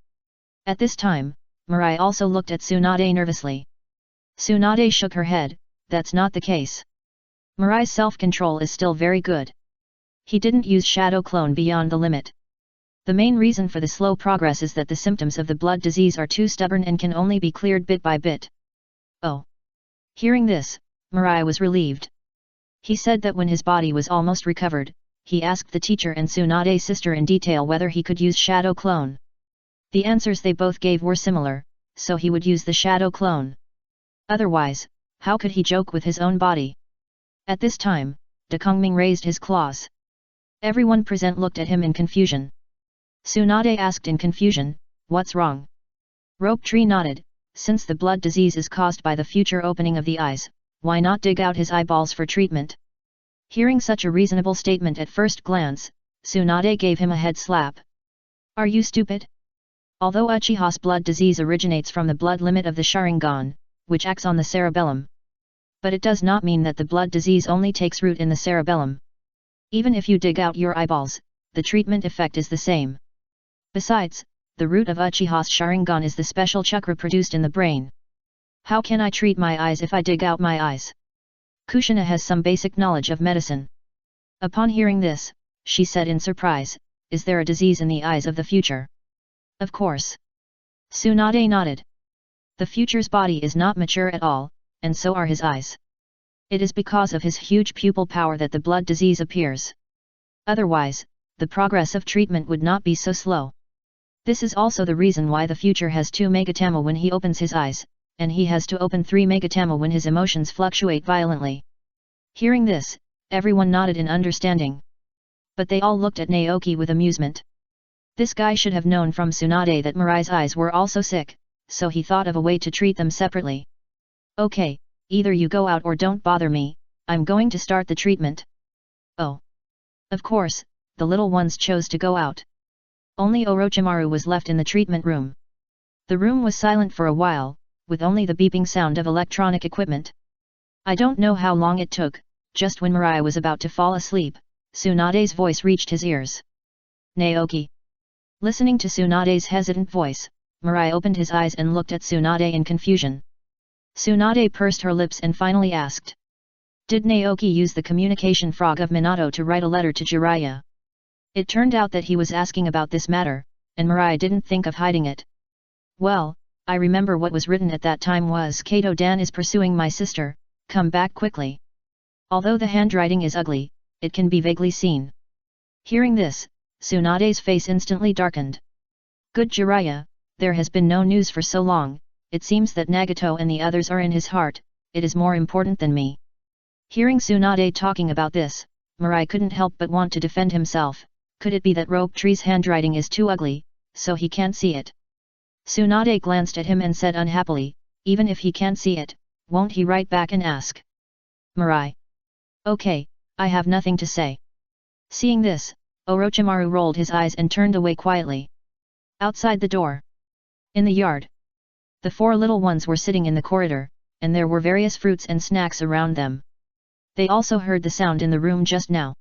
At this time, Mirai also looked at Tsunade nervously. Tsunade shook her head, "That's not the case. Mirai's self-control is still very good. He didn't use shadow clone beyond the limit. The main reason for the slow progress is that the symptoms of the blood disease are too stubborn and can only be cleared bit by bit." Oh. Hearing this, Mirai was relieved. He said that when his body was almost recovered, he asked the teacher and Tsunade's sister in detail whether he could use shadow clone. The answers they both gave were similar, so he would use the shadow clone. Otherwise, how could he joke with his own body? At this time, De Kongming raised his claws. Everyone present looked at him in confusion. Tsunade asked in confusion, "What's wrong?" Rope Tree nodded, "Since the blood disease is caused by the future opening of the eyes, why not dig out his eyeballs for treatment?" Hearing such a reasonable statement at first glance, Tsunade gave him a head slap. "Are you stupid? Although Uchiha's blood disease originates from the blood limit of the Sharingan, which acts on the cerebellum. But it does not mean that the blood disease only takes root in the cerebellum. Even if you dig out your eyeballs, the treatment effect is the same. Besides, the root of Uchiha's Sharingan is the special chakra produced in the brain. How can I treat my eyes if I dig out my eyes? Kushina has some basic knowledge of medicine. Upon hearing this, she said in surprise, is there a disease in the eyes of the future? Of course. Tsunade nodded. The future's body is not mature at all, and so are his eyes. It is because of his huge pupil power that the blood disease appears. Otherwise, the progress of treatment would not be so slow. This is also the reason why the future has 2 megatama when he opens his eyes, and he has to open 3 megatama when his emotions fluctuate violently. Hearing this, everyone nodded in understanding. But they all looked at Naoki with amusement. This guy should have known from Tsunade that Mirai's eyes were also sick, so he thought of a way to treat them separately. Okay, either you go out or don't bother me, I'm going to start the treatment. Oh. Of course, the little ones chose to go out. Only Orochimaru was left in the treatment room. The room was silent for a while, with only the beeping sound of electronic equipment. I don't know how long it took, just when Mirai was about to fall asleep, Tsunade's voice reached his ears. Naoki. Listening to Tsunade's hesitant voice, Mirai opened his eyes and looked at Tsunade in confusion. Tsunade pursed her lips and finally asked. Did Naoki use the communication frog of Minato to write a letter to Jiraiya? It turned out that he was asking about this matter, and Mirai didn't think of hiding it. Well, I remember what was written at that time was Kato-dan is pursuing my sister, come back quickly. Although the handwriting is ugly, it can be vaguely seen. Hearing this, Tsunade's face instantly darkened. Good Jiraiya, there has been no news for so long, it seems that Nagato and the others are in his heart, it is more important than me. Hearing Tsunade talking about this, Mirai couldn't help but want to defend himself. Could it be that Rope Tree's handwriting is too ugly, so he can't see it? Tsunade glanced at him and said unhappily, even if he can't see it, won't he write back and ask? Mirai. Okay, I have nothing to say. Seeing this, Orochimaru rolled his eyes and turned away quietly. Outside the door. In the yard. The 4 little ones were sitting in the corridor, and there were various fruits and snacks around them. They also heard the sound in the room just now.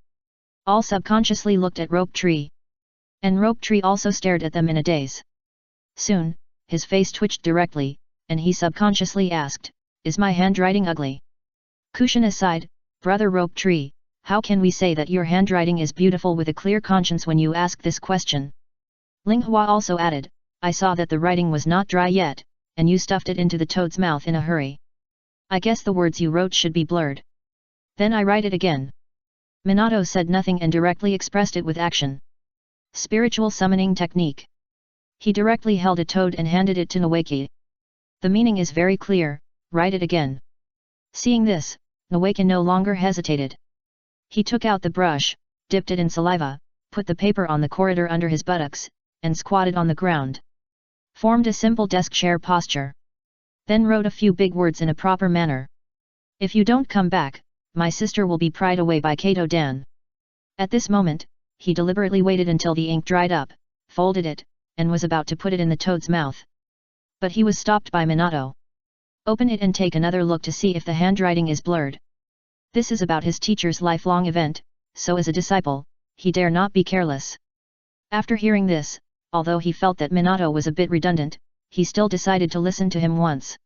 All subconsciously looked at Rope Tree. And Rope Tree also stared at them in a daze. Soon, his face twitched directly, and he subconsciously asked, is my handwriting ugly? Kushina sighed, Brother Rope Tree, how can we say that your handwriting is beautiful with a clear conscience when you ask this question? Linghua also added, I saw that the writing was not dry yet, and you stuffed it into the toad's mouth in a hurry. I guess the words you wrote should be blurred. Then I write it again. Minato said nothing and directly expressed it with action. Spiritual summoning technique. He directly held a toad and handed it to Naoki. The meaning is very clear, write it again. Seeing this, Naoki no longer hesitated. He took out the brush, dipped it in saliva, put the paper on the corridor under his buttocks, and squatted on the ground. Formed a simple desk chair posture. Then wrote a few big words in a proper manner. If you don't come back, my sister will be pried away by Kato-dan. At this moment, he deliberately waited until the ink dried up, folded it, and was about to put it in the toad's mouth. But he was stopped by Minato. Open it and take another look to see if the handwriting is blurred. This is about his teacher's lifelong event, so as a disciple, he dare not be careless. After hearing this, although he felt that Minato was a bit redundant, he still decided to listen to him once.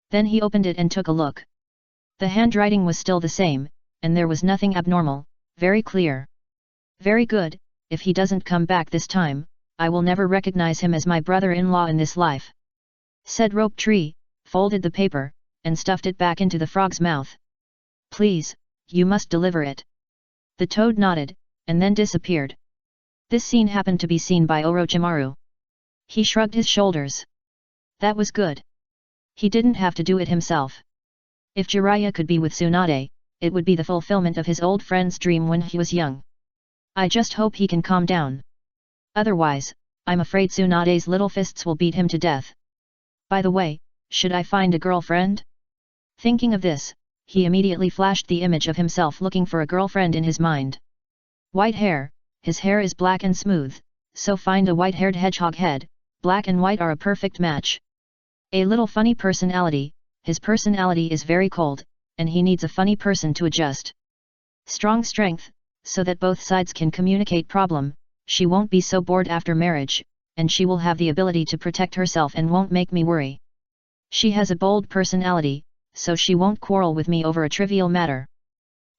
Then he opened it and took a look. The handwriting was still the same, and there was nothing abnormal, very clear. Very good, if he doesn't come back this time, I will never recognize him as my brother-in-law in this life. Said Rope Tree, folded the paper, and stuffed it back into the frog's mouth. Please, you must deliver it. The toad nodded, and then disappeared. This scene happened to be seen by Orochimaru. He shrugged his shoulders. That was good. He didn't have to do it himself. If Jiraiya could be with Tsunade, it would be the fulfillment of his old friend's dream when he was young. I just hope he can calm down. Otherwise, I'm afraid Tsunade's little fists will beat him to death. By the way, should I find a girlfriend? Thinking of this, he immediately flashed the image of himself looking for a girlfriend in his mind. White hair, his hair is black and smooth, so find a white-haired hedgehog head, black and white are a perfect match. A little funny personality, his personality is very cold, and he needs a funny person to adjust. Strong strength, so that both sides can communicate problem, she won't be so bored after marriage, and she will have the ability to protect herself and won't make me worry. She has a bold personality, so she won't quarrel with me over a trivial matter.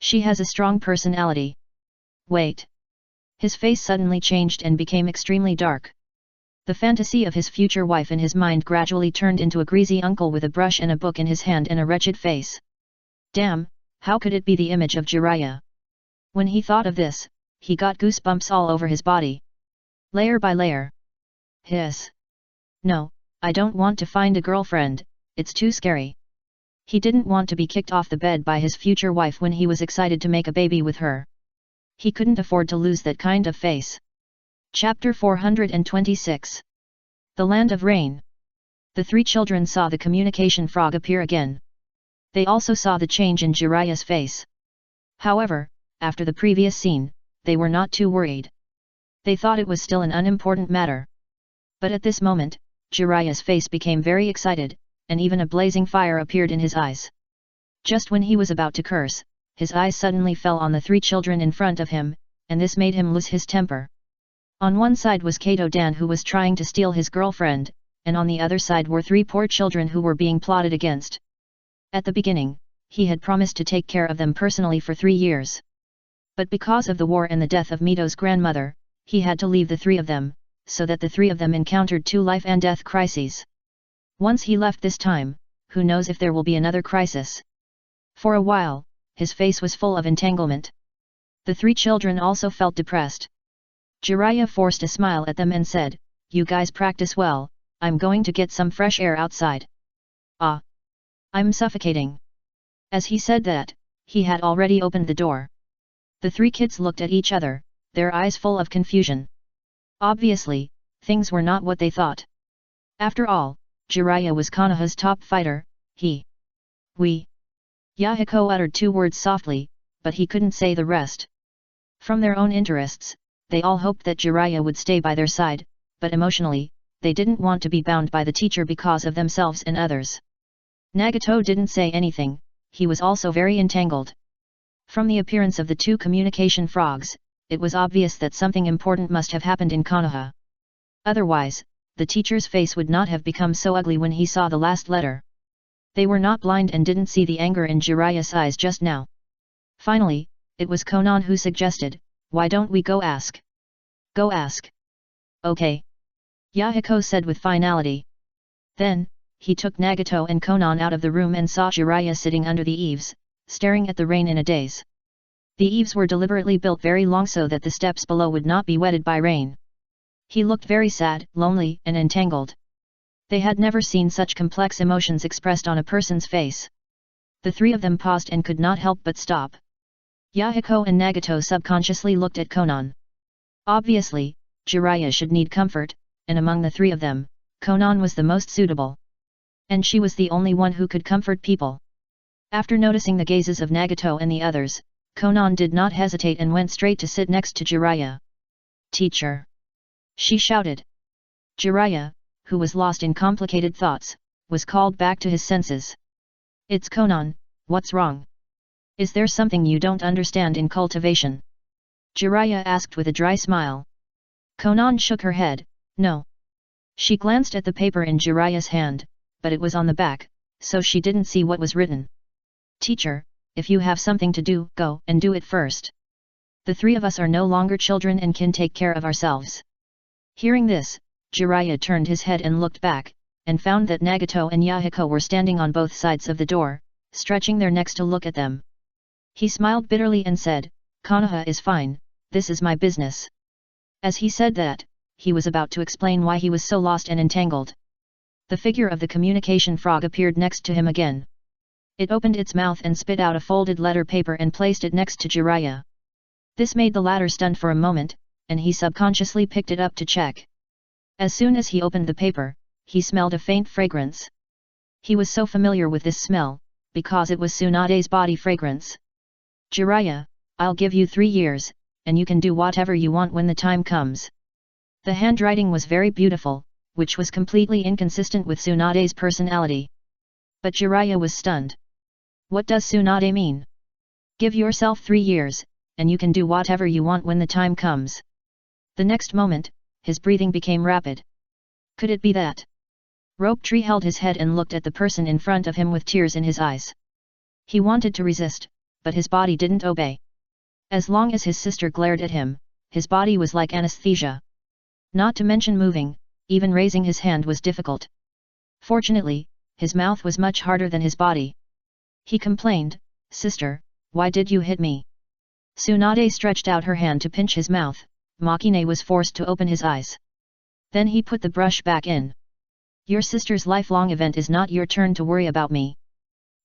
She has a strong personality. Wait. His face suddenly changed and became extremely dark. The fantasy of his future wife in his mind gradually turned into a greasy uncle with a brush and a book in his hand and a wretched face. Damn, how could it be the image of Jiraiya? When he thought of this, he got goosebumps all over his body. Layer by layer. Hiss. No, I don't want to find a girlfriend, it's too scary. He didn't want to be kicked off the bed by his future wife when he was excited to make a baby with her. He couldn't afford to lose that kind of face. Chapter 426. The Land of Rain. The three children saw the communication frog appear again. They also saw the change in Jiraiya's face. However, after the previous scene, they were not too worried. They thought it was still an unimportant matter. But at this moment, Jiraiya's face became very excited, and even a blazing fire appeared in his eyes. Just when he was about to curse, his eyes suddenly fell on the three children in front of him, and this made him lose his temper. On one side was Kato Dan, who was trying to steal his girlfriend, and on the other side were three poor children who were being plotted against. At the beginning, he had promised to take care of them personally for 3 years. But because of the war and the death of Mito's grandmother, he had to leave the three of them, so that the three of them encountered 2 life and death crises. Once he left this time, who knows if there will be another crisis. For a while, his face was full of entanglement. The three children also felt depressed. Jiraiya forced a smile at them and said, "You guys practice well, I'm going to get some fresh air outside." "Ah! I'm suffocating." As he said that, he had already opened the door. The three kids looked at each other, their eyes full of confusion. Obviously, things were not what they thought. After all, Jiraiya was Konoha's top fighter. Yahiko uttered 2 words softly, but he couldn't say the rest. From their own interests, they all hoped that Jiraiya would stay by their side, but emotionally, they didn't want to be bound by the teacher because of themselves and others. Nagato didn't say anything, he was also very entangled. From the appearance of the 2 communication frogs, it was obvious that something important must have happened in Konoha. Otherwise, the teacher's face would not have become so ugly when he saw the last letter. They were not blind and didn't see the anger in Jiraiya's eyes just now. Finally, it was Konan who suggested, "Why don't we go ask?" "Go ask." "Okay." Yahiko said with finality. Then, he took Nagato and Konan out of the room and saw Jiraiya sitting under the eaves, staring at the rain in a daze. The eaves were deliberately built very long so that the steps below would not be wetted by rain. He looked very sad, lonely, and entangled. They had never seen such complex emotions expressed on a person's face. The three of them paused and could not help but stop. Yahiko and Nagato subconsciously looked at Konan. Obviously, Jiraiya should need comfort, and among the three of them, Konan was the most suitable. And she was the only one who could comfort people. After noticing the gazes of Nagato and the others, Konan did not hesitate and went straight to sit next to Jiraiya. "Teacher!" she shouted. Jiraiya, who was lost in complicated thoughts, was called back to his senses. "It's Konan, what's wrong? Is there something you don't understand in cultivation?" Jiraiya asked with a dry smile. Konan shook her head, "No." She glanced at the paper in Jiraiya's hand, but it was on the back, so she didn't see what was written. "Teacher, if you have something to do, go and do it first. The three of us are no longer children and can take care of ourselves." Hearing this, Jiraiya turned his head and looked back, and found that Nagato and Yahiko were standing on both sides of the door, stretching their necks to look at them. He smiled bitterly and said, "Konoha is fine, this is my business." As he said that, he was about to explain why he was so lost and entangled. The figure of the communication frog appeared next to him again. It opened its mouth and spit out a folded letter paper and placed it next to Jiraiya. This made the latter stunned for a moment, and he subconsciously picked it up to check. As soon as he opened the paper, he smelled a faint fragrance. He was so familiar with this smell, because it was Tsunade's body fragrance. "Jiraiya, I'll give you 3 years, and you can do whatever you want when the time comes." The handwriting was very beautiful, which was completely inconsistent with Tsunade's personality. But Jiraiya was stunned. What does Tsunade mean? "Give yourself 3 years, and you can do whatever you want when the time comes." The next moment, his breathing became rapid. Could it be that Rope Tree held his head and looked at the person in front of him with tears in his eyes. He wanted to resist, but his body didn't obey. As long as his sister glared at him, his body was like anesthesia. Not to mention moving, even raising his hand was difficult. Fortunately, his mouth was much harder than his body. He complained, "Sister, why did you hit me?" Tsunade stretched out her hand to pinch his mouth. Makine was forced to open his eyes. Then he put the brush back in. "Your sister's lifelong event is not your turn to worry about me."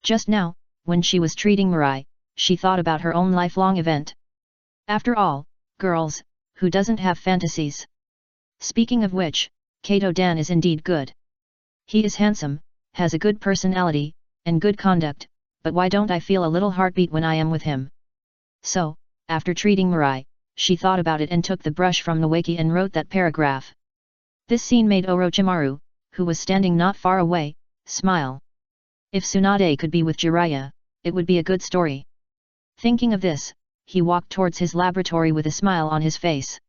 Just now, when she was treating Mirai, she thought about her own lifelong event. After all, girls, who doesn't have fantasies? Speaking of which, Kato-dan is indeed good. He is handsome, has a good personality, and good conduct, but why don't I feel a little heartbeat when I am with him? So, after treating Mirai, she thought about it and took the brush from Noeki and wrote that paragraph. This scene made Orochimaru, who was standing not far away, smile. If Tsunade could be with Jiraiya, it would be a good story. Thinking of this, he walked towards his laboratory with a smile on his face.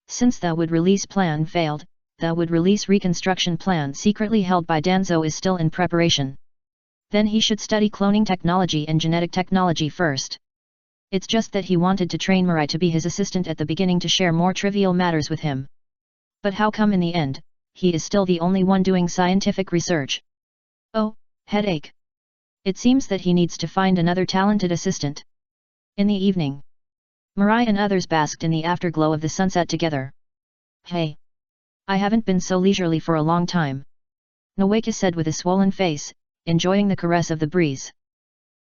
Since the would release plan failed, the would release reconstruction plan secretly held by Danzo is still in preparation. Then he should study cloning technology and genetic technology first. It's just that he wanted to train Mirai to be his assistant at the beginning to share more trivial matters with him. But how come in the end, he is still the only one doing scientific research? Oh, headache. It seems that he needs to find another talented assistant. In the evening, Mirai and others basked in the afterglow of the sunset together. "Hey! I haven't been so leisurely for a long time," Noeki said with a swollen face, enjoying the caress of the breeze.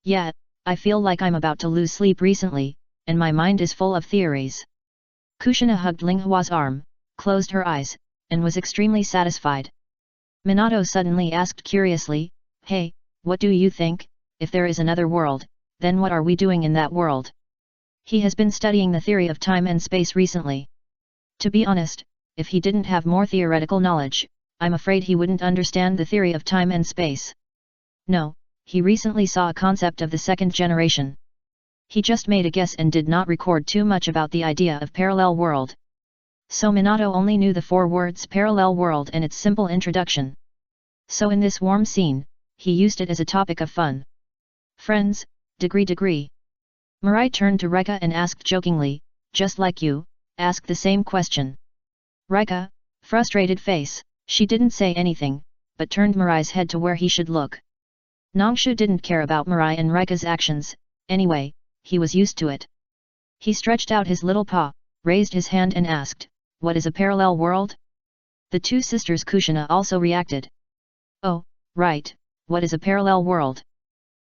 "Yeah, I feel like I'm about to lose sleep recently, and my mind is full of theories." Kushina hugged Linghua's arm, closed her eyes, and was extremely satisfied. Minato suddenly asked curiously, "Hey, what do you think? If there is another world, then what are we doing in that world?" He has been studying the theory of time and space recently. To be honest, if he didn't have more theoretical knowledge, I'm afraid he wouldn't understand the theory of time and space. No, he recently saw a concept of the second generation. He just made a guess and did not record too much about the idea of parallel world. So Minato only knew the 4 words parallel world and its simple introduction. So in this warm scene, he used it as a topic of fun. "Friends, degree. Mirai turned to Rika and asked jokingly, "Just like you, ask the same question." Rika, frustrated face, she didn't say anything, but turned Mirai's head to where he should look. Nangshu didn't care about Mirai and Rika's actions, anyway, he was used to it. He stretched out his little paw, raised his hand and asked, "What is a parallel world?" The 2 sisters Kushina also reacted. "Oh, right, what is a parallel world?"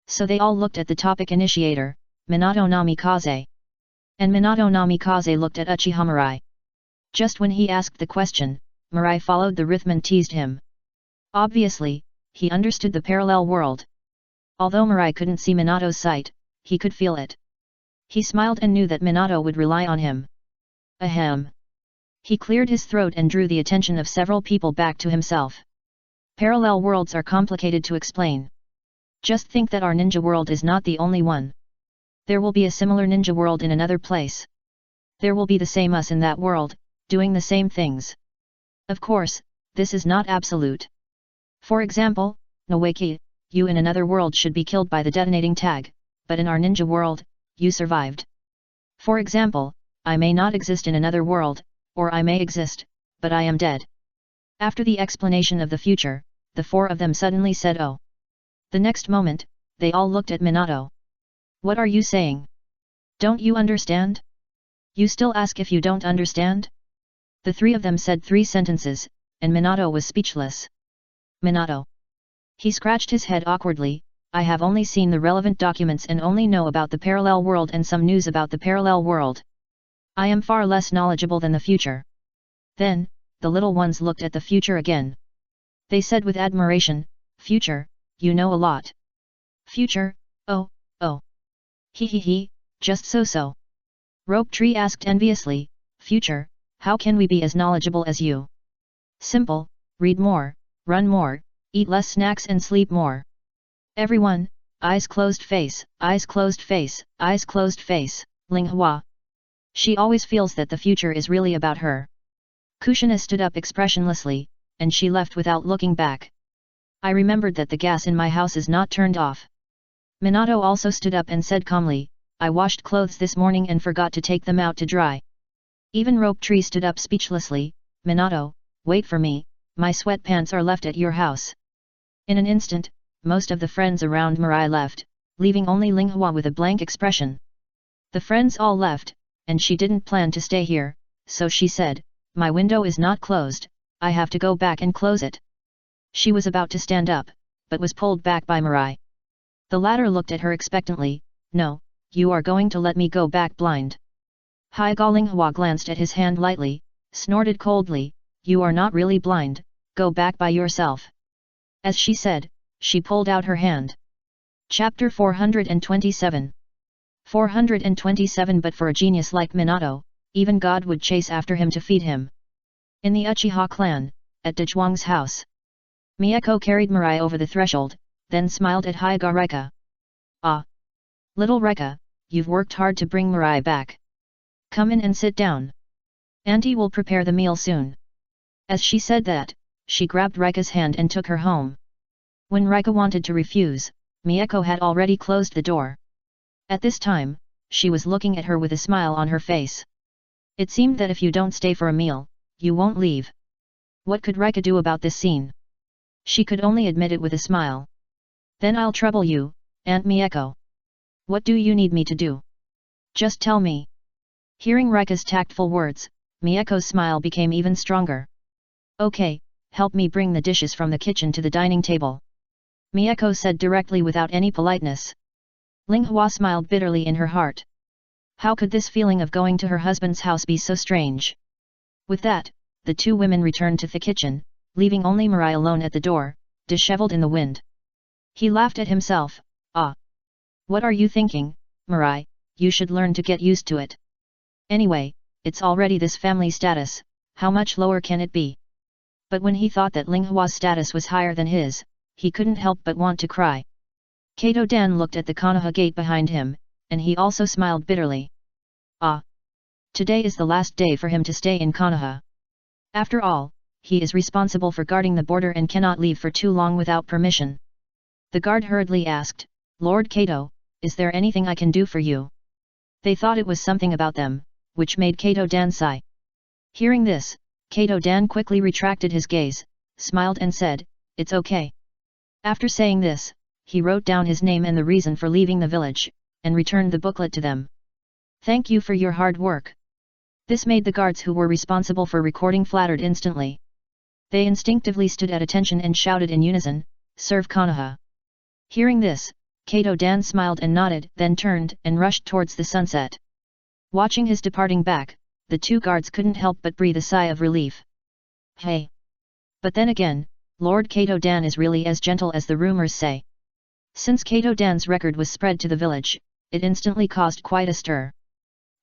So they all looked at the topic initiator, Minato Namikaze. And Minato Namikaze looked at Uchiha Mirai. Just when he asked the question, Mirai followed the rhythm and teased him. Obviously, he understood the parallel world. Although Mirai couldn't see Minato's sight, he could feel it. He smiled and knew that Minato would rely on him. Ahem. He cleared his throat and drew the attention of several people back to himself. Parallel worlds are complicated to explain. Just think that our ninja world is not the only one. There will be a similar ninja world in another place. There will be the same us in that world, doing the same things. Of course, this is not absolute. For example, Noeki, you in another world should be killed by the detonating tag, but in our ninja world, you survived. For example, I may not exist in another world, or I may exist, but I am dead. After the explanation of the future, the 4 of them suddenly said "Oh." The next moment, they all looked at Minato. "What are you saying? Don't you understand? You still ask if you don't understand?" The 3 of them said 3 sentences, and Minato was speechless. Minato. He scratched his head awkwardly, "I have only seen the relevant documents and only know about the parallel world and some news about the parallel world. I am far less knowledgeable than the future." Then, the little ones looked at the future again. They said with admiration, "Future, you know a lot." "Future, oh. He, just so. Rope Tree asked enviously, "Future, how can we be as knowledgeable as you?" "Simple, read more, run more, eat less snacks and sleep more." Everyone, eyes closed face, eyes closed face, eyes closed face, Linghua. She always feels that the future is really about her. Kushina stood up expressionlessly, and she left without looking back. I remembered that the gas in my house is not turned off. Minato also stood up and said calmly, I washed clothes this morning and forgot to take them out to dry. Even Rope Tree stood up speechlessly, Minato, wait for me, my sweatpants are left at your house. In an instant, most of the friends around Mirai left, leaving only Linghua with a blank expression. The friends all left, and she didn't plan to stay here, so she said, my window is not closed, I have to go back and close it. She was about to stand up, but was pulled back by Mirai. The latter looked at her expectantly, no, you are going to let me go back blind. Haiga Linghua glanced at his hand lightly, snorted coldly, you are not really blind, go back by yourself. As she said, she pulled out her hand. Chapter 427 427 But for a genius like Minato, even God would chase after him to feed him. In the Uchiha clan, at Dezhuang's house. Miyako carried Mirai over the threshold, then smiled at Haiga Reka. Ah! Little Reka, you've worked hard to bring Mirai back. Come in and sit down. Auntie will prepare the meal soon. As she said that, she grabbed Reka's hand and took her home. When Reka wanted to refuse, Miyako had already closed the door. At this time, she was looking at her with a smile on her face. It seemed that if you don't stay for a meal, you won't leave. What could Reka do about this scene? She could only admit it with a smile. Then I'll trouble you, Aunt Miyako. What do you need me to do? Just tell me. Hearing Reka's tactful words, Miyako's smile became even stronger. Okay, help me bring the dishes from the kitchen to the dining table. Miyako said directly without any politeness. Linghua smiled bitterly in her heart. How could this feeling of going to her husband's house be so strange? With that, the two women returned to the kitchen, leaving only Mirai alone at the door, disheveled in the wind. He laughed at himself, ah! What are you thinking, Mirai, you should learn to get used to it. Anyway, it's already this family status, how much lower can it be? But when he thought that Linghua's status was higher than his, he couldn't help but want to cry. Kato Dan looked at the Konoha gate behind him, and he also smiled bitterly. Ah! Today is the last day for him to stay in Konoha. After all, he is responsible for guarding the border and cannot leave for too long without permission. The guard hurriedly asked, Lord Kato, is there anything I can do for you? They thought it was something about them, which made Kato Dan sigh. Hearing this, Kato Dan quickly retracted his gaze, smiled and said, it's okay. After saying this, he wrote down his name and the reason for leaving the village, and returned the booklet to them. Thank you for your hard work. This made the guards who were responsible for recording flattered instantly. They instinctively stood at attention and shouted in unison, serve Konoha. Hearing this, Kato Dan smiled and nodded, then turned and rushed towards the sunset. Watching his departing back, the two guards couldn't help but breathe a sigh of relief. Hey! But then again, Lord Kato Dan is really as gentle as the rumors say. Since Kato Dan's record was spread to the village, it instantly caused quite a stir.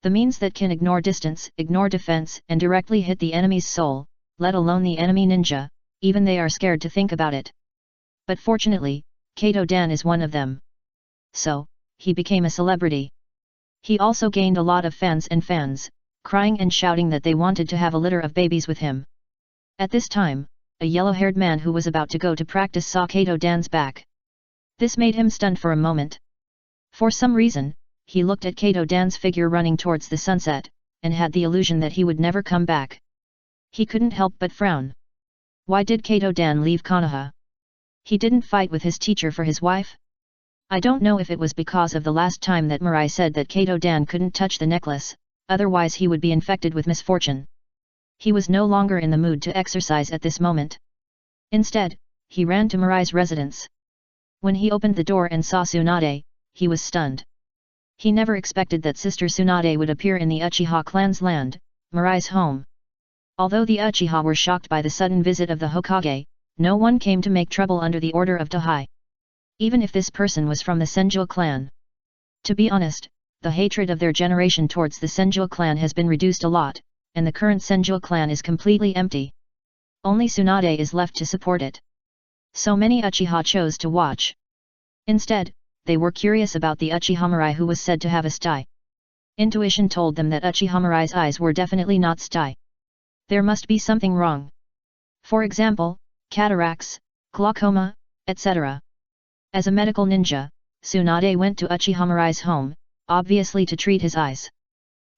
The means that can ignore distance, ignore defense, and directly hit the enemy's soul, let alone the enemy ninja, even they are scared to think about it. But fortunately, Kato Dan is one of them. So, he became a celebrity. He also gained a lot of fans, crying and shouting that they wanted to have a litter of babies with him. At this time, a yellow-haired man who was about to go to practice saw Kato Dan's back. This made him stunned for a moment. For some reason, he looked at Kato Dan's figure running towards the sunset, and had the illusion that he would never come back. He couldn't help but frown. Why did Kato Dan leave Konoha? He didn't fight with his teacher for his wife? I don't know if it was because of the last time that Mirai said that Kato Dan couldn't touch the necklace, otherwise he would be infected with misfortune. He was no longer in the mood to exercise at this moment. Instead, he ran to Mirai's residence. When he opened the door and saw Tsunade, he was stunned. He never expected that Sister Tsunade would appear in the Uchiha clan's land, Mirai's home. Although the Uchiha were shocked by the sudden visit of the Hokage, no one came to make trouble under the order of Dahai. Even if this person was from the Senju clan. To be honest, the hatred of their generation towards the Senju clan has been reduced a lot, and the current Senju clan is completely empty. Only Tsunade is left to support it. So many Uchiha chose to watch. Instead, they were curious about the Uchiha Mirai who was said to have a sty. Intuition told them that Uchiha Mirai's eyes were definitely not sty. There must be something wrong. For example, cataracts, glaucoma, etc. As a medical ninja, Tsunade went to Uchiha Mirai's home, obviously to treat his eyes.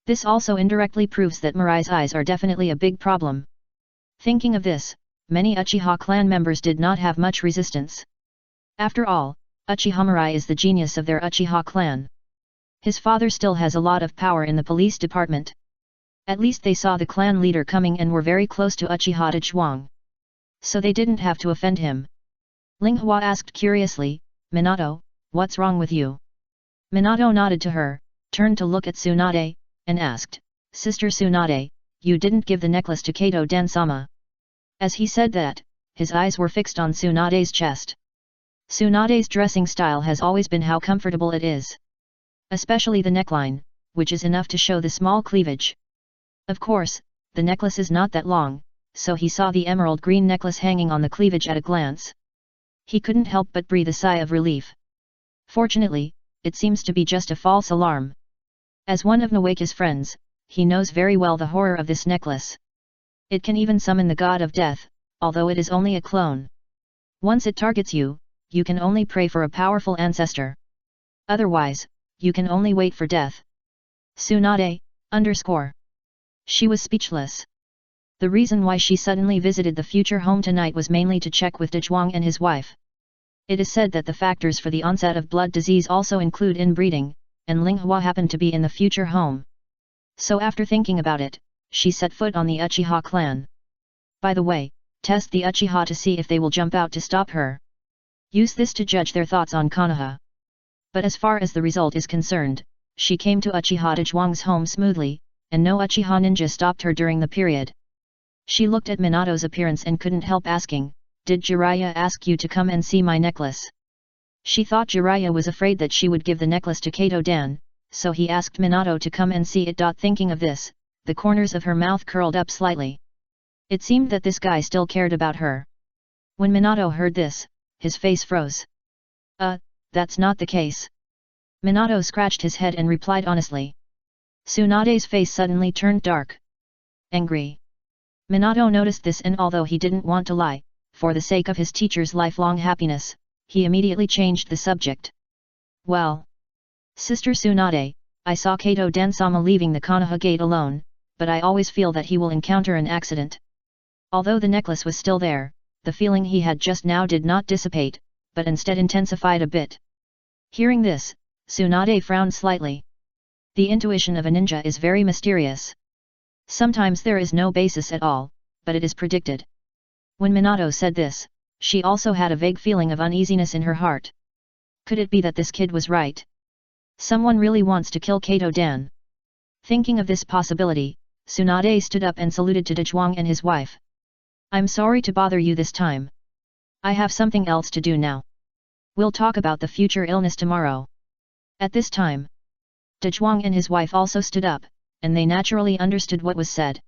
This also indirectly proves that Mirai's eyes are definitely a big problem. Thinking of this, many Uchiha clan members did not have much resistance. After all, Uchiha Mirai is the genius of their Uchiha clan. His father still has a lot of power in the police department. At least they saw the clan leader coming and were very close to Uchiha Zhuang. So they didn't have to offend him. Linghua asked curiously, "Minato, what's wrong with you?" Minato nodded to her, turned to look at Tsunade, and asked, "Sister Tsunade, you didn't give the necklace to Kato Dan-sama." As he said that, his eyes were fixed on Tsunade's chest. Tsunade's dressing style has always been how comfortable it is. Especially the neckline, which is enough to show the small cleavage. Of course, the necklace is not that long, so he saw the emerald green necklace hanging on the cleavage at a glance. He couldn't help but breathe a sigh of relief. Fortunately, it seems to be just a false alarm. As one of Nawaka's friends, he knows very well the horror of this necklace. It can even summon the god of death, although it is only a clone. Once it targets you, you can only pray for a powerful ancestor. Otherwise, you can only wait for death. Tsunade, _ She was speechless. The reason why she suddenly visited the future home tonight was mainly to check with Zhuang and his wife. It is said that the factors for the onset of blood disease also include inbreeding, and Linghua happened to be in the future home. So after thinking about it, she set foot on the Uchiha clan. By the way, test the Uchiha to see if they will jump out to stop her. Use this to judge their thoughts on Konoha. But as far as the result is concerned, she came to Uchiha Zhuang's home smoothly, and no Uchiha ninja stopped her during the period. She looked at Minato's appearance and couldn't help asking, "Did Jiraiya ask you to come and see my necklace?" She thought Jiraiya was afraid that she would give the necklace to Kato Dan, so he asked Minato to come and see it. Thinking of this, the corners of her mouth curled up slightly. It seemed that this guy still cared about her. When Minato heard this, his face froze. That's not the case." Minato scratched his head and replied honestly. Tsunade's face suddenly turned dark. Angry. Minato noticed this, and although he didn't want to lie, for the sake of his teacher's lifelong happiness, he immediately changed the subject. "Well, Sister Tsunade, I saw Kato Dan-sama leaving the Konoha gate alone, but I always feel that he will encounter an accident." Although the necklace was still there, the feeling he had just now did not dissipate, but instead intensified a bit. Hearing this, Tsunade frowned slightly. The intuition of a ninja is very mysterious. Sometimes there is no basis at all, but it is predicted. When Minato said this, she also had a vague feeling of uneasiness in her heart. Could it be that this kid was right? Someone really wants to kill Kato Dan. Thinking of this possibility, Tsunade stood up and saluted to Zhuang and his wife. "I'm sorry to bother you this time. I have something else to do now. We'll talk about the future illness tomorrow." At this time, Zhuang and his wife also stood up, and they naturally understood what was said.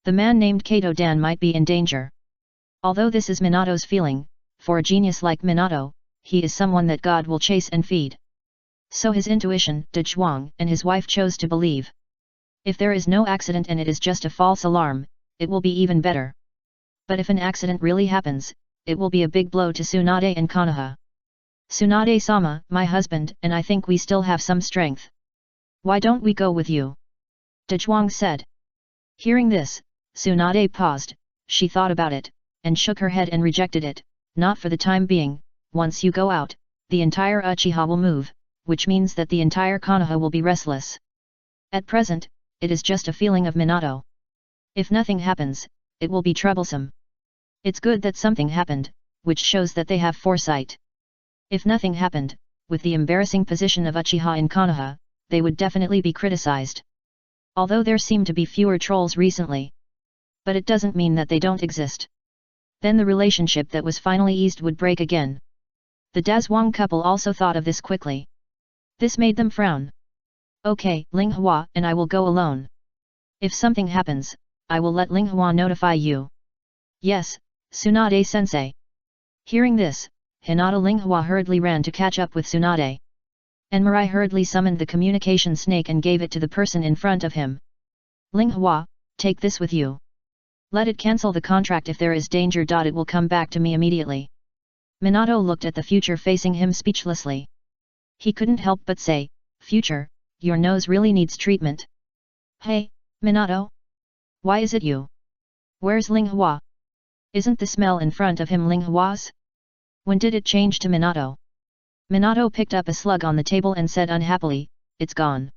The man named Kato Dan might be in danger. Although this is Minato's feeling, for a genius like Minato, he is someone that God will chase and feed. So his intuition, Zhuang and his wife chose to believe. If there is no accident and it is just a false alarm, it will be even better. But if an accident really happens, it will be a big blow to Tsunade and Konoha. "Tsunade-sama, my husband, and I think we still have some strength. Why don't we go with you?" Zhuang said. Hearing this, Tsunade paused, she thought about it, and shook her head and rejected it. "Not for the time being. Once you go out, the entire Uchiha will move, which means that the entire Konoha will be restless. At present, it is just a feeling of Minato. If nothing happens, it will be troublesome. It's good that something happened, which shows that they have foresight. If nothing happened, with the embarrassing position of Uchiha in Konoha, they would definitely be criticized. Although there seem to be fewer trolls recently. But it doesn't mean that they don't exist. Then the relationship that was finally eased would break again." The Dazhuang couple also thought of this quickly. This made them frown. "Okay, Linghua and I will go alone. If something happens, I will let Linghua notify you." "Yes, Tsunade-sensei." Hearing this, Hinata Linghua hurriedly ran to catch up with Tsunade. And Mirai hurriedly summoned the communication snake and gave it to the person in front of him. "Linghua, take this with you. Let it cancel the contract if there is danger. It will come back to me immediately." Minato looked at the future facing him speechlessly. He couldn't help but say, "Future, your nose really needs treatment." "Hey, Minato? Why is it you? Where's Linghua? Isn't the smell in front of him Linghua's?" When did it change to Minato? Minato picked up a slug on the table and said unhappily, "It's gone.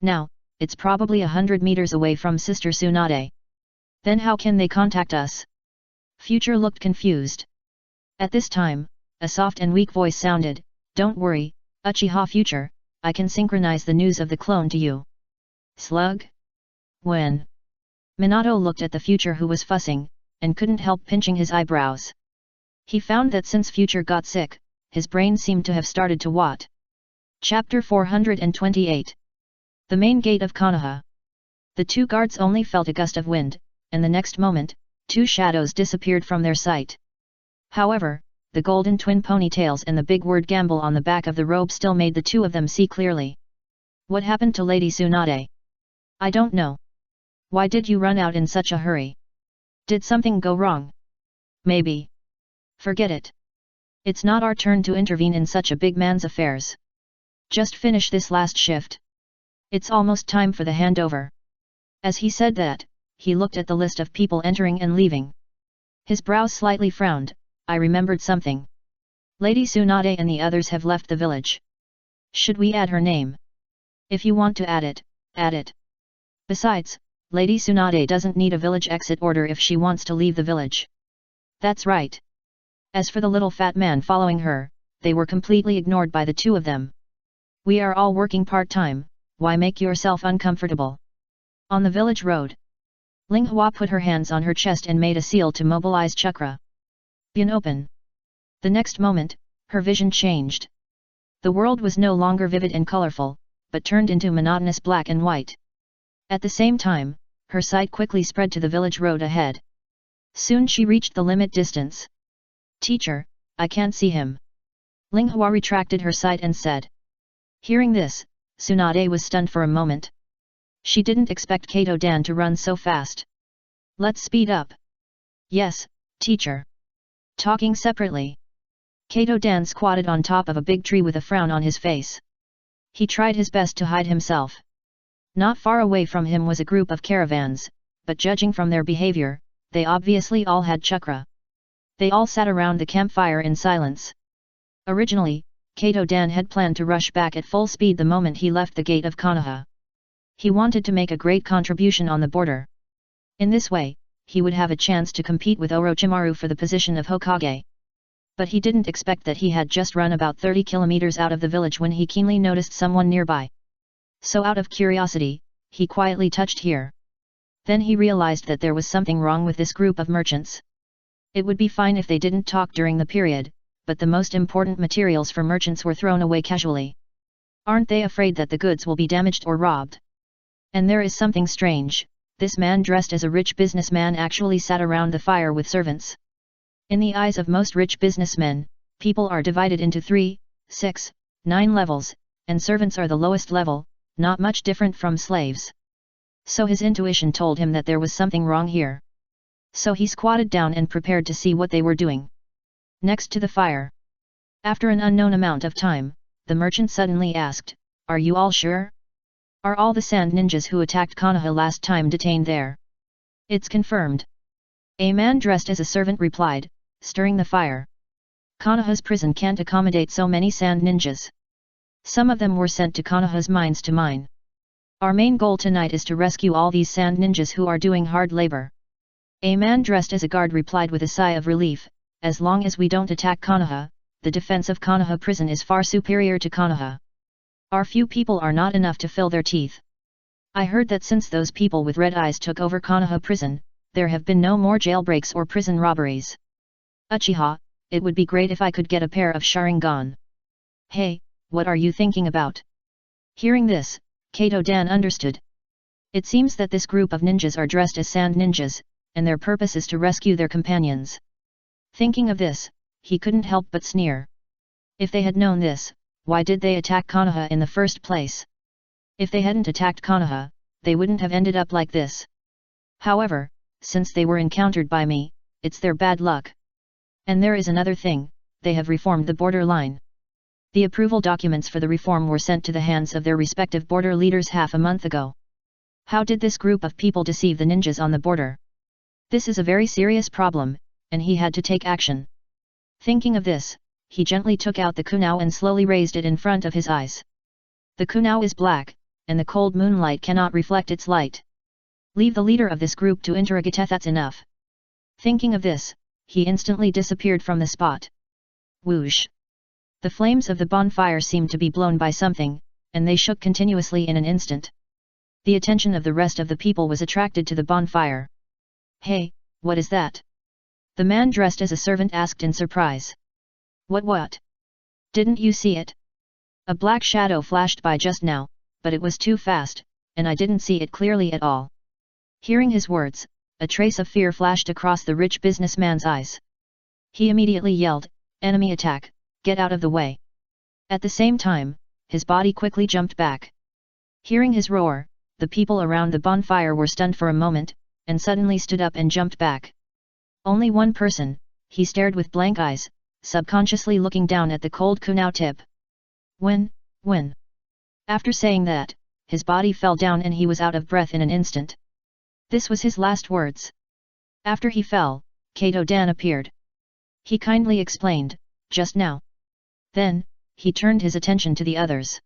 Now, it's probably 100 meters away from Sister Tsunade. Then how can they contact us?" Future looked confused. At this time, a soft and weak voice sounded, "Don't worry, Uchiha Future, I can synchronize the news of the clone to you." Slug? When? Minato looked at the Future who was fussing, and couldn't help pinching his eyebrows. He found that since Future got sick, his brain seemed to have started to what? Chapter 428. The main gate of Konoha. The two guards only felt a gust of wind, and the next moment, two shadows disappeared from their sight. However, the golden twin ponytails and the big word gamble on the back of the robe still made the two of them see clearly. "What happened to Lady Tsunade?" "I don't know. Why did you run out in such a hurry? Did something go wrong?" "Maybe. Forget it. It's not our turn to intervene in such a big man's affairs. Just finish this last shift. It's almost time for the handover." As he said that, he looked at the list of people entering and leaving. His brows slightly frowned. "I remembered something. Lady Tsunade and the others have left the village. Should we add her name?" "If you want to add it, add it. Besides, Lady Tsunade doesn't need a village exit order if she wants to leave the village." "That's right." As for the little fat man following her, they were completely ignored by the two of them. "We are all working part-time, why make yourself uncomfortable?" On the village road, Linghua put her hands on her chest and made a seal to mobilize chakra. Bin open. The next moment, her vision changed. The world was no longer vivid and colorful, but turned into monotonous black and white. At the same time, her sight quickly spread to the village road ahead. Soon she reached the limit distance. "Teacher, I can't see him." Linghua retracted her sight and said. Hearing this, Tsunade was stunned for a moment. She didn't expect Kato-dan to run so fast. "Let's speed up." "Yes, teacher." Talking separately, Kato-dan squatted on top of a big tree with a frown on his face. He tried his best to hide himself. Not far away from him was a group of caravans, but judging from their behavior, they obviously all had chakra. They all sat around the campfire in silence. Originally, Kato-dan had planned to rush back at full speed the moment he left the gate of Konoha. He wanted to make a great contribution on the border. In this way, he would have a chance to compete with Orochimaru for the position of Hokage. But he didn't expect that he had just run about 30 kilometers out of the village when he keenly noticed someone nearby. So out of curiosity, he quietly touched here. Then he realized that there was something wrong with this group of merchants. It would be fine if they didn't talk during the period, but the most important materials for merchants were thrown away casually. Aren't they afraid that the goods will be damaged or robbed? And there is something strange. This man dressed as a rich businessman actually sat around the fire with servants. In the eyes of most rich businessmen, people are divided into 3, 6, 9 levels, and servants are the lowest level, not much different from slaves. So his intuition told him that there was something wrong here. So he squatted down and prepared to see what they were doing. Next to the fire. After an unknown amount of time, the merchant suddenly asked, "Are you all sure? Are all the sand ninjas who attacked Konoha last time detained there?" "It's confirmed." A man dressed as a servant replied, stirring the fire. "Konoha's prison can't accommodate so many sand ninjas. Some of them were sent to Konoha's mines to mine. Our main goal tonight is to rescue all these sand ninjas who are doing hard labor." A man dressed as a guard replied with a sigh of relief, "As long as we don't attack Konoha, the defense of Konoha prison is far superior to Konoha. Our few people are not enough to fill their teeth. I heard that since those people with red eyes took over Konoha prison, there have been no more jailbreaks or prison robberies. Uchiha, it would be great if I could get a pair of Sharingan." "Hey, what are you thinking about?" Hearing this, Kato-dan understood. It seems that this group of ninjas are dressed as sand ninjas, and their purpose is to rescue their companions. Thinking of this, he couldn't help but sneer. If they had known this, why did they attack Konoha in the first place? If they hadn't attacked Konoha, they wouldn't have ended up like this. However, since they were encountered by me, it's their bad luck. And there is another thing, they have reformed the border line. The approval documents for the reform were sent to the hands of their respective border leaders half a month ago. How did this group of people deceive the ninjas on the border? This is a very serious problem, and he had to take action. Thinking of this, he gently took out the kunao and slowly raised it in front of his eyes. The kunao is black, and the cold moonlight cannot reflect its light. Leave the leader of this group to interrogate, that's enough. Thinking of this, he instantly disappeared from the spot. Whoosh! The flames of the bonfire seemed to be blown by something, and they shook continuously in an instant. The attention of the rest of the people was attracted to the bonfire. Hey, what is that? The man dressed as a servant asked in surprise. What? Didn't you see it? A black shadow flashed by just now, but it was too fast, and I didn't see it clearly at all. Hearing his words, a trace of fear flashed across the rich businessman's eyes. He immediately yelled, "Enemy attack, get out of the way!" At the same time, his body quickly jumped back. Hearing his roar, the people around the bonfire were stunned for a moment, and suddenly stood up and jumped back. Only one person, he stared with blank eyes, subconsciously looking down at the cold kunao tip. When? After saying that, his body fell down and he was out of breath in an instant. This was his last words. After he fell, Kato-dan appeared. He kindly explained, "Just now." Then, he turned his attention to the others.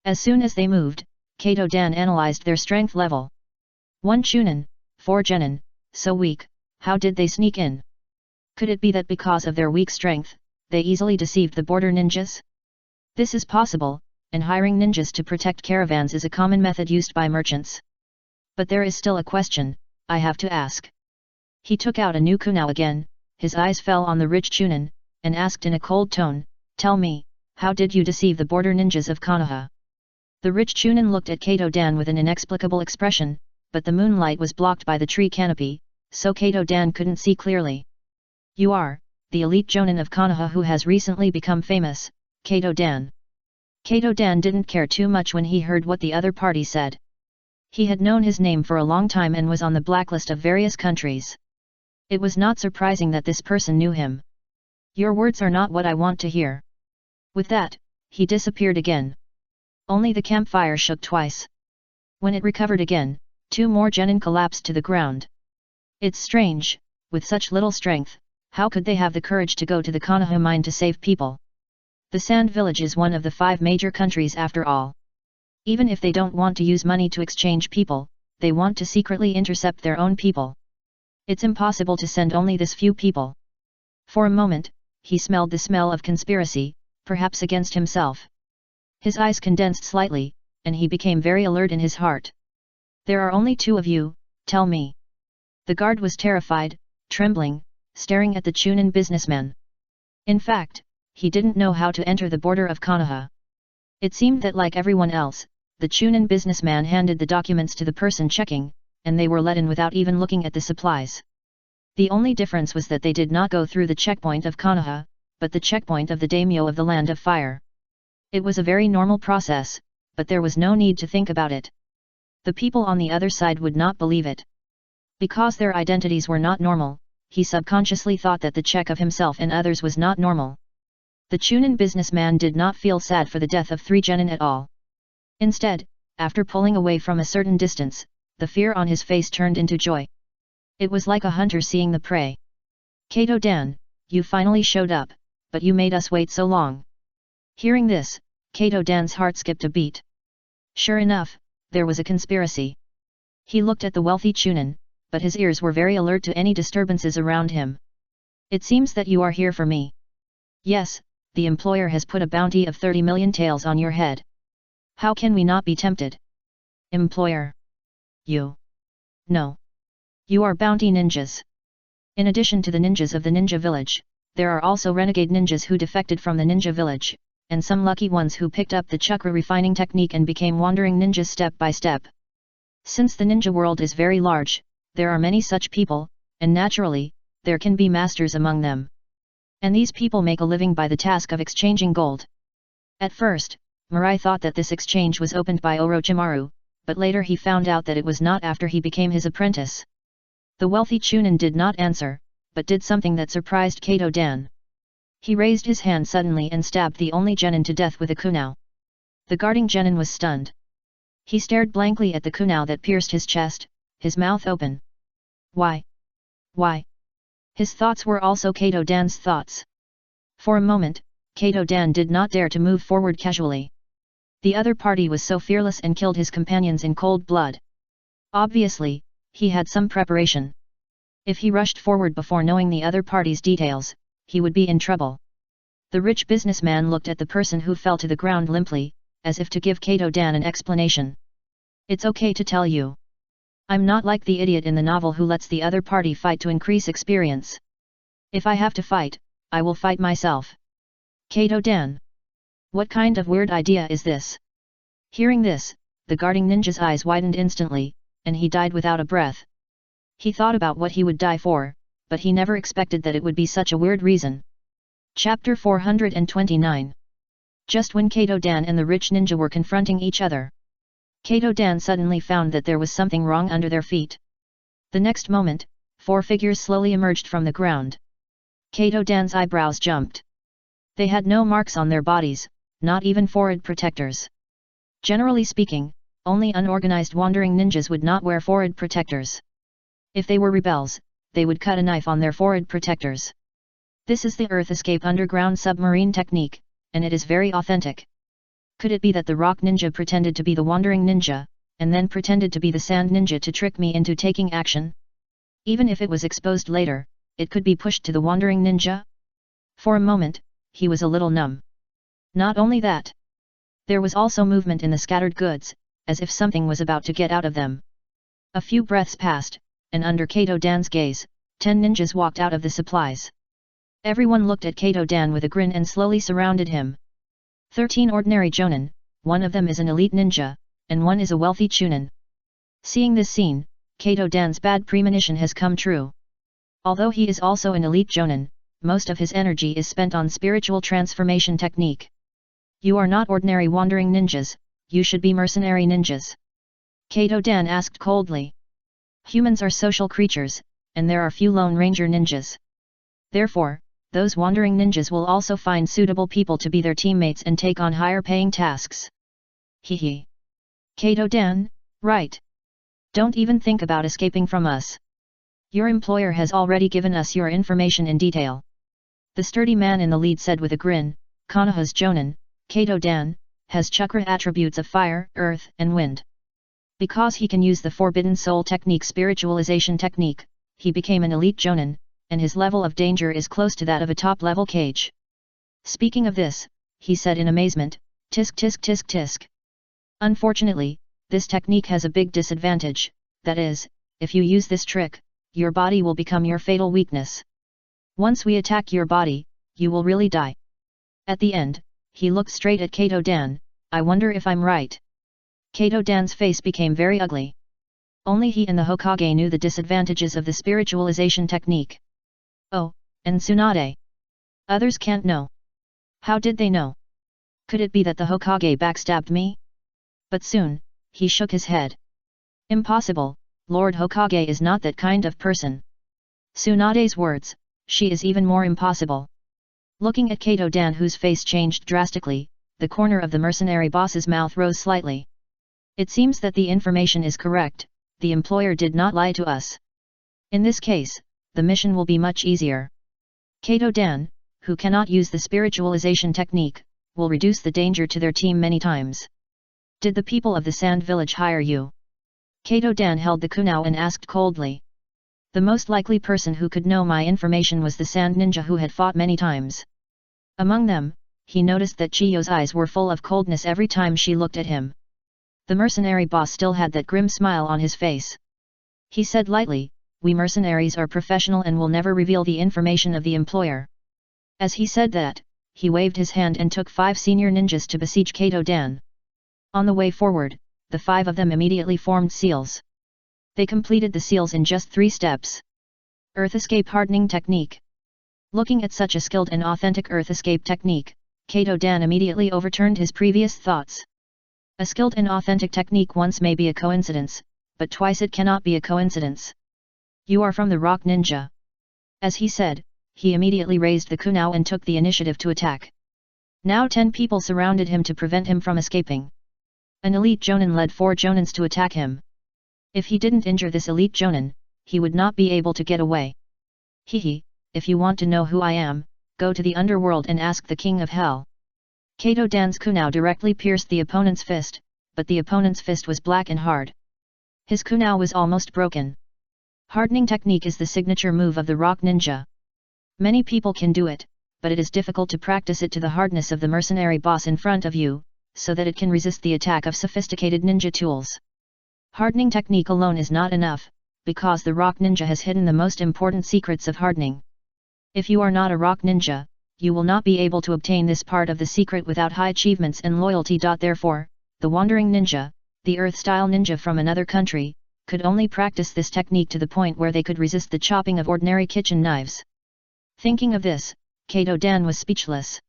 As soon as they moved, Kato-dan analyzed their strength level. 1 chunin, 4 genin, so weak, how did they sneak in? Could it be that because of their weak strength, they easily deceived the border ninjas? This is possible, and hiring ninjas to protect caravans is a common method used by merchants. But there is still a question, I have to ask. He took out a new kunao again, his eyes fell on the rich chunin, and asked in a cold tone, "Tell me, how did you deceive the border ninjas of Konoha?" The rich chunin looked at Kato-dan with an inexplicable expression, but the moonlight was blocked by the tree canopy, so Kato-dan couldn't see clearly. "You are, the elite jonin of Konoha who has recently become famous, Kato-dan." Kato-dan didn't care too much when he heard what the other party said. He had known his name for a long time and was on the blacklist of various countries. It was not surprising that this person knew him. "Your words are not what I want to hear." With that, he disappeared again. Only the campfire shook twice. When it recovered again, 2 more genin collapsed to the ground. It's strange, with such little strength, how could they have the courage to go to the Konoha mine to save people? The Sand Village is one of the 5 major countries after all. Even if they don't want to use money to exchange people, they want to secretly intercept their own people. It's impossible to send only this few people. For a moment, he smelled the smell of conspiracy, perhaps against himself. His eyes condensed slightly, and he became very alert in his heart. "There are only 2 of you, tell me." The guard was terrified, trembling, staring at the chunin businessman. In fact, he didn't know how to enter the border of Konoha. It seemed that like everyone else, the chunin businessman handed the documents to the person checking, and they were let in without even looking at the supplies. The only difference was that they did not go through the checkpoint of Konoha, but the checkpoint of the daimyo of the Land of Fire. It was a very normal process, but there was no need to think about it. The people on the other side would not believe it. Because their identities were not normal, he subconsciously thought that the check of himself and others was not normal. The chunin businessman did not feel sad for the death of 3 genin at all. Instead, after pulling away from a certain distance, the fear on his face turned into joy. It was like a hunter seeing the prey. "Kato-dan, you finally showed up, but you made us wait so long." Hearing this, Kato-dan's heart skipped a beat. Sure enough, there was a conspiracy. He looked at the wealthy chunin, but his ears were very alert to any disturbances around him. "It seems that you are here for me." "Yes, the employer has put a bounty of 30 million taels on your head. How can we not be tempted?" "Employer? You? No. You are bounty ninjas." In addition to the ninjas of the ninja village, there are also renegade ninjas who defected from the ninja village, and some lucky ones who picked up the chakra refining technique and became wandering ninjas step by step. Since the ninja world is very large, there are many such people, and naturally, there can be masters among them. And these people make a living by the task of exchanging gold. At first, Mirai thought that this exchange was opened by Orochimaru, but later he found out that it was not after he became his apprentice. The wealthy chunin did not answer, but did something that surprised Kato-dan. He raised his hand suddenly and stabbed the only genin to death with a kunai. The guarding genin was stunned. He stared blankly at the kunai that pierced his chest, his mouth open. Why? Why? His thoughts were also Kato Dan's thoughts. For a moment, Kato Dan did not dare to move forward casually. The other party was so fearless and killed his companions in cold blood. Obviously, he had some preparation. If he rushed forward before knowing the other party's details, he would be in trouble. The rich businessman looked at the person who fell to the ground limply, as if to give Kato Dan an explanation. It's okay to tell you. I'm not like the idiot in the novel who lets the other party fight to increase experience. If I have to fight, I will fight myself. Kato Dan. What kind of weird idea is this? Hearing this, the guarding ninja's eyes widened instantly, and he died without a breath. He thought about what he would die for, but he never expected that it would be such a weird reason. Chapter 429. Just when Kato Dan and the rich ninja were confronting each other, Kato Dan suddenly found that there was something wrong under their feet. The next moment, 4 figures slowly emerged from the ground. Kato Dan's eyebrows jumped. They had no marks on their bodies, not even forehead protectors. Generally speaking, only unorganized wandering ninjas would not wear forehead protectors. If they were rebels, they would cut a knife on their forehead protectors. This is the Earth Escape underground submarine technique, and it is very authentic. Could it be that the rock ninja pretended to be the wandering ninja, and then pretended to be the sand ninja to trick me into taking action? Even if it was exposed later, it could be pushed to the wandering ninja? For a moment, he was a little numb. Not only that. There was also movement in the scattered goods, as if something was about to get out of them. A few breaths passed, and under Kato Dan's gaze, 10 ninjas walked out of the supplies. Everyone looked at Kato Dan with a grin and slowly surrounded him. 13 ordinary jonin, one of them is an elite ninja, and one is a wealthy chunin. Seeing this scene, Kato Dan's bad premonition has come true. Although he is also an elite jonin, most of his energy is spent on spiritual transformation technique. You are not ordinary wandering ninjas, you should be mercenary ninjas. Kato Dan asked coldly. Humans are social creatures, and there are few Lone Ranger ninjas. Therefore, those wandering ninjas will also find suitable people to be their teammates and take on higher paying tasks. Hehe. Kato Dan, right. Don't even think about escaping from us. Your employer has already given us your information in detail. The sturdy man in the lead said with a grin, Konoha's jonin, Kato Dan, has chakra attributes of fire, earth and wind. Because he can use the Forbidden Soul Technique spiritualization technique, he became an elite jonin, and his level of danger is close to that of a top-level cage. Speaking of this, he said in amazement, tisk tisk tisk tisk. Unfortunately, this technique has a big disadvantage, that is, if you use this trick, your body will become your fatal weakness. Once we attack your body, you will really die. At the end, he looked straight at Kato Dan, I wonder if I'm right. Kato Dan's face became very ugly. Only he and the Hokage knew the disadvantages of the spiritualization technique. Oh, and Tsunade. Others can't know. How did they know? Could it be that the Hokage backstabbed me? But soon, he shook his head. Impossible, Lord Hokage is not that kind of person. Tsunade's words, she is even more impossible. Looking at Kato Dan whose face changed drastically, the corner of the mercenary boss's mouth rose slightly. It seems that the information is correct, the employer did not lie to us. In this case, the mission will be much easier. Kato Dan, who cannot use the spiritualization technique, will reduce the danger to their team many times. Did the people of the Sand Village hire you? Kato Dan held the kunai and asked coldly. The most likely person who could know my information was the Sand Ninja who had fought many times. Among them, he noticed that Chiyo's eyes were full of coldness every time she looked at him. The mercenary boss still had that grim smile on his face. He said lightly, we mercenaries are professional and will never reveal the information of the employer. As he said that, he waved his hand and took 5 senior ninjas to besiege Kato Dan. On the way forward, the 5 of them immediately formed seals. They completed the seals in just 3 steps. Earth Escape Hardening Technique. Looking at such a skilled and authentic Earth Escape technique, Kato Dan immediately overturned his previous thoughts. A skilled and authentic technique once may be a coincidence, but twice it cannot be a coincidence. You are from the Rock Ninja. As he said, he immediately raised the kunao and took the initiative to attack. Now 10 people surrounded him to prevent him from escaping. An elite jonin led 4 jonins to attack him. If he didn't injure this elite jonin, he would not be able to get away. Hehe, if you want to know who I am, go to the underworld and ask the king of hell. Kato Dan's kunao directly pierced the opponent's fist, but the opponent's fist was black and hard. His kunao was almost broken. Hardening technique is the signature move of the rock ninja. Many people can do it, but it is difficult to practice it to the hardness of the mercenary boss in front of you, so that it can resist the attack of sophisticated ninja tools. Hardening technique alone is not enough, because the rock ninja has hidden the most important secrets of hardening. If you are not a rock ninja, you will not be able to obtain this part of the secret without high achievements and loyalty. Therefore, the wandering ninja, the earth-style ninja from another country, could only practice this technique to the point where they could resist the chopping of ordinary kitchen knives. Thinking of this, Kato Dan was speechless.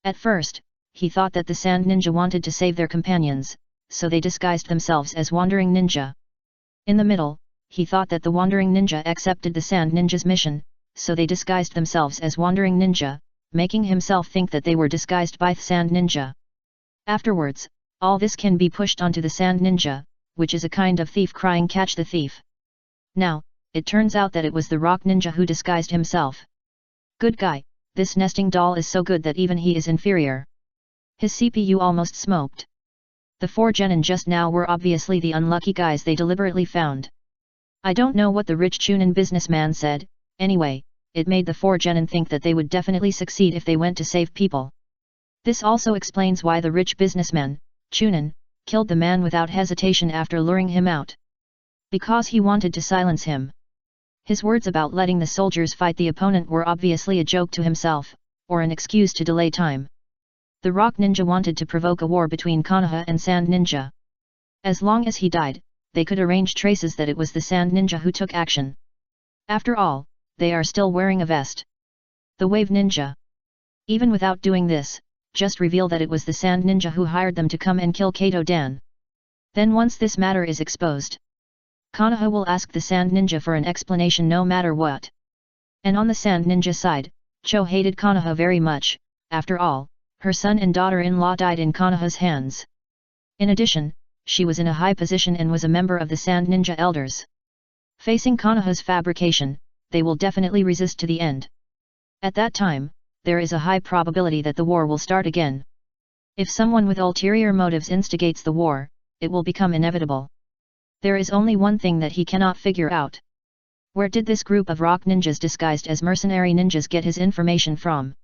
At first, he thought that the sand ninja wanted to save their companions, so they disguised themselves as wandering ninja. In the middle, he thought that the wandering ninja accepted the sand ninja's mission, so they disguised themselves as wandering ninja, making himself think that they were disguised by the sand ninja. Afterwards, all this can be pushed onto the sand ninja, which is a kind of thief crying catch the thief. Now, it turns out that it was the rock ninja who disguised himself. Good guy, this nesting doll is so good that even he is inferior. His CPU almost smoked. The 4 genin just now were obviously the unlucky guys they deliberately found. I don't know what the rich Chunin businessman said, anyway, it made the 4 genin think that they would definitely succeed if they went to save people. This also explains why the rich businessman, Chunin, killed the man without hesitation after luring him out. Because he wanted to silence him. His words about letting the soldiers fight the opponent were obviously a joke to himself, or an excuse to delay time. The rock ninja wanted to provoke a war between Konoha and sand ninja. As long as he died, they could arrange traces that it was the sand ninja who took action. After all, they are still wearing a vest. The wave ninja. Even without doing this, just reveal that it was the sand ninja who hired them to come and kill Kato Dan. Then once this matter is exposed, Konoha will ask the sand ninja for an explanation no matter what. And on the sand ninja side, Cho hated Konoha very much. After all, her son and daughter-in-law died in Konoha's hands. In addition, she was in a high position and was a member of the sand ninja elders. Facing Konoha's fabrication, they will definitely resist to the end. At that time, there is a high probability that the war will start again. If someone with ulterior motives instigates the war, it will become inevitable. There is only one thing that he cannot figure out. Where did this group of rock ninjas disguised as mercenary ninjas get his information from?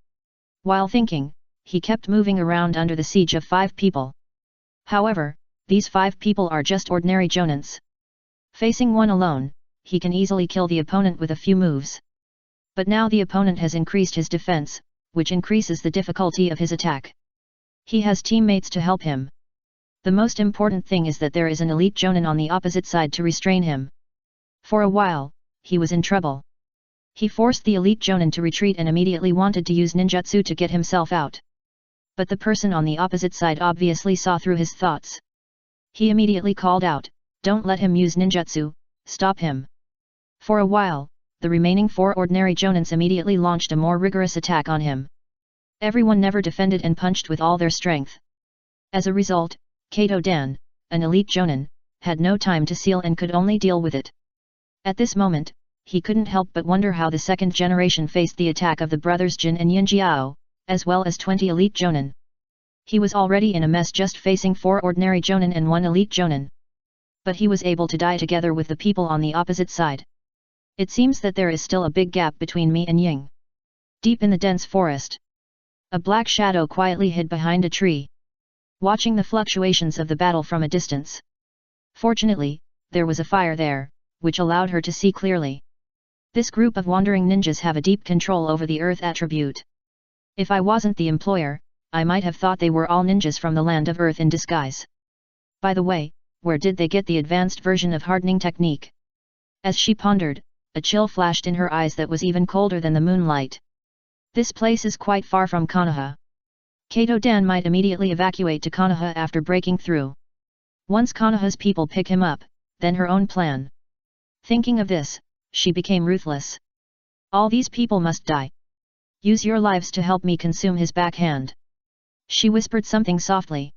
While thinking, he kept moving around under the siege of 5 people. However, these 5 people are just ordinary jonins. Facing one alone, he can easily kill the opponent with a few moves. But now the opponent has increased his defense, which increases the difficulty of his attack. He has teammates to help him. The most important thing is that there is an elite jonin on the opposite side to restrain him. For a while, he was in trouble. He forced the elite jonin to retreat and immediately wanted to use ninjutsu to get himself out. But the person on the opposite side obviously saw through his thoughts. He immediately called out, "Don't let him use ninjutsu, stop him." For a while, the remaining 4 ordinary jonins immediately launched a more rigorous attack on him. Everyone never defended and punched with all their strength. As a result, Kato Dan, an elite jonin, had no time to seal and could only deal with it. At this moment, he couldn't help but wonder how the second generation faced the attack of the brothers Jin and Yinjiao, as well as 20 elite jonin. He was already in a mess just facing 4 ordinary jonin and 1 elite jonin. But he was able to die together with the people on the opposite side. It seems that there is still a big gap between me and Ying. Deep in the dense forest, a black shadow quietly hid behind a tree, watching the fluctuations of the battle from a distance. Fortunately, there was a fire there, which allowed her to see clearly. This group of wandering ninjas have a deep control over the earth attribute. If I wasn't the employer, I might have thought they were all ninjas from the land of earth in disguise. By the way, where did they get the advanced version of hardening technique? As she pondered, a chill flashed in her eyes that was even colder than the moonlight. This place is quite far from Konoha. Kato Dan might immediately evacuate to Konoha after breaking through. Once Konoha's people pick him up, then her own plan. Thinking of this, she became ruthless. All these people must die. Use your lives to help me consume his backhand. She whispered something softly.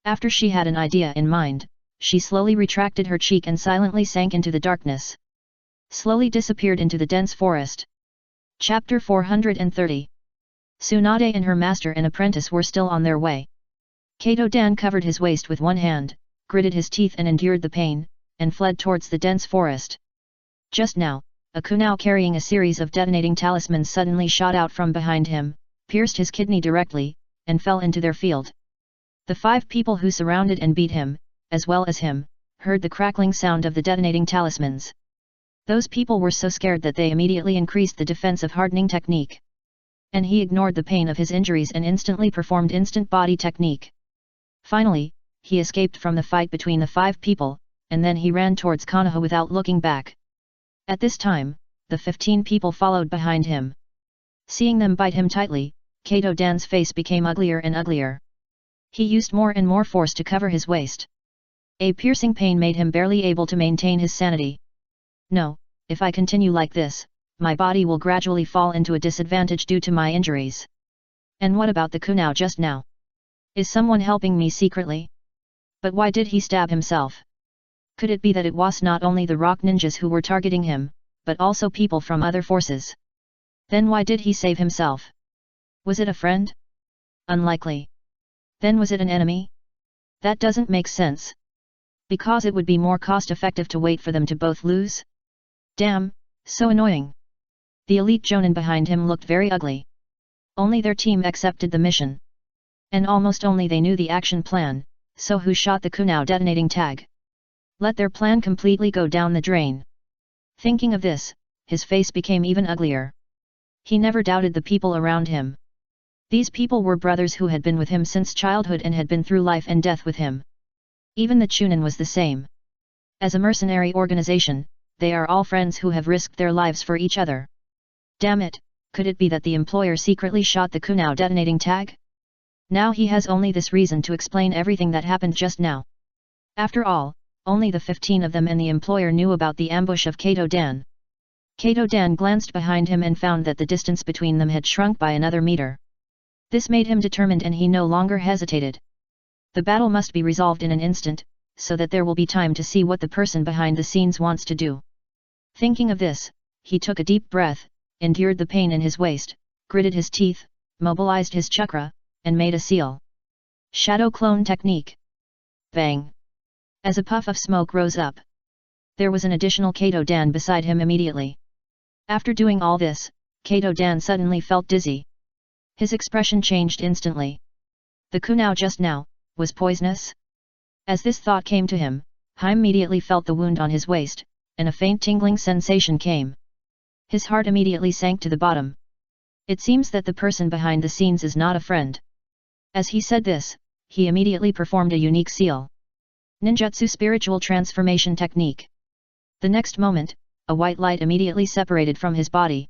After she had an idea in mind, she slowly retracted her cheek and silently sank into the darkness. Slowly disappeared into the dense forest. Chapter 430. Tsunade and her master and apprentice were still on their way. Kato-dan covered his waist with one hand, gritted his teeth and endured the pain, and fled towards the dense forest. Just now, a kunao carrying a series of detonating talismans suddenly shot out from behind him, pierced his kidney directly, and fell into their field. The 5 people who surrounded and beat him, as well as him, heard the crackling sound of the detonating talismans. Those people were so scared that they immediately increased the defensive hardening technique. And he ignored the pain of his injuries and instantly performed instant body technique. Finally, he escaped from the fight between the 5 people, and then he ran towards Konoha without looking back. At this time, the 15 people followed behind him. Seeing them bite him tightly, Kato-dan's face became uglier and uglier. He used more and more force to cover his waist. A piercing pain made him barely able to maintain his sanity. No, if I continue like this, my body will gradually fall into a disadvantage due to my injuries. And what about the kunao just now? Is someone helping me secretly? But why did he stab himself? Could it be that it was not only the rock ninjas who were targeting him, but also people from other forces? Then why did he save himself? Was it a friend? Unlikely. Then was it an enemy? That doesn't make sense. Because it would be more cost-effective to wait for them to both lose? Damn, so annoying. The elite jonin behind him looked very ugly. Only their team accepted the mission. And almost only they knew the action plan, so who shot the kunao detonating tag? Let their plan completely go down the drain. Thinking of this, his face became even uglier. He never doubted the people around him. These people were brothers who had been with him since childhood and had been through life and death with him. Even the Chunin was the same. As a mercenary organization, they are all friends who have risked their lives for each other. Damn it, could it be that the employer secretly shot the kunao detonating tag? Now he has only this reason to explain everything that happened just now. After all, only the 15 of them and the employer knew about the ambush of Kato-dan. Kato-dan glanced behind him and found that the distance between them had shrunk by another meter. This made him determined and he no longer hesitated. The battle must be resolved in an instant, so that there will be time to see what the person behind the scenes wants to do. Thinking of this, he took a deep breath, endured the pain in his waist, gritted his teeth, mobilized his chakra, and made a seal. Shadow clone technique. Bang! As a puff of smoke rose up, there was an additional Kato-dan beside him immediately. After doing all this, Kato-dan suddenly felt dizzy. His expression changed instantly. The kunao just now, was poisonous? As this thought came to him, he immediately felt the wound on his waist, and a faint tingling sensation came. His heart immediately sank to the bottom. It seems that the person behind the scenes is not a friend. As he said this, he immediately performed a unique seal. Ninjutsu spiritual transformation technique. The next moment, a white light immediately separated from his body.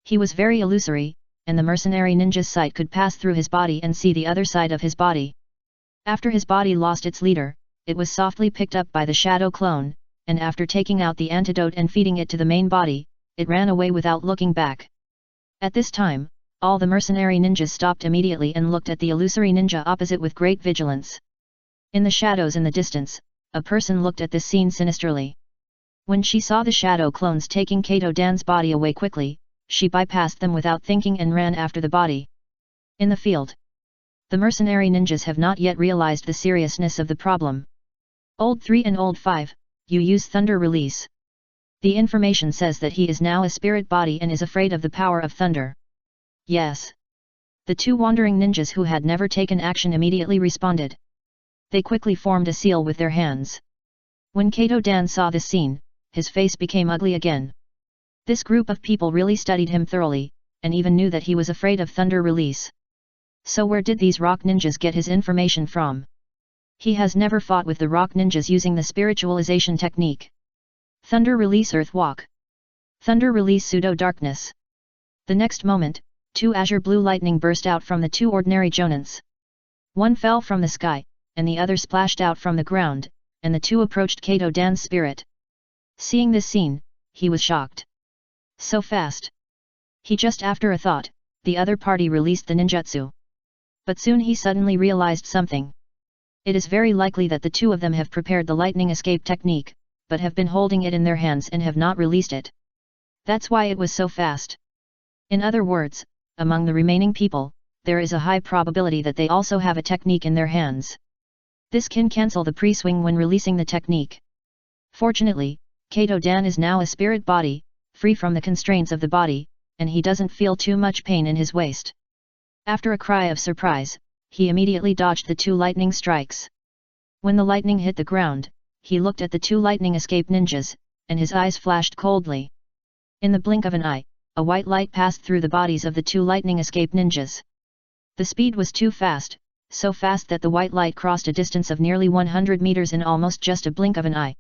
He was very illusory, and the mercenary ninja's sight could pass through his body and see the other side of his body. After his body lost its leader, it was softly picked up by the shadow clone, and after taking out the antidote and feeding it to the main body, it ran away without looking back. At this time, all the mercenary ninjas stopped immediately and looked at the illusory ninja opposite with great vigilance. In the shadows in the distance, a person looked at this scene sinisterly. When she saw the shadow clones taking Kato-dan's body away quickly, she bypassed them without thinking and ran after the body. In the field, the mercenary ninjas have not yet realized the seriousness of the problem. Old 3 and Old 5, you use thunder release. The information says that he is now a spirit body and is afraid of the power of thunder. Yes. The 2 wandering ninjas who had never taken action immediately responded. They quickly formed a seal with their hands. When Kato-dan saw this scene, his face became ugly again. This group of people really studied him thoroughly, and even knew that he was afraid of thunder release. So where did these rock ninjas get his information from? He has never fought with the rock ninjas using the spiritualization technique. Thunder release earth walk. Thunder release pseudo darkness. The next moment, 2 azure blue lightning burst out from the 2 ordinary jonins. One fell from the sky, and the other splashed out from the ground, and the 2 approached Kato-dan's spirit. Seeing this scene, he was shocked. So fast. He just after a thought, the other party released the ninjutsu. But soon he suddenly realized something. It is very likely that the two of them have prepared the lightning escape technique, but have been holding it in their hands and have not released it. That's why it was so fast. In other words, among the remaining people, there is a high probability that they also have a technique in their hands. This can cancel the pre-swing when releasing the technique. Fortunately, Kato-dan is now a spirit body, free from the constraints of the body, and he doesn't feel too much pain in his waist. After a cry of surprise, he immediately dodged the two lightning strikes. When the lightning hit the ground, he looked at the two lightning escape ninjas, and his eyes flashed coldly. In the blink of an eye, a white light passed through the bodies of the two lightning escape ninjas. The speed was too fast, so fast that the white light crossed a distance of nearly 100 meters in almost just a blink of an eye.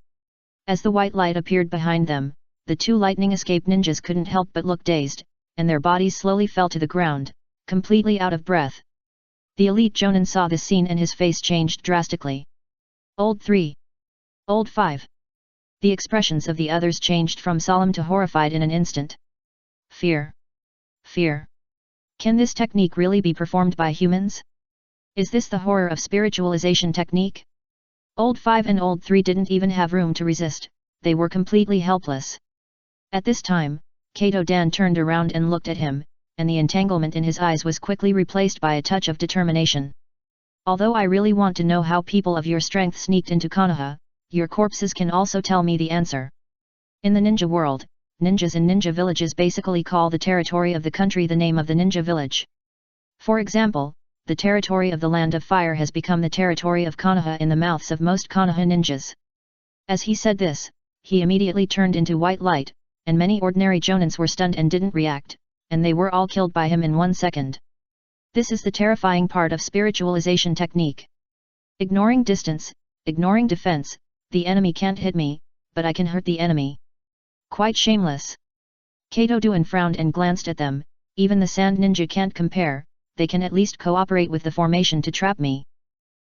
As the white light appeared behind them, the two lightning escape ninjas couldn't help but look dazed, and their bodies slowly fell to the ground, completely out of breath. The elite Jonin saw this scene and his face changed drastically. Old 3. Old 5. The expressions of the others changed from solemn to horrified in an instant. Fear. Fear. Can this technique really be performed by humans? Is this the horror of spiritualization technique? Old 5 and Old 3 didn't even have room to resist, they were completely helpless. At this time, Kato-dan turned around and looked at him, and the entanglement in his eyes was quickly replaced by a touch of determination. Although I really want to know how people of your strength sneaked into Konoha, your corpses can also tell me the answer. In the ninja world, ninjas in ninja villages basically call the territory of the country the name of the ninja village. For example, the territory of the Land of Fire has become the territory of Konoha in the mouths of most Konoha ninjas. As he said this, he immediately turned into white light, and many ordinary jonins were stunned and didn't react, and they were all killed by him in 1 second. This is the terrifying part of spiritualization technique. Ignoring distance, ignoring defense, the enemy can't hit me, but I can hurt the enemy. Quite shameless. Kato-dan frowned and glanced at them. Even the sand ninja can't compare, they can at least cooperate with the formation to trap me.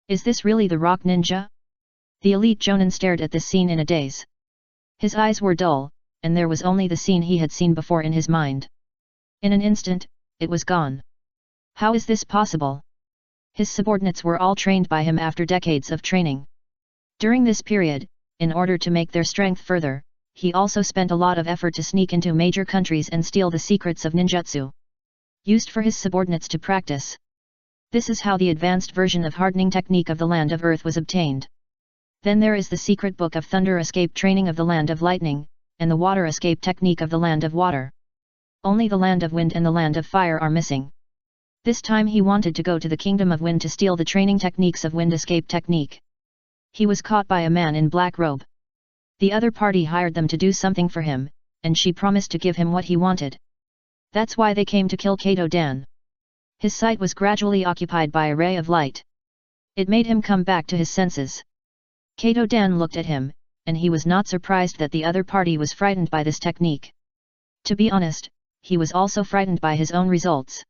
Is this really the rock ninja? The elite jonin stared at this scene in a daze. His eyes were dull, and there was only the scene he had seen before in his mind. In an instant, it was gone. How is this possible? His subordinates were all trained by him after decades of training. During this period, in order to make their strength further, he also spent a lot of effort to sneak into major countries and steal the secrets of ninjutsu, used for his subordinates to practice. This is how the advanced version of hardening technique of the Land of Earth was obtained. Then there is the secret book of thunder escape training of the Land of Lightning, and the water escape technique of the Land of Water. Only the Land of Wind and the Land of Fire are missing. This time he wanted to go to the Kingdom of Wind to steal the training techniques of wind escape technique. He was caught by a man in black robe. The other party hired them to do something for him, and she promised to give him what he wanted. That's why they came to kill Kato-dan. His sight was gradually occupied by a ray of light. It made him come back to his senses. Kato-dan looked at him, and he was not surprised that the other party was frightened by this technique. To be honest, he was also frightened by his own results.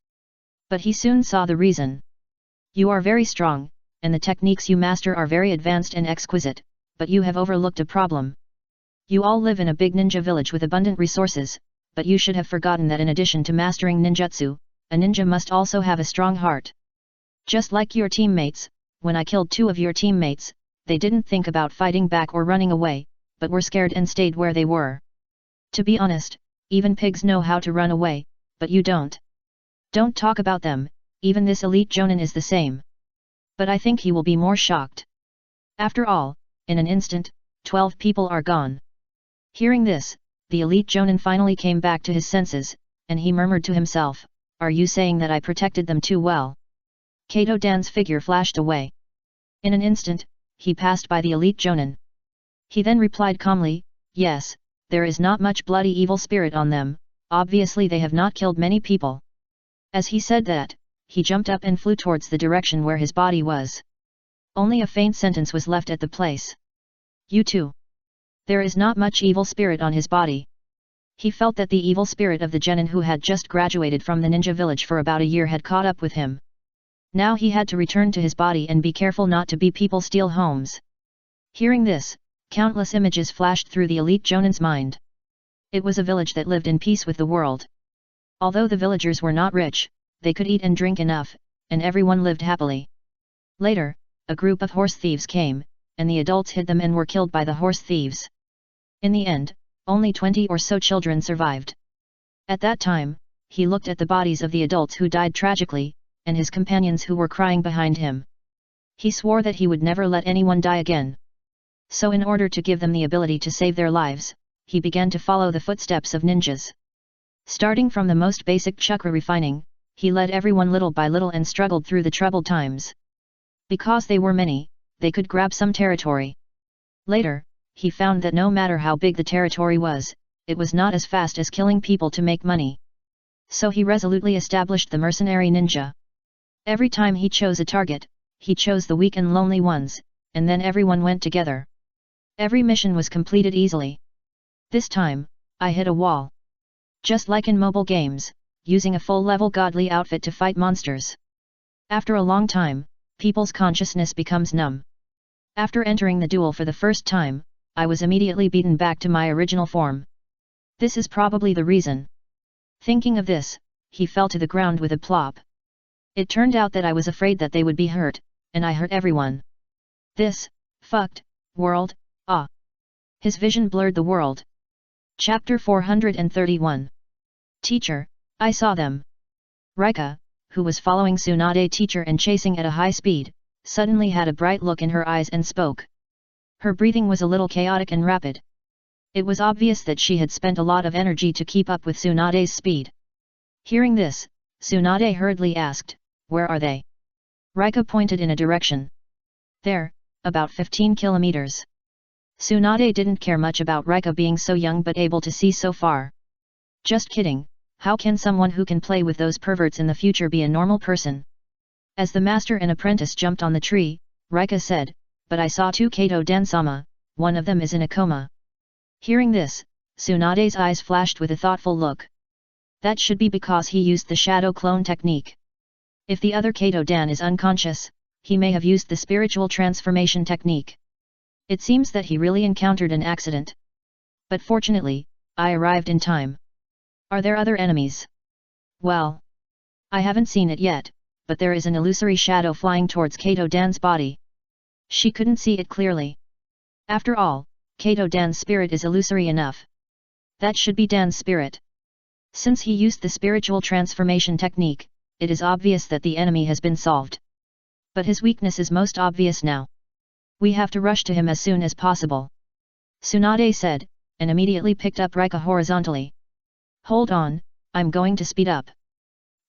But he soon saw the reason. You are very strong, and the techniques you master are very advanced and exquisite, but you have overlooked a problem. You all live in a big ninja village with abundant resources, but you should have forgotten that in addition to mastering ninjutsu, a ninja must also have a strong heart. Just like your teammates, when I killed 2 of your teammates, they didn't think about fighting back or running away, but were scared and stayed where they were. To be honest, even pigs know how to run away, but you don't. Don't talk about them, even this elite jonin is the same. But I think he will be more shocked. After all, in an instant, 12 people are gone. Hearing this, the elite jonin finally came back to his senses, and he murmured to himself, "Are you saying that I protected them too well?" Kato-dan's figure flashed away. In an instant, he passed by the elite jonin. He then replied calmly, "Yes, there is not much bloody evil spirit on them, obviously they have not killed many people." As he said that, he jumped up and flew towards the direction where his body was. Only a faint sentence was left at the place. "You too. There is not much evil spirit on his body." He felt that the evil spirit of the genin who had just graduated from the ninja village for about a year had caught up with him. Now he had to return to his body and be careful not to be people steal homes. Hearing this, countless images flashed through the elite jonin's mind. It was a village that lived in peace with the world. Although the villagers were not rich, they could eat and drink enough, and everyone lived happily. Later, a group of horse thieves came, and the adults hid them and were killed by the horse thieves. In the end, only 20 or so children survived. At that time, he looked at the bodies of the adults who died tragically, and his companions who were crying behind him. He swore that he would never let anyone die again. So in order to give them the ability to save their lives, he began to follow the footsteps of ninjas. Starting from the most basic chakra refining, he led everyone little by little and struggled through the troubled times. Because they were many, they could grab some territory. Later, he found that no matter how big the territory was, it was not as fast as killing people to make money. So he resolutely established the mercenary ninja. Every time he chose a target, he chose the weak and lonely ones, and then everyone went together. Every mission was completed easily. This time, I hit a wall. Just like in mobile games, using a full-level godly outfit to fight monsters. After a long time, people's consciousness becomes numb. After entering the duel for the first time, I was immediately beaten back to my original form. This is probably the reason. Thinking of this, he fell to the ground with a plop. It turned out that I was afraid that they would be hurt, and I hurt everyone. This, fucked, world, ah. His vision blurred the world. Chapter 431. Teacher, I saw them. Rika, who was following Tsunade teacher and chasing at a high speed, suddenly had a bright look in her eyes and spoke. Her breathing was a little chaotic and rapid. It was obvious that she had spent a lot of energy to keep up with Tsunade's speed. Hearing this, Tsunade hurriedly asked, "Where are they?" Rika pointed in a direction. "There, about 15 kilometers." Tsunade didn't care much about Rika being so young but able to see so far. Just kidding, how can someone who can play with those perverts in the future be a normal person? As the master and apprentice jumped on the tree, Rika said, "But I saw 2 Kato Dan-sama, one of them is in a coma." Hearing this, Tsunade's eyes flashed with a thoughtful look. That should be because he used the shadow clone technique. If the other Kato Dan is unconscious, he may have used the spiritual transformation technique. It seems that he really encountered an accident. But fortunately, I arrived in time. Are there other enemies? Well, I haven't seen it yet, but there is an illusory shadow flying towards Kato Dan's body. She couldn't see it clearly. After all, Kato Dan's spirit is illusory enough. That should be Dan's spirit. Since he used the spiritual transformation technique, it is obvious that the enemy has been solved. But his weakness is most obvious now. We have to rush to him as soon as possible. Tsunade said, and immediately picked up Rika horizontally. Hold on, I'm going to speed up.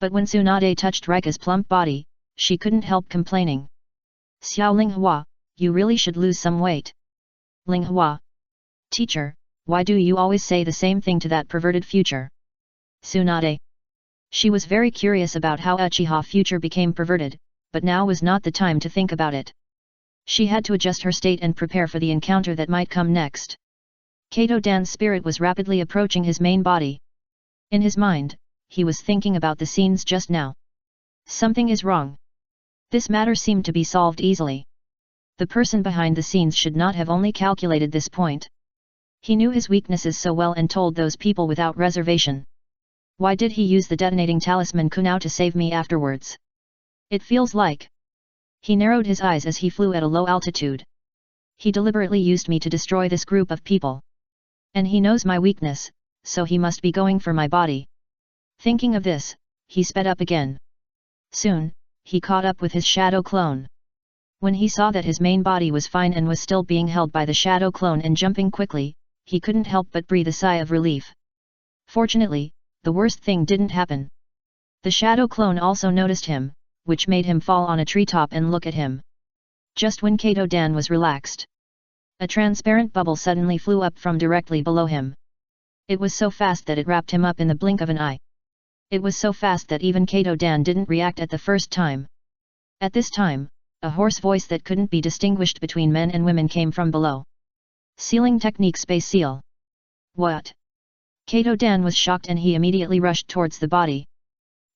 But when Tsunade touched Rika's plump body, she couldn't help complaining. Xiao Linghua, you really should lose some weight. Linghua. Teacher, why do you always say the same thing to that perverted future? Tsunade. She was very curious about how Uchiha future became perverted, but now was not the time to think about it. She had to adjust her state and prepare for the encounter that might come next. Kato Dan's spirit was rapidly approaching his main body. In his mind, he was thinking about the scenes just now. Something is wrong. This matter seemed to be solved easily. The person behind the scenes should not have only calculated this point. He knew his weaknesses so well and told those people without reservation. Why did he use the detonating talisman Kunao to save me afterwards? It feels like... He narrowed his eyes as he flew at a low altitude. He deliberately used me to destroy this group of people. And he knows my weakness, so he must be going for my body. Thinking of this, he sped up again. Soon, he caught up with his shadow clone. When he saw that his main body was fine and was still being held by the shadow clone and jumping quickly, he couldn't help but breathe a sigh of relief. Fortunately, the worst thing didn't happen. The shadow clone also noticed him, which made him fall on a treetop and look at him. Just when Kato Dan was relaxed, a transparent bubble suddenly flew up from directly below him. It was so fast that it wrapped him up in the blink of an eye. It was so fast that even Kato Dan didn't react at the first time. At this time, a hoarse voice that couldn't be distinguished between men and women came from below. Sealing technique space seal. What? Kato Dan was shocked and he immediately rushed towards the body.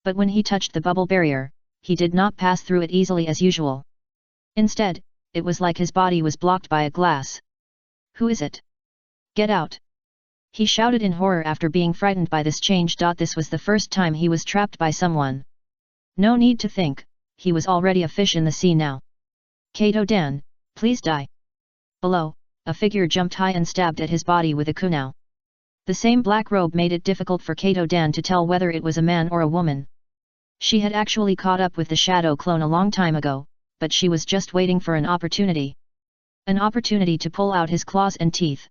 But when he touched the bubble barrier, he did not pass through it easily as usual. Instead, it was like his body was blocked by a glass. Who is it? Get out! He shouted in horror after being frightened by this change. This was the first time he was trapped by someone. No need to think, he was already a fish in the sea now. Kato-dan, please die. Below, a figure jumped high and stabbed at his body with a kunai. The same black robe made it difficult for Kato-dan to tell whether it was a man or a woman. She had actually caught up with the shadow clone a long time ago, but she was just waiting for an opportunity. An opportunity to pull out his claws and teeth.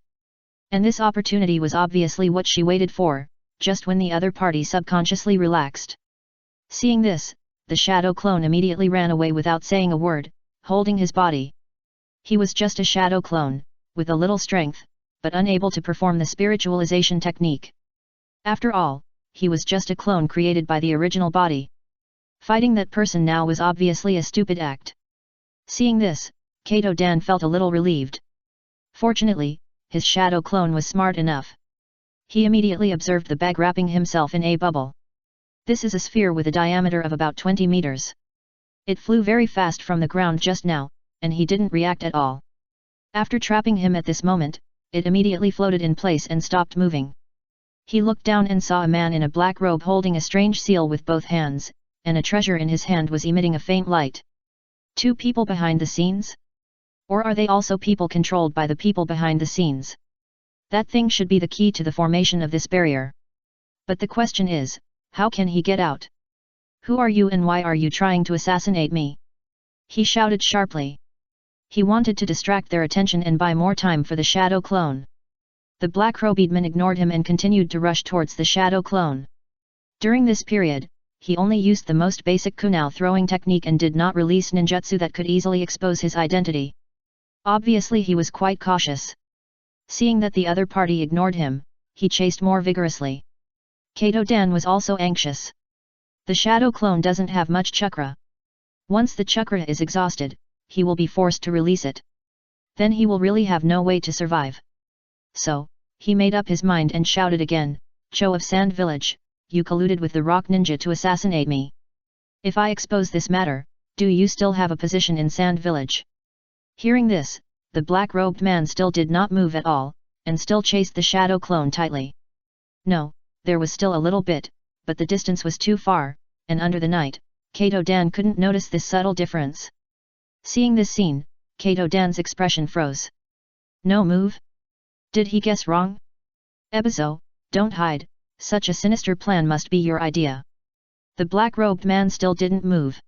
And this opportunity was obviously what she waited for, just when the other party subconsciously relaxed. Seeing this, the shadow clone immediately ran away without saying a word, holding his body. He was just a shadow clone, with a little strength, but unable to perform the spiritualization technique. After all, he was just a clone created by the original body. Fighting that person now was obviously a stupid act. Seeing this, Kato-dan felt a little relieved. Fortunately, his shadow clone was smart enough. He immediately observed the bag wrapping himself in a bubble. This is a sphere with a diameter of about 20 meters. It flew very fast from the ground just now, and he didn't react at all. After trapping him at this moment, it immediately floated in place and stopped moving. He looked down and saw a man in a black robe holding a strange seal with both hands, and a treasure in his hand was emitting a faint light. Two people behind the scenes? Or are they also people controlled by the people behind the scenes? That thing should be the key to the formation of this barrier. But the question is, how can he get out? Who are you and why are you trying to assassinate me? He shouted sharply. He wanted to distract their attention and buy more time for the shadow clone. The black-robed man ignored him and continued to rush towards the shadow clone. During this period, he only used the most basic kunai throwing technique and did not release ninjutsu that could easily expose his identity. Obviously he was quite cautious. Seeing that the other party ignored him, he chased more vigorously. Kato-dan was also anxious. The shadow clone doesn't have much chakra. Once the chakra is exhausted, he will be forced to release it. Then he will really have no way to survive. So, he made up his mind and shouted again, "Cho of Sand Village, you colluded with the rock ninja to assassinate me. If I expose this matter, do you still have a position in Sand Village?" Hearing this, the black-robed man still did not move at all, and still chased the shadow clone tightly. No, there was still a little bit, but the distance was too far, and under the night, Kato-dan couldn't notice this subtle difference. Seeing this scene, Kato-dan's expression froze. No move? Did he guess wrong? Ebizo, don't hide, such a sinister plan must be your idea. The black-robed man still didn't move.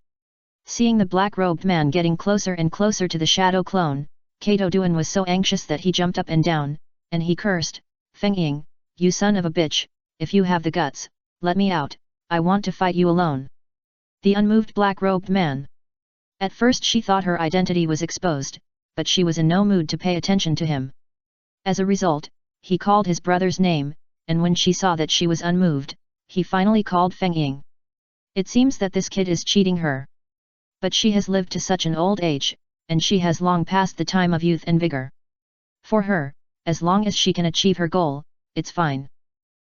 Seeing the black-robed man getting closer and closer to the shadow clone, Kato-dan was so anxious that he jumped up and down, and he cursed, "Feng Ying, you son of a bitch, if you have the guts, let me out, I want to fight you alone." The unmoved black-robed man. At first she thought her identity was exposed, but she was in no mood to pay attention to him. As a result, he called his brother's name, and when she saw that she was unmoved, he finally called Feng Ying. It seems that this kid is cheating her. But she has lived to such an old age, and she has long passed the time of youth and vigor. For her, as long as she can achieve her goal, it's fine.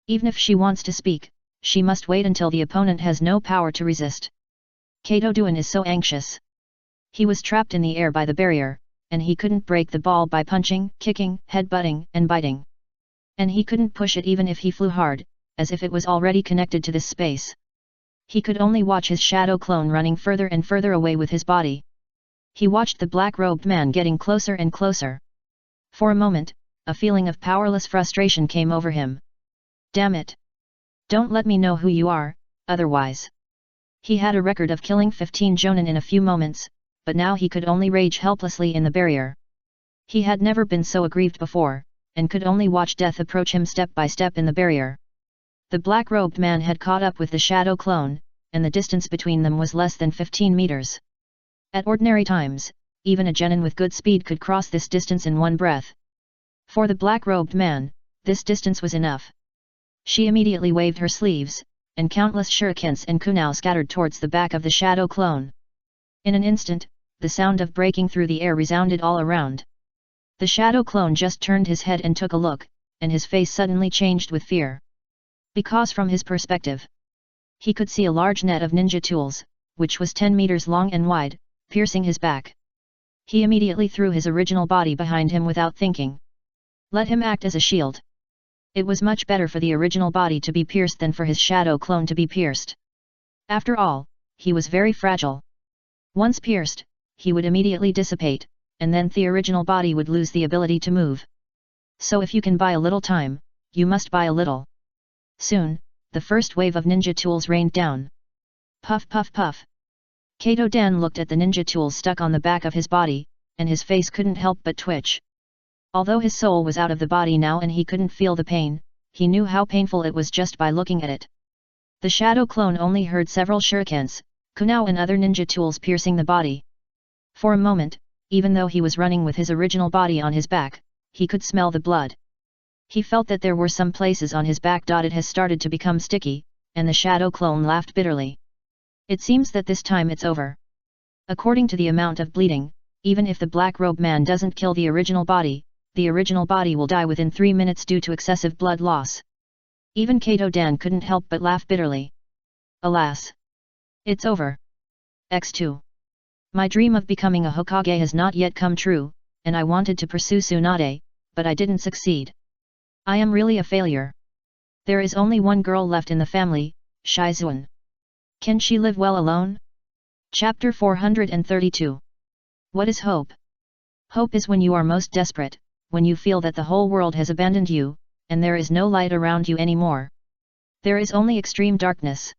Even if she wants to speak, she must wait until the opponent has no power to resist. Kato-dan is so anxious. He was trapped in the air by the barrier, and he couldn't break the ball by punching, kicking, headbutting, and biting. And he couldn't push it even if he flew hard, as if it was already connected to this space. He could only watch his shadow clone running further and further away with his body. He watched the black-robed man getting closer and closer. For a moment, a feeling of powerless frustration came over him. Damn it! Don't let me know who you are, otherwise. He had a record of killing 15 jonin in a few moments, but now he could only rage helplessly in the barrier. He had never been so aggrieved before, and could only watch death approach him step by step in the barrier. The black-robed man had caught up with the shadow clone, and the distance between them was less than 15 meters. At ordinary times, even a genin with good speed could cross this distance in one breath. For the black-robed man, this distance was enough. She immediately waved her sleeves, and countless shurikens and kunai scattered towards the back of the shadow clone. In an instant, the sound of breaking through the air resounded all around. The shadow clone just turned his head and took a look, and his face suddenly changed with fear. Because from his perspective, he could see a large net of ninja tools, which was 10 meters long and wide, piercing his back. He immediately threw his original body behind him without thinking. Let him act as a shield. It was much better for the original body to be pierced than for his shadow clone to be pierced. After all, he was very fragile. Once pierced, he would immediately dissipate, and then the original body would lose the ability to move. So if you can buy a little time, you must buy a little. Soon, the first wave of ninja tools rained down. Puff puff puff. Kato Dan looked at the ninja tools stuck on the back of his body, and his face couldn't help but twitch. Although his soul was out of the body now and he couldn't feel the pain, he knew how painful it was just by looking at it. The shadow clone only heard several shurikens, kunai and other ninja tools piercing the body. For a moment, even though he was running with his original body on his back, he could smell the blood. He felt that there were some places on his back. It has started to become sticky, and the shadow clone laughed bitterly. It seems that this time it's over. According to the amount of bleeding, even if the black robe man doesn't kill the original body will die within 3 minutes due to excessive blood loss. Even Kato Dan couldn't help but laugh bitterly. Alas! It's over. X2. My dream of becoming a Hokage has not yet come true, and I wanted to pursue Tsunade, but I didn't succeed. I am really a failure. There is only one girl left in the family, Shizuan. Can she live well alone? Chapter 432. What is hope? Hope is when you are most desperate, when you feel that the whole world has abandoned you, and there is no light around you anymore. There is only extreme darkness.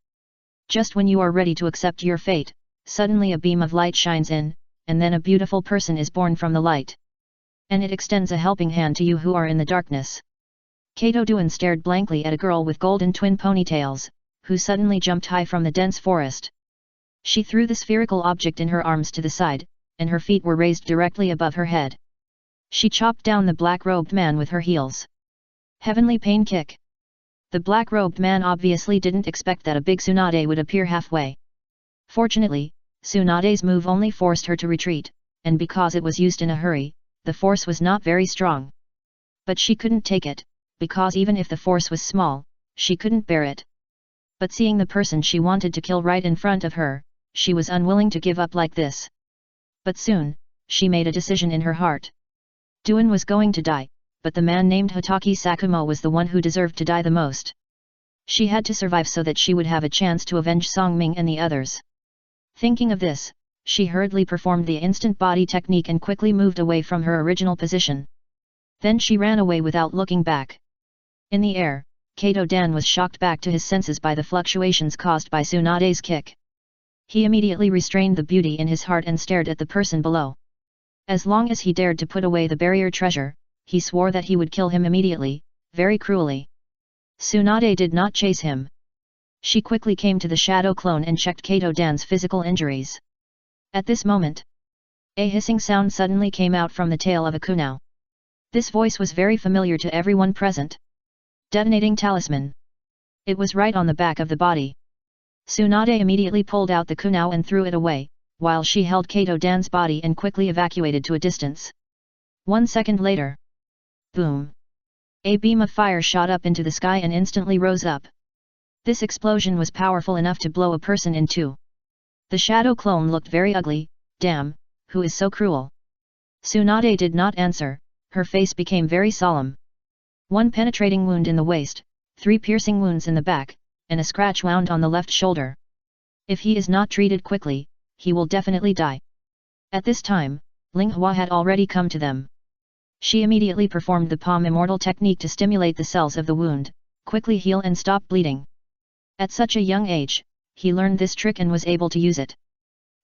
Just when you are ready to accept your fate, suddenly a beam of light shines in, and then a beautiful person is born from the light. And it extends a helping hand to you who are in the darkness. Kato Duan stared blankly at a girl with golden twin ponytails, who suddenly jumped high from the dense forest. She threw the spherical object in her arms to the side, and her feet were raised directly above her head. She chopped down the black-robed man with her heels. Heavenly pain kick. The black-robed man obviously didn't expect that a big Tsunade would appear halfway. Fortunately, Tsunade's move only forced her to retreat, and because it was used in a hurry, the force was not very strong. But she couldn't take it, because even if the force was small, she couldn't bear it. But seeing the person she wanted to kill right in front of her, she was unwilling to give up like this. But soon, she made a decision in her heart. Duan was going to die, but the man named Hitaki Sakumo was the one who deserved to die the most. She had to survive so that she would have a chance to avenge Songming and the others. Thinking of this, she hurriedly performed the instant body technique and quickly moved away from her original position. Then she ran away without looking back. In the air, Kato Dan was shocked back to his senses by the fluctuations caused by Tsunade's kick. He immediately restrained the beauty in his heart and stared at the person below. As long as he dared to put away the barrier treasure, he swore that he would kill him immediately, very cruelly. Tsunade did not chase him. She quickly came to the shadow clone and checked Kato Dan's physical injuries. At this moment, a hissing sound suddenly came out from the tail of a kunai. This voice was very familiar to everyone present. Detonating talisman. It was right on the back of the body. Tsunade immediately pulled out the kunai and threw it away, while she held Kato Dan's body and quickly evacuated to a distance. 1 second later. Boom! A beam of fire shot up into the sky and instantly rose up. This explosion was powerful enough to blow a person in two. The shadow clone looked very ugly. Damn, who is so cruel? Tsunade did not answer, her face became very solemn. 1 penetrating wound in the waist, 3 piercing wounds in the back, and a scratch wound on the left shoulder. If he is not treated quickly, he will definitely die. At this time, Ling Hua had already come to them. She immediately performed the palm immortal technique to stimulate the cells of the wound, quickly heal and stop bleeding. At such a young age, he learned this trick and was able to use it.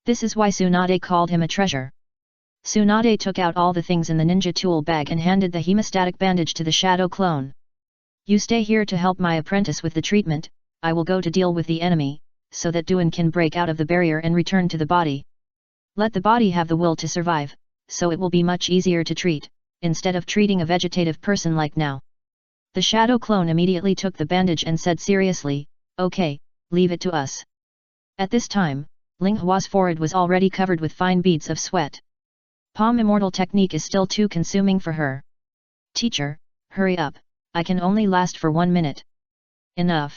This is why Tsunade called him a treasure. Tsunade took out all the things in the ninja tool bag and handed the hemostatic bandage to the shadow clone. You stay here to help my apprentice with the treatment, I will go to deal with the enemy, so that Duan can break out of the barrier and return to the body. Let the body have the will to survive, so it will be much easier to treat, instead of treating a vegetative person like now. The shadow clone immediately took the bandage and said seriously, okay, leave it to us. At this time, Ling Hua's forehead was already covered with fine beads of sweat. Palm immortal technique is still too consuming for her. Teacher, hurry up, I can only last for 1 minute. Enough.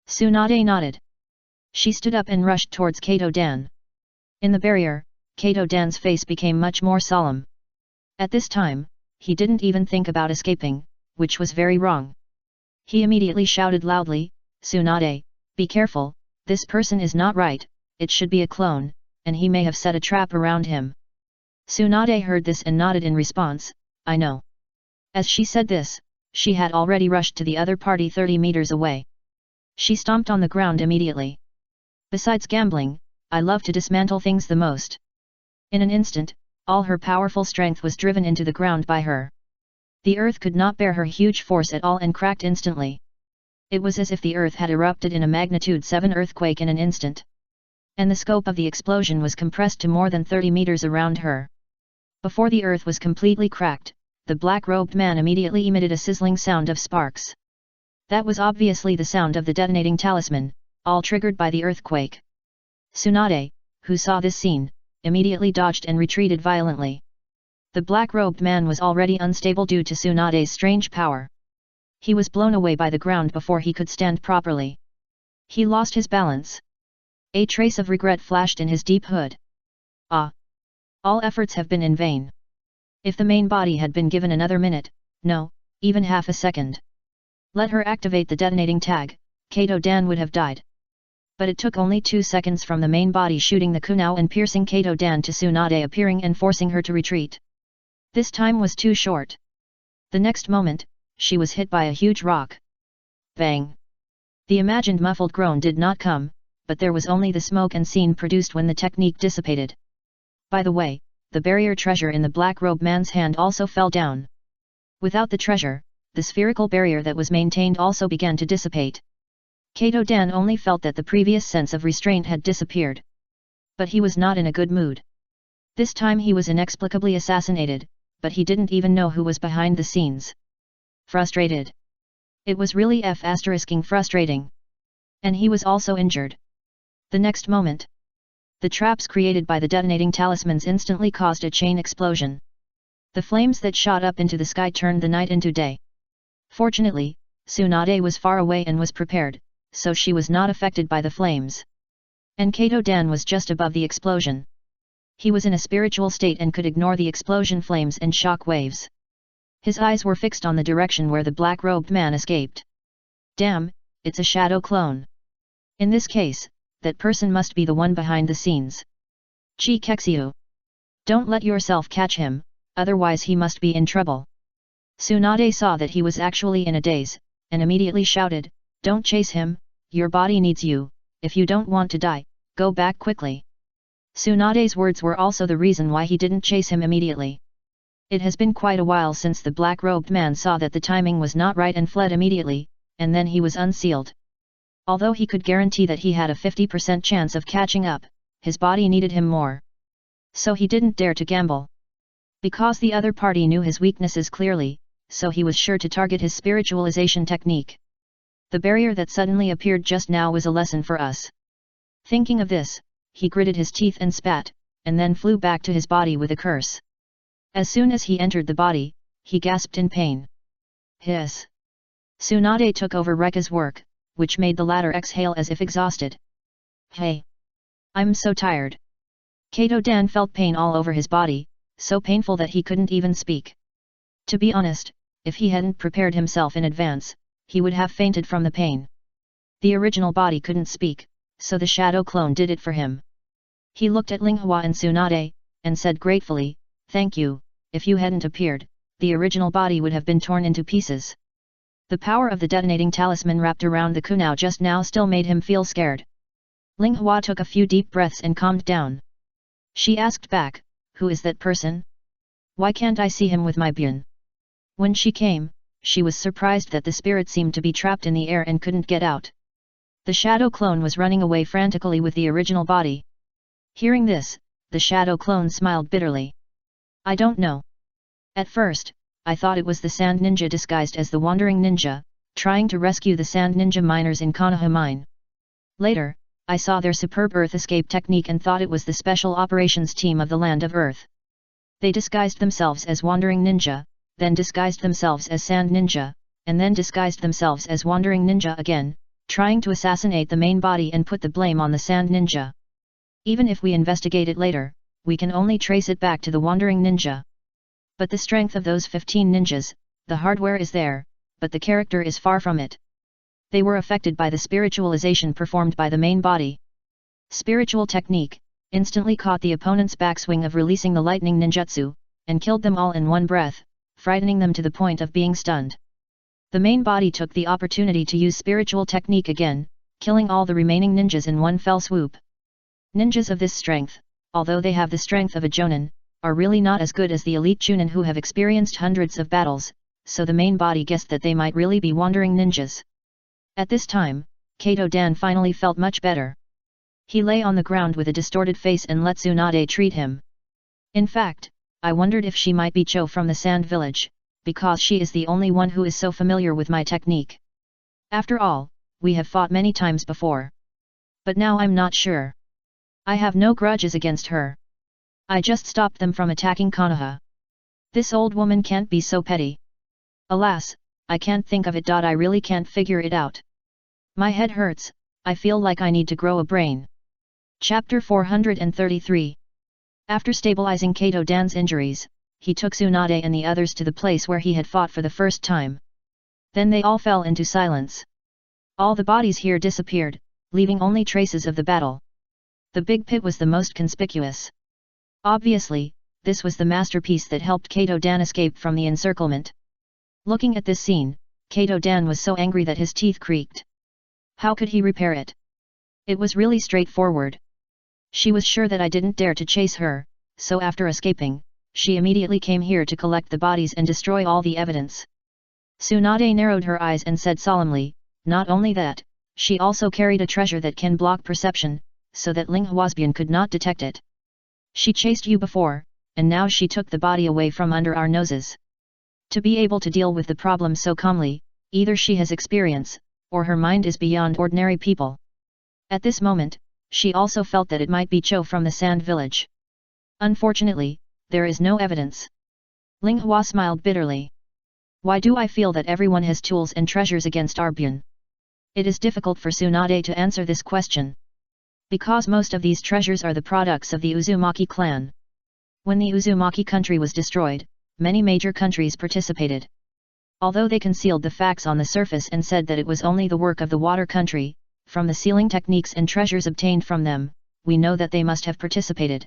Tsunade nodded. She stood up and rushed towards Kato Dan. In the barrier, Kato Dan's face became much more solemn. At this time, he didn't even think about escaping, which was very wrong. He immediately shouted loudly, "Tsunade, be careful, this person is not right, it should be a clone, and he may have set a trap around him." Tsunade heard this and nodded in response, "I know." As she said this, she had already rushed to the other party 30 meters away. She stomped on the ground immediately. "Besides gambling, I love to dismantle things the most." In an instant, all her powerful strength was driven into the ground by her. The earth could not bear her huge force at all and cracked instantly. It was as if the earth had erupted in a magnitude 7 earthquake in an instant. And the scope of the explosion was compressed to more than 30 meters around her. Before the earth was completely cracked, the black-robed man immediately emitted a sizzling sound of sparks. That was obviously the sound of the detonating talisman, all triggered by the earthquake. Tsunade, who saw this scene, immediately dodged and retreated violently. The black-robed man was already unstable due to Tsunade's strange power. He was blown away by the ground before he could stand properly. He lost his balance. A trace of regret flashed in his deep hood. Ah! All efforts have been in vain. If the main body had been given another minute, no, even half a second. Let her activate the detonating tag, Kato Dan would have died. But it took only 2 seconds from the main body shooting the kunao and piercing Kato Dan to Tsunade appearing and forcing her to retreat. This time was too short. The next moment, she was hit by a huge rock. Bang! The imagined muffled groan did not come, but there was only the smoke and scene produced when the technique dissipated. By the way, the barrier treasure in the black-robed man's hand also fell down. Without the treasure, the spherical barrier that was maintained also began to dissipate. Kato Dan only felt that the previous sense of restraint had disappeared. But he was not in a good mood. This time he was inexplicably assassinated, but he didn't even know who was behind the scenes. Frustrated. It was really frustrating. And he was also injured. The next moment, the traps created by the detonating talismans instantly caused a chain explosion. The flames that shot up into the sky turned the night into day. Fortunately, Tsunade was far away and was prepared, so she was not affected by the flames. And Kato Dan was just above the explosion. He was in a spiritual state and could ignore the explosion flames and shock waves. His eyes were fixed on the direction where the black-robed man escaped. Damn, it's a shadow clone. In this case, that person must be the one behind the scenes. Chi Kexiu. Don't let yourself catch him, otherwise he must be in trouble. Tsunade saw that he was actually in a daze, and immediately shouted, "Don't chase him, your body needs you, if you don't want to die, go back quickly." Tsunade's words were also the reason why he didn't chase him immediately. It has been quite a while since the black-robed man saw that the timing was not right and fled immediately, and then he was unsealed. Although he could guarantee that he had a 50% chance of catching up, his body needed him more. So he didn't dare to gamble. Because the other party knew his weaknesses clearly, so he was sure to target his spiritualization technique. The barrier that suddenly appeared just now was a lesson for us. Thinking of this, he gritted his teeth and spat, and then flew back to his body with a curse. As soon as he entered the body, he gasped in pain. Hiss! Tsunade took over Rekka's work, which made the latter exhale as if exhausted. Hey! I'm so tired. Kato Dan felt pain all over his body, so painful that he couldn't even speak. To be honest, if he hadn't prepared himself in advance, he would have fainted from the pain. The original body couldn't speak, so the shadow clone did it for him. He looked at Linghua and Tsunade, and said gratefully, "Thank you, if you hadn't appeared, the original body would have been torn into pieces." The power of the detonating talisman wrapped around the kunao just now still made him feel scared. Linghua took a few deep breaths and calmed down. She asked back, "Who is that person? Why can't I see him with my Bun?" When she came, she was surprised that the spirit seemed to be trapped in the air and couldn't get out. The shadow clone was running away frantically with the original body. Hearing this, the shadow clone smiled bitterly. "I don't know. At first, I thought it was the Sand Ninja disguised as the Wandering Ninja, trying to rescue the Sand Ninja miners in Konoha Mine. Later, I saw their superb Earth escape technique and thought it was the Special Operations Team of the Land of Earth. They disguised themselves as Wandering Ninja, then disguised themselves as Sand Ninja, and then disguised themselves as Wandering Ninja again, trying to assassinate the main body and put the blame on the Sand Ninja. Even if we investigate it later, we can only trace it back to the Wandering Ninja. But the strength of those 15 ninjas, the hardware is there, but the character is far from it. They were affected by the spiritualization performed by the main body. Spiritual technique instantly caught the opponent's backswing of releasing the lightning ninjutsu, and killed them all in one breath, frightening them to the point of being stunned. The main body took the opportunity to use spiritual technique again, killing all the remaining ninjas in one fell swoop. Ninjas of this strength, although they have the strength of a jonin, are really not as good as the elite chunin who have experienced hundreds of battles, so the main body guessed that they might really be wandering ninjas. At this time, Kato Dan finally felt much better. He lay on the ground with a distorted face and let Tsunade treat him. In fact, I wondered if she might be Cho from the Sand Village, because she is the only one who is so familiar with my technique. After all, we have fought many times before. But now I'm not sure. I have no grudges against her. I just stopped them from attacking Konoha. This old woman can't be so petty. Alas, I can't think of it. I really can't figure it out. My head hurts, I feel like I need to grow a brain. Chapter 433. After stabilizing Kato Dan's injuries, he took Tsunade and the others to the place where he had fought for the first time. Then they all fell into silence. All the bodies here disappeared, leaving only traces of the battle. The big pit was the most conspicuous. Obviously, this was the masterpiece that helped Kato Dan escape from the encirclement. Looking at this scene, Kato Dan was so angry that his teeth creaked. How could he repair it? It was really straightforward. She was sure that I didn't dare to chase her, so after escaping, she immediately came here to collect the bodies and destroy all the evidence. Tsunade narrowed her eyes and said solemnly, not only that, she also carried a treasure that can block perception, so that Ling Huasbian could not detect it. She chased you before, and now she took the body away from under our noses. To be able to deal with the problem so calmly, either she has experience, or her mind is beyond ordinary people. At this moment, she also felt that it might be Cho from the Sand Village. Unfortunately, there is no evidence. Ling Hua smiled bitterly. Why do I feel that everyone has tools and treasures against Arbun? It is difficult for Tsunade to answer this question. Because most of these treasures are the products of the Uzumaki clan. When the Uzumaki country was destroyed, many major countries participated. Although they concealed the facts on the surface and said that it was only the work of the water country, from the sealing techniques and treasures obtained from them, we know that they must have participated.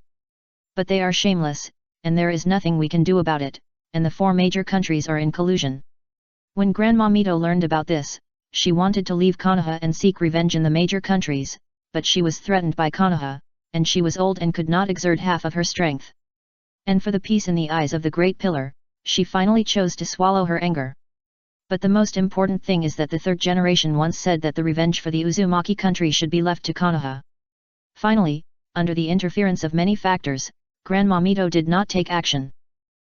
But they are shameless, and there is nothing we can do about it, and the four major countries are in collusion. When Grandma Mito learned about this, she wanted to leave Konoha and seek revenge in the major countries, but she was threatened by Konoha, and she was old and could not exert half of her strength. And for the peace in the eyes of the Great Pillar, she finally chose to swallow her anger. But the most important thing is that the third generation once said that the revenge for the Uzumaki country should be left to Konoha. Finally, under the interference of many factors, Grandma Mito did not take action.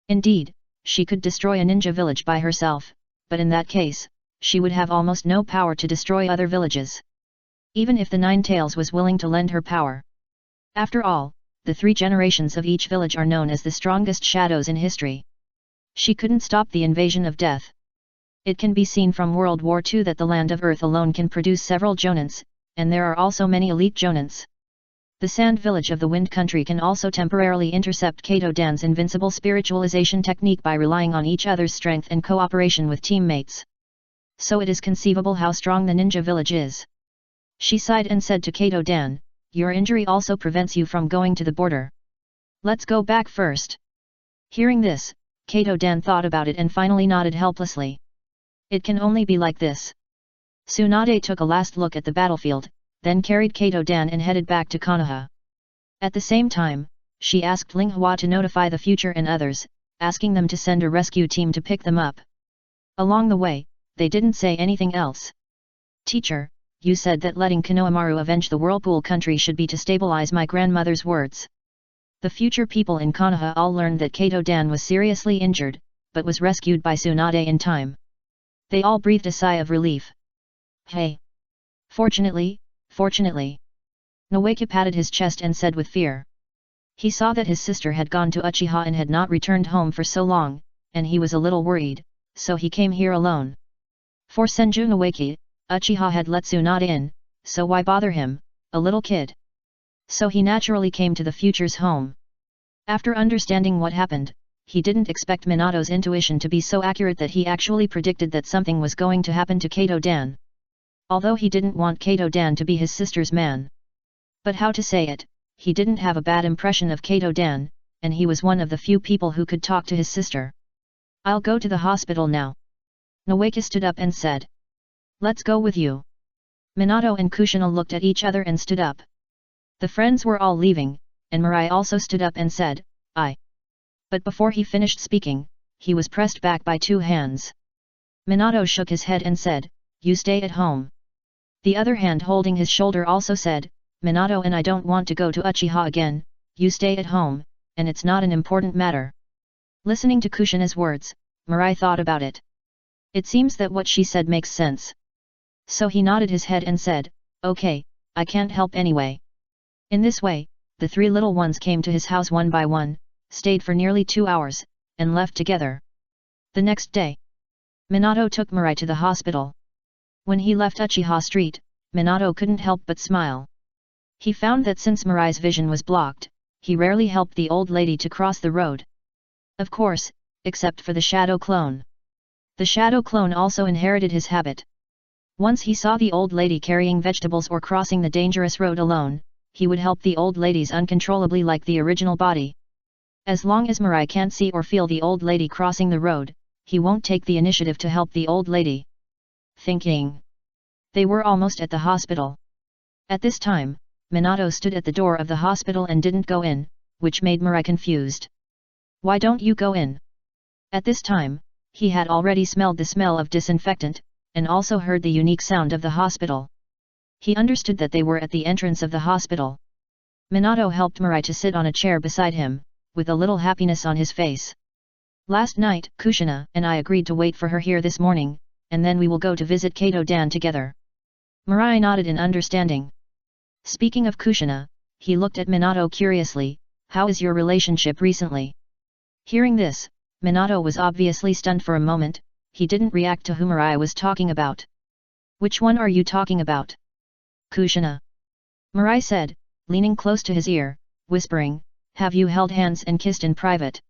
Indeed, she could destroy a ninja village by herself, but in that case, she would have almost no power to destroy other villages. Even if the Nine Tails was willing to lend her power. After all, the three generations of each village are known as the strongest shadows in history. She couldn't stop the invasion of death. It can be seen from World War II that the land of Earth alone can produce several jonins, and there are also many elite jonins. The Sand Village of the Wind Country can also temporarily intercept Kato Dan's invincible spiritualization technique by relying on each other's strength and cooperation with teammates. So it is conceivable how strong the ninja village is. She sighed and said to Kato Dan, your injury also prevents you from going to the border. Let's go back first. Hearing this, Kato Dan thought about it and finally nodded helplessly. It can only be like this. Tsunade took a last look at the battlefield, then carried Kato Dan and headed back to Konoha. At the same time, she asked Ling Hua to notify the future and others, asking them to send a rescue team to pick them up. Along the way, they didn't say anything else. Teacher, you said that letting Konohamaru avenge the Whirlpool country should be to stabilize my grandmother's words. The future people in Konoha all learned that Kato Dan was seriously injured, but was rescued by Tsunade in time. They all breathed a sigh of relief. Hey! Fortunately. Noeke patted his chest and said with fear. He saw that his sister had gone to Uchiha and had not returned home for so long, and he was a little worried, so he came here alone. For Senju Noeke, Uchiha had let Tsunade in, so why bother him, a little kid? So he naturally came to the future's home. After understanding what happened, he didn't expect Minato's intuition to be so accurate that he actually predicted that something was going to happen to Kato-dan. Although he didn't want Kato-dan to be his sister's man. But how to say it, he didn't have a bad impression of Kato-dan, and he was one of the few people who could talk to his sister. I'll go to the hospital now. Nawaki stood up and said. Let's go with you. Minato and Kushina looked at each other and stood up. The friends were all leaving, and Mirai also stood up and said, I. But before he finished speaking, he was pressed back by two hands. Minato shook his head and said, You stay at home. The other hand holding his shoulder also said, Minato and I don't want to go to Uchiha again, you stay at home, and it's not an important matter. Listening to Kushina's words, Mirai thought about it. It seems that what she said makes sense. So he nodded his head and said, Okay, I can't help anyway. In this way, the three little ones came to his house one by one, stayed for nearly 2 hours, and left together. The next day, Minato took Mirai to the hospital. When he left Uchiha Street, Minato couldn't help but smile. He found that since Mirai's vision was blocked, he rarely helped the old lady to cross the road. Of course, except for the shadow clone. The shadow clone also inherited his habit. Once he saw the old lady carrying vegetables or crossing the dangerous road alone, he would help the old ladies uncontrollably like the original body. As long as Mirai can't see or feel the old lady crossing the road, he won't take the initiative to help the old lady. Thinking. They were almost at the hospital. At this time, Minato stood at the door of the hospital and didn't go in, which made Mirai confused. Why don't you go in? At this time, he had already smelled the smell of disinfectant, and also heard the unique sound of the hospital. He understood that they were at the entrance of the hospital. Minato helped Mirai to sit on a chair beside him, with a little happiness on his face. Last night, Kushina and I agreed to wait for her here this morning, and then we will go to visit Kato-dan together. Mirai nodded in understanding. Speaking of Kushina, he looked at Minato curiously, how is your relationship recently? Hearing this, Minato was obviously stunned for a moment, he didn't react to who Mirai was talking about. Which one are you talking about? Kushina. Mirai said, leaning close to his ear, whispering, have you held hands and kissed in private?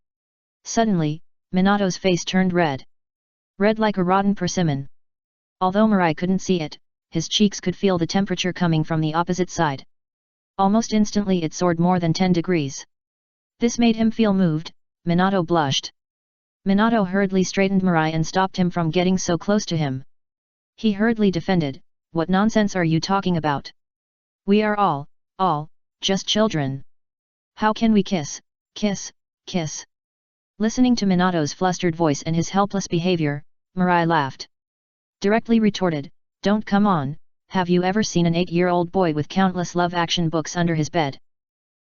Suddenly, Minato's face turned red. Red like a rotten persimmon. Although Mirai couldn't see it, his cheeks could feel the temperature coming from the opposite side. Almost instantly it soared more than 10 degrees. This made him feel moved. Minato blushed. Minato hurriedly straightened Mirai and stopped him from getting so close to him. He hurriedly defended, what nonsense are you talking about? We are all, just children. How can we kiss? Kiss. Listening to Minato's flustered voice and his helpless behavior, Mirai laughed. Directly retorted, don't come on, have you ever seen an 8-year-old boy with countless love action books under his bed?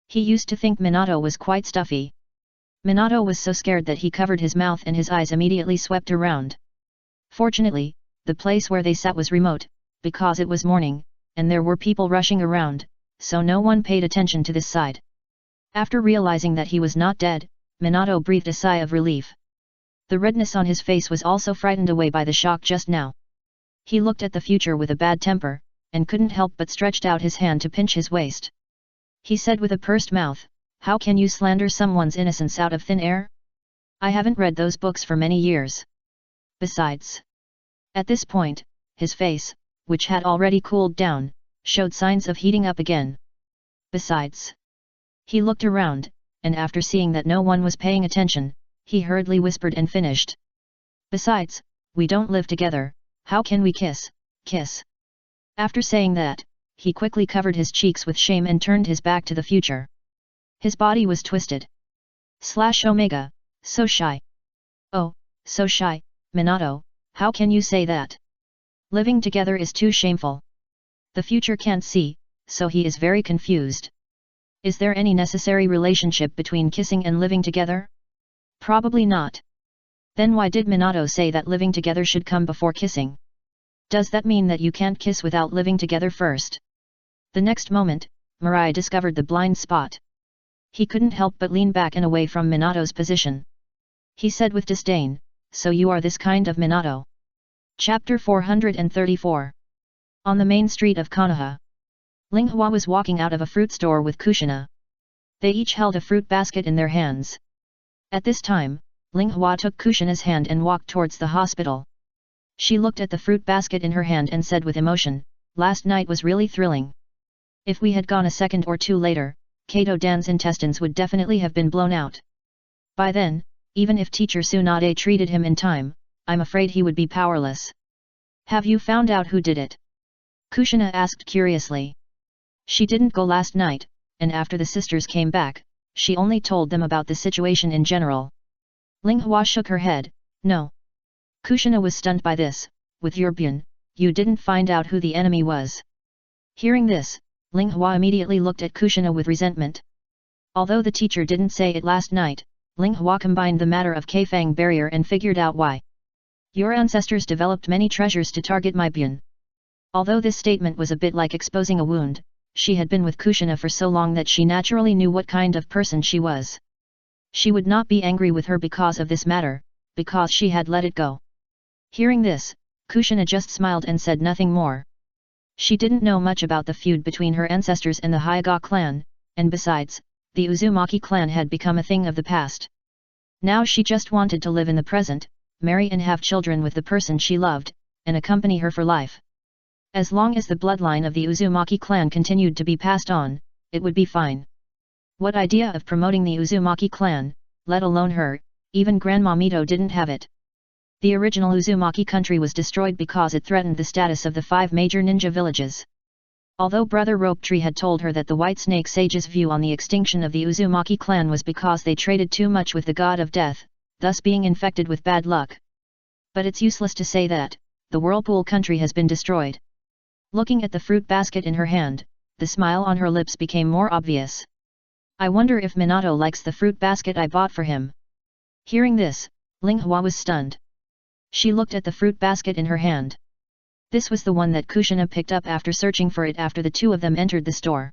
He used to think Minato was quite stuffy. Minato was so scared that he covered his mouth and his eyes immediately swept around. Fortunately, the place where they sat was remote, because it was morning, and there were people rushing around, so no one paid attention to this side. After realizing that he was not dead, Minato breathed a sigh of relief. The redness on his face was also frightened away by the shock just now. He looked at the future with a bad temper, and couldn't help but stretched out his hand to pinch his waist. He said with a pursed mouth, how can you slander someone's innocence out of thin air? I haven't read those books for many years. Besides. At this point, his face, which had already cooled down, showed signs of heating up again. Besides. He looked around, and after seeing that no one was paying attention, he hurriedly whispered and finished. Besides, we don't live together, how can we kiss? After saying that, he quickly covered his cheeks with shame and turned his back to the future. His body was twisted. Omega, so shy. Oh, so shy, Minato, how can you say that? Living together is too shameful. The future can't see, so he is very confused. Is there any necessary relationship between kissing and living together? Probably not. Then why did Minato say that living together should come before kissing? Does that mean that you can't kiss without living together first? The next moment, Mirai discovered the blind spot. He couldn't help but lean back and away from Minato's position. He said with disdain, so you are this kind of Minato. Chapter 434. On the main street of Konoha. Linghua was walking out of a fruit store with Kushina. They each held a fruit basket in their hands. At this time, Ling Hua took Kushina's hand and walked towards the hospital. She looked at the fruit basket in her hand and said with emotion, "Last night was really thrilling. If we had gone a second or two later, Kato Dan's intestines would definitely have been blown out. By then, even if teacher Tsunade treated him in time, I'm afraid he would be powerless." "Have you found out who did it?" Kushina asked curiously. She didn't go last night, and after the sisters came back, she only told them about the situation in general. Ling Hua shook her head, "No." Kushina was stunned by this. "With your Bun, you didn't find out who the enemy was?" Hearing this, Ling Hua immediately looked at Kushina with resentment. Although the teacher didn't say it last night, Ling Hua combined the matter of Kaifang barrier and figured out why. "Your ancestors developed many treasures to target my Bun." Although this statement was a bit like exposing a wound, she had been with Kushina for so long that she naturally knew what kind of person she was. She would not be angry with her because of this matter, because she had let it go. Hearing this, Kushina just smiled and said nothing more. She didn't know much about the feud between her ancestors and the Hyuga clan, and besides, the Uzumaki clan had become a thing of the past. Now she just wanted to live in the present, marry and have children with the person she loved, and accompany her for life. As long as the bloodline of the Uzumaki clan continued to be passed on, it would be fine. What idea of promoting the Uzumaki clan, let alone her, even Grandma Mito didn't have it. The original Uzumaki country was destroyed because it threatened the status of the 5 major ninja villages. Although Brother Rope Tree had told her that the White Snake Sage's view on the extinction of the Uzumaki clan was because they traded too much with the god of death, thus being infected with bad luck. But it's useless to say that, the Whirlpool country has been destroyed. Looking at the fruit basket in her hand, the smile on her lips became more obvious. "I wonder if Minato likes the fruit basket I bought for him." Hearing this, Ling Hua was stunned. She looked at the fruit basket in her hand. This was the one that Kushina picked up after searching for it after the two of them entered the store.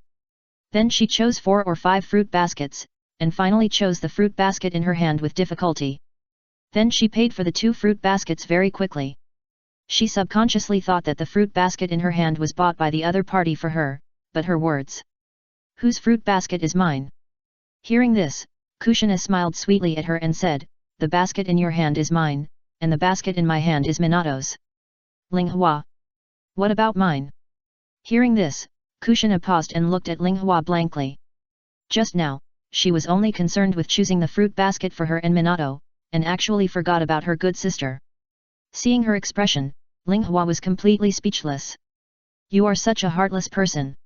Then she chose 4 or 5 fruit baskets, and finally chose the fruit basket in her hand with difficulty. Then she paid for the 2 fruit baskets very quickly. She subconsciously thought that the fruit basket in her hand was bought by the other party for her, but her words, "Whose fruit basket is mine?" Hearing this, Kushina smiled sweetly at her and said, "The basket in your hand is mine, and the basket in my hand is Minato's." "Ling Hua. What about mine?" Hearing this, Kushina paused and looked at Ling Hua blankly. Just now, she was only concerned with choosing the fruit basket for her and Minato, and actually forgot about her good sister. Seeing her expression, Ling Hua was completely speechless. "You are such a heartless person.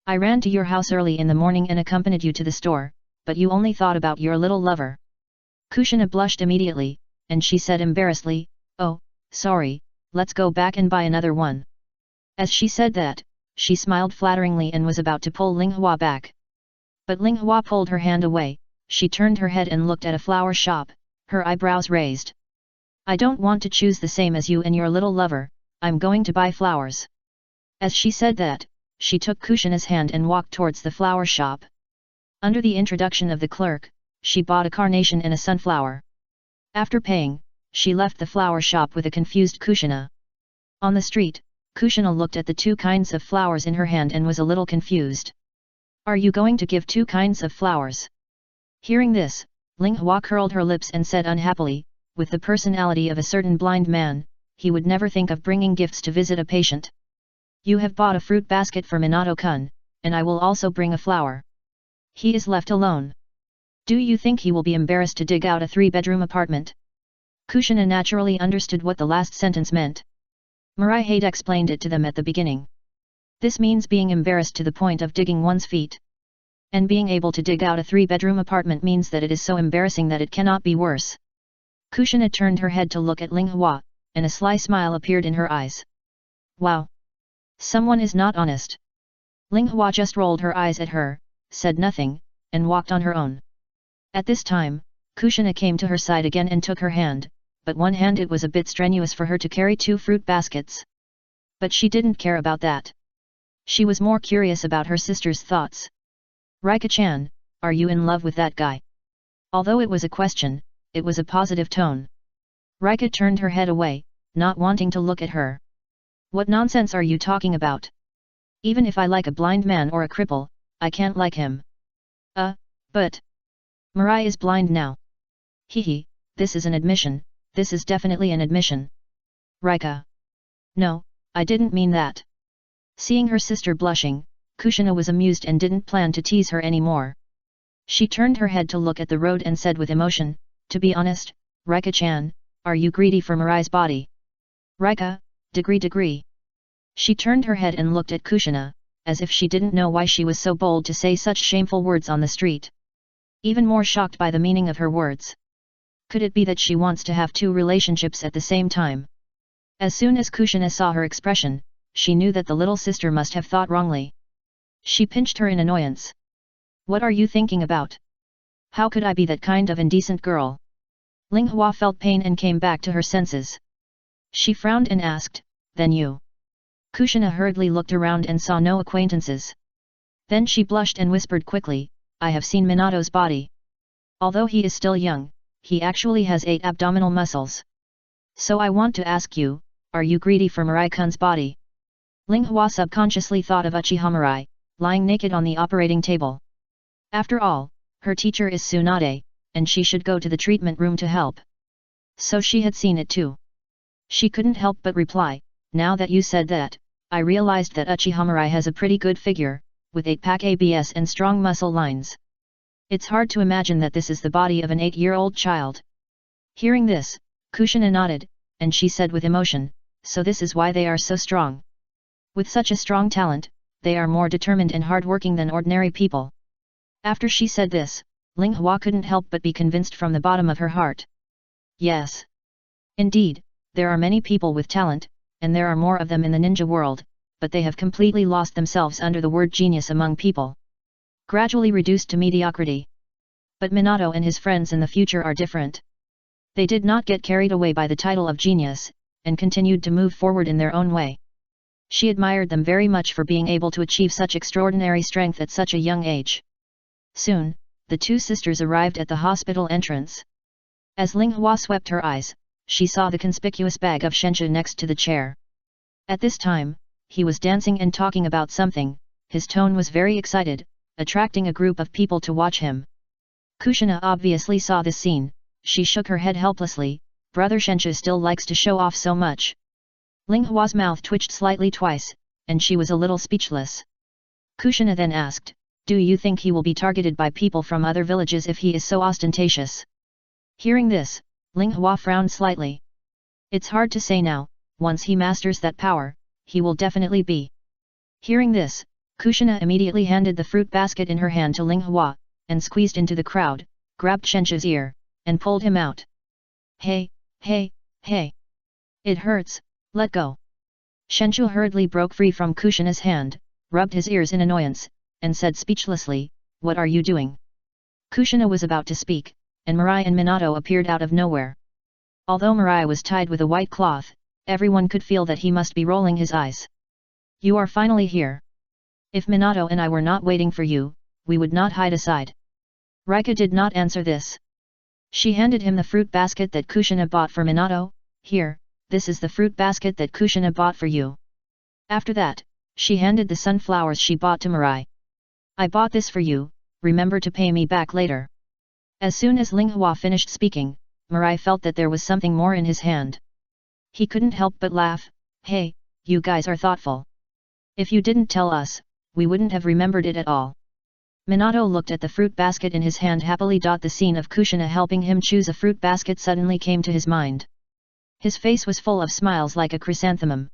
I ran to your house early in the morning and accompanied you to the store, but you only thought about your little lover." Kushina blushed immediately, and she said embarrassedly, "Oh, sorry, let's go back and buy another one." As she said that, she smiled flatteringly and was about to pull Ling Hua back. But Ling Hua pulled her hand away. She turned her head and looked at a flower shop, her eyebrows raised. "I don't want to choose the same as you and your little lover, I'm going to buy flowers." As she said that, she took Kushina's hand and walked towards the flower shop. Under the introduction of the clerk, she bought a carnation and a sunflower. After paying, she left the flower shop with a confused Kushina. On the street, Kushina looked at the 2 kinds of flowers in her hand and was a little confused. "Are you going to give 2 kinds of flowers?" Hearing this, Ling Hua curled her lips and said unhappily, "With the personality of a certain blind man, he would never think of bringing gifts to visit a patient. You have bought a fruit basket for Minato-kun, and I will also bring a flower. He is left alone. Do you think he will be embarrassed to dig out a 3-bedroom apartment?" Kushina naturally understood what the last sentence meant. Mirai had explained it to them at the beginning. This means being embarrassed to the point of digging one's feet. And being able to dig out a 3-bedroom apartment means that it is so embarrassing that it cannot be worse. Kushina turned her head to look at Ling Hua, and a sly smile appeared in her eyes. "Wow! Someone is not honest." Ling Hua just rolled her eyes at her, said nothing, and walked on her own. At this time, Kushina came to her side again and took her hand, but one hand it was a bit strenuous for her to carry 2 fruit baskets. But she didn't care about that. She was more curious about her sister's thoughts. "Rika-chan, are you in love with that guy?" Although it was a question, it was a positive tone. Rika turned her head away, not wanting to look at her. "What nonsense are you talking about? Even if I like a blind man or a cripple, I can't like him." But Mirai is blind now." Hehe, this is an admission, this is definitely an admission. Rika. No, I didn't mean that. Seeing her sister blushing, Kushina was amused and didn't plan to tease her anymore. She turned her head to look at the road and said with emotion, to be honest, Rika-chan, are you greedy for Mirai's body? Rika, degree. She turned her head and looked at Kushina, as if she didn't know why she was so bold to say such shameful words on the street. Even more shocked by the meaning of her words. Could it be that she wants to have two relationships at the same time? As soon as Kushina saw her expression, she knew that the little sister must have thought wrongly. She pinched her in annoyance. What are you thinking about? How could I be that kind of indecent girl? Ling Hua felt pain and came back to her senses. She frowned and asked, then you? Kushina hurriedly looked around and saw no acquaintances. Then she blushed and whispered quickly, I have seen Minato's body. Although he is still young, he actually has 8 abdominal muscles. So I want to ask you, are you greedy for Mirai-kun's body? Ling Hua subconsciously thought of Uchiha Mirai, lying naked on the operating table. After all, her teacher is Tsunade, and she should go to the treatment room to help. So she had seen it too. She couldn't help but reply, now that you said that, I realized that Uchiha Mirai has a pretty good figure, with 8-pack abs and strong muscle lines. It's hard to imagine that this is the body of an 8-year-old child. Hearing this, Kushina nodded, and she said with emotion, so this is why they are so strong. With such a strong talent, they are more determined and hard-working than ordinary people. After she said this, Ling Hua couldn't help but be convinced from the bottom of her heart. Yes. Indeed, there are many people with talent, and there are more of them in the ninja world, but they have completely lost themselves under the word genius among people. Gradually reduced to mediocrity. But Minato and his friends in the future are different. They did not get carried away by the title of genius, and continued to move forward in their own way. She admired them very much for being able to achieve such extraordinary strength at such a young age. Soon, the two sisters arrived at the hospital entrance. As Ling Hua swept her eyes, she saw the conspicuous bag of Shenshu next to the chair. At this time, he was dancing and talking about something, his tone was very excited, attracting a group of people to watch him. Kushina obviously saw this scene, she shook her head helplessly, brother Shenshu still likes to show off so much. Ling Hua's mouth twitched slightly twice, and she was a little speechless. Kushina then asked, do you think he will be targeted by people from other villages if he is so ostentatious? Hearing this, Ling Hua frowned slightly. It's hard to say now, once he masters that power, he will definitely be. Hearing this, Kushina immediately handed the fruit basket in her hand to Ling Hua, and squeezed into the crowd, grabbed Shenshu's ear, and pulled him out. Hey, hey, hey! It hurts, let go! Shenshu hurriedly broke free from Kushina's hand, rubbed his ears in annoyance, and said speechlessly, what are you doing? Kushina was about to speak, and Mirai and Minato appeared out of nowhere. Although Mirai was tied with a white cloth, everyone could feel that he must be rolling his eyes. You are finally here. If Minato and I were not waiting for you, we would not hide aside. Rika did not answer this. She handed him the fruit basket that Kushina bought for Minato. Here, this is the fruit basket that Kushina bought for you. After that, she handed the sunflowers she bought to Mirai. I bought this for you, remember to pay me back later. As soon as Ling Hua finished speaking, Mirai felt that there was something more in his hand. He couldn't help but laugh, hey, you guys are thoughtful. If you didn't tell us, we wouldn't have remembered it at all. Minato looked at the fruit basket in his hand happily. The scene of Kushina helping him choose a fruit basket suddenly came to his mind. His face was full of smiles like a chrysanthemum.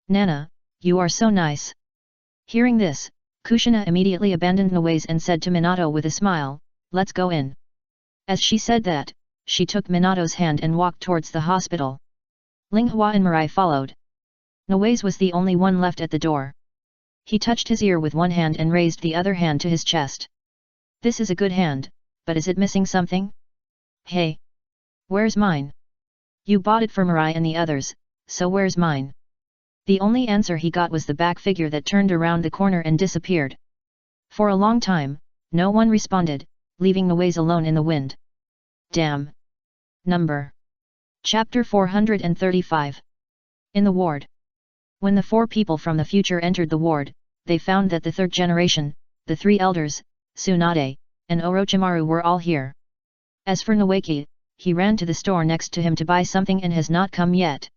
Nana, you are so nice. Hearing this, Kushina immediately abandoned Noise and said to Minato with a smile, let's go in. As she said that, she took Minato's hand and walked towards the hospital. Ling Hua and Mirai followed. Noise was the only one left at the door. He touched his ear with one hand and raised the other hand to his chest. This is a good hand, but is it missing something? Hey! Where's mine? You bought it for Mirai and the others, so where's mine? The only answer he got was the back figure that turned around the corner and disappeared. For a long time, no one responded, leaving Noise alone in the wind. Damn! Number. Chapter 435. In the ward. When the 4 people from the future entered the ward, they found that the 3rd generation, the 3 elders, Tsunade, and Orochimaru were all here. As for Noeki, he ran to the store next to him to buy something and has not come yet.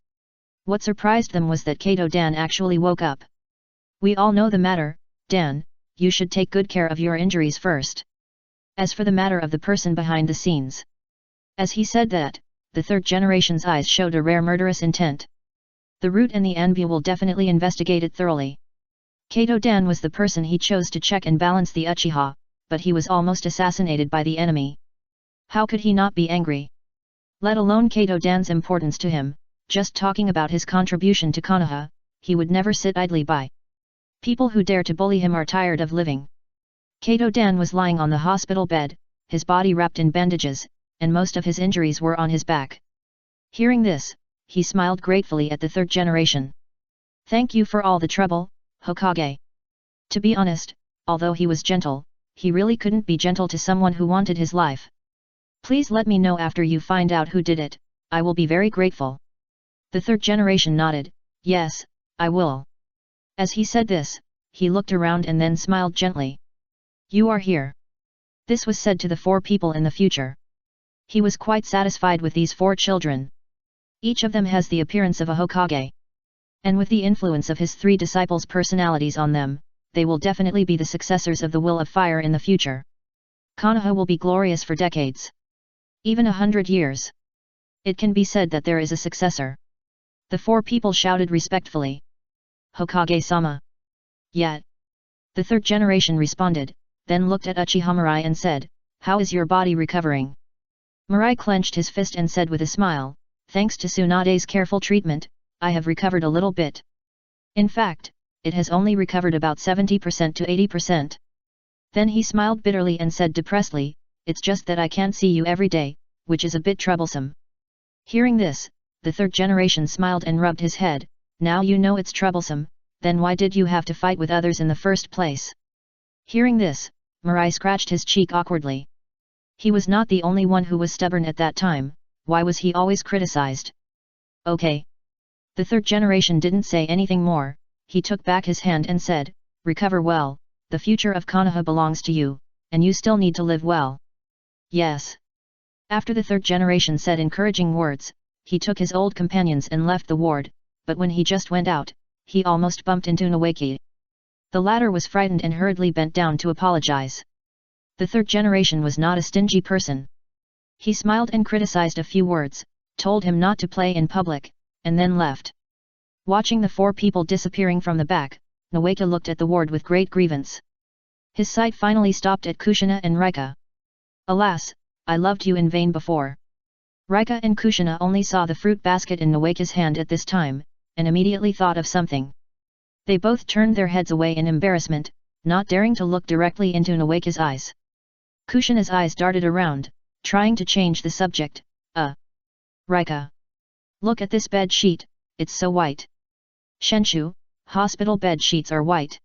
What surprised them was that Kato Dan actually woke up. We all know the matter, Dan, you should take good care of your injuries first. As for the matter of the person behind the scenes. As he said that, the third generation's eyes showed a rare murderous intent. The Root and the Anbu will definitely investigate it thoroughly. Kato Dan was the person he chose to check and balance the Uchiha, but he was almost assassinated by the enemy. How could he not be angry? Let alone Kato Dan's importance to him, just talking about his contribution to Konoha, he would never sit idly by. People who dare to bully him are tired of living. Kato Dan was lying on the hospital bed, his body wrapped in bandages, and most of his injuries were on his back. Hearing this, he smiled gratefully at the third generation. Thank you for all the trouble, Hokage. To be honest, although he was gentle, he really couldn't be gentle to someone who wanted his life. Please let me know after you find out who did it, I will be very grateful. The third generation nodded, yes, I will. As he said this, he looked around and then smiled gently. You are here. This was said to the 4 people in the future. He was quite satisfied with these 4 children. Each of them has the appearance of a Hokage. And with the influence of his 3 disciples' personalities on them, they will definitely be the successors of the Will of Fire in the future. Konoha will be glorious for decades. Even 100 years. It can be said that there is a successor. The 4 people shouted respectfully. Hokage-sama. Yet. The third generation responded, then looked at Uchiha Mirai and said, how is your body recovering? Mirai clenched his fist and said with a smile, thanks to Tsunade's careful treatment, I have recovered a little bit. In fact, it has only recovered about 70% to 80%. Then he smiled bitterly and said depressedly, it's just that I can't see you every day, which is a bit troublesome. Hearing this, the third generation smiled and rubbed his head, now you know it's troublesome, then why did you have to fight with others in the first place? Hearing this, Mirai scratched his cheek awkwardly. He was not the only one who was stubborn at that time, why was he always criticized? Okay. The third generation didn't say anything more, he took back his hand and said, recover well, the future of Konoha belongs to you, and you still need to live well. Yes. After the third generation said encouraging words, he took his old companions and left the ward, but when he just went out, he almost bumped into Nawaki. The latter was frightened and hurriedly bent down to apologize. The third generation was not a stingy person. He smiled and criticized a few words, told him not to play in public, and then left. Watching the 4 people disappearing from the back, Nawaki looked at the ward with great grievance. His sight finally stopped at Kushina and Rika. Alas, I loved you in vain before. Rika and Kushina only saw the fruit basket in Nawaki's hand at this time, and immediately thought of something. They both turned their heads away in embarrassment, not daring to look directly into Nawaki's eyes. Kushina's eyes darted around, trying to change the subject. Rika. Look at this bed sheet, it's so white. Shenshu, hospital bed sheets are white.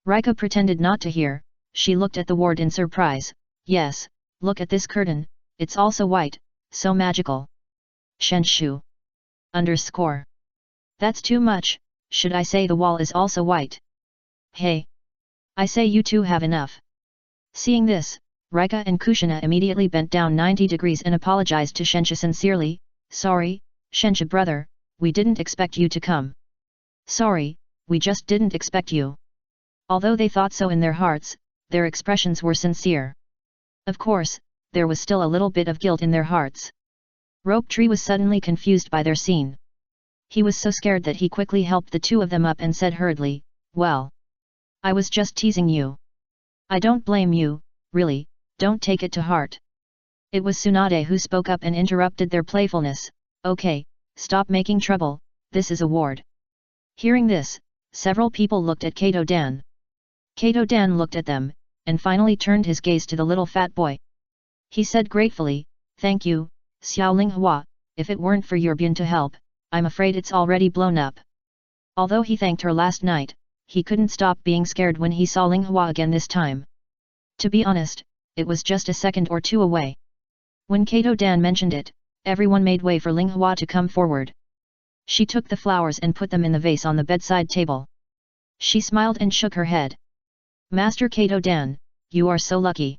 Rika pretended not to hear, she looked at the ward in surprise, yes, look at this curtain, it's also white, so magical. Shenshu. _ That's too much, should I say the wall is also white? Hey! I say you two have enough. Seeing this, Rika and Kushina immediately bent down 90 degrees and apologized to Shenshu sincerely, sorry, Shenshu brother, we didn't expect you to come. Sorry, we just didn't expect you. Although they thought so in their hearts, their expressions were sincere. Of course, there was still a little bit of guilt in their hearts. Rope Tree was suddenly confused by their scene. He was so scared that he quickly helped the 2 of them up and said hurriedly, well. I was just teasing you. I don't blame you, really, don't take it to heart. It was Tsunade who spoke up and interrupted their playfulness, okay, stop making trouble, this is a ward. Hearing this, several people looked at Kato Dan. Kato Dan looked at them, and finally turned his gaze to the little fat boy. He said gratefully, thank you, Xiao Linghua, if it weren't for your Bun to help, I'm afraid it's already blown up. Although he thanked her last night, he couldn't stop being scared when he saw Linghua again this time. To be honest, it was just a second or 2 away. When Kato Dan mentioned it, everyone made way for Linghua to come forward. She took the flowers and put them in the vase on the bedside table. She smiled and shook her head. Master Kato Dan, you are so lucky.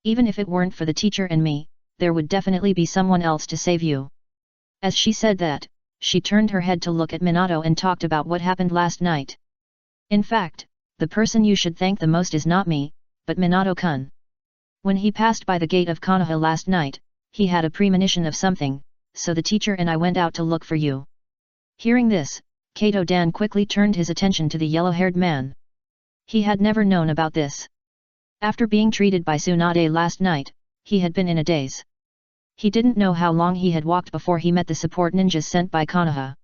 Even if it weren't for the teacher and me, there would definitely be someone else to save you. As she said that, she turned her head to look at Minato and talked about what happened last night. In fact, the person you should thank the most is not me, but Minato-kun. When he passed by the gate of Konoha last night, he had a premonition of something, so the teacher and I went out to look for you. Hearing this, Kato-dan quickly turned his attention to the yellow-haired man. He had never known about this. After being treated by Tsunade last night, he had been in a daze. He didn't know how long he had walked before he met the support ninjas sent by Konoha.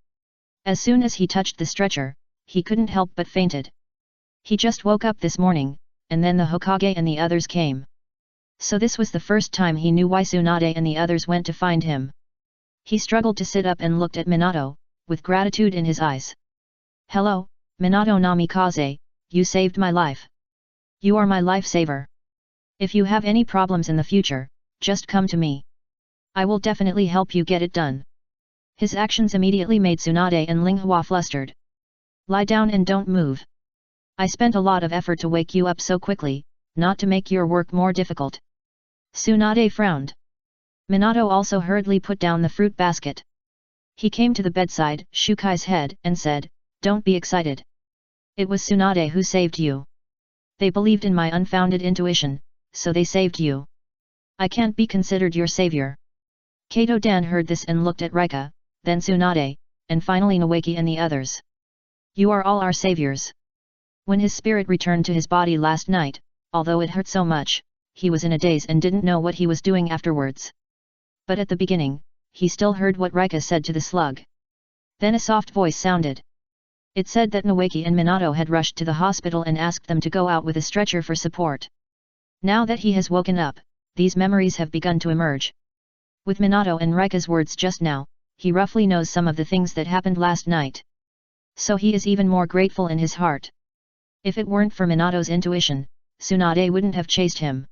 As soon as he touched the stretcher, he couldn't help but fainted. He just woke up this morning, and then the Hokage and the others came. So this was the first time he knew why Tsunade and the others went to find him. He struggled to sit up and looked at Minato, with gratitude in his eyes. "Hello, Minato Namikaze, you saved my life. You are my lifesaver. If you have any problems in the future, just come to me. I will definitely help you get it done." His actions immediately made Tsunade and Linghua flustered. "Lie down and don't move. I spent a lot of effort to wake you up so quickly, not to make your work more difficult." Tsunade frowned. Minato also hurriedly put down the fruit basket. He came to the bedside, shook his head, and said, "Don't be excited. It was Tsunade who saved you. They believed in my unfounded intuition, so they saved you. I can't be considered your savior." Kato-dan heard this and looked at Rika, then Tsunade, and finally Nawaki and the others. "You are all our saviors." When his spirit returned to his body last night, although it hurt so much, he was in a daze and didn't know what he was doing afterwards. But at the beginning, he still heard what Rika said to the slug. Then a soft voice sounded. It said that Nawaki and Minato had rushed to the hospital and asked them to go out with a stretcher for support. Now that he has woken up, these memories have begun to emerge. With Minato and Rika's words just now, he roughly knows some of the things that happened last night. So he is even more grateful in his heart. If it weren't for Minato's intuition, Tsunade wouldn't have chased him.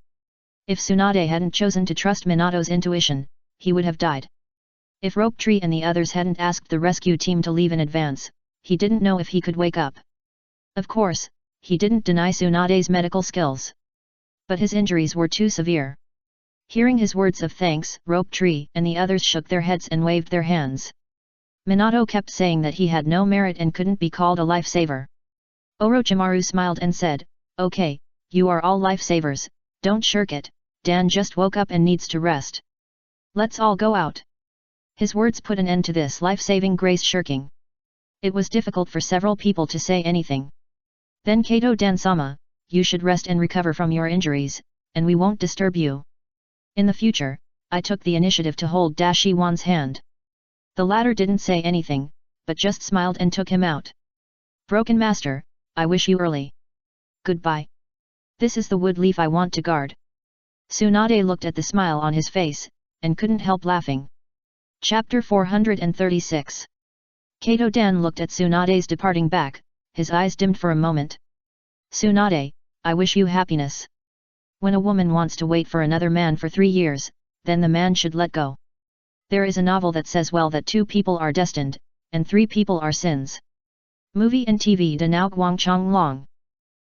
If Tsunade hadn't chosen to trust Minato's intuition, he would have died. If Rope Tree and the others hadn't asked the rescue team to leave in advance, he didn't know if he could wake up. Of course, he didn't deny Tsunade's medical skills. But his injuries were too severe. Hearing his words of thanks, Rope Tree and the others shook their heads and waved their hands. Minato kept saying that he had no merit and couldn't be called a lifesaver. Orochimaru smiled and said, "Okay, you are all lifesavers, don't shirk it, Dan just woke up and needs to rest. Let's all go out." His words put an end to this life-saving grace shirking. It was difficult for several people to say anything. Then Kato-dan-sama, you should rest and recover from your injuries, and we won't disturb you. In the future, I took the initiative to hold Dashiwan's hand. The latter didn't say anything, but just smiled and took him out. Broken Master, I wish you early. Goodbye. This is the wood leaf I want to guard. Tsunade looked at the smile on his face, and couldn't help laughing. Chapter 436. Kato-dan looked at Tsunade's departing back, his eyes dimmed for a moment. Tsunade, I wish you happiness. When a woman wants to wait for another man for 3 years, then the man should let go. There is a novel that says well that 2 people are destined, and 3 people are sins. Movie and TV de Nao Guang Chong Long.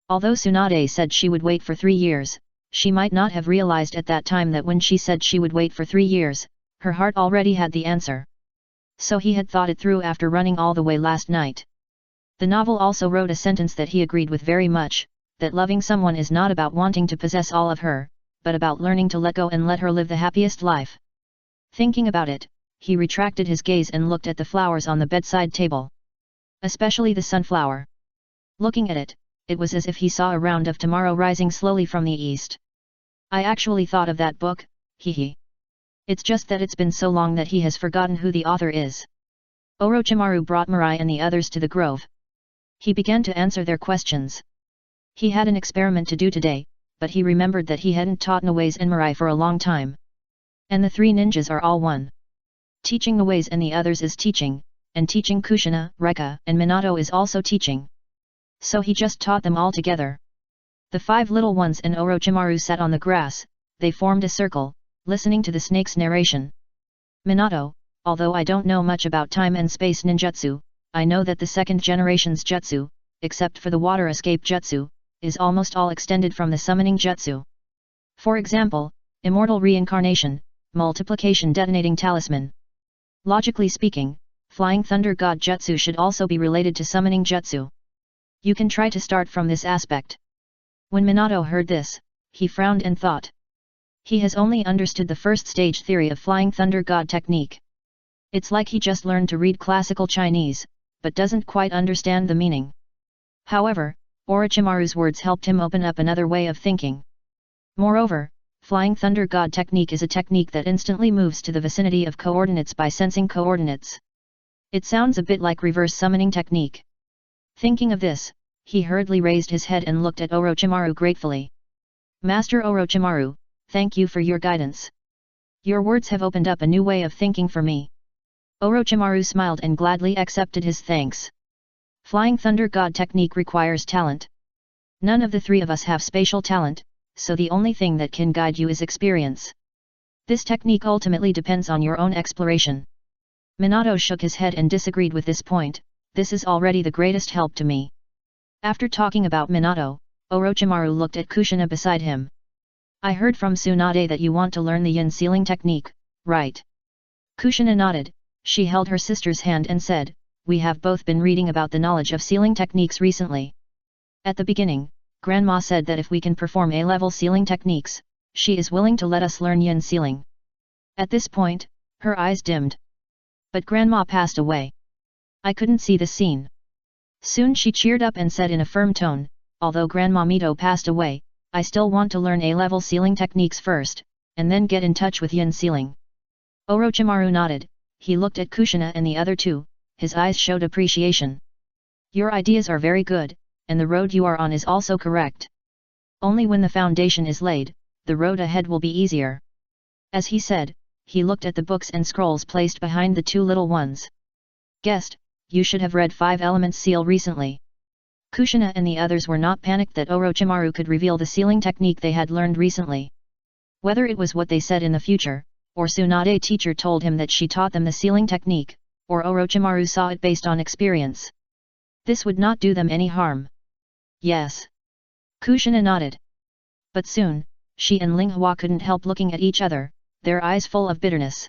Although Tsunade said she would wait for 3 years, she might not have realized at that time that when she said she would wait for 3 years, her heart already had the answer. So he had thought it through after running all the way last night. The novel also wrote a sentence that he agreed with very much, that loving someone is not about wanting to possess all of her, but about learning to let go and let her live the happiest life. Thinking about it, he retracted his gaze and looked at the flowers on the bedside table. Especially the sunflower. Looking at it, it was as if he saw a round of tomorrow rising slowly from the east. I actually thought of that book, hee. It's just that it's been so long that he has forgotten who the author is. Orochimaru brought Mirai and the others to the grove. He began to answer their questions. He had an experiment to do today, but he remembered that he hadn't taught Nawaze and Mirai for a long time. And the 3 ninjas are all one. Teaching Nawaze and the others is teaching, and teaching Kushina, Rika, and Minato is also teaching. So he just taught them all together. The 5 little ones and Orochimaru sat on the grass, they formed a circle, listening to the snake's narration. Minato, although I don't know much about time and space ninjutsu, I know that the 2nd generation's jutsu, except for the water escape jutsu, is almost all extended from the summoning jutsu. For example, immortal reincarnation, multiplication detonating talisman. Logically speaking, Flying Thunder God Jutsu should also be related to summoning jutsu. You can try to start from this aspect. When Minato heard this, he frowned and thought. He has only understood the first stage theory of Flying Thunder God technique. It's like he just learned to read classical Chinese, but doesn't quite understand the meaning. However, Orochimaru's words helped him open up another way of thinking. Moreover, Flying Thunder God technique is a technique that instantly moves to the vicinity of coordinates by sensing coordinates. It sounds a bit like reverse summoning technique. Thinking of this, he hurriedly raised his head and looked at Orochimaru gratefully. Master Orochimaru, thank you for your guidance. Your words have opened up a new way of thinking for me. Orochimaru smiled and gladly accepted his thanks. Flying Thunder God technique requires talent. None of the three of us have spatial talent, so the only thing that can guide you is experience. This technique ultimately depends on your own exploration. Minato shook his head and disagreed with this point. This is already the greatest help to me. After talking about Minato, Orochimaru looked at Kushina beside him. I heard from Tsunade that you want to learn the yin sealing technique, right? Kushina nodded. She held her sister's hand and said, we have both been reading about the knowledge of sealing techniques recently. At the beginning, Grandma said that if we can perform A-level sealing techniques, she is willing to let us learn yin sealing. At this point, her eyes dimmed. But Grandma passed away. I couldn't see the scene. Soon she cheered up and said in a firm tone, although Grandma Mito passed away, I still want to learn A-level sealing techniques first, and then get in touch with yin sealing. Orochimaru nodded. He looked at Kushina and the other two, his eyes showed appreciation. Your ideas are very good, and the road you are on is also correct. Only when the foundation is laid, the road ahead will be easier. As he said, he looked at the books and scrolls placed behind the two little ones. Guest, you should have read 5 Elements Seal recently. Kushina and the others were not panicked that Orochimaru could reveal the sealing technique they had learned recently. Whether it was what they said in the future, or Tsunade teacher told him that she taught them the sealing technique, or Orochimaru saw it based on experience. This would not do them any harm. Yes. Kushina nodded. But soon, she and Linghua couldn't help looking at each other, their eyes full of bitterness.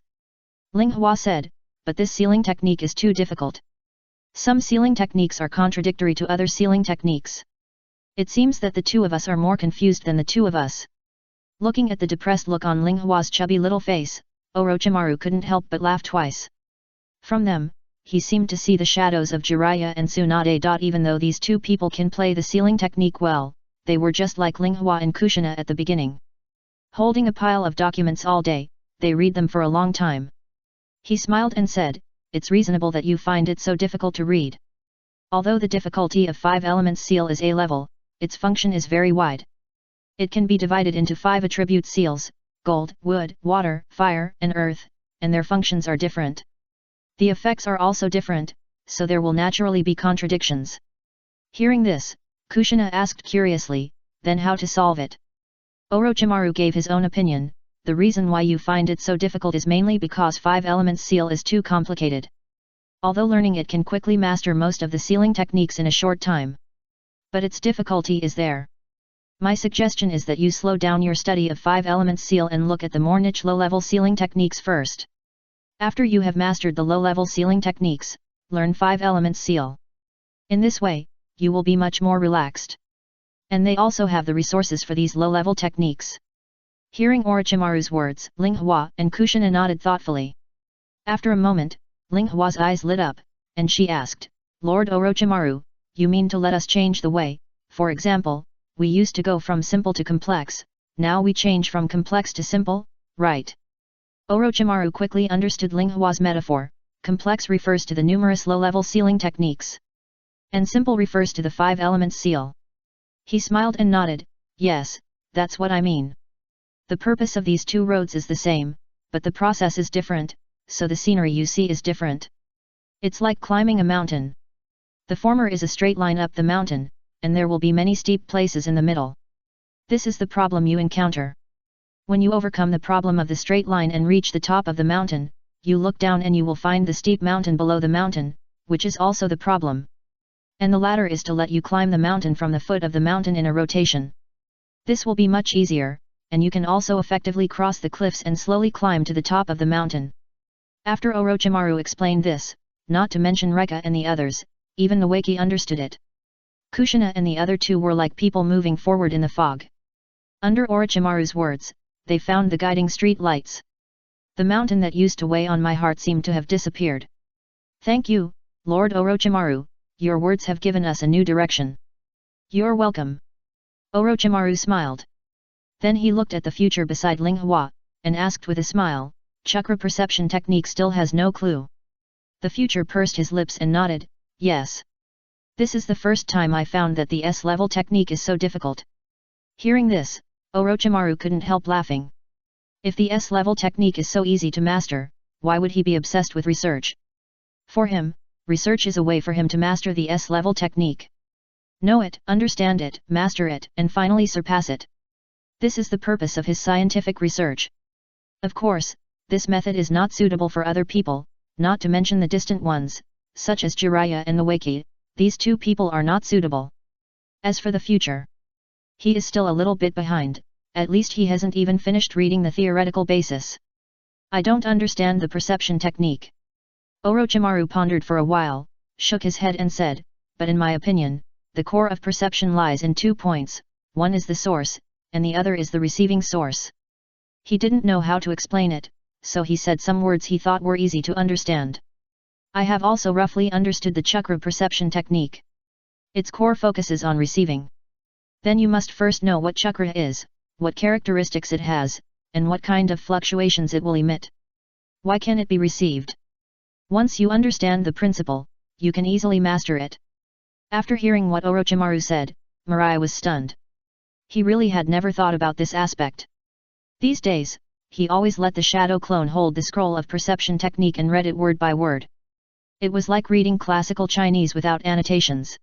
Linghua said, but this sealing technique is too difficult. Some sealing techniques are contradictory to other sealing techniques. It seems that the two of us are more confused than the two of us. Looking at the depressed look on Linghua's chubby little face, Orochimaru couldn't help but laugh twice. From them, he seemed to see the shadows of Jiraiya and Tsunade. Even though these two people can play the sealing technique well, they were just like Linghua and Kushina at the beginning. Holding a pile of documents all day, they read them for a long time. He smiled and said, it's reasonable that you find it so difficult to read. Although the difficulty of 5 Elements Seal is A-level, its function is very wide. It can be divided into 5 attribute seals, gold, wood, water, fire, and earth, and their functions are different. The effects are also different, so there will naturally be contradictions. Hearing this, Kushina asked curiously, then how to solve it? Orochimaru gave his own opinion. The reason why you find it so difficult is mainly because 5 Elements Seal is too complicated. Although learning it can quickly master most of the sealing techniques in a short time. But its difficulty is there. My suggestion is that you slow down your study of 5 Elements Seal and look at the more niche low-level sealing techniques first. After you have mastered the low-level sealing techniques, learn 5 Elements Seal. In this way, you will be much more relaxed. And they also have the resources for these low-level techniques. Hearing Orochimaru's words, Linghua and Kushina nodded thoughtfully. After a moment, Linghua's eyes lit up, and she asked, Lord Orochimaru, you mean to let us change the way, for example, we used to go from simple to complex, now we change from complex to simple, right? Orochimaru quickly understood Linghua's metaphor. Complex refers to the numerous low-level sealing techniques. And simple refers to the 5 Elements Seal. He smiled and nodded, yes, that's what I mean. The purpose of these two roads is the same, but the process is different, so the scenery you see is different. It's like climbing a mountain. The former is a straight line up the mountain, and there will be many steep places in the middle. This is the problem you encounter. When you overcome the problem of the straight line and reach the top of the mountain, you look down and you will find the steep mountain below the mountain, which is also the problem. And the ladder is to let you climb the mountain from the foot of the mountain in a rotation. This will be much easier, and you can also effectively cross the cliffs and slowly climb to the top of the mountain. After Orochimaru explained this, not to mention Reka and the others, even Noeki understood it. Kushina and the other two were like people moving forward in the fog. Under Orochimaru's words, they found the guiding street lights. The mountain that used to weigh on my heart seemed to have disappeared. Thank you, Lord Orochimaru, your words have given us a new direction. You're welcome. Orochimaru smiled. Then he looked at the future beside Ling Hua, and asked with a smile, Chakra perception technique still has no clue. The future pursed his lips and nodded, yes. This is the first time I found that the S-level technique is so difficult. Hearing this, Orochimaru couldn't help laughing. If the S-level technique is so easy to master, why would he be obsessed with research? For him, research is a way for him to master the S-level technique. Know it, understand it, master it, and finally surpass it. This is the purpose of his scientific research. Of course, this method is not suitable for other people, not to mention the distant ones, such as Jiraiya and Noeki, these two people are not suitable. As for the future, he is still a little bit behind, at least he hasn't even finished reading the theoretical basis. I don't understand the perception technique. Orochimaru pondered for a while, shook his head and said, but in my opinion, the core of perception lies in 2 points, one is the source, and the other is the receiving source. He didn't know how to explain it, so he said some words he thought were easy to understand. I have also roughly understood the chakra perception technique. Its core focuses on receiving. Then you must first know what chakra is, what characteristics it has, and what kind of fluctuations it will emit. Why can it be received? Once you understand the principle, you can easily master it. After hearing what Orochimaru said, Mirai was stunned. He really had never thought about this aspect. These days, he always let the shadow clone hold the scroll of perception technique and read it word by word. It was like reading classical Chinese without annotations.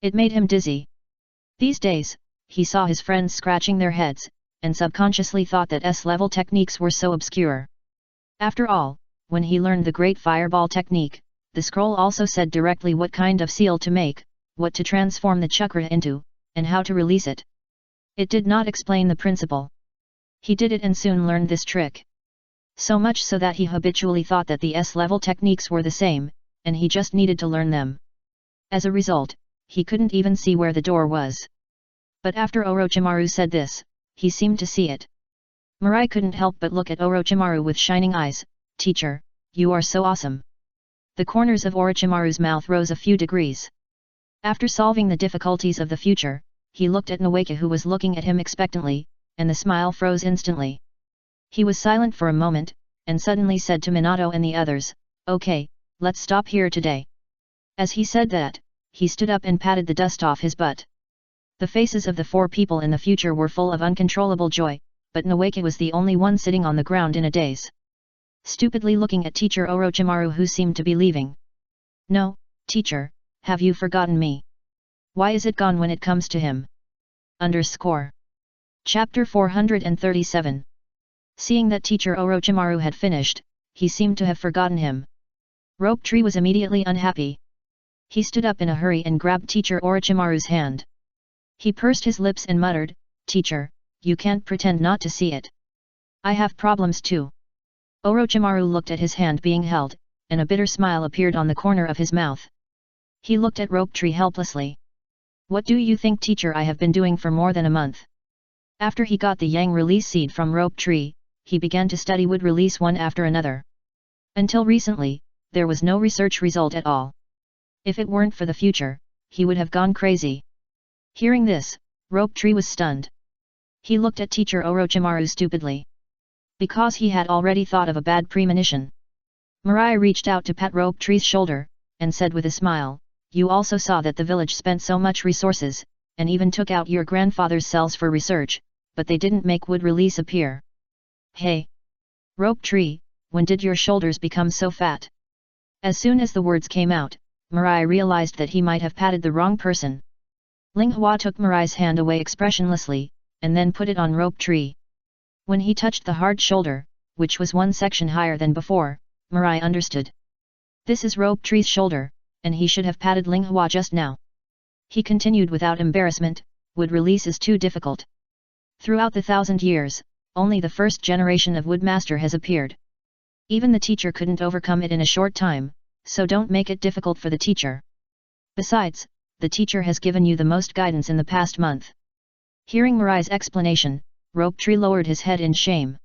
It made him dizzy. These days, he saw his friends scratching their heads, and subconsciously thought that S-level techniques were so obscure. After all, when he learned the Great Fireball technique, the scroll also said directly what kind of seal to make, what to transform the chakra into, and how to release it. It did not explain the principle. He did it and soon learned this trick. So much so that he habitually thought that the S-level techniques were the same, and he just needed to learn them. As a result, he couldn't even see where the door was. But after Orochimaru said this, he seemed to see it. Mirai couldn't help but look at Orochimaru with shining eyes. Teacher, you are so awesome. The corners of Orochimaru's mouth rose a few degrees. After solving the difficulties of the future, he looked at Noeki who was looking at him expectantly, and the smile froze instantly. He was silent for a moment, and suddenly said to Minato and the others, okay, let's stop here today. As he said that, he stood up and patted the dust off his butt. The faces of the 4 people in the future were full of uncontrollable joy, but Noeki was the only one sitting on the ground in a daze. Stupidly looking at teacher Orochimaru who seemed to be leaving. No, teacher, have you forgotten me? Why is it gone when it comes to him? Chapter 437. Seeing that teacher Orochimaru had finished, he seemed to have forgotten him. Rope Tree was immediately unhappy. He stood up in a hurry and grabbed teacher Orochimaru's hand. He pursed his lips and muttered, Teacher, you can't pretend not to see it. I have problems too. Orochimaru looked at his hand being held, and a bitter smile appeared on the corner of his mouth. He looked at Rope Tree helplessly. What do you think, teacher, I have been doing for more than a month? After he got the Yang release seed from Rope Tree, he began to study wood release one after another. Until recently, there was no research result at all. If it weren't for the future, he would have gone crazy. Hearing this, Rope Tree was stunned. He looked at teacher Orochimaru stupidly. Because he had already thought of a bad premonition. Mirai reached out to pat Rope Tree's shoulder, and said with a smile, you also saw that the village spent so much resources, and even took out your grandfather's cells for research, but they didn't make wood release appear. Hey! Rope Tree, when did your shoulders become so fat? As soon as the words came out, Mirai realized that he might have patted the wrong person. Ling Hua took Mirai's hand away expressionlessly, and then put it on Rope Tree. When he touched the hard shoulder, which was one section higher than before, Mirai understood. This is Rope Tree's shoulder, and he should have patted Ling Hua just now. He continued without embarrassment, wood release is too difficult. Throughout the 1,000 years, only the first generation of Woodmaster has appeared. Even the teacher couldn't overcome it in a short time, so don't make it difficult for the teacher. Besides, the teacher has given you the most guidance in the past month. Hearing Mirai's explanation, Rope Tree lowered his head in shame.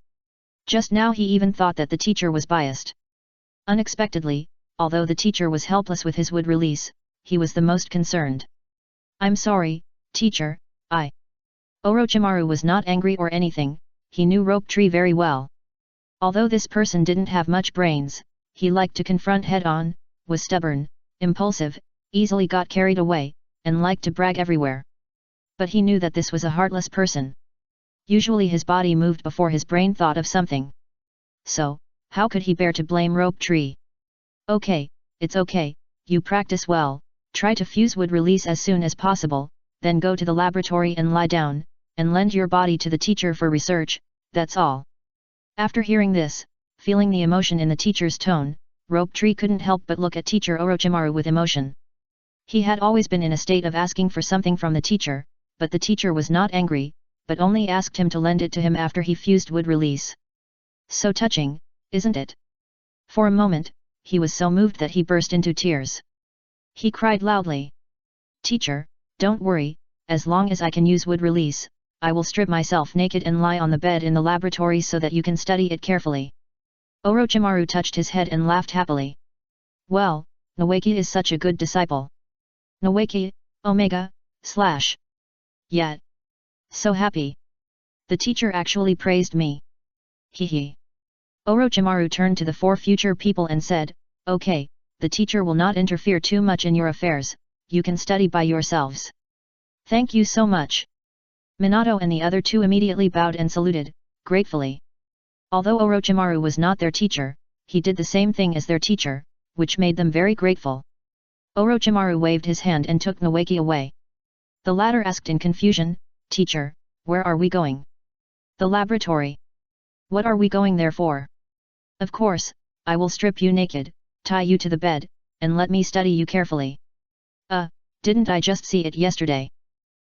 Just now he even thought that the teacher was biased. Unexpectedly, although the teacher was helpless with his wood release, he was the most concerned. I'm sorry, teacher, Orochimaru was not angry or anything, he knew Rope Tree very well. Although this person didn't have much brains, he liked to confront head-on, was stubborn, impulsive, easily got carried away, and liked to brag everywhere. But he knew that this was a heartless person. Usually his body moved before his brain thought of something. So, how could he bear to blame Rope Tree? Okay, it's okay, you practice well, try to fuse wood release as soon as possible, then go to the laboratory and lie down, and lend your body to the teacher for research, that's all. After hearing this, feeling the emotion in the teacher's tone, Rope Tree couldn't help but look at teacher Orochimaru with emotion. He had always been in a state of asking for something from the teacher, but the teacher was not angry, but only asked him to lend it to him after he fused wood release. So touching, isn't it? For a moment, he was so moved that he burst into tears. He cried loudly. Teacher, don't worry, as long as I can use wood release, I will strip myself naked and lie on the bed in the laboratory so that you can study it carefully. Orochimaru touched his head and laughed happily. Well, Noeki is such a good disciple. Noeki, Omega, / Yet. So happy. The teacher actually praised me. Hehe. Orochimaru turned to the 4 future people and said, okay, the teacher will not interfere too much in your affairs, you can study by yourselves. Thank you so much. Minato and the other 2 immediately bowed and saluted, gratefully. Although Orochimaru was not their teacher, he did the same thing as their teacher, which made them very grateful. Orochimaru waved his hand and took Noeki away. The latter asked in confusion, Teacher, where are we going? The laboratory. What are we going there for? Of course, I will strip you naked, tie you to the bed, and let me study you carefully. Didn't I just see it yesterday?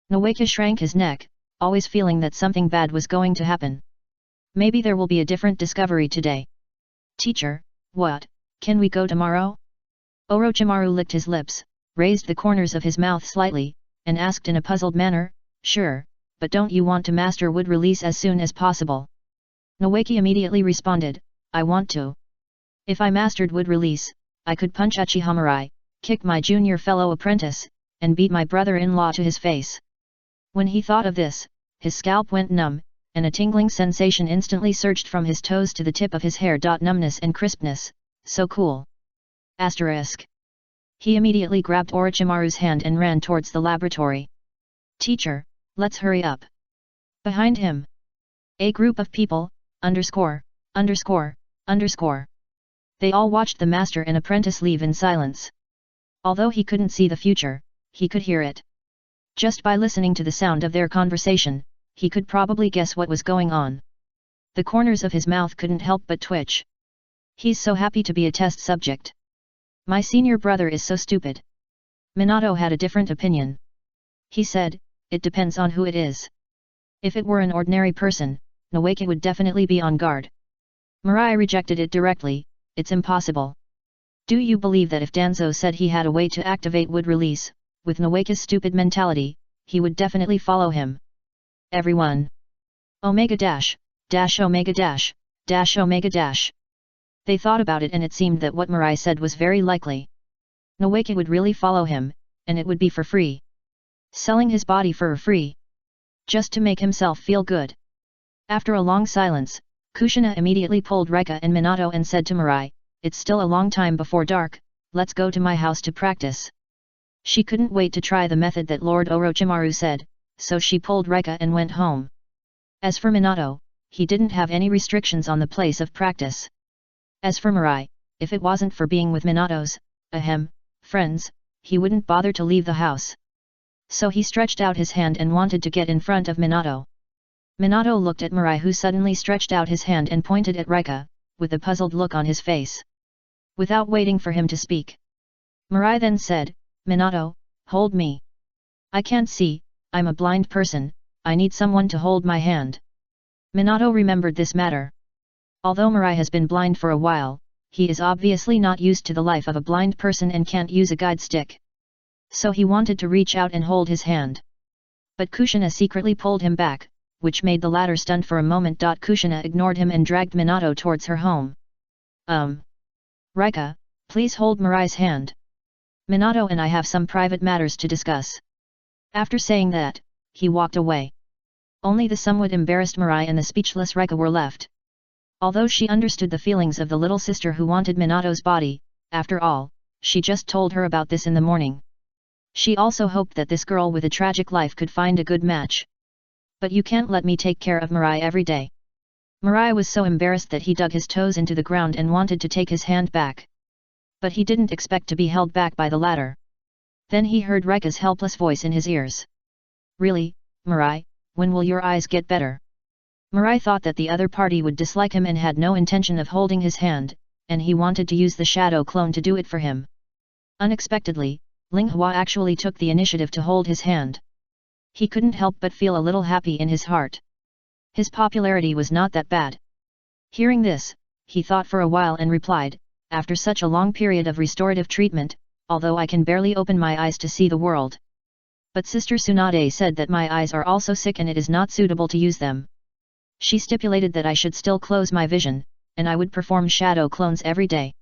Noeki shrank his neck, always feeling that something bad was going to happen. Maybe there will be a different discovery today. Teacher, what, can we go tomorrow? Orochimaru licked his lips, raised the corners of his mouth slightly, and asked in a puzzled manner, sure, but don't you want to master wood release as soon as possible? Noeki immediately responded, I want to. If I mastered wood release, I could punch Uchiha Mirai, kick my junior fellow apprentice, and beat my brother-in-law to his face. When he thought of this, his scalp went numb, and a tingling sensation instantly surged from his toes to the tip of his hair. Numbness and crispness, so cool. Asterisk. He immediately grabbed Orochimaru's hand and ran towards the laboratory. Teacher, let's hurry up. Behind him. A group of people, ____. They all watched the master and apprentice leave in silence. Although he couldn't see the future, he could hear it. Just by listening to the sound of their conversation, he could probably guess what was going on. The corners of his mouth couldn't help but twitch. He's so happy to be a test subject. My senior brother is so stupid. Minato had a different opinion. He said, it depends on who it is. If it were an ordinary person, Noeki would definitely be on guard. Mirai rejected it directly, it's impossible. Do you believe that if Danzo said he had a way to activate wood release, with Noeki's stupid mentality, he would definitely follow him? Everyone. Omega dash, dash omega dash, dash omega dash. They thought about it and it seemed that what Mirai said was very likely. Noeki would really follow him, and it would be for free. Selling his body for free. Just to make himself feel good. After a long silence, Kushina immediately pulled Rika and Minato and said to Mirai, it's still a long time before dark, let's go to my house to practice. She couldn't wait to try the method that Lord Orochimaru said, so she pulled Rika and went home. As for Minato, he didn't have any restrictions on the place of practice. As for Mirai, if it wasn't for being with Minato's, friends, he wouldn't bother to leave the house. So he stretched out his hand and wanted to get in front of Minato. Minato looked at Mirai, who suddenly stretched out his hand and pointed at Rika, with a puzzled look on his face. Without waiting for him to speak, Mirai then said, Minato, hold me. I can't see, I'm a blind person, I need someone to hold my hand. Minato remembered this matter. Although Mirai has been blind for a while, he is obviously not used to the life of a blind person and can't use a guide stick. So he wanted to reach out and hold his hand. But Kushina secretly pulled him back, which made the latter stunned for a moment. Kushina ignored him and dragged Minato towards her home. Rika, please hold Mirai's hand. Minato and I have some private matters to discuss. After saying that, he walked away. Only the somewhat embarrassed Mirai and the speechless Rika were left. Although she understood the feelings of the little sister who wanted Minato's body, after all, she just told her about this in the morning. She also hoped that this girl with a tragic life could find a good match. But you can't let me take care of Mirai every day. Mirai was so embarrassed that he dug his toes into the ground and wanted to take his hand back. But he didn't expect to be held back by the latter. Then he heard Rika's helpless voice in his ears. Really, Mirai, when will your eyes get better? Mirai thought that the other party would dislike him and had no intention of holding his hand, and he wanted to use the shadow clone to do it for him. Unexpectedly, Ling Hua actually took the initiative to hold his hand. He couldn't help but feel a little happy in his heart. His popularity was not that bad. Hearing this, he thought for a while and replied, after such a long period of restorative treatment, although I can barely open my eyes to see the world. But Sister Tsunade said that my eyes are also sick and it is not suitable to use them. She stipulated that I should still close my vision, and I would perform shadow clones every day.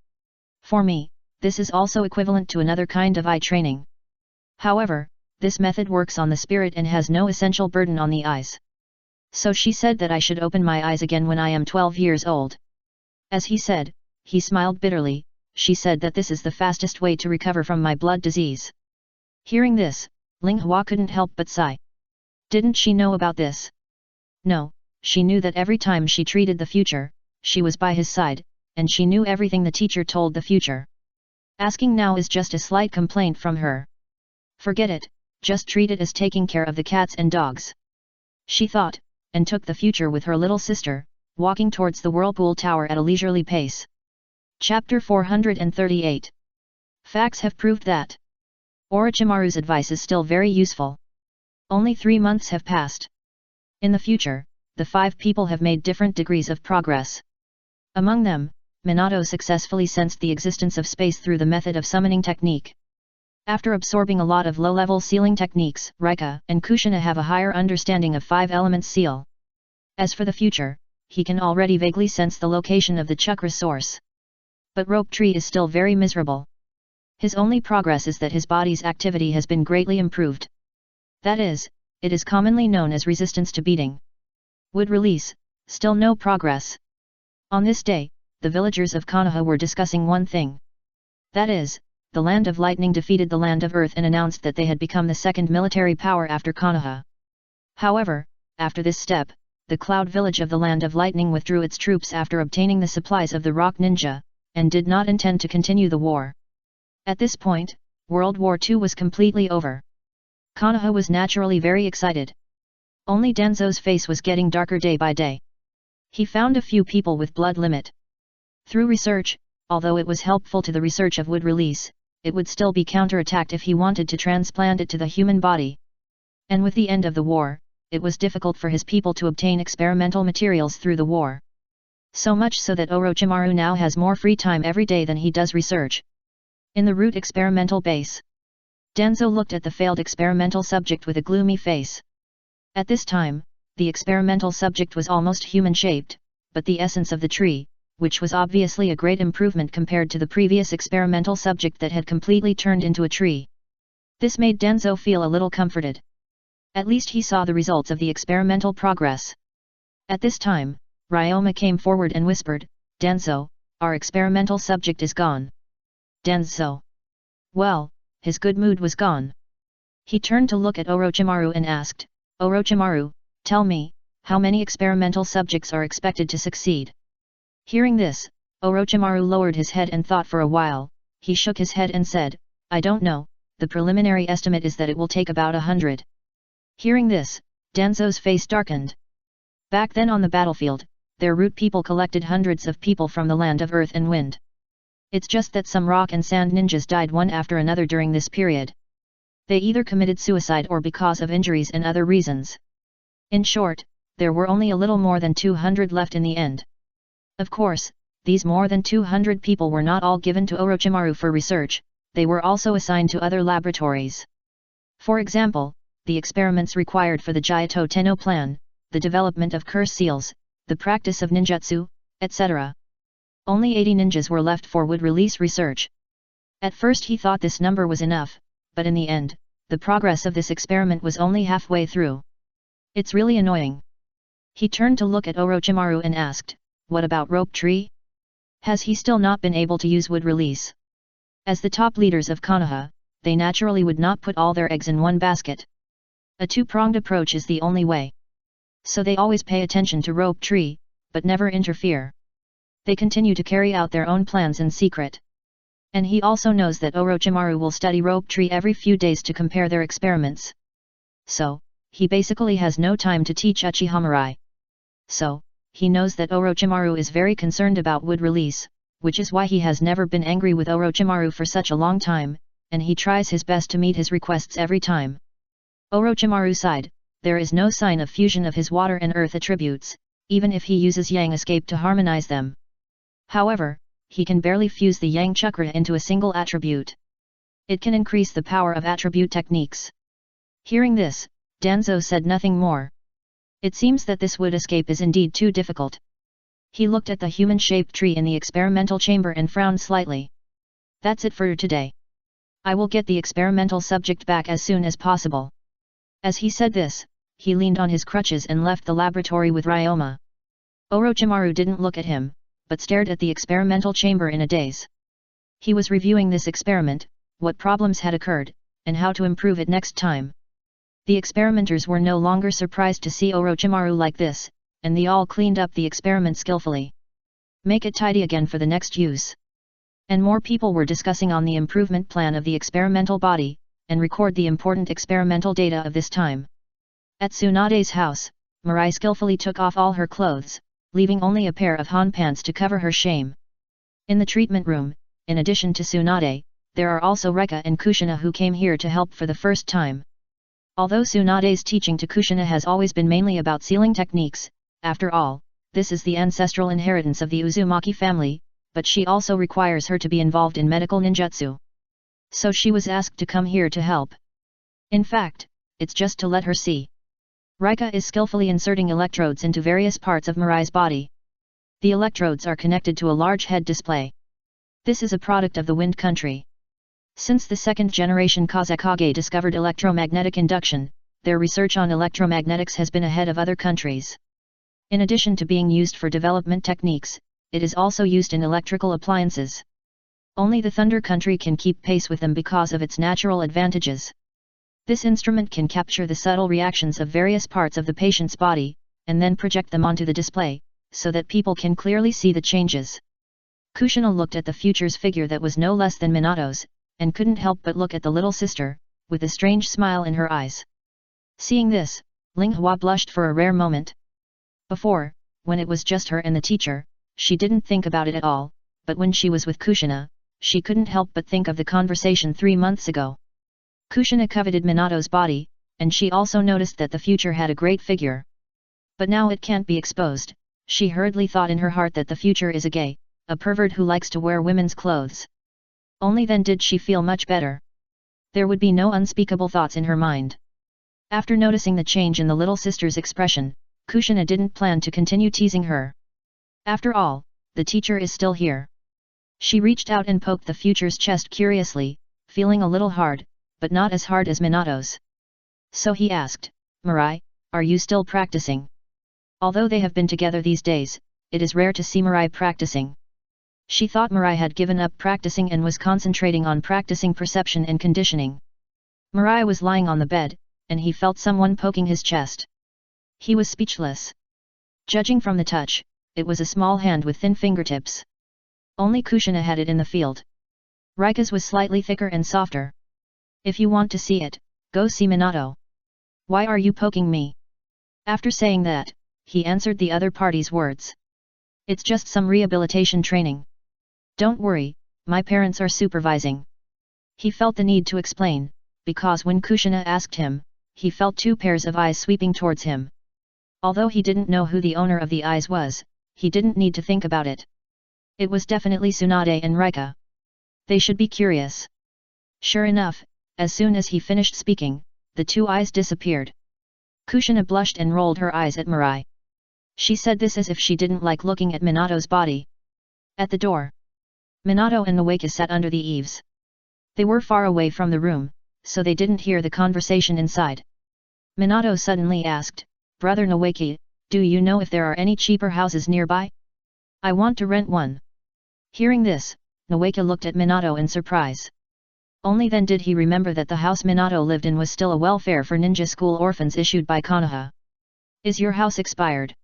For me, this is also equivalent to another kind of eye training. However, this method works on the spirit and has no essential burden on the eyes. So she said that I should open my eyes again when I am 12 years old. As he said, he smiled bitterly. She said that this is the fastest way to recover from my blood disease. Hearing this, Ling Hua couldn't help but sigh. Didn't she know about this? No, she knew that every time she treated the future, she was by his side, and she knew everything the teacher told the future. Asking now is just a slight complaint from her. Forget it, just treat it as taking care of the cats and dogs. She thought, and took the future with her little sister, walking towards the Whirlpool Tower at a leisurely pace. Chapter 438. Facts have proved that Orochimaru's advice is still very useful. Only 3 months have passed. In the future, the 5 people have made different degrees of progress. Among them, Minato successfully sensed the existence of space through the method of summoning technique. After absorbing a lot of low-level sealing techniques, Rika and Kushina have a higher understanding of 5 elements seal. As for the future, he can already vaguely sense the location of the chakra source. But Rope Tree is still very miserable. His only progress is that his body's activity has been greatly improved. That is, it is commonly known as resistance to beating. Wood release, still no progress. On this day, the villagers of Konoha were discussing one thing. That is, the Land of Lightning defeated the Land of Earth and announced that they had become the second military power after Konoha. However, after this step, the Cloud Village of the Land of Lightning withdrew its troops after obtaining the supplies of the Rock Ninja, and did not intend to continue the war. At this point, World War II was completely over. Konoha was naturally very excited. Only Danzo's face was getting darker day by day. He found a few people with blood limit. Through research, although it was helpful to the research of wood release, it would still be counterattacked if he wanted to transplant it to the human body. And with the end of the war, it was difficult for his people to obtain experimental materials through the war. So much so that Orochimaru now has more free time every day than he does research. In the root experimental base, Danzo looked at the failed experimental subject with a gloomy face. At this time, the experimental subject was almost human-shaped, but the essence of the tree, which was obviously a great improvement compared to the previous experimental subject that had completely turned into a tree. This made Danzo feel a little comforted. At least he saw the results of the experimental progress. At this time, Ryoma came forward and whispered, "Danzo, our experimental subject is gone." Danzo. Well, his good mood was gone. He turned to look at Orochimaru and asked, "Orochimaru, tell me, how many experimental subjects are expected to succeed?" Hearing this, Orochimaru lowered his head and thought for a while. He shook his head and said, "I don't know, the preliminary estimate is that it will take about 100. Hearing this, Danzo's face darkened. Back then on the battlefield, their root people collected hundreds of people from the land of earth and wind. It's just that some rock and sand ninjas died one after another during this period. They either committed suicide or because of injuries and other reasons. In short, there were only a little more than 200 left in the end. Of course, these more than 200 people were not all given to Orochimaru for research, they were also assigned to other laboratories. For example, the experiments required for the Jiato Tenno plan, the development of curse seals, the practice of ninjutsu, etc. Only 80 ninjas were left for wood release research. At first he thought this number was enough, but in the end, the progress of this experiment was only halfway through. It's really annoying. He turned to look at Orochimaru and asked, what about rope tree? Has he still not been able to use wood release? As the top leaders of Konoha, they naturally would not put all their eggs in one basket. A two-pronged approach is the only way. So they always pay attention to rope tree, but never interfere. They continue to carry out their own plans in secret. And he also knows that Orochimaru will study rope tree every few days to compare their experiments. So, he basically has no time to teach Uchiha Mirai. So, he knows that Orochimaru is very concerned about wood release, which is why he has never been angry with Orochimaru for such a long time, and he tries his best to meet his requests every time. Orochimaru sighed, there is no sign of fusion of his water and earth attributes, even if he uses Yang escape to harmonize them. However, he can barely fuse the Yang chakra into a single attribute. It can increase the power of attribute techniques. Hearing this, Danzo said nothing more. It seems that this wood escape is indeed too difficult. He looked at the human-shaped tree in the experimental chamber and frowned slightly. That's it for today. I will get the experimental subject back as soon as possible. As he said this, he leaned on his crutches and left the laboratory with Ryoma. Orochimaru didn't look at him, but stared at the experimental chamber in a daze. He was reviewing this experiment, what problems had occurred, and how to improve it next time. The experimenters were no longer surprised to see Orochimaru like this, and they all cleaned up the experiment skillfully. Make it tidy again for the next use. And more people were discussing on the improvement plan of the experimental body, and record the important experimental data of this time. At Tsunade's house, Mirai skillfully took off all her clothes, leaving only a pair of han pants to cover her shame. In the treatment room, in addition to Tsunade, there are also Reka and Kushina who came here to help for the first time. Although Tsunade's teaching to Kushina has always been mainly about sealing techniques, after all, this is the ancestral inheritance of the Uzumaki family, but she also requires her to be involved in medical ninjutsu. So she was asked to come here to help. In fact, it's just to let her see. Rika is skillfully inserting electrodes into various parts of Mirai's body. The electrodes are connected to a large head display. This is a product of the Wind Country. Since the second generation Kazekage discovered electromagnetic induction, their research on electromagnetics has been ahead of other countries. In addition to being used for development techniques, it is also used in electrical appliances. Only the Thunder Country can keep pace with them because of its natural advantages. This instrument can capture the subtle reactions of various parts of the patient's body, and then project them onto the display, so that people can clearly see the changes. Kushina looked at the future's figure that was no less than Minato's, and couldn't help but look at the little sister, with a strange smile in her eyes. Seeing this, Linghua blushed for a rare moment. Before, when it was just her and the teacher, she didn't think about it at all, but when she was with Kushina, she couldn't help but think of the conversation 3 months ago. Kushina coveted Minato's body, and she also noticed that the future had a great figure. But now it can't be exposed, she hurriedly thought in her heart that the future is a gay, a pervert who likes to wear women's clothes. Only then did she feel much better. There would be no unspeakable thoughts in her mind. After noticing the change in the little sister's expression, Kushina didn't plan to continue teasing her. After all, the teacher is still here. She reached out and poked the future's chest curiously, feeling a little hard, but not as hard as Minato's. So he asked, Mirai, are you still practicing? Although they have been together these days, it is rare to see Mirai practicing. She thought Mirai had given up practicing and was concentrating on practicing perception and conditioning. Mirai was lying on the bed, and he felt someone poking his chest. He was speechless. Judging from the touch, it was a small hand with thin fingertips. Only Kushina had it in the field. Rika's was slightly thicker and softer. If you want to see it, go see Minato. Why are you poking me? After saying that, he answered the other party's words. It's just some rehabilitation training. Don't worry, my parents are supervising. He felt the need to explain, because when Kushina asked him, he felt 2 pairs of eyes sweeping towards him. Although he didn't know who the owner of the eyes was, he didn't need to think about it. It was definitely Tsunade and Rika. They should be curious. Sure enough, as soon as he finished speaking, the two eyes disappeared. Kushina blushed and rolled her eyes at Mirai. She said this as if she didn't like looking at Minato's body. At the door, Minato and Nawaka sat under the eaves. They were far away from the room, so they didn't hear the conversation inside. Minato suddenly asked, "Brother Nawaki, do you know if there are any cheaper houses nearby? I want to rent one." Hearing this, Nawaka looked at Minato in surprise. Only then did he remember that the house Minato lived in was still a welfare for ninja school orphans issued by Konoha. "Is your house expired?"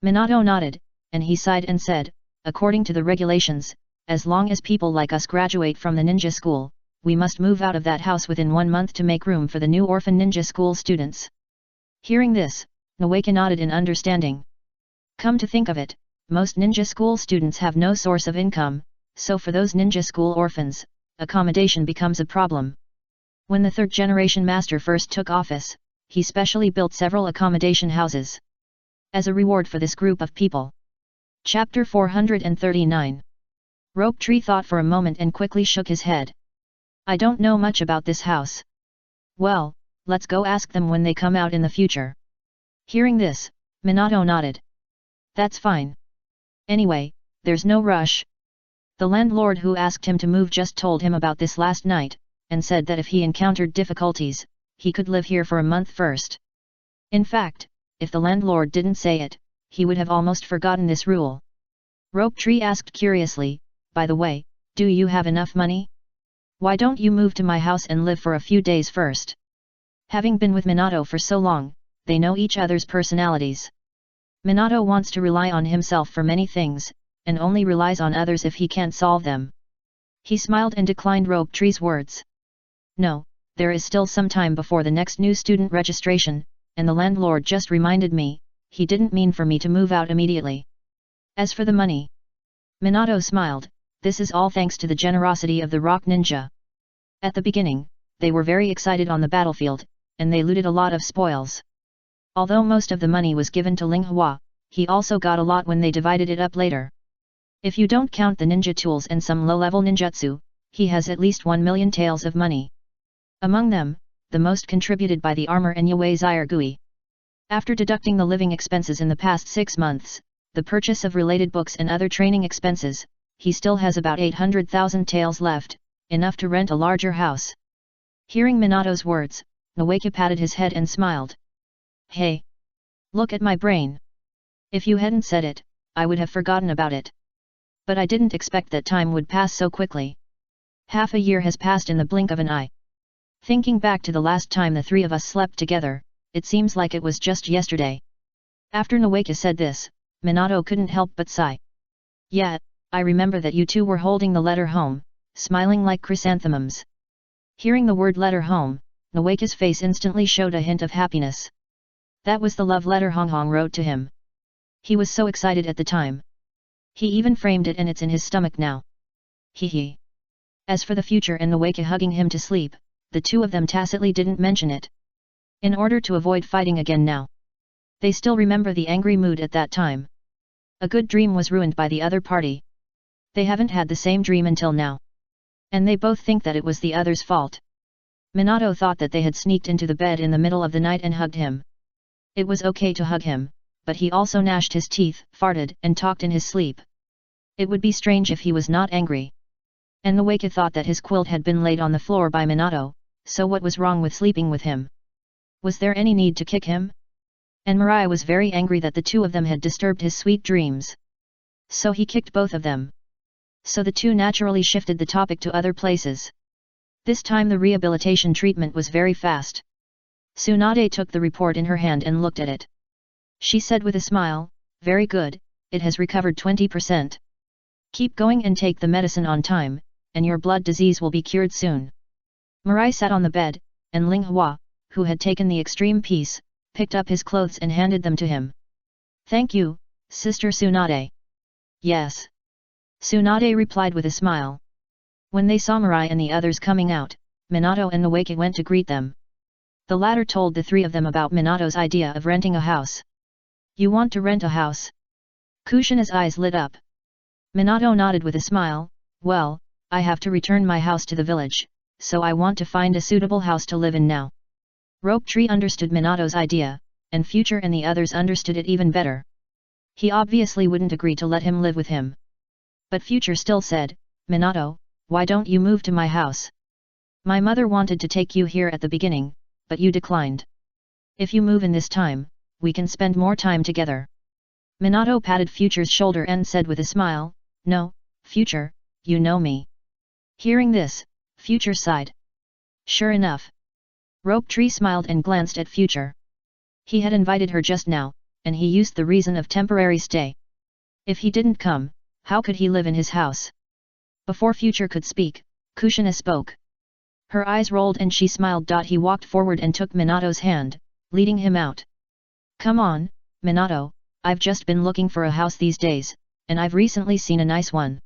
Minato nodded, and he sighed and said, "According to the regulations, as long as people like us graduate from the ninja school, we must move out of that house within 1 month to make room for the new orphan ninja school students." Hearing this, Nawaka nodded in understanding. Come to think of it, most ninja school students have no source of income, so for those ninja school orphans, accommodation becomes a problem. When the third-generation master first took office, he specially built several accommodation houses as a reward for this group of people. Chapter 439. Rope Tree thought for a moment and quickly shook his head. "I don't know much about this house." "Well, let's go ask them when they come out in the future." Hearing this, Minato nodded. "That's fine. Anyway, there's no rush." The landlord who asked him to move just told him about this last night, and said that if he encountered difficulties, he could live here for a month first. In fact, if the landlord didn't say it, he would have almost forgotten this rule. Rope Tree asked curiously, "By the way, do you have enough money? Why don't you move to my house and live for a few days first?" Having been with Minato for so long, they know each other's personalities. Minato wants to rely on himself for many things, and only relies on others if he can't solve them. He smiled and declined Rope Tree's words. "No, there is still some time before the next new student registration, and the landlord just reminded me, he didn't mean for me to move out immediately. As for the money," Minato smiled, "this is all thanks to the generosity of the Rock Ninja. At the beginning, they were very excited on the battlefield, and they looted a lot of spoils. Although most of the money was given to Ling Hua, he also got a lot when they divided it up later. If you don't count the ninja tools and some low-level ninjutsu, he has at least 1 million taels of money. Among them, the most contributed by the armor and Yue Gui. After deducting the living expenses in the past 6 months, the purchase of related books and other training expenses, he still has about 800,000 taels left, enough to rent a larger house." Hearing Minato's words, Nawaka patted his head and smiled. "Hey! Look at my brain. If you hadn't said it, I would have forgotten about it. But I didn't expect that time would pass so quickly. Half a year has passed in the blink of an eye. Thinking back to the last time the three of us slept together, it seems like it was just yesterday." After Nawaka said this, Minato couldn't help but sigh. "Yeah, I remember that you two were holding the letter home, smiling like chrysanthemums." Hearing the word letter home, Nawaka's face instantly showed a hint of happiness. That was the love letter Hong Hong wrote to him. He was so excited at the time. He even framed it and it's in his stomach now. Hee hee. As for the future and Nawaka hugging him to sleep, the two of them tacitly didn't mention it. In order to avoid fighting again now. They still remember the angry mood at that time. A good dream was ruined by the other party. They haven't had the same dream until now. And they both think that it was the other's fault. Minato thought that they had sneaked into the bed in the middle of the night and hugged him. It was okay to hug him, but he also gnashed his teeth, farted and talked in his sleep. It would be strange if he was not angry. And Nawaka thought that his quilt had been laid on the floor by Minato, so what was wrong with sleeping with him? Was there any need to kick him? And Mirai was very angry that the two of them had disturbed his sweet dreams. So he kicked both of them. So the two naturally shifted the topic to other places. This time the rehabilitation treatment was very fast. Tsunade took the report in her hand and looked at it. She said with a smile, "Very good, it has recovered 20%. Keep going and take the medicine on time, and your blood disease will be cured soon." Mirai sat on the bed, and Ling Hua, who had taken the extreme piece, picked up his clothes and handed them to him. "Thank you, Sister Tsunade." "Yes." Tsunade replied with a smile. When they saw Mirai and the others coming out, Minato and Nawaka went to greet them. The latter told the three of them about Minato's idea of renting a house. You want to rent a house? Kushina's eyes lit up. Minato nodded with a smile. Well, I have to return my house to the village, so I want to find a suitable house to live in now. Rope Tree understood Minato's idea, and Future and the others understood it even better. He obviously wouldn't agree to let him live with him. But Future still said, Minato, why don't you move to my house? My mother wanted to take you here at the beginning, but you declined. If you move in this time, we can spend more time together. Minato patted Future's shoulder and said with a smile, No, Future, you know me. Hearing this, Future sighed. Sure enough. Rope Tree smiled and glanced at Future. He had invited her just now, and he used the reason of temporary stay. If he didn't come, how could he live in his house? Before Future could speak, Kushina spoke. Her eyes rolled and she smiled. He walked forward and took Minato's hand, leading him out. Come on, Minato, I've just been looking for a house these days, and I've recently seen a nice one.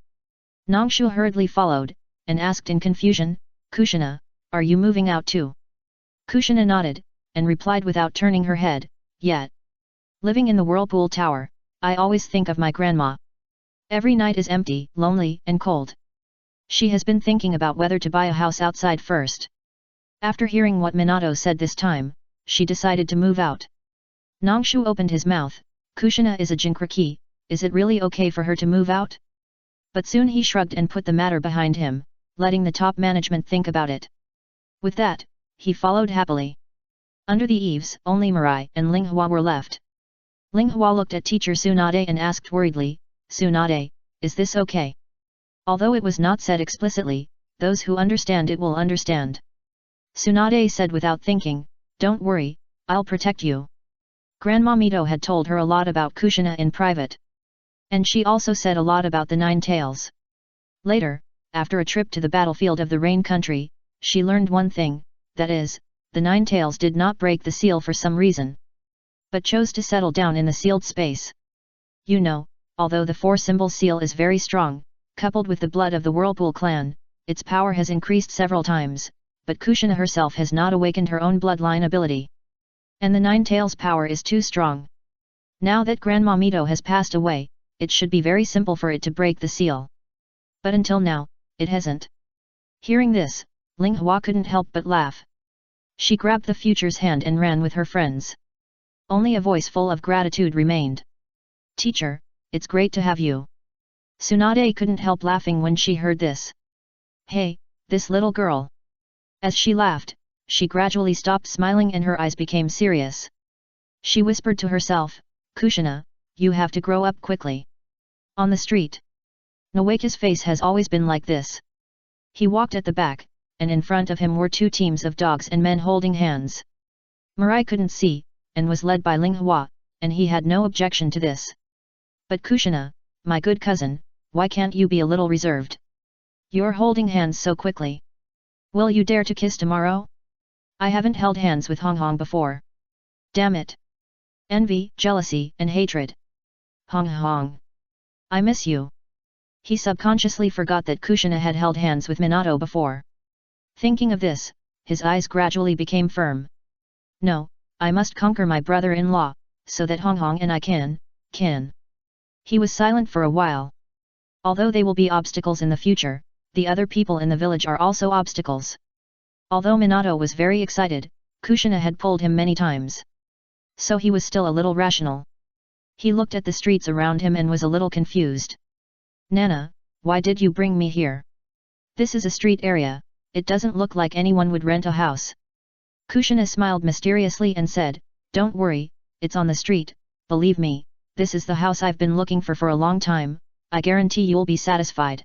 Nangshu hurriedly followed, and asked in confusion, Kushina, are you moving out too? Kushina nodded, and replied without turning her head, Yet. Living in the Whirlpool Tower, I always think of my grandma. Every night is empty, lonely, and cold. She has been thinking about whether to buy a house outside first. After hearing what Minato said this time, she decided to move out. Nangshu opened his mouth. Kushina is a Jinkraki, is it really okay for her to move out? But soon he shrugged and put the matter behind him, letting the top management think about it. With that, he followed happily. Under the eaves, only Mirai and Linghua were left. Linghua looked at teacher Tsunade and asked worriedly, Tsunade, is this okay? Although it was not said explicitly, those who understand it will understand. Tsunade said without thinking, Don't worry, I'll protect you. Grandma Mito had told her a lot about Kushina in private. And she also said a lot about the Nine Tails. Later, after a trip to the battlefield of the Rain Country, she learned one thing, that is, the Nine Tails did not break the seal for some reason, but chose to settle down in the sealed space. You know, although the four-symbol seal is very strong, coupled with the blood of the Whirlpool clan, its power has increased several times, but Kushina herself has not awakened her own bloodline ability. And the Nine Tails' power is too strong. Now that Grandma Mito has passed away, it should be very simple for it to break the seal. But until now, it hasn't. Hearing this, Linghua couldn't help but laugh. She grabbed the Future's hand and ran with her friends. Only a voice full of gratitude remained. Teacher, it's great to have you. Tsunade couldn't help laughing when she heard this. Hey, this little girl. As she laughed, she gradually stopped smiling and her eyes became serious. She whispered to herself, Kushina, you have to grow up quickly. On the street. Nawaka's face has always been like this. He walked at the back, and in front of him were two teams of dogs and men holding hands. Mirai couldn't see, and was led by Linghua, and he had no objection to this. But Kushina, my good cousin, why can't you be a little reserved? You're holding hands so quickly. Will you dare to kiss tomorrow? I haven't held hands with Hong Hong before. Damn it. Envy, jealousy, and hatred. Hong Hong. I miss you. He subconsciously forgot that Kushina had held hands with Minato before. Thinking of this, his eyes gradually became firm. No, I must conquer my brother-in-law, so that Hong Hong and I can. He was silent for a while. Although they will be obstacles in the future, the other people in the village are also obstacles. Although Minato was very excited, Kushina had pulled him many times. So he was still a little rational. He looked at the streets around him and was a little confused. Nana, why did you bring me here? This is a street area, it doesn't look like anyone would rent a house. Kushina smiled mysteriously and said, Don't worry, it's on the street, believe me, this is the house I've been looking for a long time, I guarantee you'll be satisfied.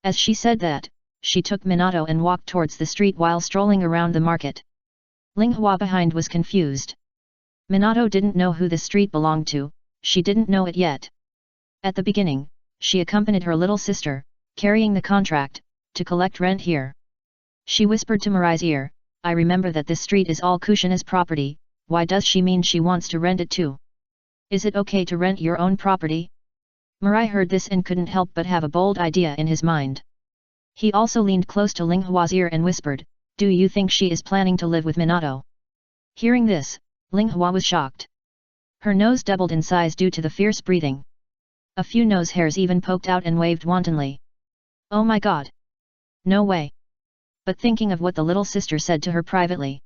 As she said that, she took Minato and walked towards the street while strolling around the market. Linghua behind was confused. Minato didn't know who the street belonged to, she didn't know it yet. At the beginning, she accompanied her little sister, carrying the contract, to collect rent here. She whispered to Mirai's ear, I remember that this street is all Kushina's property, why does she mean she wants to rent it too? Is it okay to rent your own property? Mirai heard this and couldn't help but have a bold idea in his mind. He also leaned close to Linghua's ear and whispered, Do you think she is planning to live with Minato? Hearing this, Linghua was shocked. Her nose doubled in size due to the fierce breathing. A few nose hairs even poked out and waved wantonly. Oh my god! No way! But thinking of what the little sister said to her privately,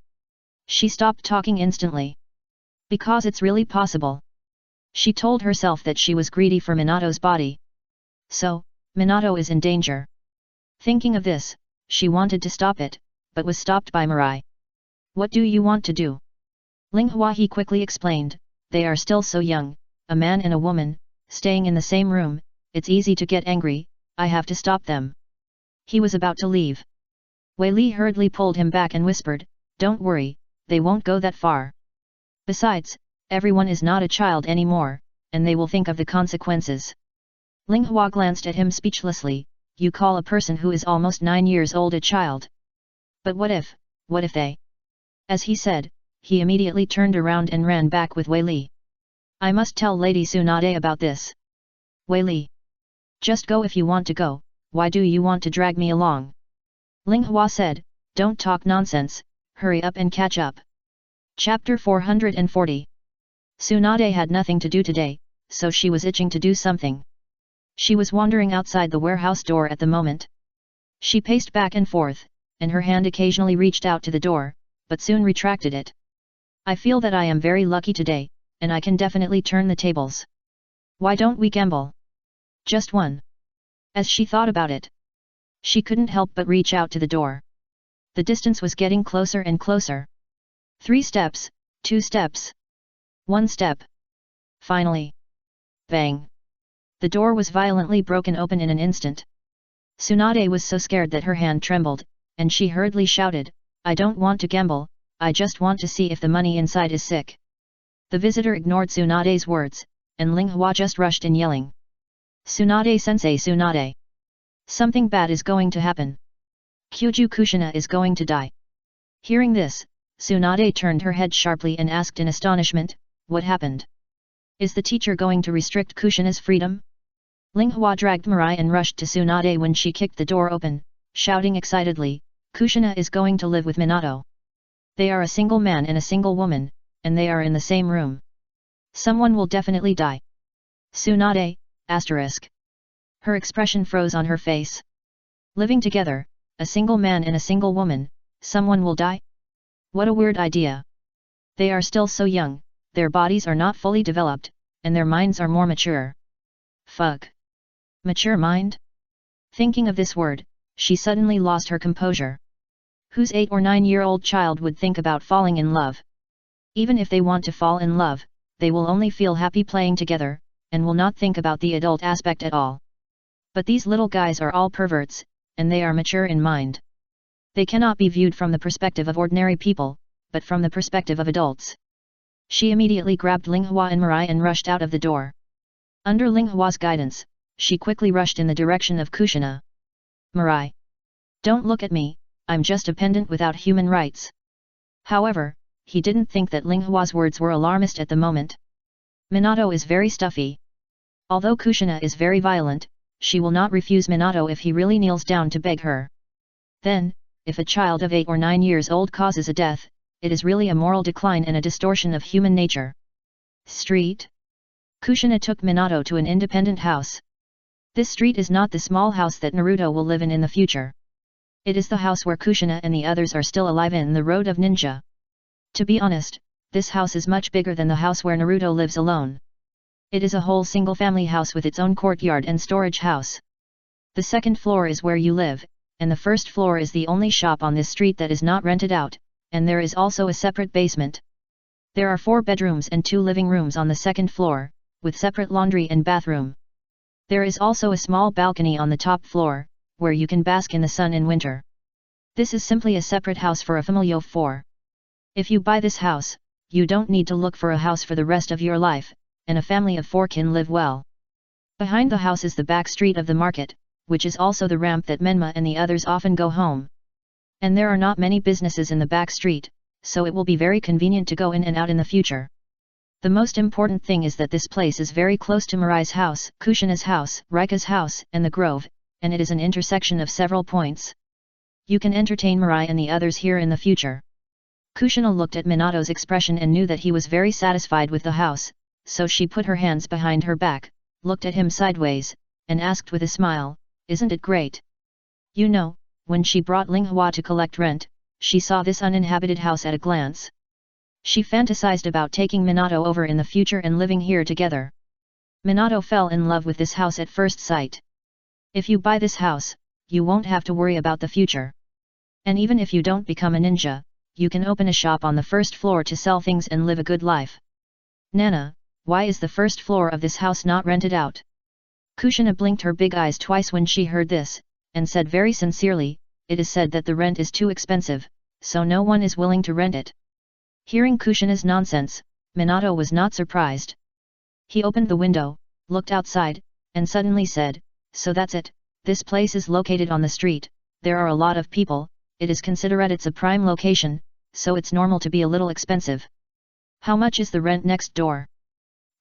she stopped talking instantly. Because it's really possible. She told herself that she was greedy for Minato's body. So, Minato is in danger. Thinking of this, she wanted to stop it, but was stopped by Mirai. What do you want to do? Ling Huahi quickly explained, they are still so young, a man and a woman, staying in the same room, it's easy to get angry, I have to stop them. He was about to leave. Wei Li hurriedly pulled him back and whispered, don't worry, they won't go that far. Besides, everyone is not a child anymore, and they will think of the consequences. Ling Hua glanced at him speechlessly, you call a person who is almost 9 years old a child? But what if they? As he said, he immediately turned around and ran back with Wei Li. I must tell Lady Tsunade about this. Wei Li. Just go if you want to go, why do you want to drag me along? Ling Hua said, don't talk nonsense, hurry up and catch up. Chapter 440. Tsunade had nothing to do today, so she was itching to do something. She was wandering outside the warehouse door at the moment. She paced back and forth, and her hand occasionally reached out to the door, but soon retracted it. I feel that I am very lucky today, and I can definitely turn the tables. Why don't we gamble? Just one. As she thought about it, she couldn't help but reach out to the door. The distance was getting closer and closer. 3 steps, 2 steps. 1 step. Finally. Bang. The door was violently broken open in an instant. Tsunade was so scared that her hand trembled, and she hurriedly shouted, I don't want to gamble, I just want to see if the money inside is sick. The visitor ignored Tsunade's words, and Ling Hua just rushed in yelling. Tsunade-sensei, Tsunade! Something bad is going to happen. Kyuju Kushina is going to die. Hearing this, Tsunade turned her head sharply and asked in astonishment, what happened? Is the teacher going to restrict Kushina's freedom? Ling Hua dragged Mirai and rushed to Tsunade when she kicked the door open, shouting excitedly, Kushina is going to live with Minato. They are a single man and a single woman, and they are in the same room. Someone will definitely die. Tsunade, asterisk. Her expression froze on her face. Living together, a single man and a single woman, someone will die? What a weird idea. They are still so young, their bodies are not fully developed, and their minds are more mature. Fuck. Mature mind? Thinking of this word, she suddenly lost her composure. Whose 8 or 9-year-old child would think about falling in love? Even if they want to fall in love, they will only feel happy playing together, and will not think about the adult aspect at all. But these little guys are all perverts, and they are mature in mind. They cannot be viewed from the perspective of ordinary people, but from the perspective of adults. She immediately grabbed Ling Hua and Mirai and rushed out of the door. Under Ling Hua's guidance, she quickly rushed in the direction of Kushina. Mirai! Don't look at me, I'm just a pendant without human rights. However, he didn't think that Ling Hua's words were alarmist at the moment. Minato is very stuffy. Although Kushina is very violent, she will not refuse Minato if he really kneels down to beg her. Then, if a child of 8 or 9 years old causes a death, it is really a moral decline and a distortion of human nature. Street? Kushina took Minato to an independent house. This street is not the small house that Naruto will live in the future. It is the house where Kushina and the others are still alive in the Road of Ninja. To be honest, this house is much bigger than the house where Naruto lives alone. It is a whole single-family house with its own courtyard and storage house. The second floor is where you live, and the first floor is the only shop on this street that is not rented out, and there is also a separate basement. There are 4 bedrooms and 2 living rooms on the second floor, with separate laundry and bathroom. There is also a small balcony on the top floor, where you can bask in the sun in winter. This is simply a separate house for a family of 4. If you buy this house, you don't need to look for a house for the rest of your life, and a family of 4 can live well. Behind the house is the back street of the market, which is also the ramp that Menma and the others often go home. And there are not many businesses in the back street, so it will be very convenient to go in and out in the future. The most important thing is that this place is very close to Mirai's house, Kushina's house, Rika's house, and the Grove, and it is an intersection of several points. You can entertain Mirai and the others here in the future. Kushina looked at Minato's expression and knew that he was very satisfied with the house, so she put her hands behind her back, looked at him sideways, and asked with a smile, "Isn't it great?" You know, when she brought Linghua to collect rent, she saw this uninhabited house at a glance. She fantasized about taking Minato over in the future and living here together. Minato fell in love with this house at first sight. If you buy this house, you won't have to worry about the future. And even if you don't become a ninja, you can open a shop on the first floor to sell things and live a good life. Nana, why is the first floor of this house not rented out? Kushina blinked her big eyes twice when she heard this, and said very sincerely, "It is said that the rent is too expensive, so no one is willing to rent it." Hearing Kushina's nonsense, Minato was not surprised. He opened the window, looked outside, and suddenly said, "So that's it, this place is located on the street, there are a lot of people, it is considered it's a prime location, so it's normal to be a little expensive. How much is the rent next door?"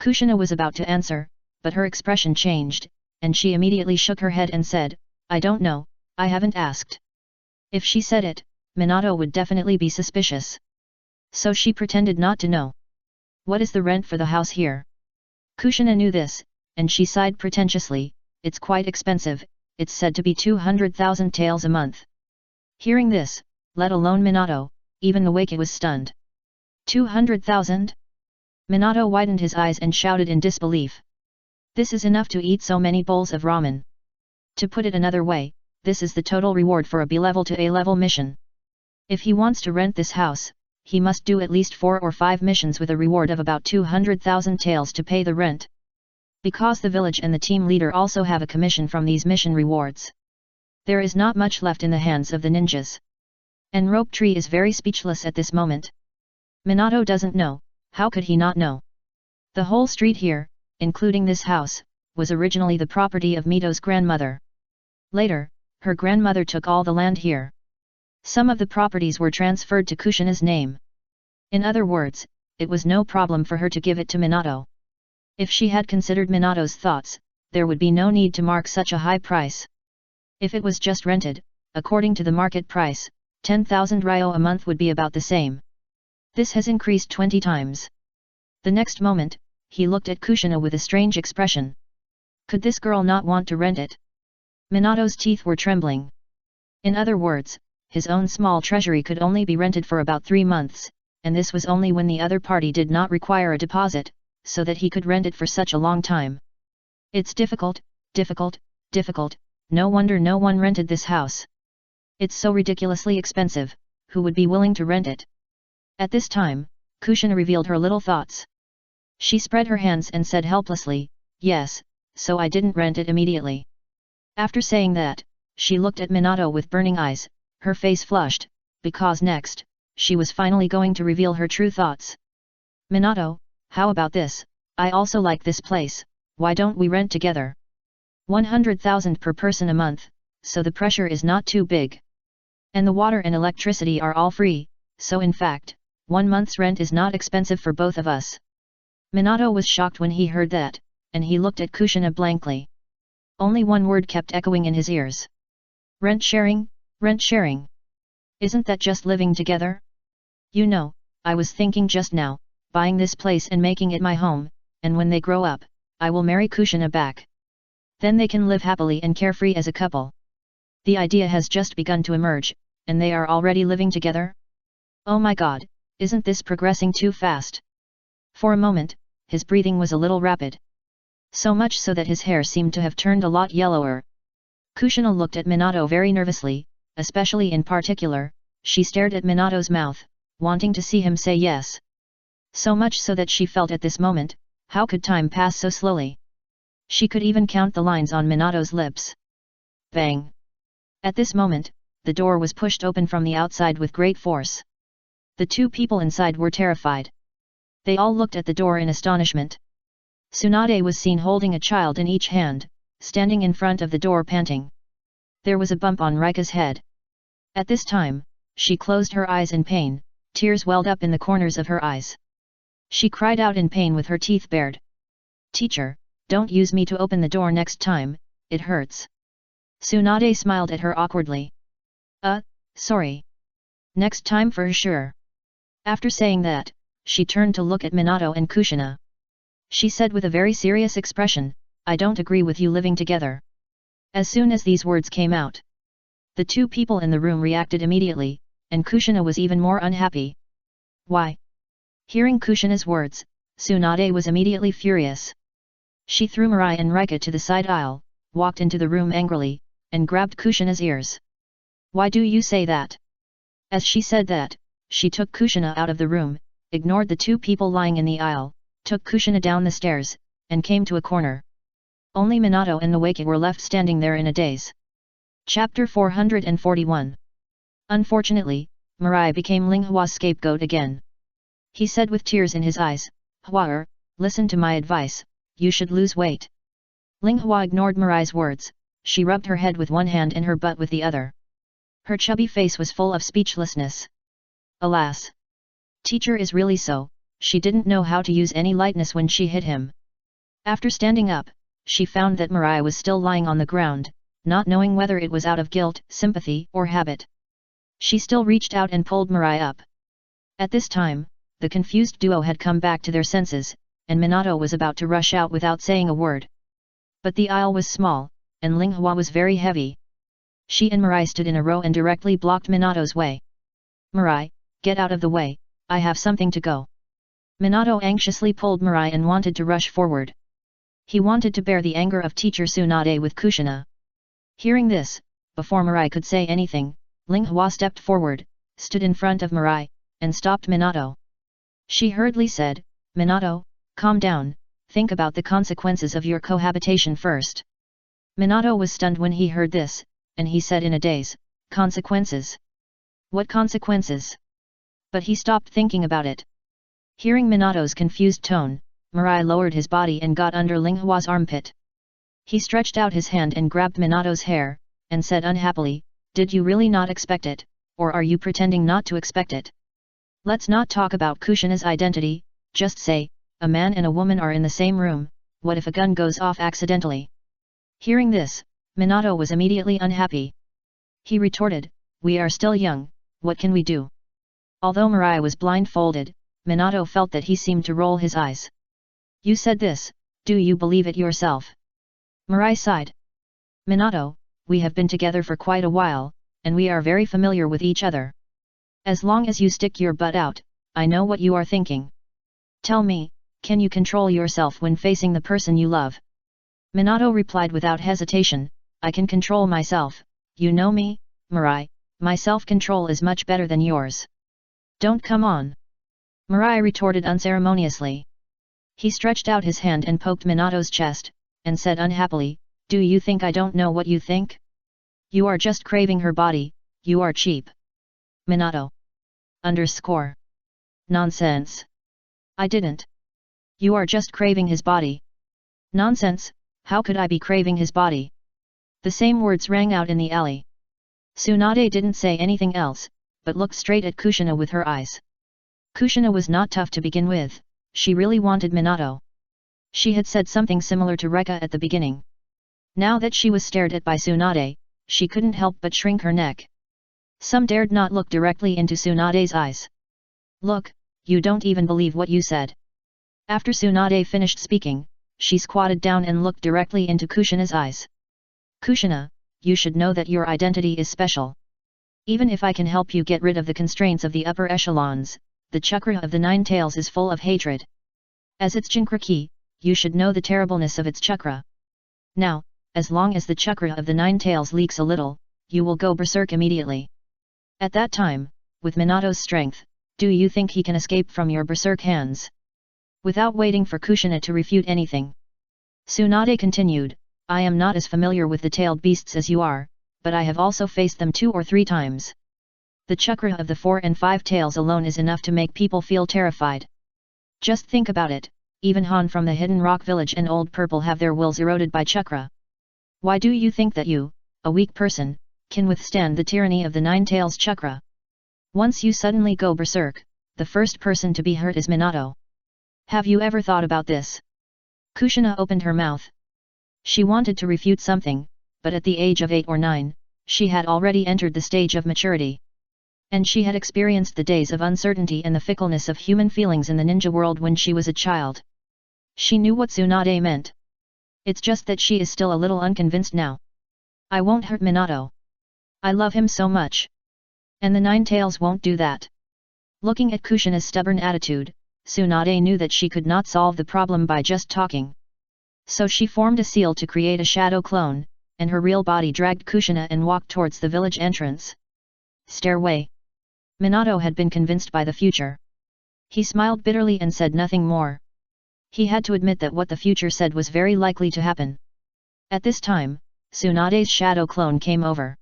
Kushina was about to answer, but her expression changed, and she immediately shook her head and said, "I don't know, I haven't asked." If she said it, Minato would definitely be suspicious. So she pretended not to know. "What is the rent for the house here?" Kushina knew this, and she sighed pretentiously, "It's quite expensive, it's said to be 200,000 taels a month." Hearing this, let alone Minato, even the Wake was stunned. 200,000? Minato widened his eyes and shouted in disbelief. This is enough to eat so many bowls of ramen. To put it another way, this is the total reward for a B-level to A-level mission. If he wants to rent this house, he must do at least 4 or 5 missions with a reward of about 200,000 taels to pay the rent. Because the village and the team leader also have a commission from these mission rewards. There is not much left in the hands of the ninjas. And Rope Tree is very speechless at this moment. Minato doesn't know, how could he not know? The whole street here, including this house, was originally the property of Mito's grandmother. Later, her grandmother took all the land here. Some of the properties were transferred to Kushina's name. In other words, it was no problem for her to give it to Minato. If she had considered Minato's thoughts, there would be no need to mark such a high price. If it was just rented, according to the market price, 10,000 ryo a month would be about the same. This has increased 20 times. The next moment, he looked at Kushina with a strange expression. Could this girl not want to rent it? Minato's teeth were trembling. In other words, his own small treasury could only be rented for about 3 months, and this was only when the other party did not require a deposit, so that he could rent it for such a long time. It's difficult, difficult, difficult, no wonder no one rented this house. It's so ridiculously expensive, who would be willing to rent it? At this time, Kushina revealed her little thoughts. She spread her hands and said helplessly, "Yes, so I didn't rent it immediately." After saying that, she looked at Minato with burning eyes, her face flushed, because next, she was finally going to reveal her true thoughts. "Minato, how about this? I also like this place, why don't we rent together? 100,000 per person a month, so the pressure is not too big. And the water and electricity are all free, so in fact, 1 month's rent is not expensive for both of us." Minato was shocked when he heard that, and he looked at Kushina blankly. Only one word kept echoing in his ears. "Rent sharing, rent sharing. Isn't that just living together? You know, I was thinking just now, buying this place and making it my home, and when they grow up, I will marry Kushina back. Then they can live happily and carefree as a couple. The idea has just begun to emerge, and they are already living together? Oh my god, isn't this progressing too fast?" For a moment, his breathing was a little rapid. So much so that his hair seemed to have turned a lot yellower. Kushina looked at Minato very nervously, especially in particular, she stared at Minato's mouth, wanting to see him say yes. So much so that she felt at this moment, how could time pass so slowly? She could even count the lines on Minato's lips. Bang! At this moment, the door was pushed open from the outside with great force. The 2 people inside were terrified. They all looked at the door in astonishment. Tsunade was seen holding a child in each hand, standing in front of the door panting. There was a bump on Rika's head. At this time, she closed her eyes in pain, tears welled up in the corners of her eyes. She cried out in pain with her teeth bared. "Teacher, don't use me to open the door next time, it hurts." Tsunade smiled at her awkwardly. Sorry. Next time for sure." After saying that, she turned to look at Minato and Kushina. She said with a very serious expression, I don't agree with you living together. As soon as these words came out, the two people in the room reacted immediately, and Kushina was even more unhappy. Why? Hearing Kushina's words, Tsunade was immediately furious. She threw Mirai and Rika to the side aisle, walked into the room angrily, and grabbed Kushina's ears. Why do you say that? As she said that, she took Kushina out of the room, ignored the two people lying in the aisle, took Kushina down the stairs, and came to a corner. Only Minato and Nawaki were left standing there in a daze. Chapter 441. Unfortunately, Mirai became Linghua's scapegoat again. He said with tears in his eyes, Hua, listen to my advice, you should lose weight. Linghua ignored Mirai's words, she rubbed her head with one hand and her butt with the other. Her chubby face was full of speechlessness. Alas! Teacher is really so, she didn't know how to use any lightness when she hit him. After standing up, she found that Mirai was still lying on the ground, not knowing whether it was out of guilt, sympathy, or habit. She still reached out and pulled Mirai up. At this time, the confused duo had come back to their senses, and Minato was about to rush out without saying a word. But the aisle was small, and Linghua was very heavy. She and Mirai stood in a row and directly blocked Minato's way. Mirai, get out of the way, I have something to go. Minato anxiously pulled Mirai and wanted to rush forward. He wanted to bear the anger of teacher Tsunade with Kushina. Hearing this, before Mirai could say anything, Linghua stepped forward, stood in front of Mirai, and stopped Minato. She hurriedly said, Minato, calm down, think about the consequences of your cohabitation first. Minato was stunned when he heard this, and he said in a daze, consequences? What consequences? But he stopped thinking about it. Hearing Minato's confused tone, Mirai lowered his body and got under Linghua's armpit. He stretched out his hand and grabbed Minato's hair, and said unhappily, did you really not expect it, or are you pretending not to expect it? Let's not talk about Kushina's identity, just say, a man and a woman are in the same room, what if a gun goes off accidentally? Hearing this, Minato was immediately unhappy. He retorted, we are still young, what can we do? Although Mirai was blindfolded, Minato felt that he seemed to roll his eyes. You said this, do you believe it yourself? Mirai sighed. Minato, we have been together for quite a while, and we are very familiar with each other. As long as you stick your butt out, I know what you are thinking. Tell me, can you control yourself when facing the person you love? Minato replied without hesitation, I can control myself, you know me, Mirai, my self-control is much better than yours. Don't come on. Mirai retorted unceremoniously. He stretched out his hand and poked Minato's chest, and said unhappily, do you think I don't know what you think? You are just craving her body, you are cheap. Minato. Nonsense. I didn't. You are just craving his body. Nonsense, how could I be craving his body? The same words rang out in the alley. Tsunade didn't say anything else, but looked straight at Kushina with her eyes. Kushina was not tough to begin with, she really wanted Minato. She had said something similar to Reka at the beginning. Now that she was stared at by Tsunade, she couldn't help but shrink her neck. Some dared not look directly into Tsunade's eyes. Look, you don't even believe what you said. After Tsunade finished speaking, she squatted down and looked directly into Kushina's eyes. Kushina, you should know that your identity is special. Even if I can help you get rid of the constraints of the upper echelons, the chakra of the nine tails is full of hatred. As its chakra key, you should know the terribleness of its chakra. Now, as long as the chakra of the nine tails leaks a little, you will go berserk immediately. At that time, with Minato's strength, do you think he can escape from your berserk hands? Without waiting for Kushina to refute anything, Tsunade continued, I am not as familiar with the tailed beasts as you are, but I have also faced them 2 or 3 times. The chakra of the 4 and 5 tails alone is enough to make people feel terrified. Just think about it, even Han from the Hidden Rock Village and Old Purple have their wills eroded by chakra. Why do you think that you, a weak person, can withstand the tyranny of the nine tails chakra? Once you suddenly go berserk, the first person to be hurt is Minato. Have you ever thought about this? Kushina opened her mouth. She wanted to refute something, but at the age of 8 or 9, she had already entered the stage of maturity. And she had experienced the days of uncertainty and the fickleness of human feelings in the ninja world when she was a child. She knew what Tsunade meant. It's just that she is still a little unconvinced now. I won't hurt Minato. I love him so much. And the Nine Tails won't do that. Looking at Kushina's stubborn attitude, Tsunade knew that she could not solve the problem by just talking. So she formed a seal to create a shadow clone, and her real body dragged Kushina and walked towards the village entrance. Stairway. Minato had been convinced by the future. He smiled bitterly and said nothing more. He had to admit that what the future said was very likely to happen. At this time, Tsunade's shadow clone came over.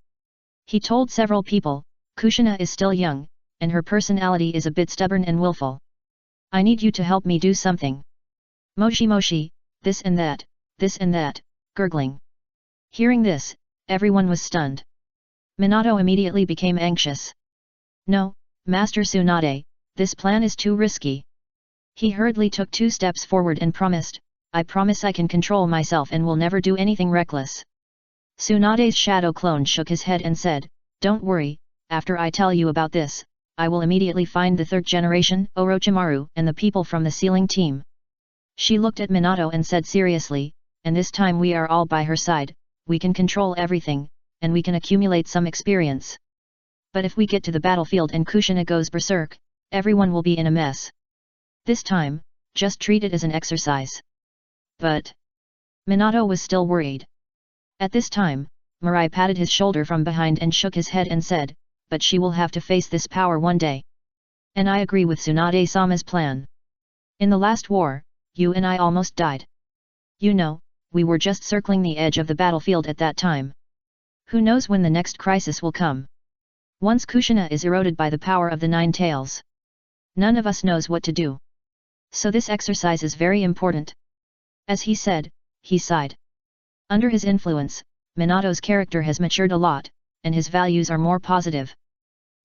He told several people, Kushina is still young, and her personality is a bit stubborn and willful. I need you to help me do something. Moshi moshi, this and that, gurgling. Hearing this, everyone was stunned. Minato immediately became anxious. No, Master Tsunade, this plan is too risky. He hurriedly took 2 steps forward and promised, I promise I can control myself and will never do anything reckless. Tsunade's shadow clone shook his head and said, don't worry, after I tell you about this, I will immediately find the 3rd generation, Orochimaru, and the people from the sealing team. She looked at Minato and said seriously, and this time we are all by her side, we can control everything, and we can accumulate some experience. But if we get to the battlefield and Kushina goes berserk, everyone will be in a mess. This time, just treat it as an exercise. But Minato was still worried. At this time, Mirai patted his shoulder from behind and shook his head and said, but she will have to face this power one day. And I agree with Tsunade-sama's plan. In the last war, you and I almost died. You know, we were just circling the edge of the battlefield at that time. Who knows when the next crisis will come? Once Kushina is eroded by the power of the Nine Tails. None of us knows what to do. So this exercise is very important. As he said, he sighed. Under his influence, Minato's character has matured a lot, and his values are more positive.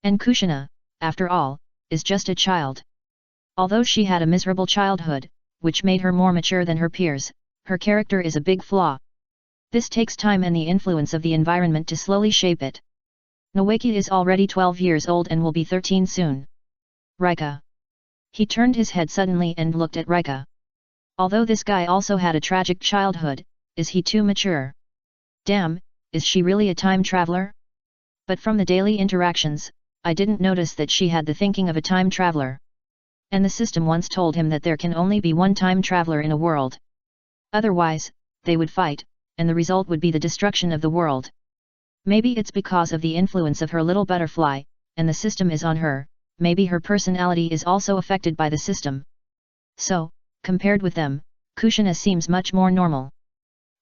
And Kushina, after all, is just a child. Although she had a miserable childhood, which made her more mature than her peers, her character is a big flaw. This takes time and the influence of the environment to slowly shape it. Noeki is already 12 years old and will be 13 soon. Rika. He turned his head suddenly and looked at Rika. Although this guy also had a tragic childhood, is he too mature? Damn, is she really a time traveler? But from the daily interactions, I didn't notice that she had the thinking of a time traveler. And the system once told him that there can only be one time traveler in a world. Otherwise, they would fight, and the result would be the destruction of the world. Maybe it's because of the influence of her little butterfly, and the system is on her, maybe her personality is also affected by the system. So, compared with them, Kushina seems much more normal.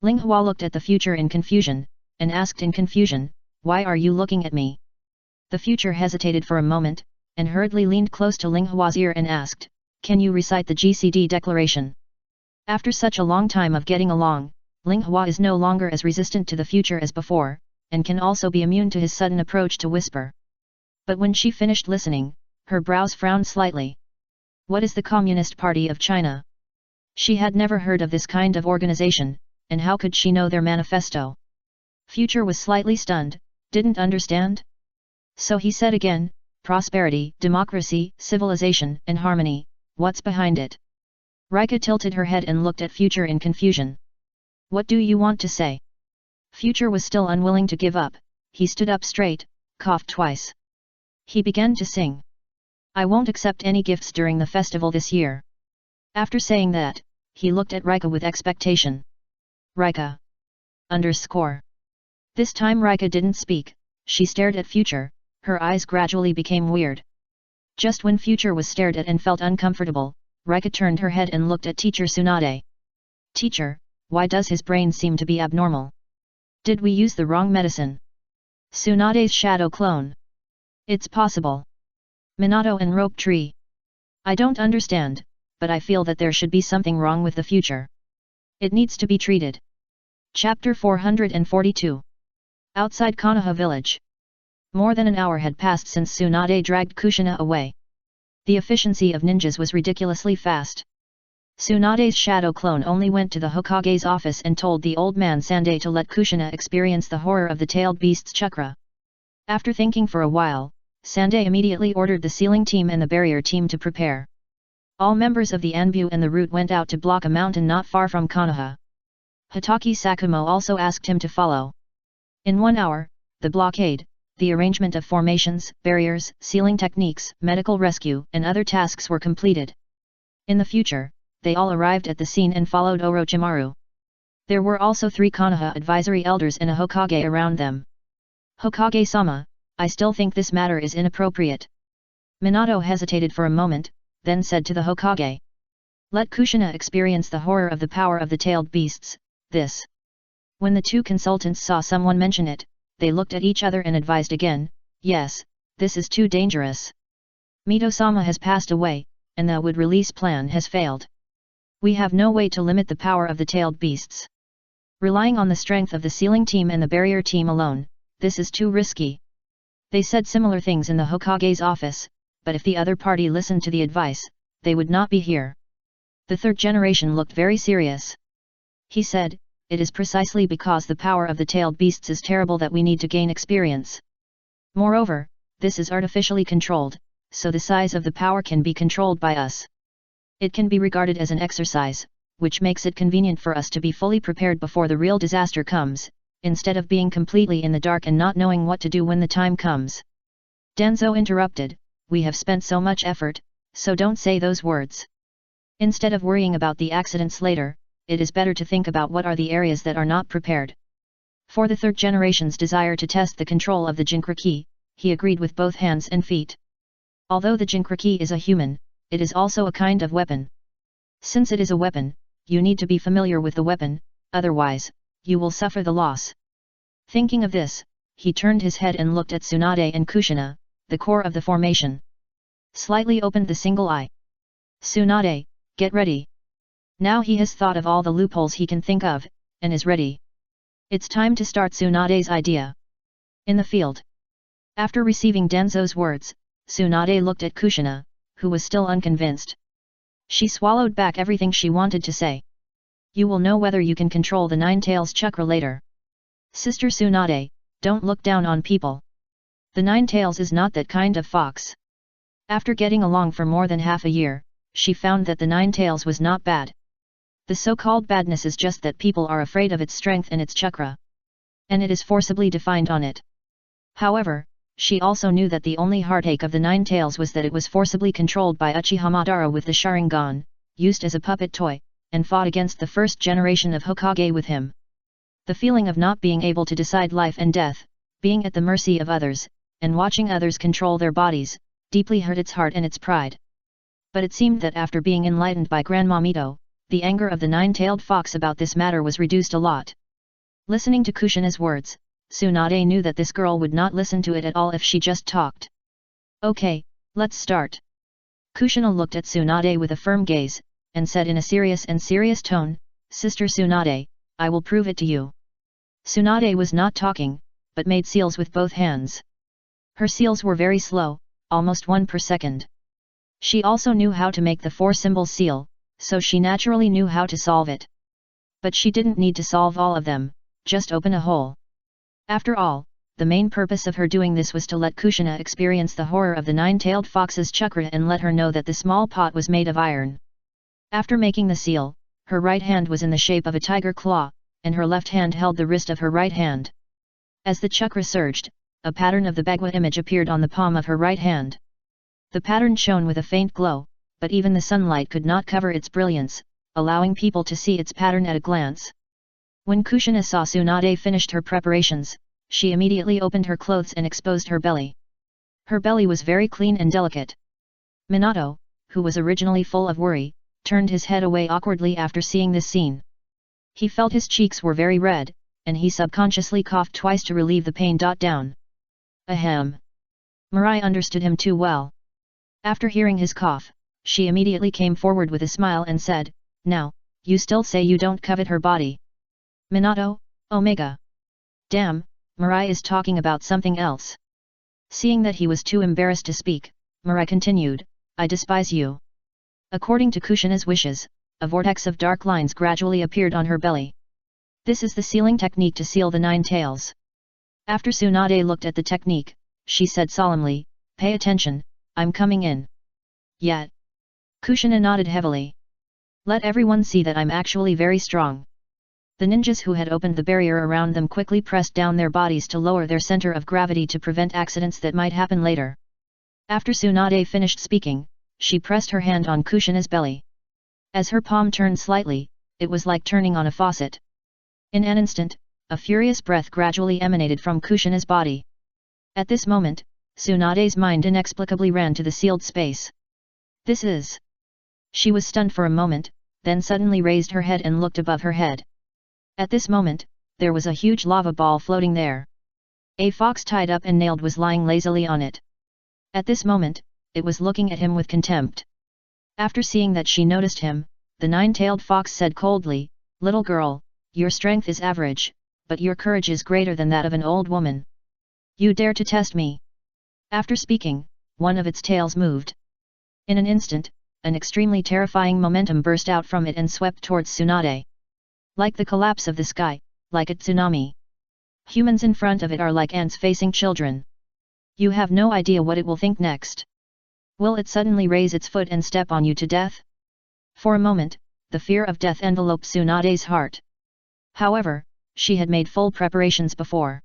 Linghua looked at the future in confusion, and asked in confusion, why are you looking at me? The future hesitated for a moment, and hurriedly leaned close to Linghua's ear and asked, can you recite the GCD declaration? After such a long time of getting along, Linghua is no longer as resistant to the future as before, and can also be immune to his sudden approach to whisper. But when she finished listening, her brows frowned slightly. What is the Communist Party of China? She had never heard of this kind of organization, and how could she know their manifesto? Future was slightly stunned, didn't understand? So he said again, prosperity, democracy, civilization, and harmony, what's behind it? Rika tilted her head and looked at Future in confusion. What do you want to say? Future was still unwilling to give up, he stood up straight, coughed twice. He began to sing. I won't accept any gifts during the festival this year. After saying that, he looked at Rika with expectation. Rika. Underscore. This time Rika didn't speak, she stared at Future, her eyes gradually became weird. Just when Future was stared at and felt uncomfortable, Rika turned her head and looked at Teacher Tsunade. Teacher, why does his brain seem to be abnormal? Did we use the wrong medicine? Tsunade's shadow clone. It's possible. Minato and Rope Tree. I don't understand, but I feel that there should be something wrong with the future. It needs to be treated. Chapter 442. Outside Konoha village. More than an hour had passed since Tsunade dragged Kushina away. The efficiency of ninjas was ridiculously fast. Tsunade's shadow clone only went to the Hokage's office and told the old man Sande to let Kushina experience the horror of the tailed beast's chakra. After thinking for a while, Sande immediately ordered the sealing team and the barrier team to prepare. All members of the Anbu and the route went out to block a mountain not far from Konoha. Hitaki Sakumo also asked him to follow. In 1 hour, the blockade, the arrangement of formations, barriers, sealing techniques, medical rescue, and other tasks were completed. In the future, they all arrived at the scene and followed Orochimaru. There were also 3 Konoha advisory elders and a Hokage around them. Hokage-sama, I still think this matter is inappropriate. Minato hesitated for a moment, then said to the Hokage. Let Kushina experience the horror of the power of the tailed beasts, this. When the 2 consultants saw someone mention it, they looked at each other and advised again, yes, this is too dangerous. Mito-sama has passed away, and the would release plan has failed. We have no way to limit the power of the tailed beasts. Relying on the strength of the sealing team and the barrier team alone, this is too risky. They said similar things in the Hokage's office, but if the other party listened to the advice, they would not be here. The 3rd generation looked very serious. He said, it is precisely because the power of the tailed beasts is terrible that we need to gain experience. Moreover, this is artificially controlled, so the size of the power can be controlled by us. It can be regarded as an exercise, which makes it convenient for us to be fully prepared before the real disaster comes, instead of being completely in the dark and not knowing what to do when the time comes. Danzo interrupted, we have spent so much effort, so don't say those words. Instead of worrying about the accidents later, it is better to think about what are the areas that are not prepared. For the 3rd generation's desire to test the control of the Jinchuriki, he agreed with both hands and feet. Although the Jinchuriki is a human, it is also a kind of weapon. Since it is a weapon, you need to be familiar with the weapon, otherwise, you will suffer the loss. Thinking of this, he turned his head and looked at Tsunade and Kushina, the core of the formation. Slightly opened the single eye. Tsunade, get ready. Now he has thought of all the loopholes he can think of, and is ready. It's time to start Tsunade's idea. In the field. After receiving Danzo's words, Tsunade looked at Kushina, who was still unconvinced. She swallowed back everything she wanted to say. You will know whether you can control the 9 tails chakra later. Sister Tsunade, don't look down on people. The 9 tails is not that kind of fox. After getting along for more than half a year, she found that the 9 tails was not bad. The so-called badness is just that people are afraid of its strength and its chakra. And it is forcibly defined on it. However, she also knew that the only heartache of the 9 tails was that it was forcibly controlled by Uchiha Madara with the Sharingan, used as a puppet toy, and fought against the 1st generation of Hokage with him. The feeling of not being able to decide life and death, being at the mercy of others, and watching others control their bodies, deeply hurt its heart and its pride. But it seemed that after being enlightened by Grandma Mito, the anger of the 9-tailed fox about this matter was reduced a lot. Listening to Kushina's words, Tsunade knew that this girl would not listen to it at all if she just talked. Okay, let's start. Kushina looked at Tsunade with a firm gaze, and said in a serious tone, Sister Tsunade, I will prove it to you. Tsunade was not talking, but made seals with both hands. Her seals were very slow, almost 1 per second. She also knew how to make the 4-symbol seal, so she naturally knew how to solve it. But she didn't need to solve all of them, just open a hole. After all, the main purpose of her doing this was to let Kushina experience the horror of the 9-tailed fox's chakra and let her know that the small pot was made of iron. After making the seal, her right hand was in the shape of a tiger claw, and her left hand held the wrist of her right hand. As the chakra surged, a pattern of the Bagua image appeared on the palm of her right hand. The pattern shone with a faint glow, but even the sunlight could not cover its brilliance, allowing people to see its pattern at a glance. When Kushina saw Tsunade finished her preparations, she immediately opened her clothes and exposed her belly. Her belly was very clean and delicate. Minato, who was originally full of worry, turned his head away awkwardly after seeing this scene. He felt his cheeks were very red, and he subconsciously coughed twice to relieve the pain. Down. Ahem. Mirai understood him too well. After hearing his cough, she immediately came forward with a smile and said, Now, you still say you don't covet her body. Minato, Omega. Damn, Mirai is talking about something else. Seeing that he was too embarrassed to speak, Mirai continued, I despise you. According to Kushina's wishes, a vortex of dark lines gradually appeared on her belly. This is the sealing technique to seal the 9 tails. After Tsunade looked at the technique, she said solemnly, Pay attention, I'm coming in. Yet. Kushina nodded heavily. Let everyone see that I'm actually very strong. The ninjas who had opened the barrier around them quickly pressed down their bodies to lower their center of gravity to prevent accidents that might happen later. After Tsunade finished speaking, she pressed her hand on Kushina's belly. As her palm turned slightly, it was like turning on a faucet. In an instant, a furious breath gradually emanated from Kushina's body. At this moment, Tsunade's mind inexplicably ran to the sealed space. This is... She was stunned for a moment, then suddenly raised her head and looked above her head. At this moment, there was a huge lava ball floating there. A fox tied up and nailed was lying lazily on it. At this moment, it was looking at him with contempt. After seeing that she noticed him, the nine-tailed fox said coldly, "Little girl, your strength is average, but your courage is greater than that of an old woman. You dare to test me?" After speaking, one of its tails moved. In an instant, an extremely terrifying momentum burst out from it and swept towards Tsunade. Like the collapse of the sky, like a tsunami. Humans in front of it are like ants facing children. You have no idea what it will think next. Will it suddenly raise its foot and step on you to death? For a moment, the fear of death enveloped Tsunade's heart. However, she had made full preparations before.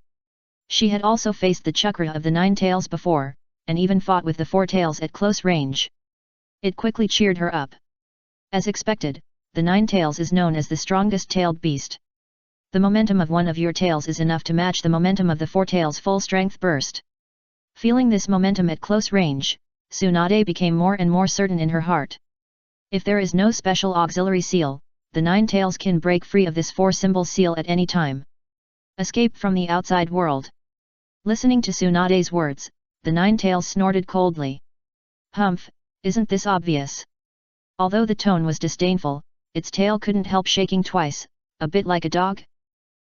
She had also faced the chakra of the nine tails before, and even fought with the four tails at close range. It quickly cheered her up. As expected, the nine tails is known as the strongest tailed beast. The momentum of one of your tails is enough to match the momentum of the four tails' full strength burst. Feeling this momentum at close range, Tsunade became more and more certain in her heart. If there is no special auxiliary seal, the nine tails can break free of this four-symbol seal at any time. Escape from the outside world. Listening to Tsunade's words, the nine tails snorted coldly. Humph, isn't this obvious? Although the tone was disdainful, its tail couldn't help shaking twice, a bit like a dog.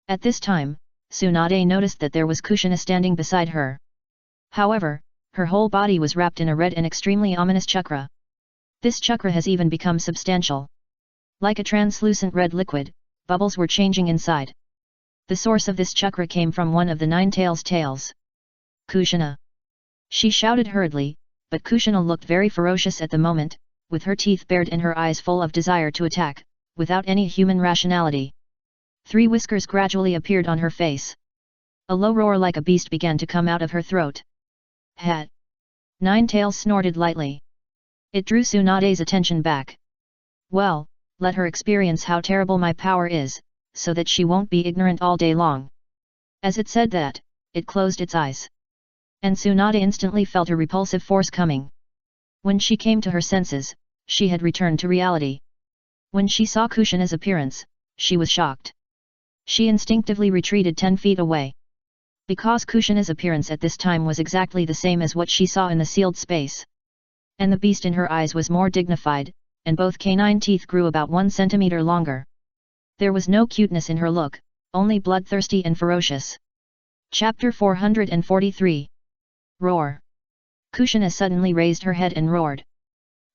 At this time, Tsunade noticed that there was Kushina standing beside her. However, her whole body was wrapped in a red and extremely ominous chakra. This chakra has even become substantial. Like a translucent red liquid, bubbles were changing inside. The source of this chakra came from one of the nine tails' tails. Kushina! She shouted hurriedly, but Kushina looked very ferocious at the moment, with her teeth bared and her eyes full of desire to attack, without any human rationality. 3 whiskers gradually appeared on her face. A low roar like a beast began to come out of her throat. Het! Nine tails snorted lightly. It drew Tsunade's attention back. Well, let her experience how terrible my power is, so that she won't be ignorant all day long. As it said that, it closed its eyes. And Tsunade instantly felt a repulsive force coming. When she came to her senses, she had returned to reality. When she saw Kushina's appearance, she was shocked. She instinctively retreated 10 feet away. Because Kushina's appearance at this time was exactly the same as what she saw in the sealed space. And the beast in her eyes was more dignified, and both canine teeth grew about 1 centimeter longer. There was no cuteness in her look, only bloodthirsty and ferocious. Chapter 443. Roar. Kushina suddenly raised her head and roared.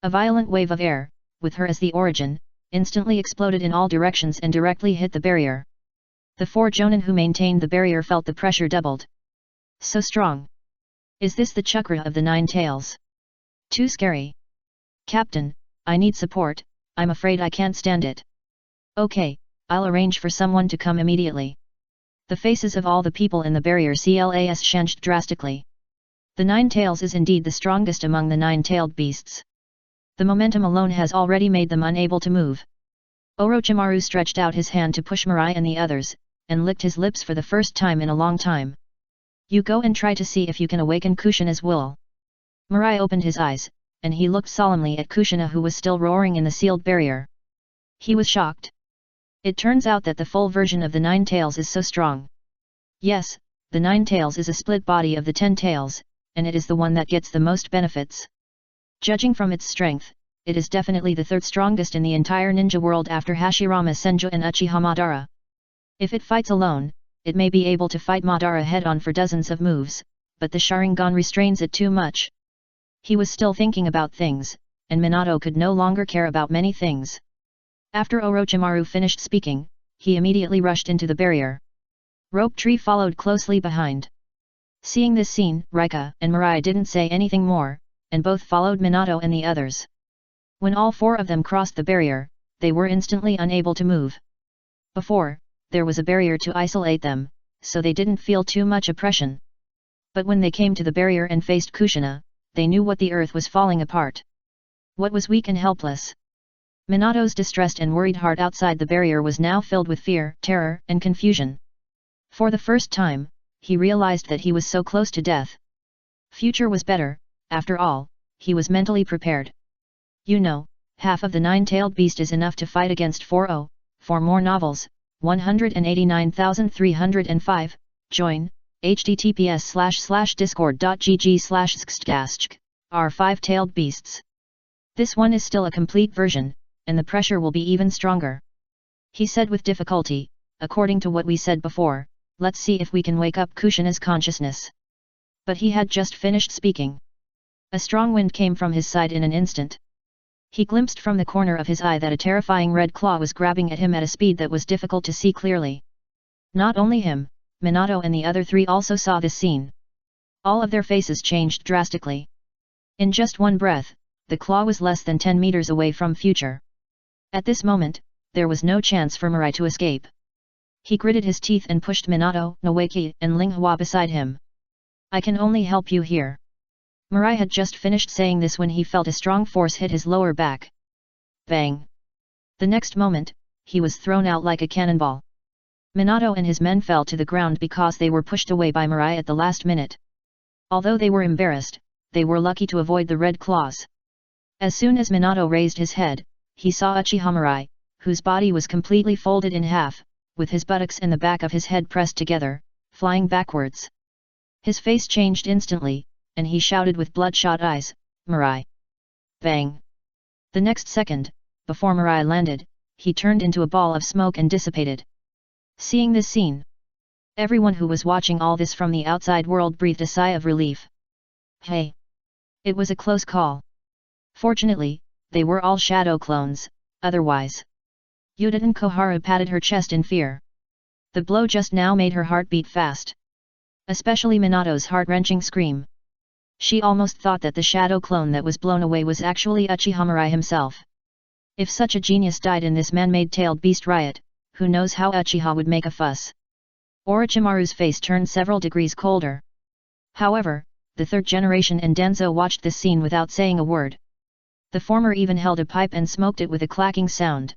A violent wave of air, with her as the origin, instantly exploded in all directions and directly hit the barrier. The 4 jonin who maintained the barrier felt the pressure doubled. So strong. Is this the chakra of the 9 tails? Too scary. Captain, I need support, I'm afraid I can't stand it. Okay, I'll arrange for someone to come immediately. The faces of all the people in the barrier class changed drastically. The 9 tails is indeed the strongest among the 9-tailed beasts. The momentum alone has already made them unable to move. Orochimaru stretched out his hand to push Mirai and the others, and licked his lips for the first time in a long time. You go and try to see if you can awaken Kushina's will. Mirai opened his eyes, and he looked solemnly at Kushina who was still roaring in the sealed barrier. He was shocked. It turns out that the full version of the 9 tails is so strong. Yes, the 9 tails is a split body of the 10 tails, and it is the one that gets the most benefits. Judging from its strength, it is definitely the 3rd strongest in the entire ninja world after Hashirama Senju and Uchiha Madara. If it fights alone, it may be able to fight Madara head-on for dozens of moves, but the Sharingan restrains it too much. He was still thinking about things, and Minato could no longer care about many things. After Orochimaru finished speaking, he immediately rushed into the barrier. Rope Tree followed closely behind. Seeing this scene, Rika and Mirai didn't say anything more, and both followed Minato and the others. When all four of them crossed the barrier, they were instantly unable to move. Before, there was a barrier to isolate them, so they didn't feel too much oppression. But when they came to the barrier and faced Kushina, they knew what the earth was falling apart. What was weak and helpless? Minato's distressed and worried heart outside the barrier was now filled with fear, terror, and confusion. For the first time, he realized that he was so close to death. Future was better, after all, he was mentally prepared. You know, half of the nine-tailed beast is enough to fight against 4-0. For more novels, 189,305, join, https://discord.gg/xxtastk, our five-tailed beasts. This one is still a complete version, and the pressure will be even stronger. He said with difficulty, according to what we said before, let's see if we can wake up Kushina's consciousness. But he had just finished speaking. A strong wind came from his side in an instant. He glimpsed from the corner of his eye that a terrifying red claw was grabbing at him at a speed that was difficult to see clearly. Not only him, Minato and the other three also saw this scene. All of their faces changed drastically. In just one breath, the claw was less than 10 meters away from Future. At this moment, there was no chance for Mirai to escape. He gritted his teeth and pushed Minato, Noeki, and Linghua beside him. I can only help you here. Mirai had just finished saying this when he felt a strong force hit his lower back. Bang! The next moment, he was thrown out like a cannonball. Minato and his men fell to the ground because they were pushed away by Mirai at the last minute. Although they were embarrassed, they were lucky to avoid the red claws. As soon as Minato raised his head, he saw Uchiha Mirai, whose body was completely folded in half, with his buttocks and the back of his head pressed together, flying backwards. His face changed instantly, and he shouted with bloodshot eyes, Mirai! Bang! The next second, before Mirai landed, he turned into a ball of smoke and dissipated. Seeing this scene, everyone who was watching all this from the outside world breathed a sigh of relief. Hey! It was a close call. Fortunately, they were all shadow clones, otherwise. Yudin Koharu patted her chest in fear. The blow just now made her heart beat fast. Especially Minato's heart-wrenching scream. She almost thought that the shadow clone that was blown away was actually Uchiha Mirai himself. If such a genius died in this man-made tailed beast riot, who knows how Uchiha would make a fuss. Orochimaru's face turned several degrees colder. However, the third generation and Danzo watched this scene without saying a word. The former even held a pipe and smoked it with a clacking sound.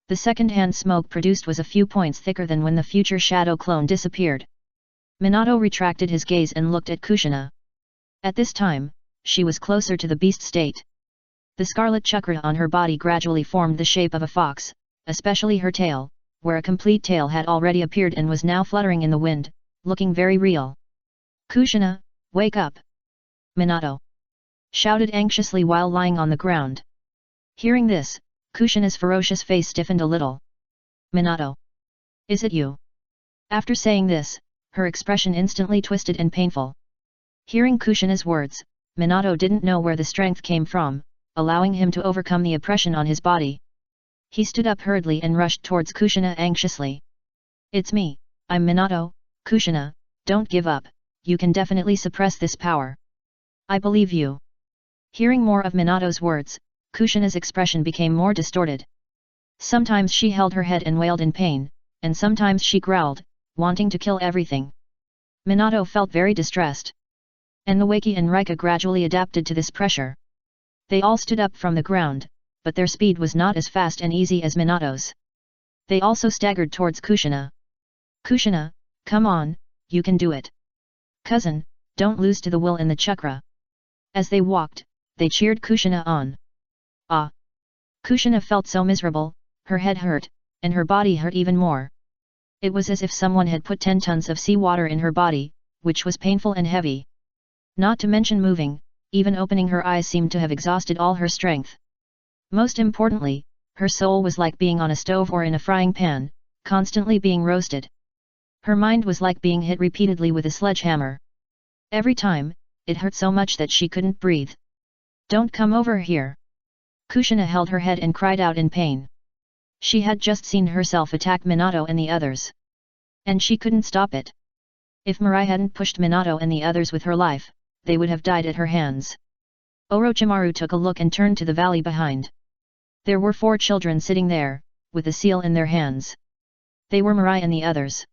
The second-hand smoke produced was a few points thicker than when the future shadow clone disappeared. Minato retracted his gaze and looked at Kushina. At this time, she was closer to the beast state. The scarlet chakra on her body gradually formed the shape of a fox, especially her tail, where a complete tail had already appeared and was now fluttering in the wind, looking very real. Kushina, wake up! Minato shouted anxiously while lying on the ground. Hearing this, Kushina's ferocious face stiffened a little. Minato! Is it you? After saying this, her expression instantly twisted and painful. Hearing Kushina's words, Minato didn't know where the strength came from, allowing him to overcome the oppression on his body. He stood up hurriedly and rushed towards Kushina anxiously. It's me, I'm Minato. Kushina, don't give up, you can definitely suppress this power. I believe you. Hearing more of Minato's words, Kushina's expression became more distorted. Sometimes she held her head and wailed in pain, and sometimes she growled, wanting to kill everything. Minato felt very distressed. And Noeki and Rika gradually adapted to this pressure. They all stood up from the ground, but their speed was not as fast and easy as Minato's. They also staggered towards Kushina. Kushina, come on, you can do it. Cousin, don't lose to the will and the chakra. As they walked, they cheered Kushina on. Ah! Kushina felt so miserable, her head hurt, and her body hurt even more. It was as if someone had put 10 tons of seawater in her body, which was painful and heavy. Not to mention moving, even opening her eyes seemed to have exhausted all her strength. Most importantly, her soul was like being on a stove or in a frying pan, constantly being roasted. Her mind was like being hit repeatedly with a sledgehammer. Every time, it hurt so much that she couldn't breathe. Don't come over here. Kushina held her head and cried out in pain. She had just seen herself attack Minato and the others. And she couldn't stop it. If Mirai hadn't pushed Minato and the others with her life, they would have died at her hands. Orochimaru took a look and turned to the valley behind. There were 4 children sitting there, with a seal in their hands. They were Mirai and the others.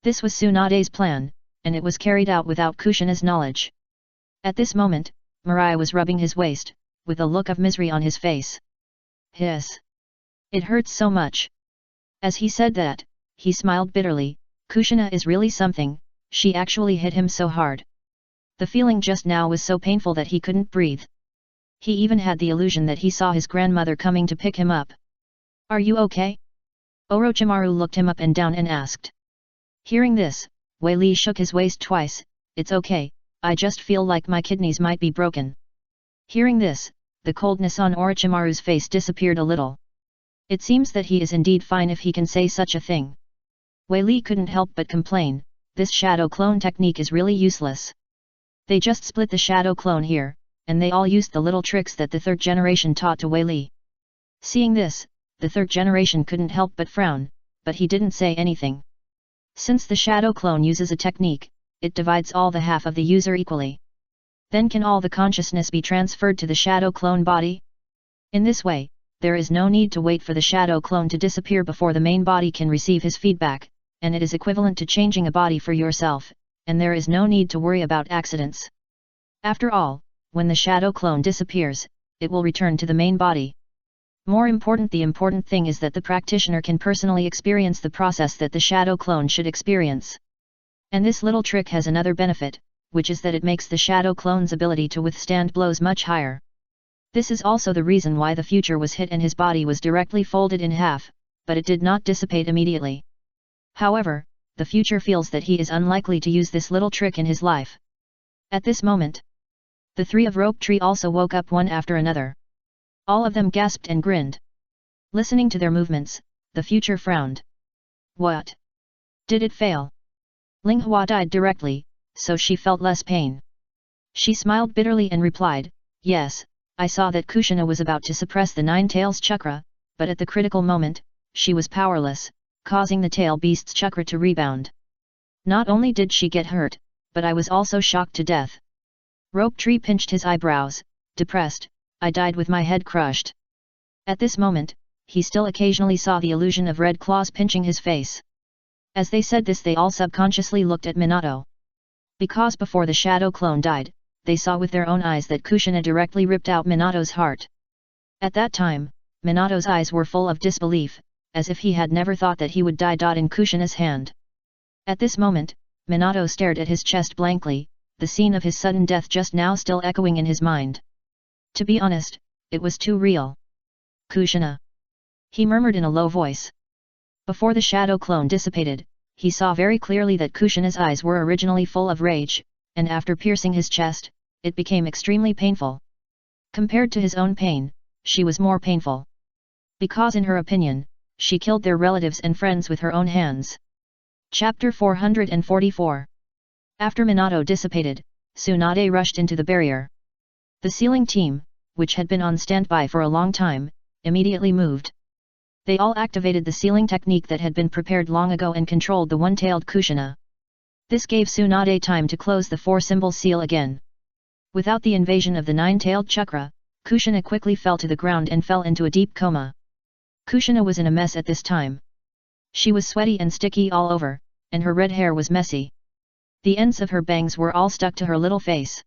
This was Tsunade's plan, and it was carried out without Kushina's knowledge. At this moment, Mirai was rubbing his waist, with a look of misery on his face. Hiss! It hurts so much. As he said that, he smiled bitterly. Kushina is really something, she actually hit him so hard. The feeling just now was so painful that he couldn't breathe. He even had the illusion that he saw his grandmother coming to pick him up. Are you okay? Orochimaru looked him up and down and asked. Hearing this, Wei Li shook his waist twice. It's okay, I just feel like my kidneys might be broken. Hearing this, the coldness on Orochimaru's face disappeared a little. It seems that he is indeed fine if he can say such a thing. Wei Li couldn't help but complain, this shadow clone technique is really useless. They just split the shadow clone here, and they all used the little tricks that the 3rd generation taught to Wei Li. Seeing this, the 3rd generation couldn't help but frown, but he didn't say anything. Since the shadow clone uses a technique, it divides all the half of the user equally. Then can all the consciousness be transferred to the shadow clone body? In this way, there is no need to wait for the shadow clone to disappear before the main body can receive his feedback, and it is equivalent to changing a body for yourself, and there is no need to worry about accidents. After all, when the shadow clone disappears, it will return to the main body. More important, the important thing is that the practitioner can personally experience the process that the shadow clone should experience. And this little trick has another benefit, which is that it makes the shadow clone's ability to withstand blows much higher. This is also the reason why the future was hit and his body was directly folded in half, but it did not dissipate immediately. However, the future feels that he is unlikely to use this little trick in his life. At this moment, the 3 of Rope Tree also woke up one after another. All of them gasped and grinned. Listening to their movements, the future frowned. What? Did it fail? Ling Hua died directly, so she felt less pain. She smiled bitterly and replied, yes, I saw that Kushina was about to suppress the 9 tails chakra, but at the critical moment, she was powerless, causing the tail beast's chakra to rebound. Not only did she get hurt, but I was also shocked to death. Rope Tree pinched his eyebrows, depressed, I died with my head crushed. At this moment, he still occasionally saw the illusion of red claws pinching his face. As they said this, they all subconsciously looked at Minato. Because before the shadow clone died, they saw with their own eyes that Kushina directly ripped out Minato's heart. At that time, Minato's eyes were full of disbelief, as if he had never thought that he would die. In Kushina's hand. At this moment, Minato stared at his chest blankly, the scene of his sudden death just now still echoing in his mind. To be honest, it was too real. Kushina! He murmured in a low voice. Before the shadow clone dissipated, he saw very clearly that Kushina's eyes were originally full of rage, and after piercing his chest, it became extremely painful. Compared to his own pain, she was more painful. Because in her opinion, she killed their relatives and friends with her own hands. Chapter 444. After Minato dissipated, Tsunade rushed into the barrier. The sealing team, which had been on standby for a long time, immediately moved. They all activated the sealing technique that had been prepared long ago and controlled the one-tailed Kushina. This gave Tsunade time to close the 4-symbol seal again. Without the invasion of the 9-tailed chakra, Kushina quickly fell to the ground and fell into a deep coma. Kushina was in a mess at this time. She was sweaty and sticky all over, and her red hair was messy. The ends of her bangs were all stuck to her little face.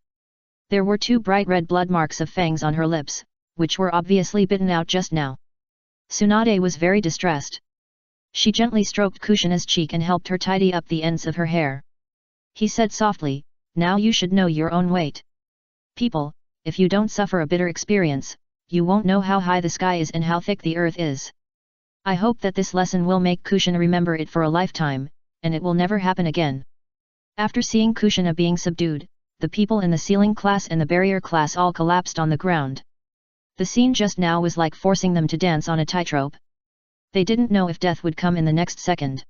There were 2 bright red blood marks of fangs on her lips, which were obviously bitten out just now. Tsunade was very distressed. She gently stroked Kushina's cheek and helped her tidy up the ends of her hair. He said softly, now you should know your own weight. People, if you don't suffer a bitter experience, you won't know how high the sky is and how thick the earth is. I hope that this lesson will make Kushina remember it for a lifetime, and it will never happen again. After seeing Kushina being subdued, the people in the sealing class and the barrier class all collapsed on the ground. The scene just now was like forcing them to dance on a tightrope. They didn't know if death would come in the next second.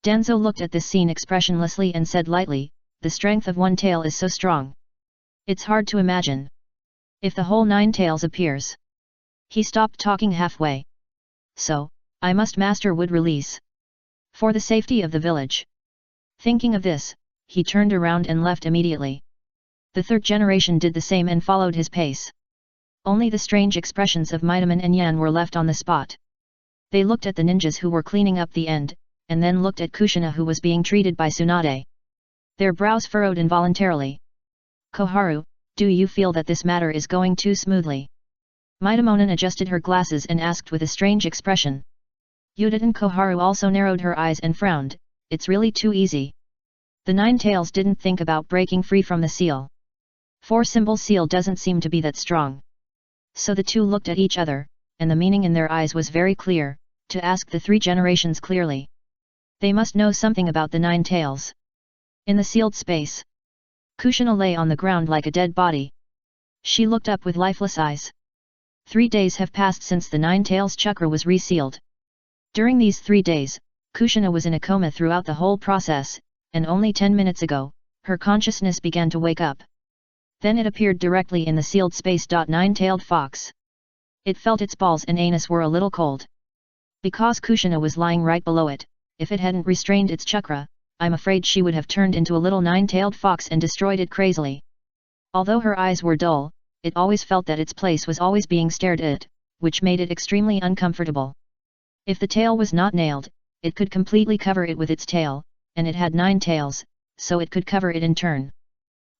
Danzo looked at this scene expressionlessly and said lightly, the strength of one tail is so strong. It's hard to imagine. If the whole 9 tails appears. He stopped talking halfway. So, I must master wood release. For the safety of the village. Thinking of this, he turned around and left immediately. The third generation did the same and followed his pace. Only the strange expressions of Midaman and Yan were left on the spot. They looked at the ninjas who were cleaning up the end, and then looked at Kushina who was being treated by Tsunade. Their brows furrowed involuntarily. Koharu, do you feel that this matter is going too smoothly? Midamonen adjusted her glasses and asked with a strange expression. Yudatan Koharu also narrowed her eyes and frowned. It's really too easy. The Nine Tails didn't think about breaking free from the seal. 4-symbol seal doesn't seem to be that strong. So the two looked at each other, and the meaning in their eyes was very clear, to ask the 3 generations clearly. They must know something about the Nine Tails. In the sealed space, Kushina lay on the ground like a dead body. She looked up with lifeless eyes. 3 days have passed since the Nine Tails chakra was resealed. During these 3 days, Kushina was in a coma throughout the whole process, and only 10 minutes ago, her consciousness began to wake up. Then it appeared directly in the sealed space. Nine-tailed fox. It felt its balls and anus were a little cold. Because Kushina was lying right below it, if it hadn't restrained its chakra, I'm afraid she would have turned into a little nine-tailed fox and destroyed it crazily. Although her eyes were dull, it always felt that its place was always being stared at, which made it extremely uncomfortable. If the tail was not nailed, it could completely cover it with its tail, and it had 9 tails, so it could cover it in turn.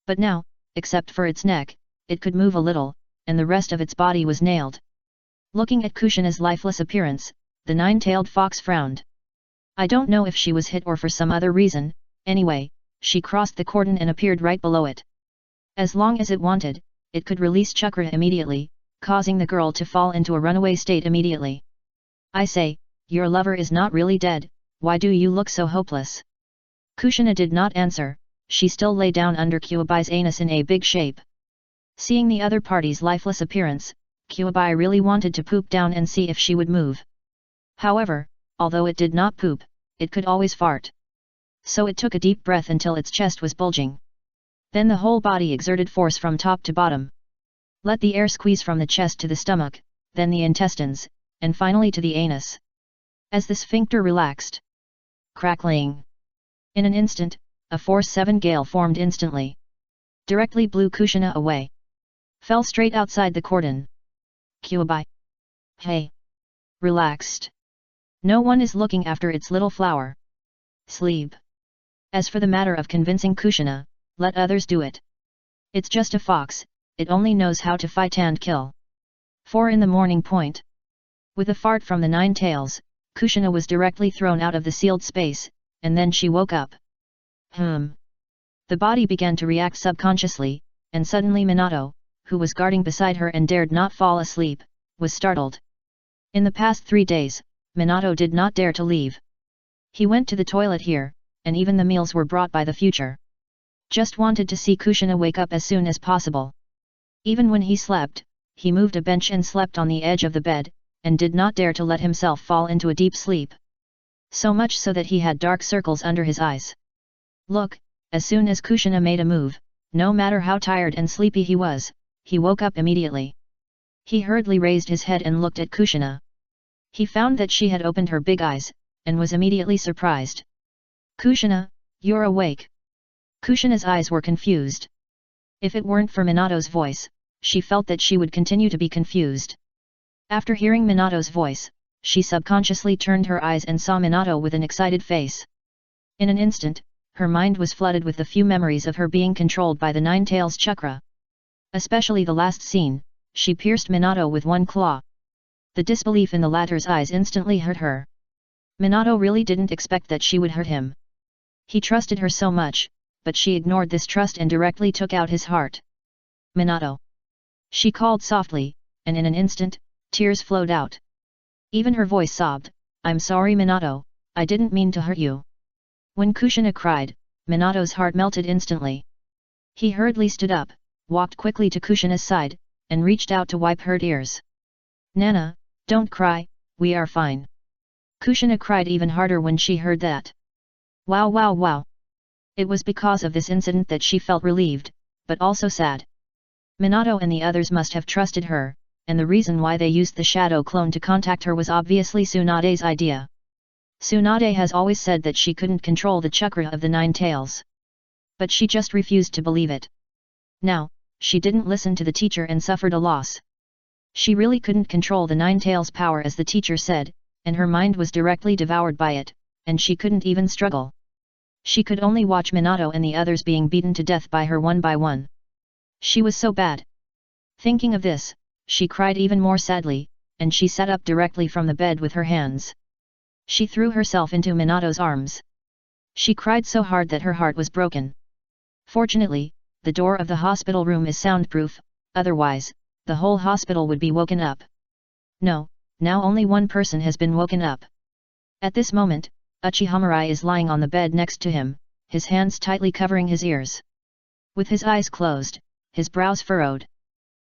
But now, except for its neck, it could move a little, and the rest of its body was nailed. Looking at Kushina's lifeless appearance, the nine-tailed fox frowned. I don't know if she was hit or for some other reason, anyway, she crossed the cordon and appeared right below it. As long as it wanted, it could release chakra immediately, causing the girl to fall into a runaway state immediately. I say, your lover is not really dead, why do you look so hopeless? Kushina did not answer, she still lay down under Kuwabai's anus in a big shape. Seeing the other party's lifeless appearance, Kuwabai really wanted to poop down and see if she would move. However, although it did not poop, it could always fart. So it took a deep breath until its chest was bulging. Then the whole body exerted force from top to bottom. Let the air squeeze from the chest to the stomach, then the intestines, and finally to the anus. As the sphincter relaxed. Crackling. In an instant, a force 7 gale formed instantly. Directly blew Kushina away. Fell straight outside the cordon. Kuwabai. Hey. Relaxed. No one is looking after its little flower. Sleep. As for the matter of convincing Kushina, let others do it. It's just a fox, it only knows how to fight and kill. 4 in the morning point. With a fart from the 9 tails, Kushina was directly thrown out of the sealed space, and then she woke up. The body began to react subconsciously, and suddenly Minato, who was guarding beside her and dared not fall asleep, was startled. In the past 3 days, Minato did not dare to leave. He went to the toilet here, and even the meals were brought by the future. Just wanted to see Kushina wake up as soon as possible. Even when he slept, he moved a bench and slept on the edge of the bed, and did not dare to let himself fall into a deep sleep. So much so that he had dark circles under his eyes. Look, as soon as Kushina made a move, no matter how tired and sleepy he was, he woke up immediately. He hurriedly raised his head and looked at Kushina. He found that she had opened her big eyes, and was immediately surprised. Kushina, you're awake. Kushina's eyes were confused. If it weren't for Minato's voice, she felt that she would continue to be confused. After hearing Minato's voice, she subconsciously turned her eyes and saw Minato with an excited face. In an instant, her mind was flooded with the few memories of her being controlled by the 9 tails chakra. Especially the last scene, she pierced Minato with one claw. The disbelief in the latter's eyes instantly hurt her. Minato really didn't expect that she would hurt him. He trusted her so much, but she ignored this trust and directly took out his heart. Minato. She called softly, and in an instant, tears flowed out. Even her voice sobbed, I'm sorry Minato, I didn't mean to hurt you. When Kushina cried, Minato's heart melted instantly. He hurriedly stood up, walked quickly to Kushina's side, and reached out to wipe her tears. Nana, don't cry, we are fine. Kushina cried even harder when she heard that. Wow wow wow. It was because of this incident that she felt relieved, but also sad. Minato and the others must have trusted her, and the reason why they used the shadow clone to contact her was obviously Tsunade's idea. Tsunade has always said that she couldn't control the chakra of the 9 tails. But she just refused to believe it. Now, she didn't listen to the teacher and suffered a loss. She really couldn't control the Nine Tails power as the teacher said, and her mind was directly devoured by it, and she couldn't even struggle. She could only watch Minato and the others being beaten to death by her one by one. She was so bad. Thinking of this, she cried even more sadly, and she sat up directly from the bed with her hands. She threw herself into Minato's arms. She cried so hard that her heart was broken. Fortunately, the door of the hospital room is soundproof, otherwise, the whole hospital would be woken up. No, now only one person has been woken up. At this moment, Uchiha Mirai is lying on the bed next to him, his hands tightly covering his ears. With his eyes closed, his brows furrowed.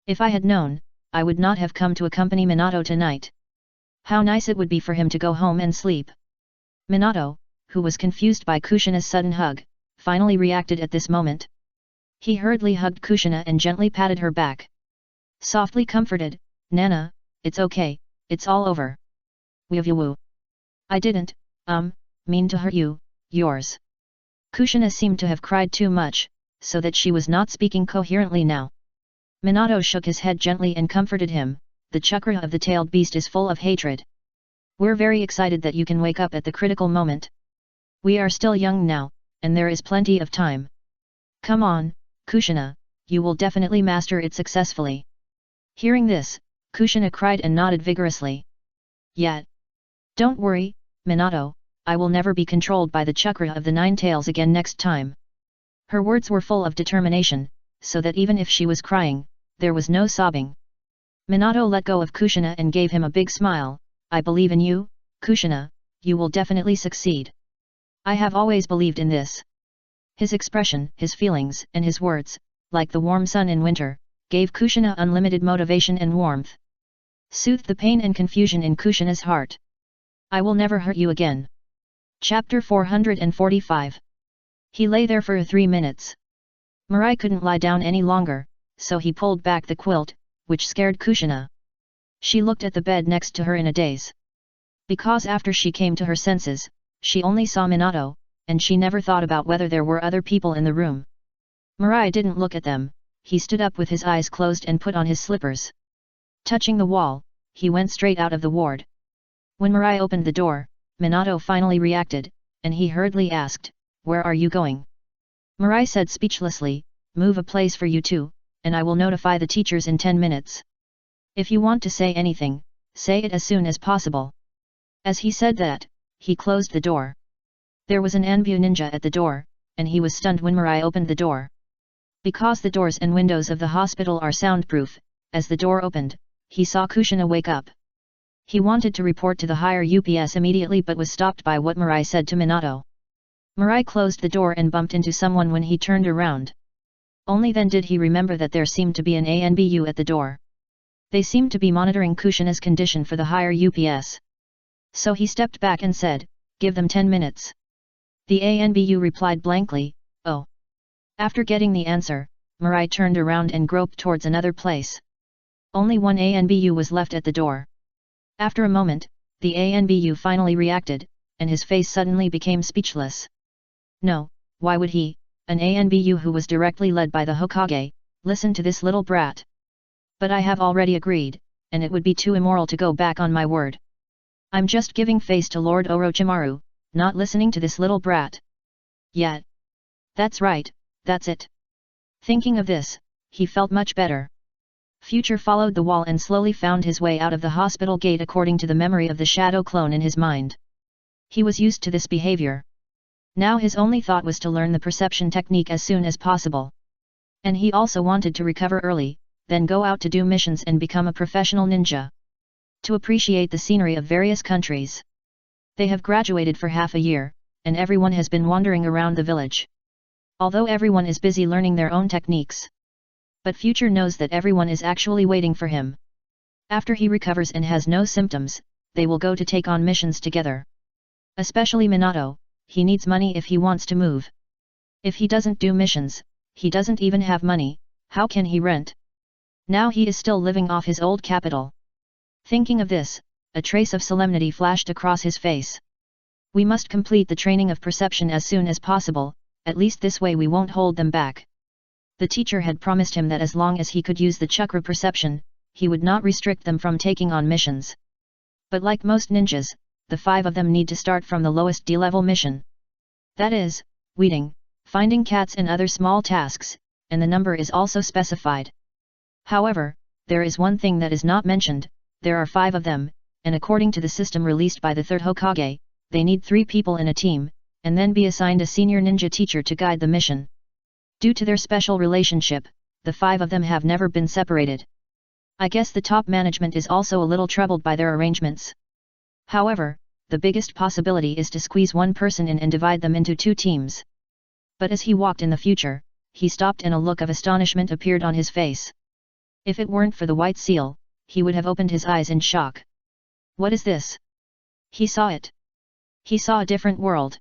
If I had known, I would not have come to accompany Minato tonight. How nice it would be for him to go home and sleep. Minato, who was confused by Kushina's sudden hug, finally reacted at this moment. He hurriedly hugged Kushina and gently patted her back. Softly comforted, Nana, it's okay, it's all over. Woo. I didn't, mean to hurt you, yours. Kushina seemed to have cried too much, so that she was not speaking coherently now. Minato shook his head gently and comforted him, the chakra of the tailed beast is full of hatred. We're very excited that you can wake up at the critical moment. We are still young now, and there is plenty of time. Come on, Kushina, you will definitely master it successfully. Hearing this, Kushina cried and nodded vigorously. Yet. Don't worry, Minato, I will never be controlled by the chakra of the Nine Tails again next time. Her words were full of determination, so that even if she was crying, there was no sobbing. Minato let go of Kushina and gave him a big smile. I believe in you, Kushina, you will definitely succeed. I have always believed in this. His expression, his feelings, and his words, like the warm sun in winter, gave Kushina unlimited motivation and warmth. Soothed the pain and confusion in Kushina's heart. I will never hurt you again. Chapter 445. He lay there for 3 minutes. Mirai couldn't lie down any longer, so he pulled back the quilt, which scared Kushina. She looked at the bed next to her in a daze. Because after she came to her senses, she only saw Minato, and she never thought about whether there were other people in the room. Mirai didn't look at them, he stood up with his eyes closed and put on his slippers. Touching the wall, he went straight out of the ward. When Mirai opened the door, Minato finally reacted, and he hurriedly asked, "Where are you going?" Mirai said speechlessly, "Move a place for you two, and I will notify the teachers in 10 minutes. If you want to say anything, say it as soon as possible." As he said that, he closed the door. There was an Anbu ninja at the door, and he was stunned when Mirai opened the door. Because the doors and windows of the hospital are soundproof, as the door opened, he saw Kushina wake up. He wanted to report to the higher UPS immediately but was stopped by what Mirai said to Minato. Mirai closed the door and bumped into someone when he turned around. Only then did he remember that there seemed to be an ANBU at the door. They seemed to be monitoring Kushina's condition for the higher UPS. So he stepped back and said, "Give them 10 minutes." The ANBU replied blankly, "Oh." After getting the answer, Mirai turned around and groped towards another place. Only one ANBU was left at the door. After a moment, the ANBU finally reacted, and his face suddenly became speechless. No, why would he, an ANBU who was directly led by the Hokage, listen to this little brat? But I have already agreed, and it would be too immoral to go back on my word. I'm just giving face to Lord Orochimaru, not listening to this little brat. Yet. That's right, that's it. Thinking of this, he felt much better. Future followed the wall and slowly found his way out of the hospital gate according to the memory of the shadow clone in his mind. He was used to this behavior. Now his only thought was to learn the perception technique as soon as possible. And he also wanted to recover early, then go out to do missions and become a professional ninja. To appreciate the scenery of various countries. They have graduated for half a year, and everyone has been wandering around the village. Although everyone is busy learning their own techniques. But Future knows that everyone is actually waiting for him. After he recovers and has no symptoms, they will go to take on missions together. Especially Minato, he needs money if he wants to move. If he doesn't do missions, he doesn't even have money, how can he rent? Now he is still living off his old capital. Thinking of this, a trace of solemnity flashed across his face. We must complete the training of perception as soon as possible, at least this way we won't hold them back. The teacher had promised him that as long as he could use the chakra perception, he would not restrict them from taking on missions. But like most ninjas, the 5 of them need to start from the lowest D-level mission. That is, weeding, finding cats and other small tasks, and the number is also specified. However, there is one thing that is not mentioned: there are 5 of them, and according to the system released by the 3rd Hokage, they need 3 people in a team, and then be assigned a senior ninja teacher to guide the mission. Due to their special relationship, the 5 of them have never been separated. I guess the top management is also a little troubled by their arrangements. However, the biggest possibility is to squeeze one person in and divide them into 2 teams. But as he walked in the future, he stopped and a look of astonishment appeared on his face. If it weren't for the white seal, he would have opened his eyes in shock. What is this? He saw it. He saw a different world.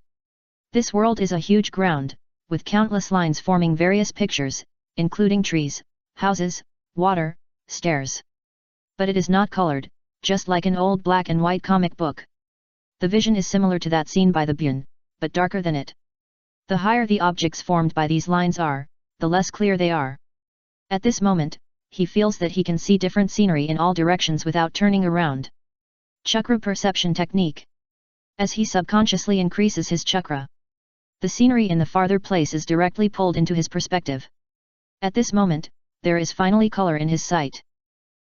This world is a huge ground, with countless lines forming various pictures, including trees, houses, water, stairs. But it is not colored, just like an old black and white comic book. The vision is similar to that seen by the Bun, but darker than it. The higher the objects formed by these lines are, the less clear they are. At this moment, he feels that he can see different scenery in all directions without turning around. Chakra perception technique. As he subconsciously increases his chakra, the scenery in the farther place is directly pulled into his perspective. At this moment, there is finally color in his sight.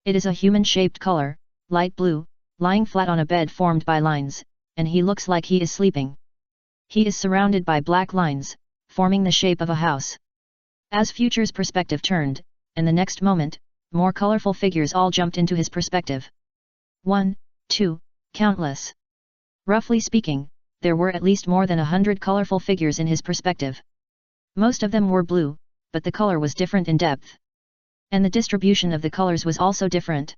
It is a human-shaped color, light blue, lying flat on a bed formed by lines, and he looks like he is sleeping. He is surrounded by black lines, forming the shape of a house. As Future's perspective turned, and the next moment, more colorful figures all jumped into his perspective. 1, 2, countless. Roughly speaking, there were at least more than 100 colorful figures in his perspective. Most of them were blue, but the color was different in depth. And the distribution of the colors was also different.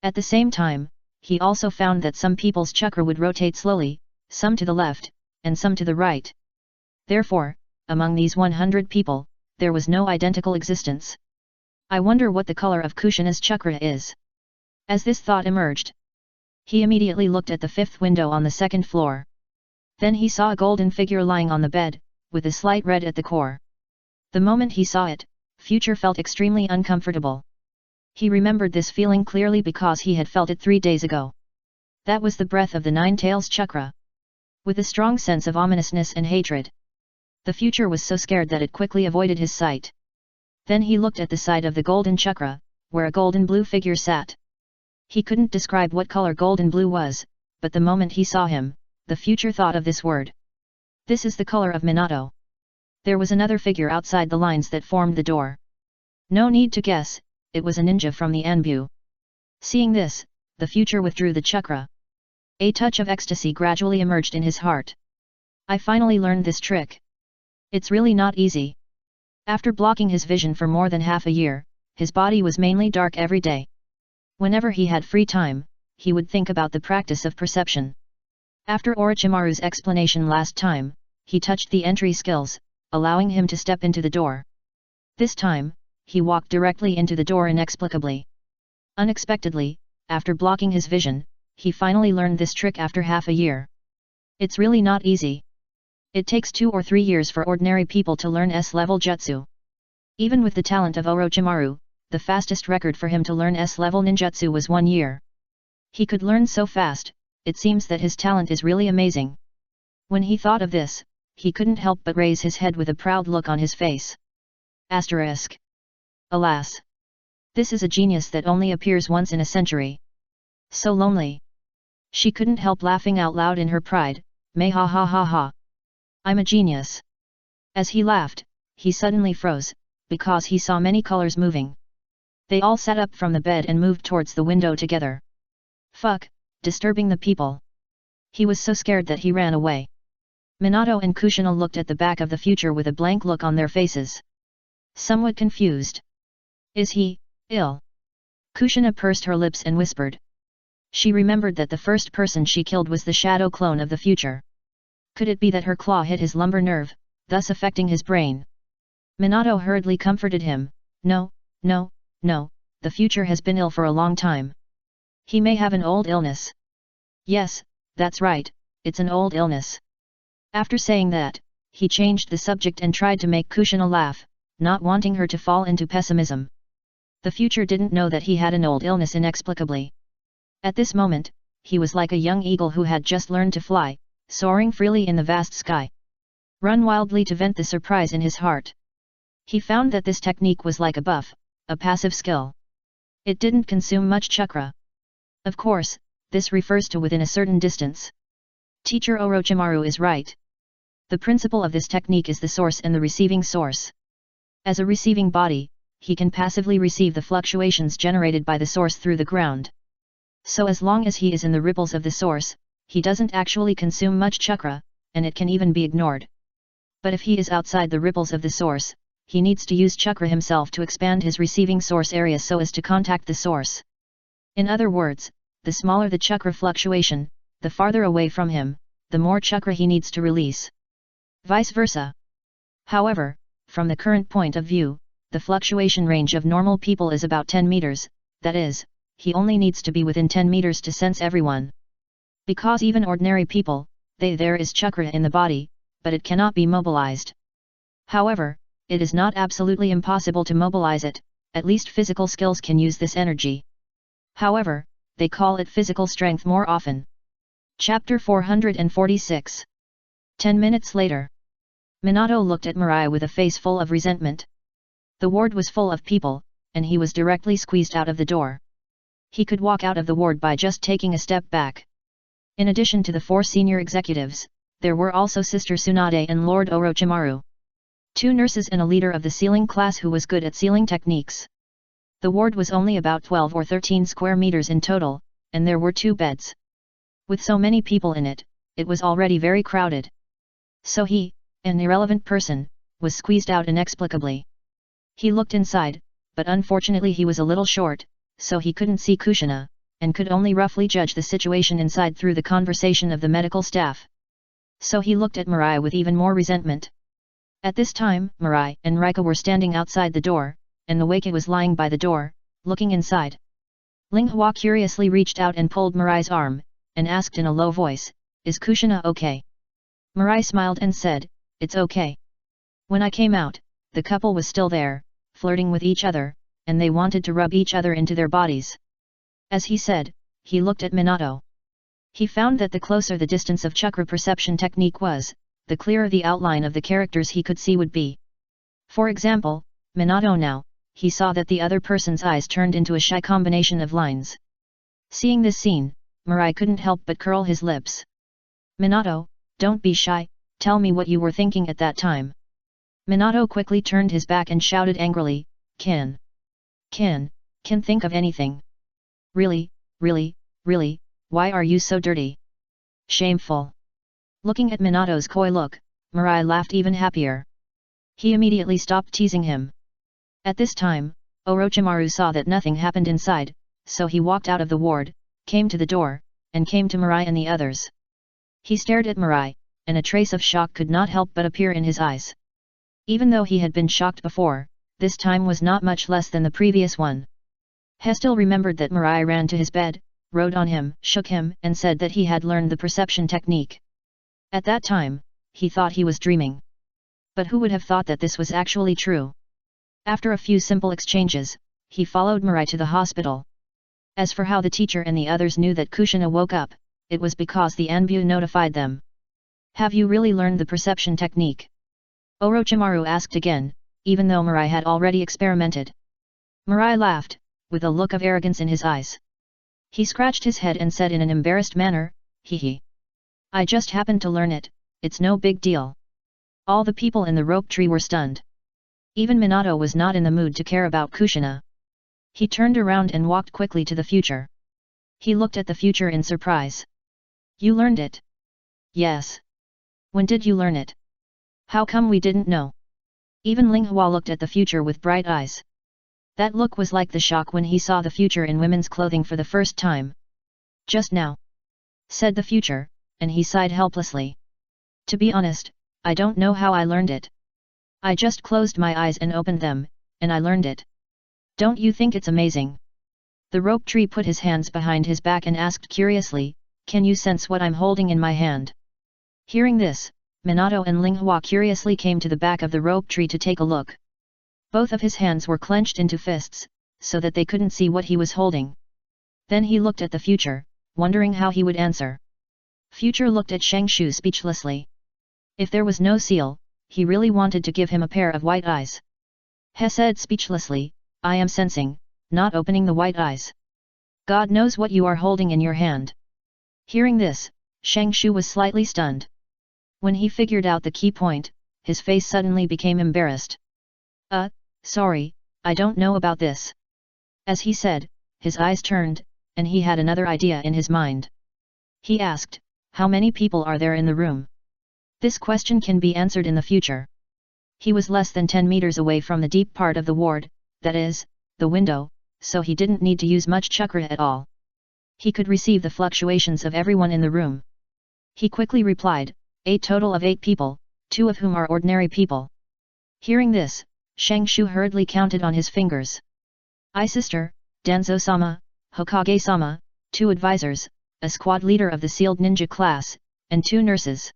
At the same time, he also found that some people's chakra would rotate slowly, some to the left, and some to the right. Therefore, among these 100 people, there was no identical existence. I wonder what the color of Kushina's chakra is. As this thought emerged, he immediately looked at the 5th window on the 2nd floor. Then he saw a golden figure lying on the bed, with a slight red at the core. The moment he saw it, Future felt extremely uncomfortable. He remembered this feeling clearly because he had felt it 3 days ago. That was the breath of the 9 tails chakra. With a strong sense of ominousness and hatred, the Future was so scared that it quickly avoided his sight. Then he looked at the side of the golden chakra, where a golden blue figure sat. He couldn't describe what color golden blue was, but the moment he saw him, the Future thought of this word. This is the color of Minato. There was another figure outside the lines that formed the door. No need to guess, it was a ninja from the Anbu. Seeing this, the Future withdrew the chakra. A touch of ecstasy gradually emerged in his heart. I finally learned this trick. It's really not easy. After blocking his vision for more than half a year, his body was mainly dark every day. Whenever he had free time, he would think about the practice of perception. After Orochimaru's explanation last time, he touched the entry skills, allowing him to step into the door. This time, he walked directly into the door inexplicably. Unexpectedly, after blocking his vision, he finally learned this trick after half a year. It's really not easy. It takes 2 or 3 years for ordinary people to learn S-level jutsu. Even with the talent of Orochimaru, the fastest record for him to learn S-level ninjutsu was 1 year. He could learn so fast, it seems that his talent is really amazing. When he thought of this, he couldn't help but raise his head with a proud look on his face. Asterisk. Alas! This is a genius that only appears once in a century. So lonely. She couldn't help laughing out loud in her pride, Meh ha ha ha ha. I'm a genius. As he laughed, he suddenly froze, because he saw many colors moving. They all sat up from the bed and moved towards the window together. Fuck, disturbing the people. He was so scared that he ran away. Minato and Kushina looked at the back of the Future with a blank look on their faces. Somewhat confused. Is he ill? Kushina pursed her lips and whispered. She remembered that the first person she killed was the shadow clone of the Future. Could it be that her claw hit his lumbar nerve, thus affecting his brain? Minato hurriedly comforted him. No, no, no, the Future has been ill for a long time. He may have an old illness. Yes, that's right, it's an old illness. After saying that, he changed the subject and tried to make Kushina laugh, not wanting her to fall into pessimism. The future didn't know that he had an old illness inexplicably. At this moment, he was like a young eagle who had just learned to fly, soaring freely in the vast sky. Run wildly to vent the surprise in his heart. He found that this technique was like a buff, a passive skill. It didn't consume much chakra. Of course, this refers to within a certain distance. Teacher Orochimaru is right. The principle of this technique is the source and the receiving source. As a receiving body, he can passively receive the fluctuations generated by the source through the ground. So as long as he is in the ripples of the source, he doesn't actually consume much chakra, and it can even be ignored. But if he is outside the ripples of the source, he needs to use chakra himself to expand his receiving source area so as to contact the source. In other words, the smaller the chakra fluctuation, the farther away from him, the more chakra he needs to release. Vice versa. However, from the current point of view, the fluctuation range of normal people is about 10 meters, that is, he only needs to be within 10 meters to sense everyone. Because even ordinary people, there is chakra in the body, but it cannot be mobilized. However, it is not absolutely impossible to mobilize it, at least physical skills can use this energy. However, they call it physical strength more often. Chapter 446. 10 minutes later. Minato looked at Mirai with a face full of resentment. The ward was full of people, and he was directly squeezed out of the door. He could walk out of the ward by just taking a step back. In addition to the 4 senior executives, there were also Sister Tsunade and Lord Orochimaru. 2 nurses and a leader of the sealing class who was good at sealing techniques. The ward was only about 12 or 13 square meters in total, and there were 2 beds. With so many people in it, it was already very crowded. So he, an irrelevant person, was squeezed out inexplicably. He looked inside, but unfortunately he was a little short, so he couldn't see Kushina, and could only roughly judge the situation inside through the conversation of the medical staff. So he looked at Mirai with even more resentment. At this time, Mirai and Rika were standing outside the door, and the Wake was lying by the door, looking inside. Ling Hua curiously reached out and pulled Mirai's arm, and asked in a low voice, "Is Kushina okay?" Mirai smiled and said, "It's okay. When I came out, the couple was still there, flirting with each other, and they wanted to rub each other into their bodies." As he said, he looked at Minato. He found that the closer the distance of chakra perception technique was, the clearer the outline of the characters he could see would be. For example, Minato now, he saw that the other person's eyes turned into a shy combination of lines. Seeing this scene, Mirai couldn't help but curl his lips. "Minato, don't be shy, tell me what you were thinking at that time." Minato quickly turned his back and shouted angrily, Can think of anything. Really, why are you so dirty? Shameful." Looking at Minato's coy look, Mirai laughed even happier. He immediately stopped teasing him. At this time, Orochimaru saw that nothing happened inside, so he walked out of the ward, came to the door, and came to Mirai and the others. He stared at Mirai, and a trace of shock could not help but appear in his eyes. Even though he had been shocked before, this time was not much less than the previous one. He still remembered that Mirai ran to his bed, rode on him, shook him, and said that he had learned the perception technique. At that time, he thought he was dreaming. But who would have thought that this was actually true? After a few simple exchanges, he followed Mirai to the hospital. As for how the teacher and the others knew that Kushina woke up, it was because the Anbu notified them. "Have you really learned the perception technique?" Orochimaru asked again, even though Mirai had already experimented. Mirai laughed, with a look of arrogance in his eyes. He scratched his head and said in an embarrassed manner, "Hee. I just happened to learn it, it's no big deal." All the people in the rope tree were stunned. Even Minato was not in the mood to care about Kushina. He turned around and walked quickly to the future. He looked at the future in surprise. "You learned it?" "Yes." "When did you learn it? How come we didn't know?" Even Ling Hua looked at the future with bright eyes. That look was like the shock when he saw the future in women's clothing for the first time. "Just now," said the future, and he sighed helplessly. "To be honest, I don't know how I learned it. I just closed my eyes and opened them, and I learned it. Don't you think it's amazing?" The rope tree put his hands behind his back and asked curiously, "Can you sense what I'm holding in my hand?" Hearing this, Minato and Ling Hua curiously came to the back of the rope tree to take a look. Both of his hands were clenched into fists, so that they couldn't see what he was holding. Then he looked at the future, wondering how he would answer. Future looked at Shang Shu speechlessly. If there was no seal, he really wanted to give him a pair of white eyes. He said speechlessly, I am sensing, not opening the white eyes. God knows what you are holding in your hand. Hearing this, Shang Shu was slightly stunned. When he figured out the key point, his face suddenly became embarrassed. Sorry, I don't know about this. As he said, his eyes turned, and he had another idea in his mind. He asked, how many people are there in the room? This question can be answered in the future. He was less than 10 meters away from the deep part of the ward, that is, the window, so he didn't need to use much chakra at all. He could receive the fluctuations of everyone in the room. He quickly replied, a total of 8 people, 2 of whom are ordinary people. Hearing this, Shang Shu hurriedly counted on his fingers. Sister, Danzo-sama, Hokage-sama, 2 advisors, a squad leader of the sealed ninja class, and 2 nurses.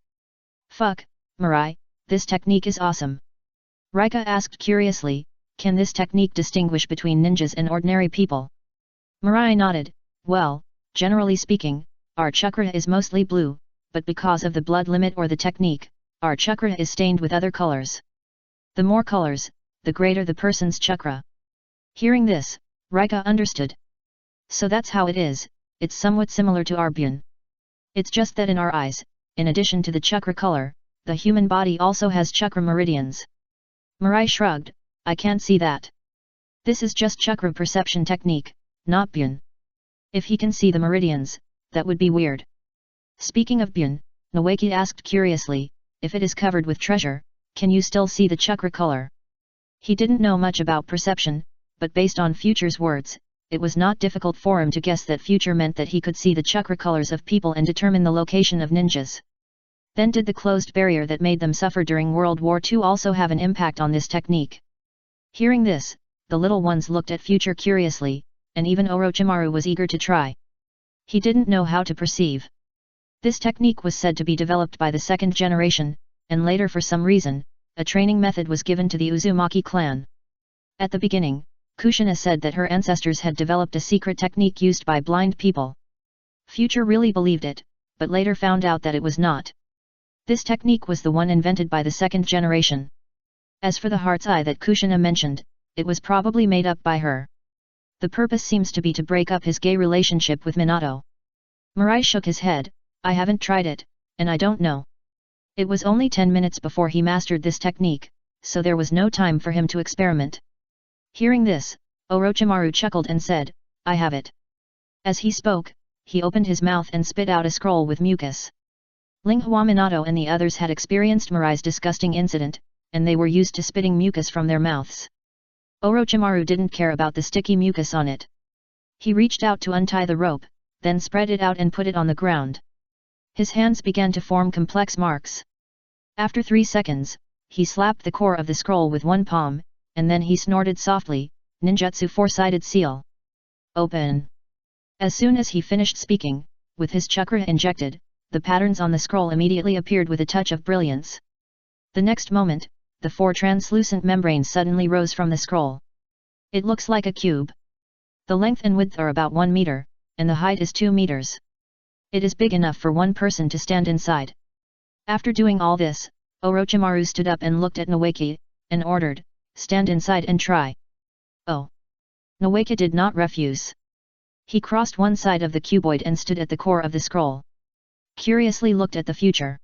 Fuck, Mirai, this technique is awesome. Rika asked curiously, can this technique distinguish between ninjas and ordinary people? Mirai nodded, well, generally speaking, our chakra is mostly blue, but because of the blood limit or the technique, our chakra is stained with other colors. The more colors, the greater the person's chakra. Hearing this, Rika understood. So that's how it is, it's somewhat similar to our Bun. It's just that in our eyes, in addition to the chakra color, the human body also has chakra meridians. Mirai shrugged, I can't see that. This is just chakra perception technique, not Bun. If he can see the meridians, that would be weird. Speaking of Bun, Noeki asked curiously, if it is covered with treasure, can you still see the chakra color? He didn't know much about perception, but based on Future's words, it was not difficult for him to guess that Future meant that he could see the chakra colors of people and determine the location of ninjas. Then did the closed barrier that made them suffer during World War II also have an impact on this technique? Hearing this, the little ones looked at Future curiously, and even Orochimaru was eager to try. He didn't know how to perceive. This technique was said to be developed by the second generation, and later for some reason, a training method was given to the Uzumaki clan. At the beginning, Kushina said that her ancestors had developed a secret technique used by blind people. Future really believed it, but later found out that it was not. This technique was the one invented by the second generation. As for the heart's eye that Kushina mentioned, it was probably made up by her. The purpose seems to be to break up his gay relationship with Minato. Mirai shook his head, I haven't tried it, and I don't know. It was only 10 minutes before he mastered this technique, so there was no time for him to experiment. Hearing this, Orochimaru chuckled and said, I have it. As he spoke, he opened his mouth and spit out a scroll with mucus. Linghua Minato and the others had experienced Mirai's disgusting incident, and they were used to spitting mucus from their mouths. Orochimaru didn't care about the sticky mucus on it. He reached out to untie the rope, then spread it out and put it on the ground. His hands began to form complex marks. After 3 seconds, he slapped the core of the scroll with one palm, and then he snorted softly, ninjutsu 4-sided seal. Open. As soon as he finished speaking, with his chakra injected, the patterns on the scroll immediately appeared with a touch of brilliance. The next moment, the 4 translucent membranes suddenly rose from the scroll. It looks like a cube. The length and width are about 1 meter, and the height is 2 meters. It is big enough for one person to stand inside. After doing all this, Orochimaru stood up and looked at Noeki, and ordered, stand inside and try. Oh. Noeki did not refuse. He crossed one side of the cuboid and stood at the core of the scroll. Curiously looked at the future.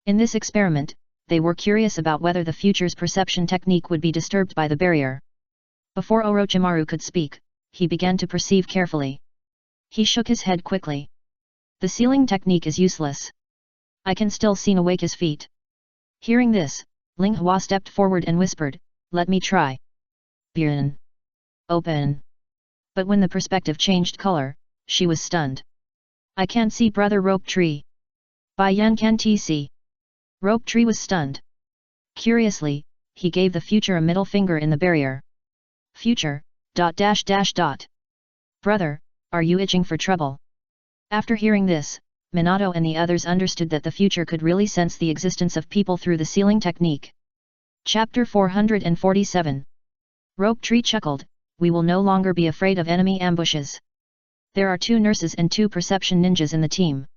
In this experiment, they were curious about whether the future's perception technique would be disturbed by the barrier. Before Orochimaru could speak, he began to perceive carefully. He shook his head quickly. The sealing technique is useless. I can still see Noeki's feet. Hearing this, Linghua stepped forward and whispered, let me try. Bun. Open. But when the perspective changed color, she was stunned. I can't see brother Rope Tree. Bai Yan can see. Rope Tree was stunned. Curiously, he gave the future a middle finger in the barrier. Future, ... Brother, are you itching for trouble? After hearing this, Minato and the others understood that the future could really sense the existence of people through the sealing technique. Chapter 447 Rope Tree chuckled, we will no longer be afraid of enemy ambushes. There are 2 nurses and 2 perception ninjas in the team.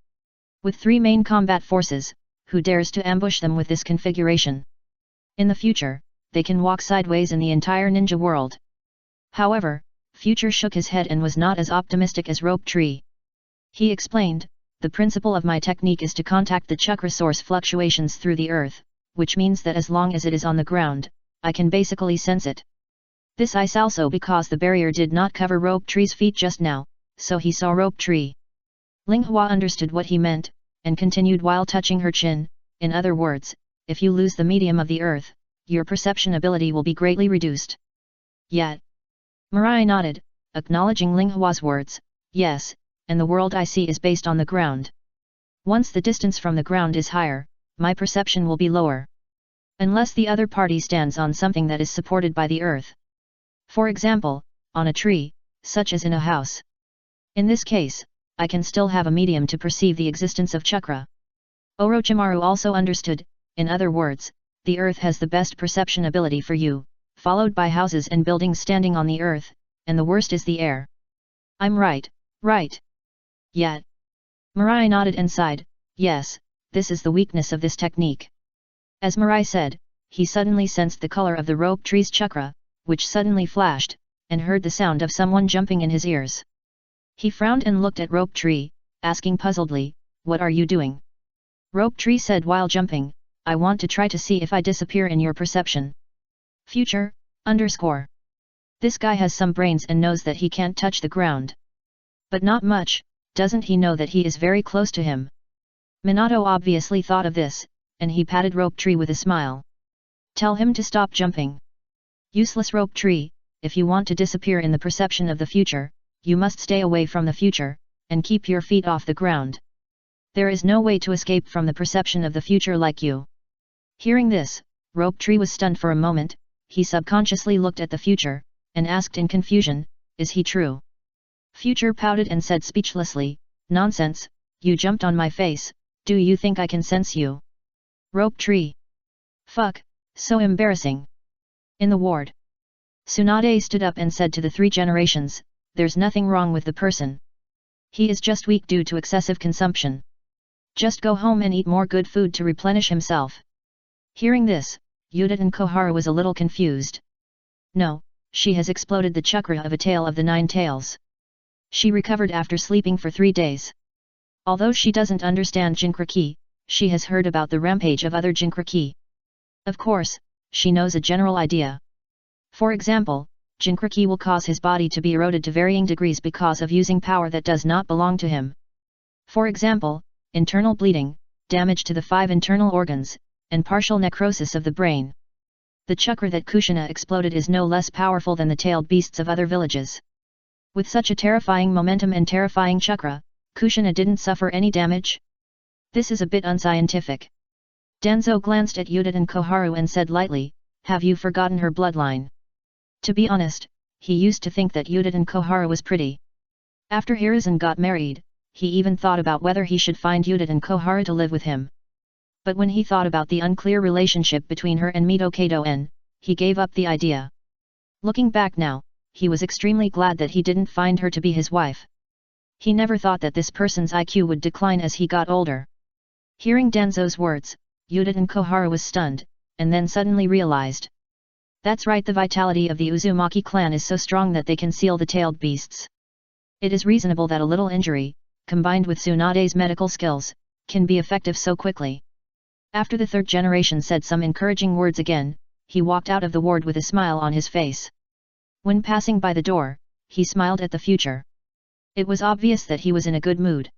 With 3 main combat forces, who dares to ambush them with this configuration? In the future, they can walk sideways in the entire ninja world. However, Future shook his head and was not as optimistic as Rope Tree. He explained, the principle of my technique is to contact the chakra source fluctuations through the earth, which means that as long as it is on the ground, I can basically sense it. This is also because the barrier did not cover Rope Tree's feet just now, so he saw Rope Tree. Ling Hua understood what he meant, and continued while touching her chin, in other words, if you lose the medium of the earth, your perception ability will be greatly reduced. Yet. Mirai nodded, acknowledging Ling Hua's words, yes, and the world I see is based on the ground. Once the distance from the ground is higher, my perception will be lower. Unless the other party stands on something that is supported by the earth. For example, on a tree, such as in a house. In this case, I can still have a medium to perceive the existence of chakra. Orochimaru also understood, in other words, the earth has the best perception ability for you, followed by houses and buildings standing on the earth, and the worst is the air. I'm right, right. Yet. Mirai nodded and sighed, yes, this is the weakness of this technique. As Mirai said, he suddenly sensed the color of the Rope Tree's chakra, which suddenly flashed, and heard the sound of someone jumping in his ears. He frowned and looked at Rope Tree, asking puzzledly, what are you doing? Rope Tree said while jumping, I want to try to see if I disappear in your perception. Future, _. This guy has some brains and knows that he can't touch the ground. But not much, doesn't he know that he is very close to him? Minato obviously thought of this, and he patted Rope Tree with a smile. Tell him to stop jumping. Useless Rope Tree, if you want to disappear in the perception of the future, you must stay away from the future, and keep your feet off the ground. There is no way to escape from the perception of the future like you. Hearing this, Rope Tree was stunned for a moment, he subconsciously looked at the future, and asked in confusion, is he true? Future pouted and said speechlessly, nonsense, you jumped on my face, do you think I can sense you? Rope Tree. Fuck, so embarrassing. In the ward. Tsunade stood up and said to the 3 generations, there's nothing wrong with the person. He is just weak due to excessive consumption. Just go home and eat more good food to replenish himself. Hearing this, Yudin Koharu was a little confused. No, she has exploded the chakra of a tail of the 9 tails. She recovered after sleeping for 3 days. Although she doesn't understand Jinchuriki, she has heard about the rampage of other Jinchuriki. Of course, she knows a general idea. For example, Jinchuriki will cause his body to be eroded to varying degrees because of using power that does not belong to him. For example, internal bleeding, damage to the 5 internal organs, and partial necrosis of the brain. The chakra that Kushina exploded is no less powerful than the tailed beasts of other villages. With such a terrifying momentum and terrifying chakra, Kushina didn't suffer any damage? This is a bit unscientific. Danzo glanced at Yudin Koharu and said lightly, have you forgotten her bloodline? To be honest, he used to think that Yudin Koharu was pretty. After Hiruzen got married, he even thought about whether he should find Yudin Koharu to live with him. But when he thought about the unclear relationship between her and Mito Kato-en, he gave up the idea. Looking back now, he was extremely glad that he didn't find her to be his wife. He never thought that this person's IQ would decline as he got older. Hearing Danzo's words, Yudin Koharu was stunned, and then suddenly realized. That's right, the vitality of the Uzumaki clan is so strong that they can seal the tailed beasts. It is reasonable that a little injury, combined with Tsunade's medical skills, can be effective so quickly. After the 3rd generation said some encouraging words again, he walked out of the ward with a smile on his face. When passing by the door, he smiled at the future. It was obvious that he was in a good mood.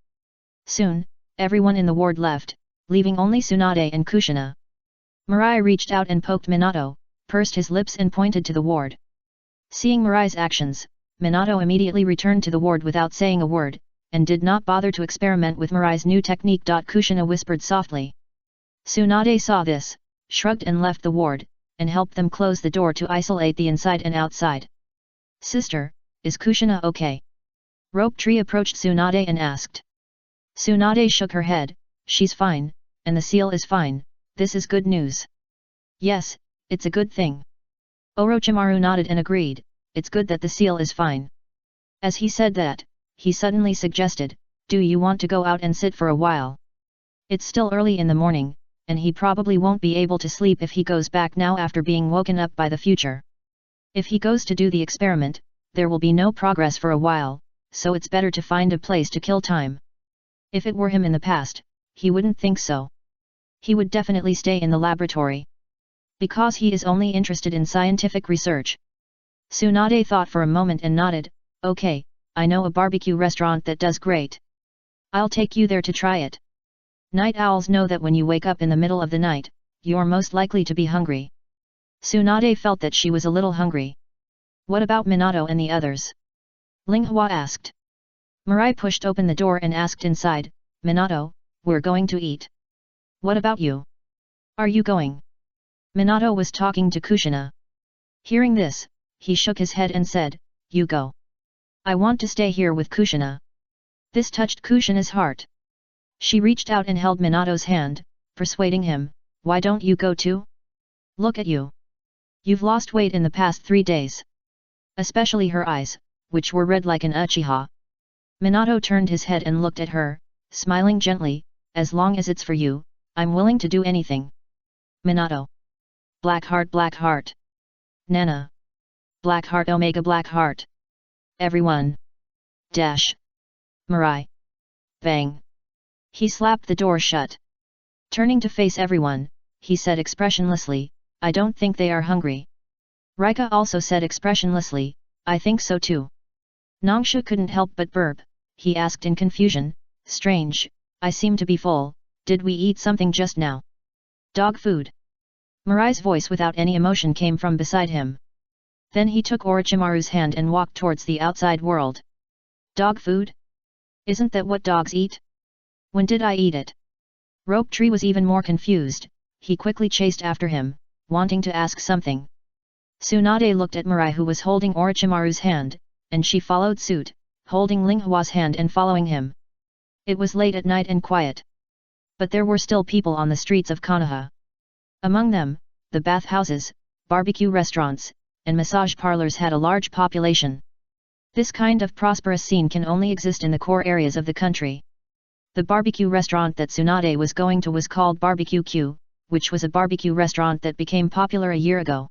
Soon, everyone in the ward left, leaving only Tsunade and Kushina. Mirai reached out and poked Minato, pursed his lips and pointed to the ward. Seeing Mirai's actions, Minato immediately returned to the ward without saying a word, and did not bother to experiment with Mirai's new technique. Kushina whispered softly. Tsunade saw this, shrugged and left the ward, and helped them close the door to isolate the inside and outside. Sister, is Kushina okay? Rope Tree approached Tsunade and asked. Tsunade shook her head, she's fine, and the seal is fine, this is good news. Yes, it's a good thing. Orochimaru nodded and agreed, it's good that the seal is fine. As he said that, he suddenly suggested, do you want to go out and sit for a while? It's still early in the morning, and he probably won't be able to sleep if he goes back now after being woken up by the future. If he goes to do the experiment, there will be no progress for a while, so it's better to find a place to kill time. If it were him in the past, he wouldn't think so. He would definitely stay in the laboratory. Because he is only interested in scientific research. Tsunade thought for a moment and nodded, okay, I know a barbecue restaurant that does great. I'll take you there to try it. Night owls know that when you wake up in the middle of the night, you're most likely to be hungry. Tsunade felt that she was a little hungry. What about Minato and the others? Linghua asked. Mirai pushed open the door and asked inside, Minato, we're going to eat. What about you? Are you going? Minato was talking to Kushina. Hearing this, he shook his head and said, you go. I want to stay here with Kushina. This touched Kushina's heart. She reached out and held Minato's hand, persuading him, why don't you go too? Look at you. You've lost weight in the past 3 days. Especially her eyes, which were red like an Uchiha. Minato turned his head and looked at her, smiling gently, as long as it's for you, I'm willing to do anything. Minato. Black heart. Nana. Black heart omega black heart. Everyone. Dash. Mirai. Bang. He slapped the door shut. Turning to face everyone, he said expressionlessly, I don't think they are hungry. Rika also said expressionlessly, I think so too. Nangsha couldn't help but burp. He asked in confusion, strange, I seem to be full, did we eat something just now? Dog food. Mirai's voice without any emotion came from beside him. Then he took Orochimaru's hand and walked towards the outside world. Dog food? Isn't that what dogs eat? When did I eat it? Rope Tree was even more confused, he quickly chased after him, wanting to ask something. Tsunade looked at Mirai who was holding Orochimaru's hand, and she followed suit, holding Linghua's hand and following him. It was late at night and quiet. But there were still people on the streets of Konoha. Among them, the bathhouses, barbecue restaurants, and massage parlors had a large population. This kind of prosperous scene can only exist in the core areas of the country. The barbecue restaurant that Tsunade was going to was called Barbecue Q, which was a barbecue restaurant that became popular a year ago.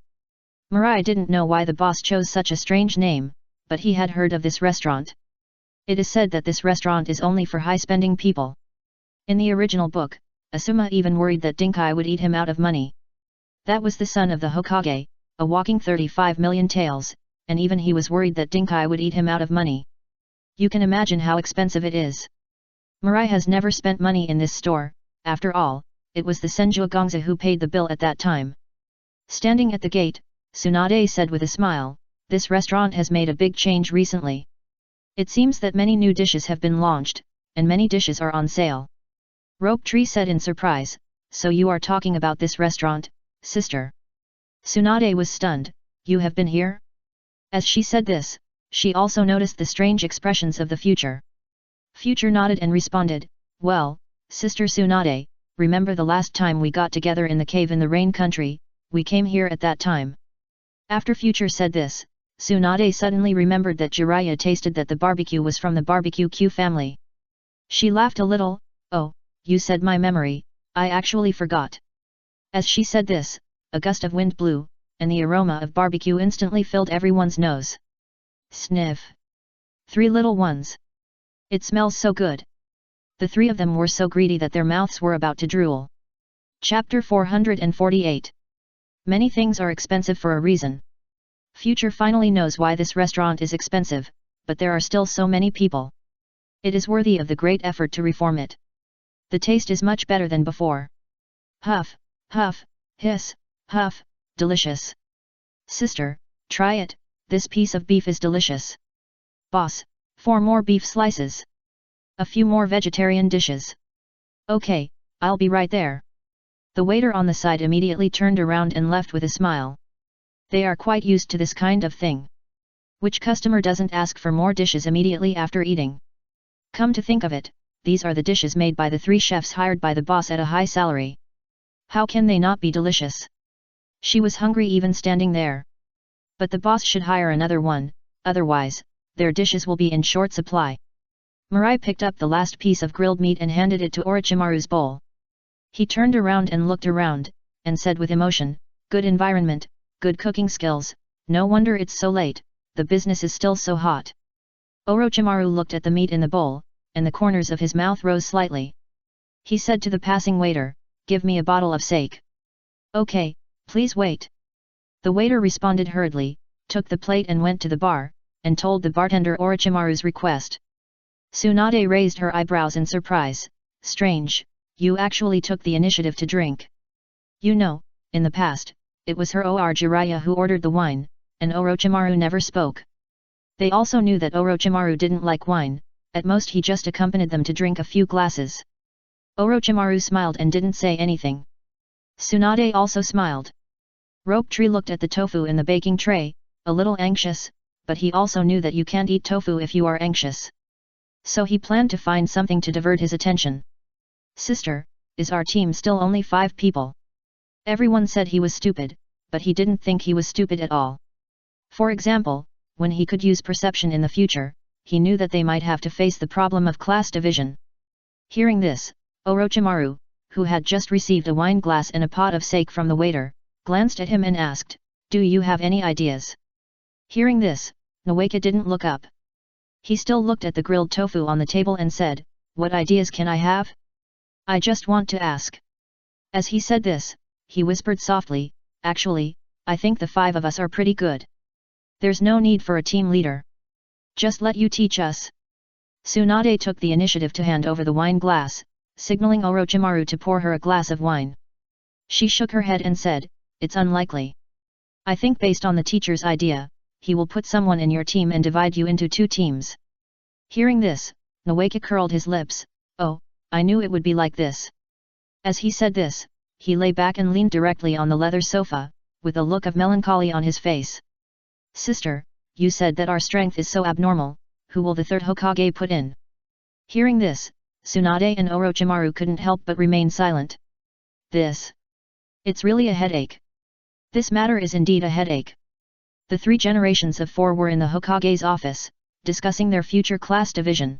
Mirai didn't know why the boss chose such a strange name, but he had heard of this restaurant. It is said that this restaurant is only for high-spending people. In the original book, Asuma even worried that Dinkai would eat him out of money. That was the son of the Hokage, a walking 35 million taels, and even he was worried that Dinkai would eat him out of money. You can imagine how expensive it is. Mirai has never spent money in this store, after all, it was the Senju Gongza who paid the bill at that time. Standing at the gate, Tsunade said with a smile, this restaurant has made a big change recently. It seems that many new dishes have been launched, and many dishes are on sale. Rope Tree said in surprise, so you are talking about this restaurant, sister? Tsunade was stunned, you have been here? As she said this, she also noticed the strange expressions of the future. Future nodded and responded, well, Sister Tsunade, remember the last time we got together in the cave in the Rain Country, we came here at that time. After Future said this, Tsunade suddenly remembered that Jiraiya tasted that the barbecue was from the Barbecue Q family. She laughed a little, oh, you said my memory, I actually forgot. As she said this, a gust of wind blew, and the aroma of barbecue instantly filled everyone's nose. Sniff. 3 little ones. It smells so good. The 3 of them were so greedy that their mouths were about to drool. Chapter 448. Many things are expensive for a reason. Future finally knows why this restaurant is expensive, but there are still so many people. It is worthy of the great effort to reform it. The taste is much better than before. Huff, huff, hiss, huff, delicious. Sister, try it, this piece of beef is delicious. Boss, 4 more beef slices. A few more vegetarian dishes. Okay, I'll be right there. The waiter on the side immediately turned around and left with a smile. They are quite used to this kind of thing. Which customer doesn't ask for more dishes immediately after eating? Come to think of it, these are the dishes made by the 3 chefs hired by the boss at a high salary. How can they not be delicious? She was hungry even standing there. But the boss should hire another one, otherwise, their dishes will be in short supply. Mirai picked up the last piece of grilled meat and handed it to Orochimaru's bowl. He turned around and looked around, and said with emotion, "Good environment, good cooking skills, no wonder it's so late, the business is still so hot." Orochimaru looked at the meat in the bowl, and the corners of his mouth rose slightly. He said to the passing waiter, "Give me a bottle of sake." "Okay, please wait." The waiter responded hurriedly, took the plate and went to the bar, and told the bartender Orochimaru's request. Tsunade raised her eyebrows in surprise. "Strange, you actually took the initiative to drink." You know, in the past, it was her or Jiraiya who ordered the wine, and Orochimaru never spoke. They also knew that Orochimaru didn't like wine, at most he just accompanied them to drink a few glasses. Orochimaru smiled and didn't say anything. Tsunade also smiled. Rope Tree looked at the tofu in the baking tray, a little anxious, but he also knew that you can't eat tofu if you are anxious. So he planned to find something to divert his attention. "Sister, is our team still only 5 people?" Everyone said he was stupid, but he didn't think he was stupid at all. For example, when he could use perception in the future, he knew that they might have to face the problem of class division. Hearing this, Orochimaru, who had just received a wine glass and a pot of sake from the waiter, glanced at him and asked, "Do you have any ideas?" Hearing this, Nawaka didn't look up. He still looked at the grilled tofu on the table and said, "What ideas can I have? I just want to ask." As he said this, he whispered softly, "Actually, I think the 5 of us are pretty good. There's no need for a team leader. Just let you teach us." Tsunade took the initiative to hand over the wine glass, signaling Orochimaru to pour her a glass of wine. She shook her head and said, "It's unlikely. I think based on the teacher's idea, he will put someone in your team and divide you into 2 teams." Hearing this, Nawaka curled his lips, "Oh, I knew it would be like this." As he said this, he lay back and leaned directly on the leather sofa, with a look of melancholy on his face. "Sister, you said that our strength is so abnormal, who will the 3rd Hokage put in?" Hearing this, Tsunade and Orochimaru couldn't help but remain silent. It's really a headache. This matter is indeed a headache. The 3 generations of 4 were in the Hokage's office, discussing their future class division.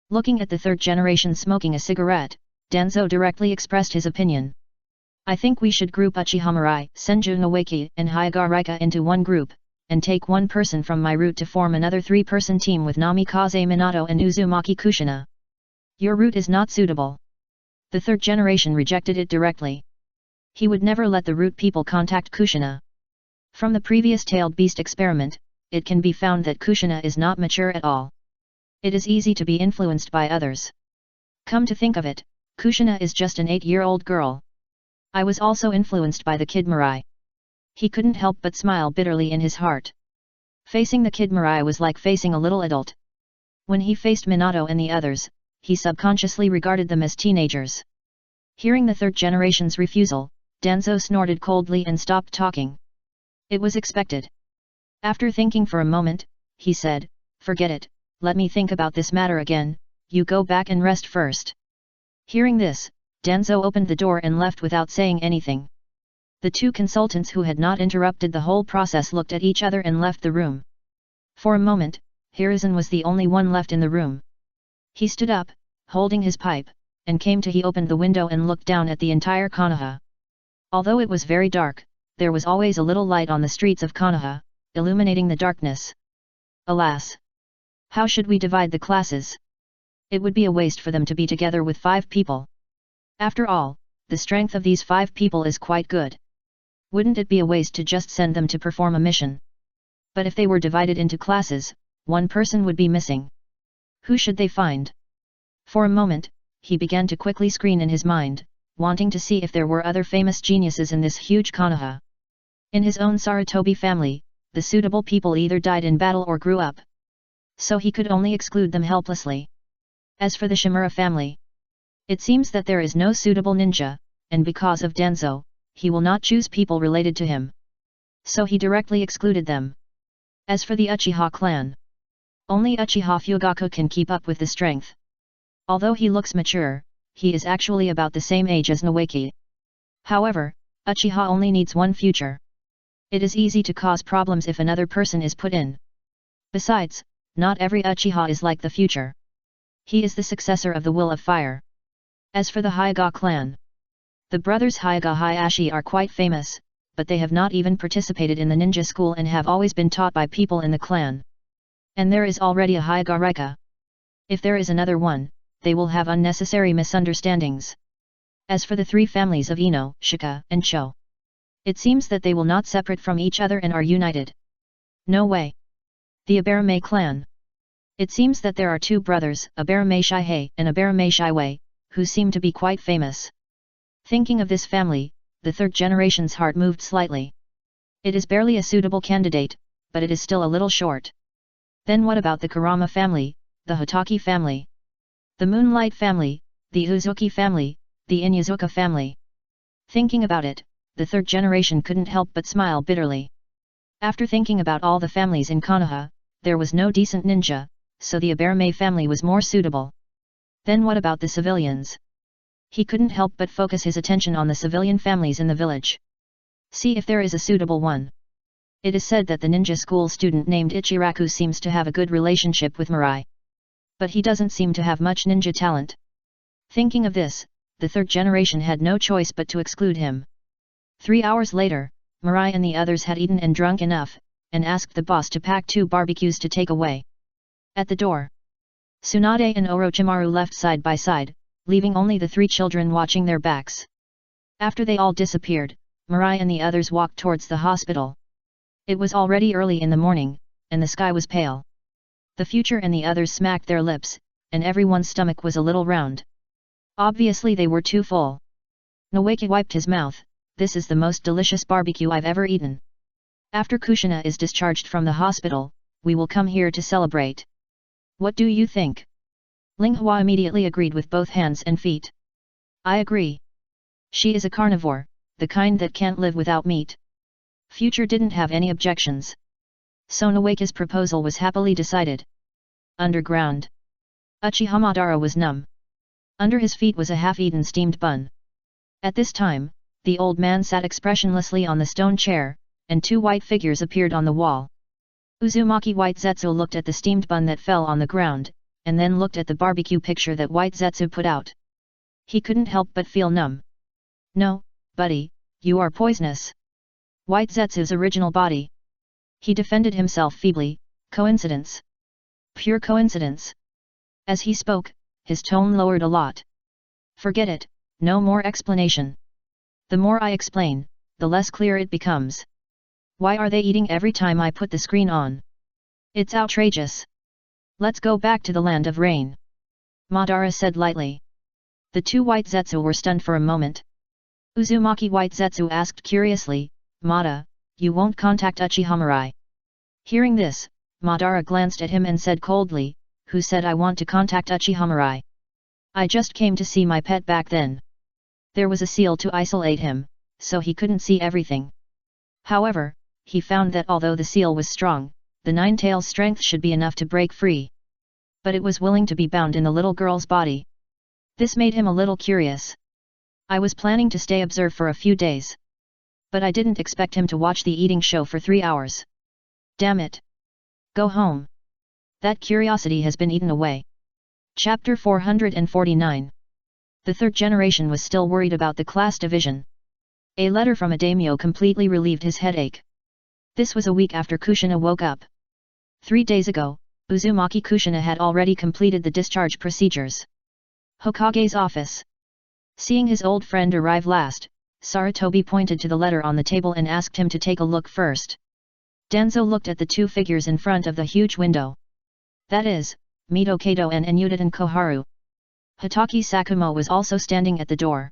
Looking at the 3rd generation smoking a cigarette, Danzo directly expressed his opinion. "I think we should group Uchiha Mirai, Senju Nawaki and Hyuga into one group, and take one person from my route to form another 3-person team with Namikaze Minato and Uzumaki Kushina." "Your route is not suitable." The 3rd generation rejected it directly. He would never let the root people contact Kushina. From the previous tailed beast experiment, it can be found that Kushina is not mature at all. It is easy to be influenced by others. Come to think of it, Kushina is just an 8-year-old girl. I was also influenced by the kid Mirai. He couldn't help but smile bitterly in his heart. Facing the kid Mirai was like facing a little adult. When he faced Minato and the others, he subconsciously regarded them as teenagers. Hearing the 3rd generation's refusal, Danzo snorted coldly and stopped talking. It was expected. After thinking for a moment, he said, "Forget it, let me think about this matter again, you go back and rest first." Hearing this, Danzo opened the door and left without saying anything. The 2 consultants who had not interrupted the whole process looked at each other and left the room. For a moment, Hiruzen was the only one left in the room. He stood up, holding his pipe, and he opened the window and looked down at the entire Konoha. Although it was very dark, there was always a little light on the streets of Konoha, illuminating the darkness. Alas! How should we divide the classes? It would be a waste for them to be together with 5 people. After all, the strength of these 5 people is quite good. Wouldn't it be a waste to just send them to perform a mission? But if they were divided into classes, 1 person would be missing. Who should they find? For a moment, he began to quickly screen in his mind, wanting to see if there were other famous geniuses in this huge Konoha. In his own Sarutobi family, the suitable people either died in battle or grew up. So he could only exclude them helplessly. As for the Shimura family, it seems that there is no suitable ninja, and because of Danzo, he will not choose people related to him. So he directly excluded them. As for the Uchiha clan, only Uchiha Fugaku can keep up with the strength. Although he looks mature, he is actually about the same age as Nawaki. However, Uchiha only needs 1 future. It is easy to cause problems if another person is put in. Besides, not every Uchiha is like the future. He is the successor of the Will of Fire. As for the Hyuga clan, the brothers Hyuga Hayashi are quite famous, but they have not even participated in the ninja school and have always been taught by people in the clan. And there is already a Hyuga Rika. If there is another one, they will have unnecessary misunderstandings. As for the three families of Ino, Shika, and Cho, it seems that they will not separate from each other and are united. No way. The Abarame clan. It seems that there are two brothers, Abarame Shihei and Abarame Shiwei, who seem to be quite famous. Thinking of this family, the third generation's heart moved slightly. It is barely a suitable candidate, but it is still a little short. Then what about the Kurama family, the Hotaki family, the Moonlight family, the Uzuki family, the Inyazuka family? Thinking about it, the third generation couldn't help but smile bitterly. After thinking about all the families in Konoha, there was no decent ninja, so the Abarame family was more suitable. Then what about the civilians? He couldn't help but focus his attention on the civilian families in the village. See if there is a suitable one. It is said that the ninja school student named Ichiraku seems to have a good relationship with Mirai. But he doesn't seem to have much ninja talent. Thinking of this, the third generation had no choice but to exclude him. 3 hours later, Mirai and the others had eaten and drunk enough, and asked the boss to pack 2 barbecues to take away. At the door, Tsunade and Orochimaru left side by side, leaving only the 3 children watching their backs. After they all disappeared, Mirai and the others walked towards the hospital. It was already early in the morning, and the sky was pale. The future and the others smacked their lips, and everyone's stomach was a little round. Obviously they were too full. Noeki wiped his mouth. This is the most delicious barbecue I've ever eaten. After Kushina is discharged from the hospital, we will come here to celebrate. What do you think? Linghua immediately agreed with both hands and feet. I agree. She is a carnivore, the kind that can't live without meat. Future didn't have any objections. So Noeki's proposal was happily decided. Underground. Uchiha Madara was numb. Under his feet was a half-eaten steamed bun. At this time, the old man sat expressionlessly on the stone chair, and 2 white figures appeared on the wall. Uzumaki White Zetsu looked at the steamed bun that fell on the ground, and then looked at the barbecue picture that White Zetsu put out. He couldn't help but feel numb. No, buddy, you are poisonous. White Zetsu's original body. He defended himself feebly. Coincidence. Pure coincidence. As he spoke, his tone lowered a lot. Forget it, no more explanation. The more I explain, the less clear it becomes. Why are they eating every time I put the screen on? It's outrageous. Let's go back to the land of rain. Madara said lightly. The 2 White Zetsu were stunned for a moment. Uzumaki White Zetsu asked curiously, Mada, you won't contact Uchiha Mirai? Hearing this, Madara glanced at him and said coldly, who said I want to contact Uchiha Mirai? I just came to see my pet back then. There was a seal to isolate him, so he couldn't see everything. However, he found that although the seal was strong, the 9-tail's strength should be enough to break free. But it was willing to be bound in the little girl's body. This made him a little curious. I was planning to stay observe for a few days. But I didn't expect him to watch the eating show for 3 hours. Damn it. Go home. That curiosity has been eaten away. Chapter 449. The third generation was still worried about the class division. A letter from a daimyo completely relieved his headache. This was a week after Kushina woke up. 3 days ago, Uzumaki Kushina had already completed the discharge procedures. Hokage's office. Seeing his old friend arrive last, Sarutobi pointed to the letter on the table and asked him to take a look first. Danzo looked at the 2 figures in front of the huge window. That is, Mito Kato and Enyudan Koharu. Hitaki Sakumo was also standing at the door.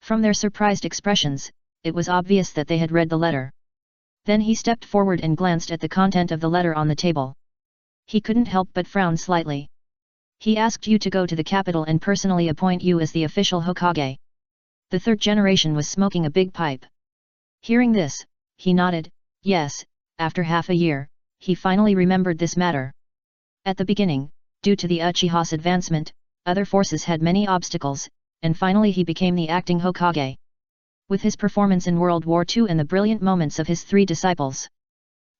From their surprised expressions, it was obvious that they had read the letter. Then he stepped forward and glanced at the content of the letter on the table. He couldn't help but frown slightly. He asked you to go to the capital and personally appoint you as the official Hokage. The third generation was smoking a big pipe. Hearing this, he nodded, yes, after half a year, he finally remembered this matter. At the beginning, due to the Uchiha's advancement, other forces had many obstacles, and finally he became the acting Hokage. with his performance in World War II and the brilliant moments of his 3 disciples.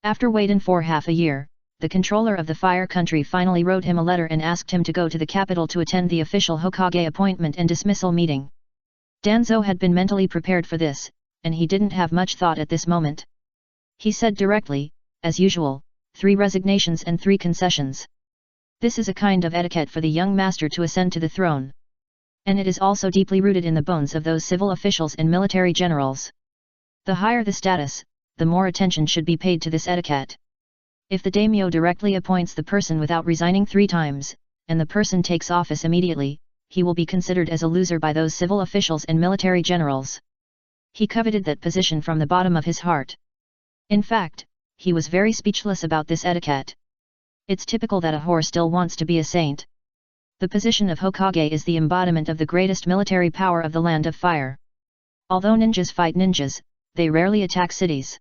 After waiting for half a year, the controller of the Fire Country finally wrote him a letter and asked him to go to the capital to attend the official Hokage appointment and dismissal meeting. Danzo had been mentally prepared for this, and he didn't have much thought at this moment. He said directly, as usual, 3 resignations and 3 concessions. This is a kind of etiquette for the young master to ascend to the throne. And it is also deeply rooted in the bones of those civil officials and military generals. The higher the status, the more attention should be paid to this etiquette. If the daimyo directly appoints the person without resigning 3 times, and the person takes office immediately, he will be considered as a loser by those civil officials and military generals. He coveted that position from the bottom of his heart. In fact, he was very speechless about this etiquette. It's typical that a whore still wants to be a saint. The position of Hokage is the embodiment of the greatest military power of the Land of Fire. Although ninjas fight ninjas, they rarely attack cities.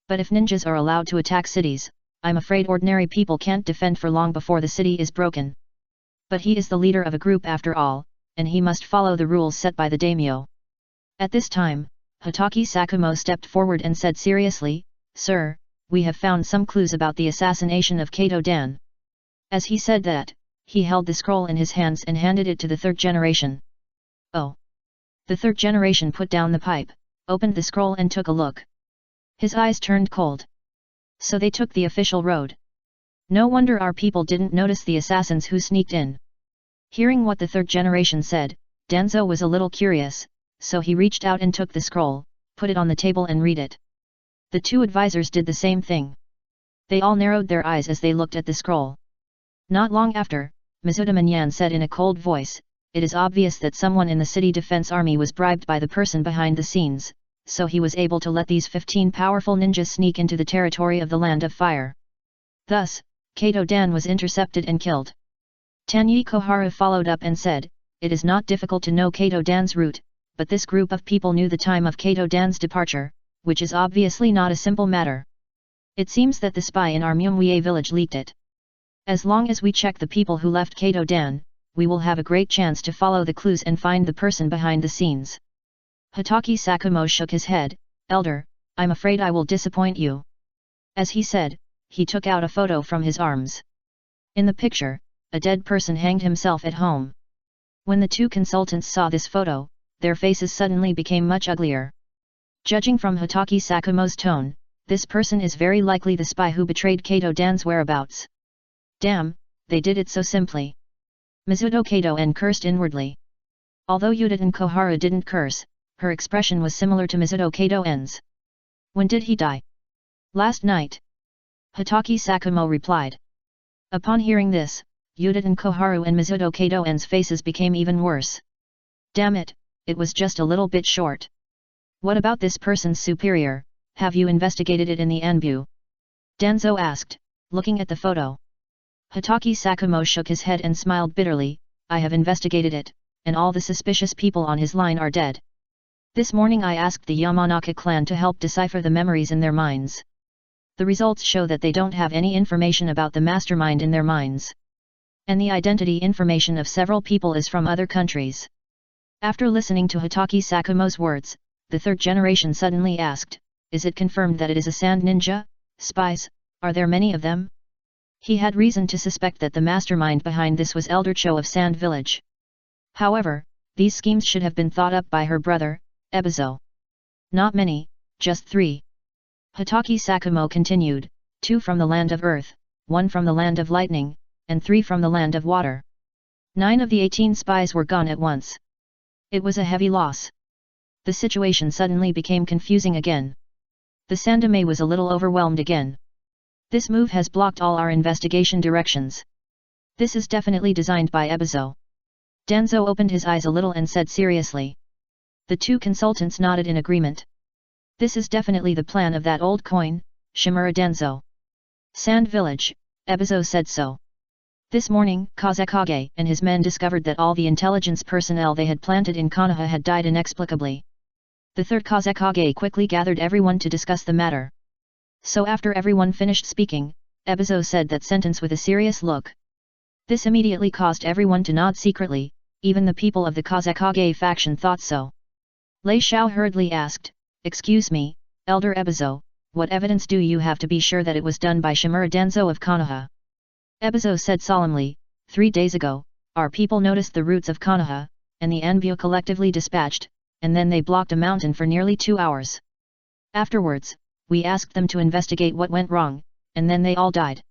But if ninjas are allowed to attack cities, I'm afraid ordinary people can't defend for long before the city is broken. But he is the leader of a group after all, and he must follow the rules set by the daimyo. At this time, Hatake Sakumo stepped forward and said seriously, "Sir, we have found some clues about the assassination of Kato Dan." As he said that, he held the scroll in his hands and handed it to the 3rd generation. Oh! The 3rd generation put down the pipe, opened the scroll and took a look. His eyes turned cold. So they took the official road. No wonder our people didn't notice the assassins who sneaked in. Hearing what the 3rd generation said, Danzo was a little curious, so he reached out and took the scroll, put it on the table and read it. The 2 advisors did the same thing. They all narrowed their eyes as they looked at the scroll. Not long after, Mizuta Manyan said in a cold voice, "It is obvious that someone in the city defense army was bribed by the person behind the scenes, so he was able to let these 15 powerful ninjas sneak into the territory of the Land of Fire. Thus, Kato Dan was intercepted and killed." Tanyi Koharu followed up and said, "It is not difficult to know Kato Dan's route, but this group of people knew the time of Kato Dan's departure, which is obviously not a simple matter. It seems that the spy in our Myungwie village leaked it. As long as we check the people who left Kato Dan, we will have a great chance to follow the clues and find the person behind the scenes." Hatake Sakumo shook his head, "Elder, I'm afraid I will disappoint you." As he said, he took out a photo from his arms. In the picture, a dead person hanged himself at home. When the 2 consultants saw this photo, their faces suddenly became much uglier. Judging from Hatake Sakumo's tone, this person is very likely the spy who betrayed Kato Dan's whereabouts. Damn, they did it so simply. Mizuto Kato-en cursed inwardly. Although Yuditen Koharu didn't curse, her expression was similar to Mizuto Kato-en's. "When did he die?" "Last night." Hatake Sakumo replied. Upon hearing this, Yuditen Koharu and Mizuto Kato-en's faces became even worse. Damn it, it was just a little bit short. "What about this person's superior, have you investigated it in the Anbu?" Danzo asked, looking at the photo. Hatake Sakumo shook his head and smiled bitterly, "I have investigated it, and all the suspicious people on his line are dead. This morning I asked the Yamanaka clan to help decipher the memories in their minds. The results show that they don't have any information about the mastermind in their minds. And the identity information of several people is from other countries." After listening to Hatake Sakumo's words, the 3rd generation suddenly asked, "Is it confirmed that it is a sand ninja? Spies, are there many of them?" He had reason to suspect that the mastermind behind this was Elder Cho of Sand Village. However, these schemes should have been thought up by her brother, Ebizo. "Not many, just 3. Hatake Sakumo continued, 2 from the Land of Earth, 1 from the Land of Lightning, and 3 from the Land of Water. 9 of the 18 spies were gone at once. It was a heavy loss." The situation suddenly became confusing again. The Sandame was a little overwhelmed again. "This move has blocked all our investigation directions. This is definitely designed by Ebizo." Danzo opened his eyes a little and said seriously. The 2 consultants nodded in agreement. "This is definitely the plan of that old coin, Shimura Danzo. Sand Village," Ebizo said so. This morning, Kazekage and his men discovered that all the intelligence personnel they had planted in Konoha had died inexplicably. The 3rd Kazekage quickly gathered everyone to discuss the matter. So after everyone finished speaking, Ebizo said that sentence with a serious look. This immediately caused everyone to nod secretly, even the people of the Kazekage faction thought so. Lei Xiao hurriedly asked, "Excuse me, Elder Ebizo, what evidence do you have to be sure that it was done by Shimura Danzo of Konoha?" Ebizo said solemnly, 3 days ago, our people noticed the roots of Konoha, and the Anbu collectively dispatched, and then they blocked a mountain for nearly 2 hours. Afterwards, we asked them to investigate what went wrong, and then they all died.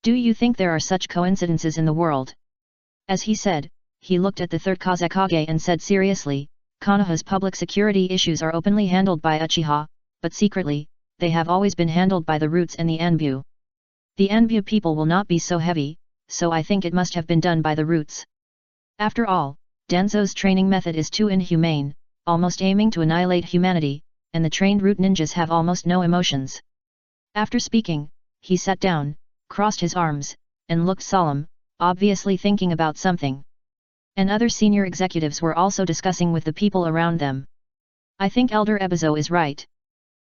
Do you think there are such coincidences in the world?" As he said, he looked at the third Kazekage and said seriously, "Konoha's public security issues are openly handled by Uchiha, but secretly, they have always been handled by the roots and the Anbu. The Anbu people will not be so heavy, so I think it must have been done by the roots. After all, Danzo's training method is too inhumane, almost aiming to annihilate humanity, and the trained root ninjas have almost no emotions." After speaking, he sat down, crossed his arms, and looked solemn, obviously thinking about something. And other senior executives were also discussing with the people around them. "I think Elder Ebizo is right.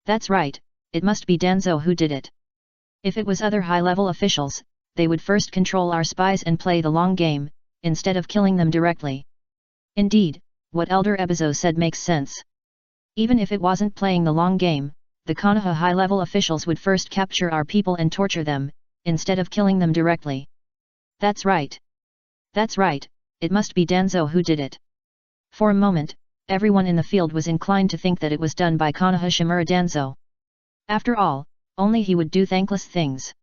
That's right, it must be Danzo who did it. If it was other high-level officials, they would first control our spies and play the long game, instead of killing them directly." Indeed, what Elder Ebizo said makes sense. Even if it wasn't playing the long game, the Konoha high-level officials would first capture our people and torture them, instead of killing them directly. That's right. That's right, it must be Danzo who did it. For a moment, everyone in the field was inclined to think that it was done by Konoha Shimura Danzo. After all, only he would do thankless things.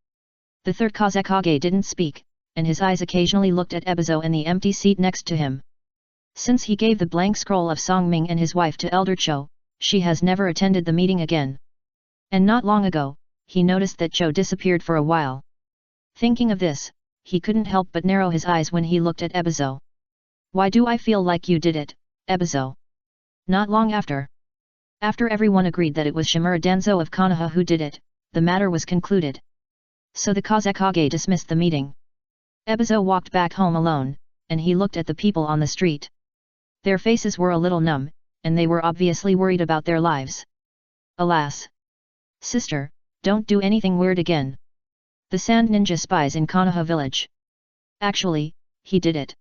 The third Kazekage didn't speak, and his eyes occasionally looked at Ebizo and the empty seat next to him. Since he gave the blank scroll of Songming and his wife to Elder Cho, she has never attended the meeting again. And not long ago, he noticed that Cho disappeared for a while. Thinking of this, he couldn't help but narrow his eyes when he looked at Ebizo. "Why do I feel like you did it, Ebizo?" Not long after everyone agreed that it was Shimura Danzo of Konoha who did it, the matter was concluded. So the Kazekage dismissed the meeting. Ebizo walked back home alone, and he looked at the people on the street. Their faces were a little numb, and they were obviously worried about their lives. "Alas! Sister, don't do anything weird again. The Sand Ninja spies in Konoha village." Actually, he did it.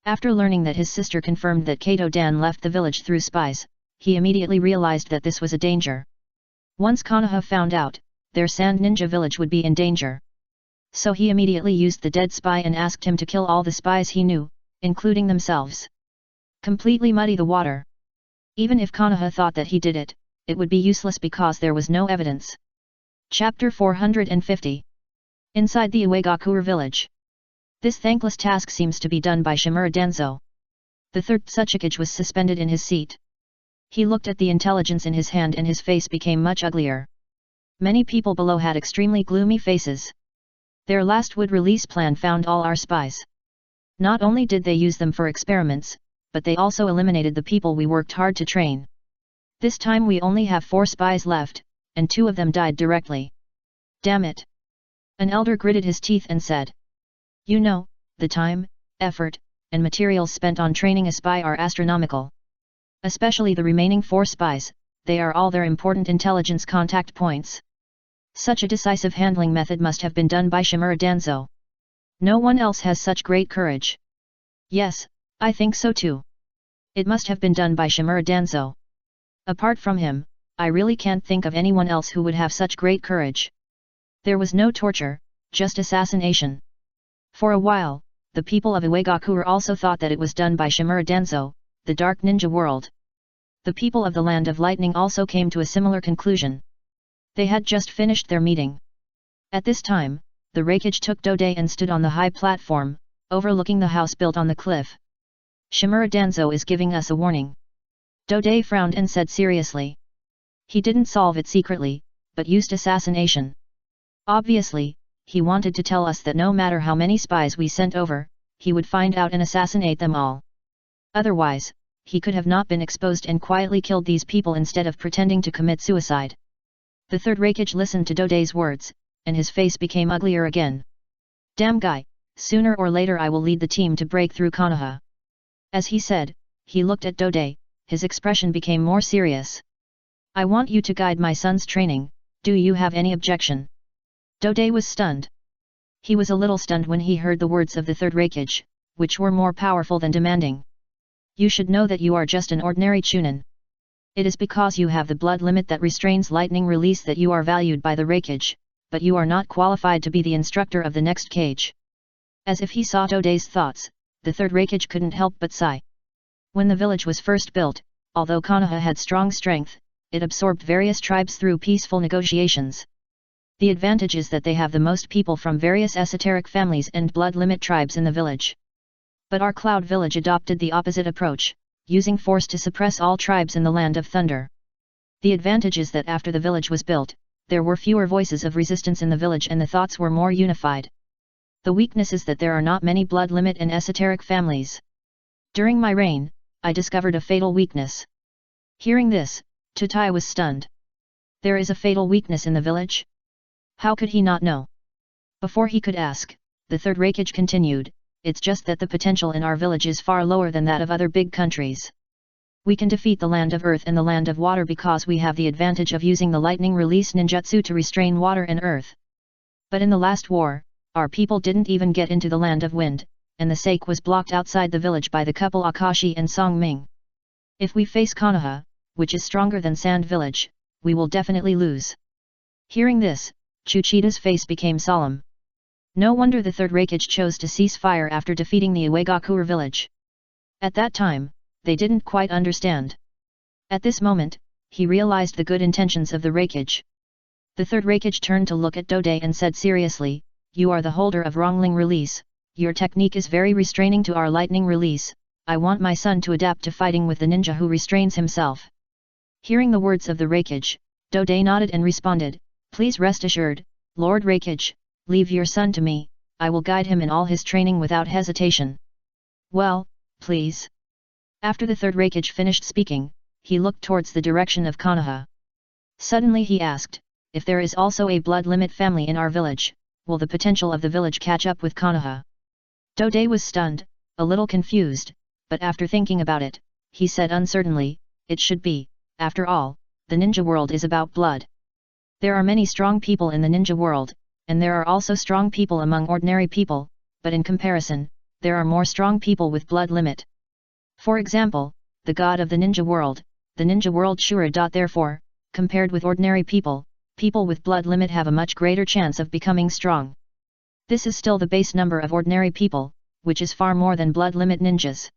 After learning that his sister confirmed that Kato Dan left the village through spies, he immediately realized that this was a danger. Once Konoha found out, their Sand Ninja village would be in danger. So he immediately used the dead spy and asked him to kill all the spies he knew, including themselves. Completely muddy the water. Even if Konoha thought that he did it, it would be useless because there was no evidence. Chapter 450. Inside the Uegakure village. This thankless task seems to be done by Shimura Danzo. The third Tsuchikage was suspended in his seat. He looked at the intelligence in his hand and his face became much uglier. Many people below had extremely gloomy faces. Their last wood release plan found all our spies. Not only did they use them for experiments, but they also eliminated the people we worked hard to train. This time we only have 4 spies left, and 2 of them died directly. Damn it! An elder gritted his teeth and said. "You know, the time, effort, and materials spent on training a spy are astronomical. Especially the remaining 4 spies, they are all their important intelligence contact points. Such a decisive handling method must have been done by Shimura Danzo. No one else has such great courage." "Yes, I think so too. It must have been done by Shimura Danzo. Apart from him, I really can't think of anyone else who would have such great courage. There was no torture, just assassination." For a while, the people of Uegakure also thought that it was done by Shimura Danzo, the Dark Ninja world. The people of the Land of Lightning also came to a similar conclusion. They had just finished their meeting. At this time, the Reikage took Dode and stood on the high platform, overlooking the house built on the cliff. "Shimura Danzo is giving us a warning." Dode frowned and said seriously. He didn't solve it secretly, but used assassination. Obviously, he wanted to tell us that no matter how many spies we sent over, he would find out and assassinate them all. Otherwise, he could have not been exposed and quietly killed these people instead of pretending to commit suicide. The third Reikage listened to Dode's words, and his face became uglier again. "Damn guy, sooner or later I will lead the team to break through Konoha." As he said, he looked at Dode, his expression became more serious. "I want you to guide my son's training, do you have any objection?" Dode was stunned. He was a little stunned when he heard the words of the third Reikage, which were more powerful than demanding. "You should know that you are just an ordinary Chunin. It is because you have the blood limit that restrains lightning release that you are valued by the Reikage, but you are not qualified to be the instructor of the next cage. As if he saw Doday's thoughts, the third Reikage couldn't help but sigh. When the village was first built, although Konoha had strong strength, it absorbed various tribes through peaceful negotiations. The advantage is that they have the most people from various esoteric families and blood limit tribes in the village. But our Cloud Village adopted the opposite approach, using force to suppress all tribes in the Land of Thunder. The advantage is that after the village was built, there were fewer voices of resistance in the village and the thoughts were more unified. The weakness is that there are not many blood limit and esoteric families. During my reign, I discovered a fatal weakness. Hearing this, Tutai was stunned. There is a fatal weakness in the village? How could he not know? Before he could ask, the third Reikage continued, it's just that the potential in our village is far lower than that of other big countries. We can defeat the Land of Earth and the Land of Water because we have the advantage of using the lightning release ninjutsu to restrain water and earth. But in the last war, our people didn't even get into the Land of Wind, and the Sake was blocked outside the village by the couple Akashi and Song Ming. If we face Konoha, which is stronger than Sand Village, we will definitely lose. Hearing this, Chuchita's face became solemn. No wonder the third Reikage chose to cease fire after defeating the Uegakure village. At that time, they didn't quite understand. At this moment, he realized the good intentions of the Reikage. The third Reikage turned to look at Dode and said seriously, you are the holder of Wrongling release, your technique is very restraining to our lightning release, I want my son to adapt to fighting with the ninja who restrains himself. Hearing the words of the Reikage, Dode nodded and responded, please rest assured, Lord Reikage, leave your son to me, I will guide him in all his training without hesitation. Well, please. After the third Reikage finished speaking, he looked towards the direction of Konoha. Suddenly he asked, if there is also a blood limit family in our village, will the potential of the village catch up with Konoha? Dode was stunned, a little confused, but after thinking about it, he said uncertainly, it should be, after all, the ninja world is about blood. There are many strong people in the ninja world, and there are also strong people among ordinary people, but in comparison, there are more strong people with blood limit. For example, the god of the ninja world Shura. Therefore, compared with ordinary people, people with blood limit have a much greater chance of becoming strong. This is still the base number of ordinary people, which is far more than blood limit ninjas.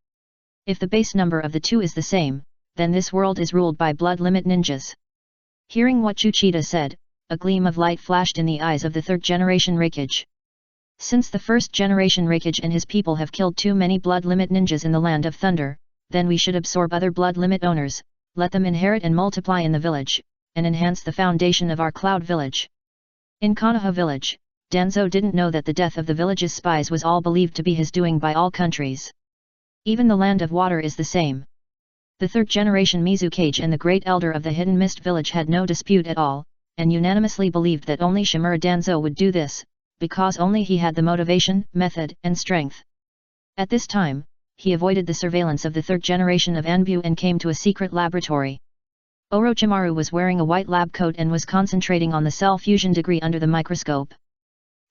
If the base number of the two is the same, then this world is ruled by blood limit ninjas. Hearing what Chuchita said, a gleam of light flashed in the eyes of the third generation Reikage. Since the first generation Reikage and his people have killed too many blood limit ninjas in the Land of Thunder, then we should absorb other blood limit owners, let them inherit and multiply in the village, and enhance the foundation of our Cloud Village. In Konoha village, Danzo didn't know that the death of the village's spies was all believed to be his doing by all countries. Even the Land of Water is the same. The third generation Mizukage and the Great Elder of the Hidden Mist village had no dispute at all, and unanimously believed that only Shimura Danzo would do this, because only he had the motivation, method, and strength. At this time, he avoided the surveillance of the third generation of Anbu and came to a secret laboratory. Orochimaru was wearing a white lab coat and was concentrating on the cell fusion degree under the microscope.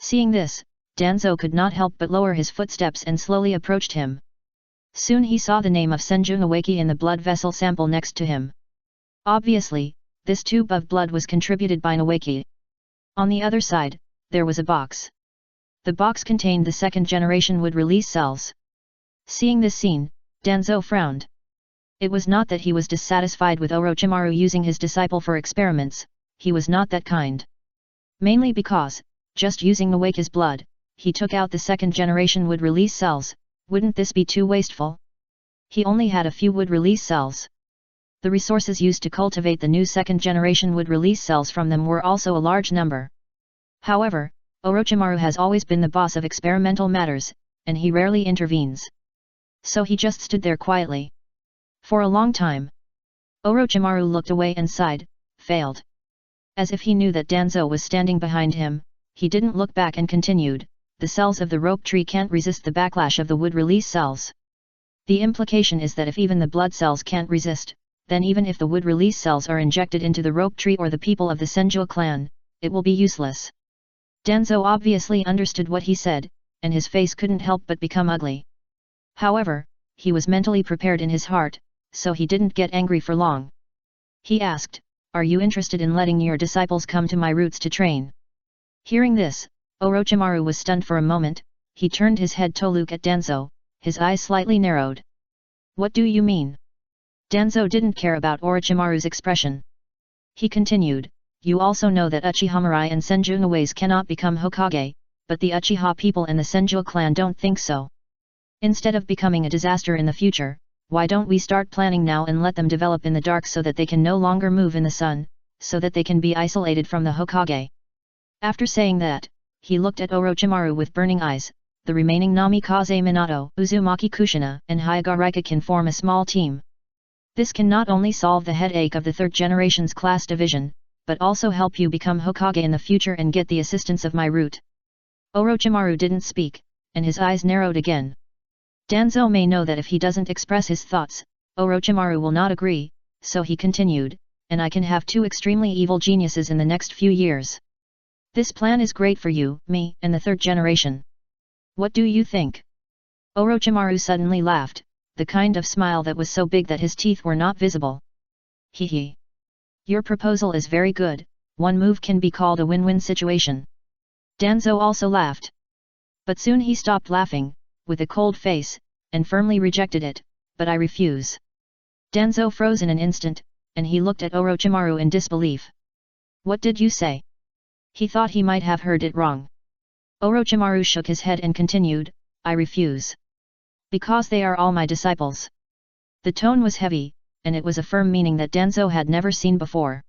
Seeing this, Danzo could not help but lower his footsteps and slowly approached him. Soon he saw the name of Senju Nawaki in the blood vessel sample next to him. Obviously, this tube of blood was contributed by Nawaki. On the other side, there was a box. The box contained the second generation wood release cells. Seeing this scene, Danzo frowned. It was not that he was dissatisfied with Orochimaru using his disciple for experiments, he was not that kind. Mainly because, just using Nawaki's blood, he took out the second generation wood release cells, wouldn't this be too wasteful? He only had a few wood release cells. The resources used to cultivate the new second generation wood release cells from them were also a large number. However, Orochimaru has always been the boss of experimental matters, and he rarely intervenes. So he just stood there quietly. For a long time. Orochimaru looked away and sighed, failed. As if he knew that Danzo was standing behind him, he didn't look back and continued, the cells of the rope tree can't resist the backlash of the wood release cells. The implication is that if even the blood cells can't resist, then even if the wood release cells are injected into the rope tree or the people of the Senju clan, it will be useless. Danzo obviously understood what he said, and his face couldn't help but become ugly. However, he was mentally prepared in his heart, so he didn't get angry for long. He asked, "Are you interested in letting your disciples come to my roots to train?" Hearing this, Orochimaru was stunned for a moment. He turned his head to look at Danzo, his eyes slightly narrowed. "What do you mean?" Danzo didn't care about Orochimaru's expression. He continued, "You also know that Uchiha Mirai and Senju Niways cannot become Hokage, but the Uchiha people and the Senju clan don't think so. Instead of becoming a disaster in the future, why don't we start planning now and let them develop in the dark so that they can no longer move in the sun, so that they can be isolated from the Hokage?" After saying that, he looked at Orochimaru with burning eyes. "The remaining Namikaze Minato, Uzumaki Kushina, and Hyuga can form a small team. This can not only solve the headache of the third generation's class division, but also help you become Hokage in the future and get the assistance of my root." Orochimaru didn't speak, and his eyes narrowed again. Danzo may know that if he doesn't express his thoughts, Orochimaru will not agree, so he continued, "And I can have two extremely evil geniuses in the next few years. This plan is great for you, me, and the third generation. What do you think?" Orochimaru suddenly laughed, the kind of smile that was so big that his teeth were not visible. "Hee. Your proposal is very good, one move can be called a win-win situation." Danzo also laughed. But soon he stopped laughing, with a cold face, and firmly rejected it, "But I refuse." Danzo froze in an instant, and he looked at Orochimaru in disbelief. "What did you say?" He thought he might have heard it wrong. Orochimaru shook his head and continued, "I refuse. Because they are all my disciples." The tone was heavy, and it was a firm meaning that Danzo had never seen before.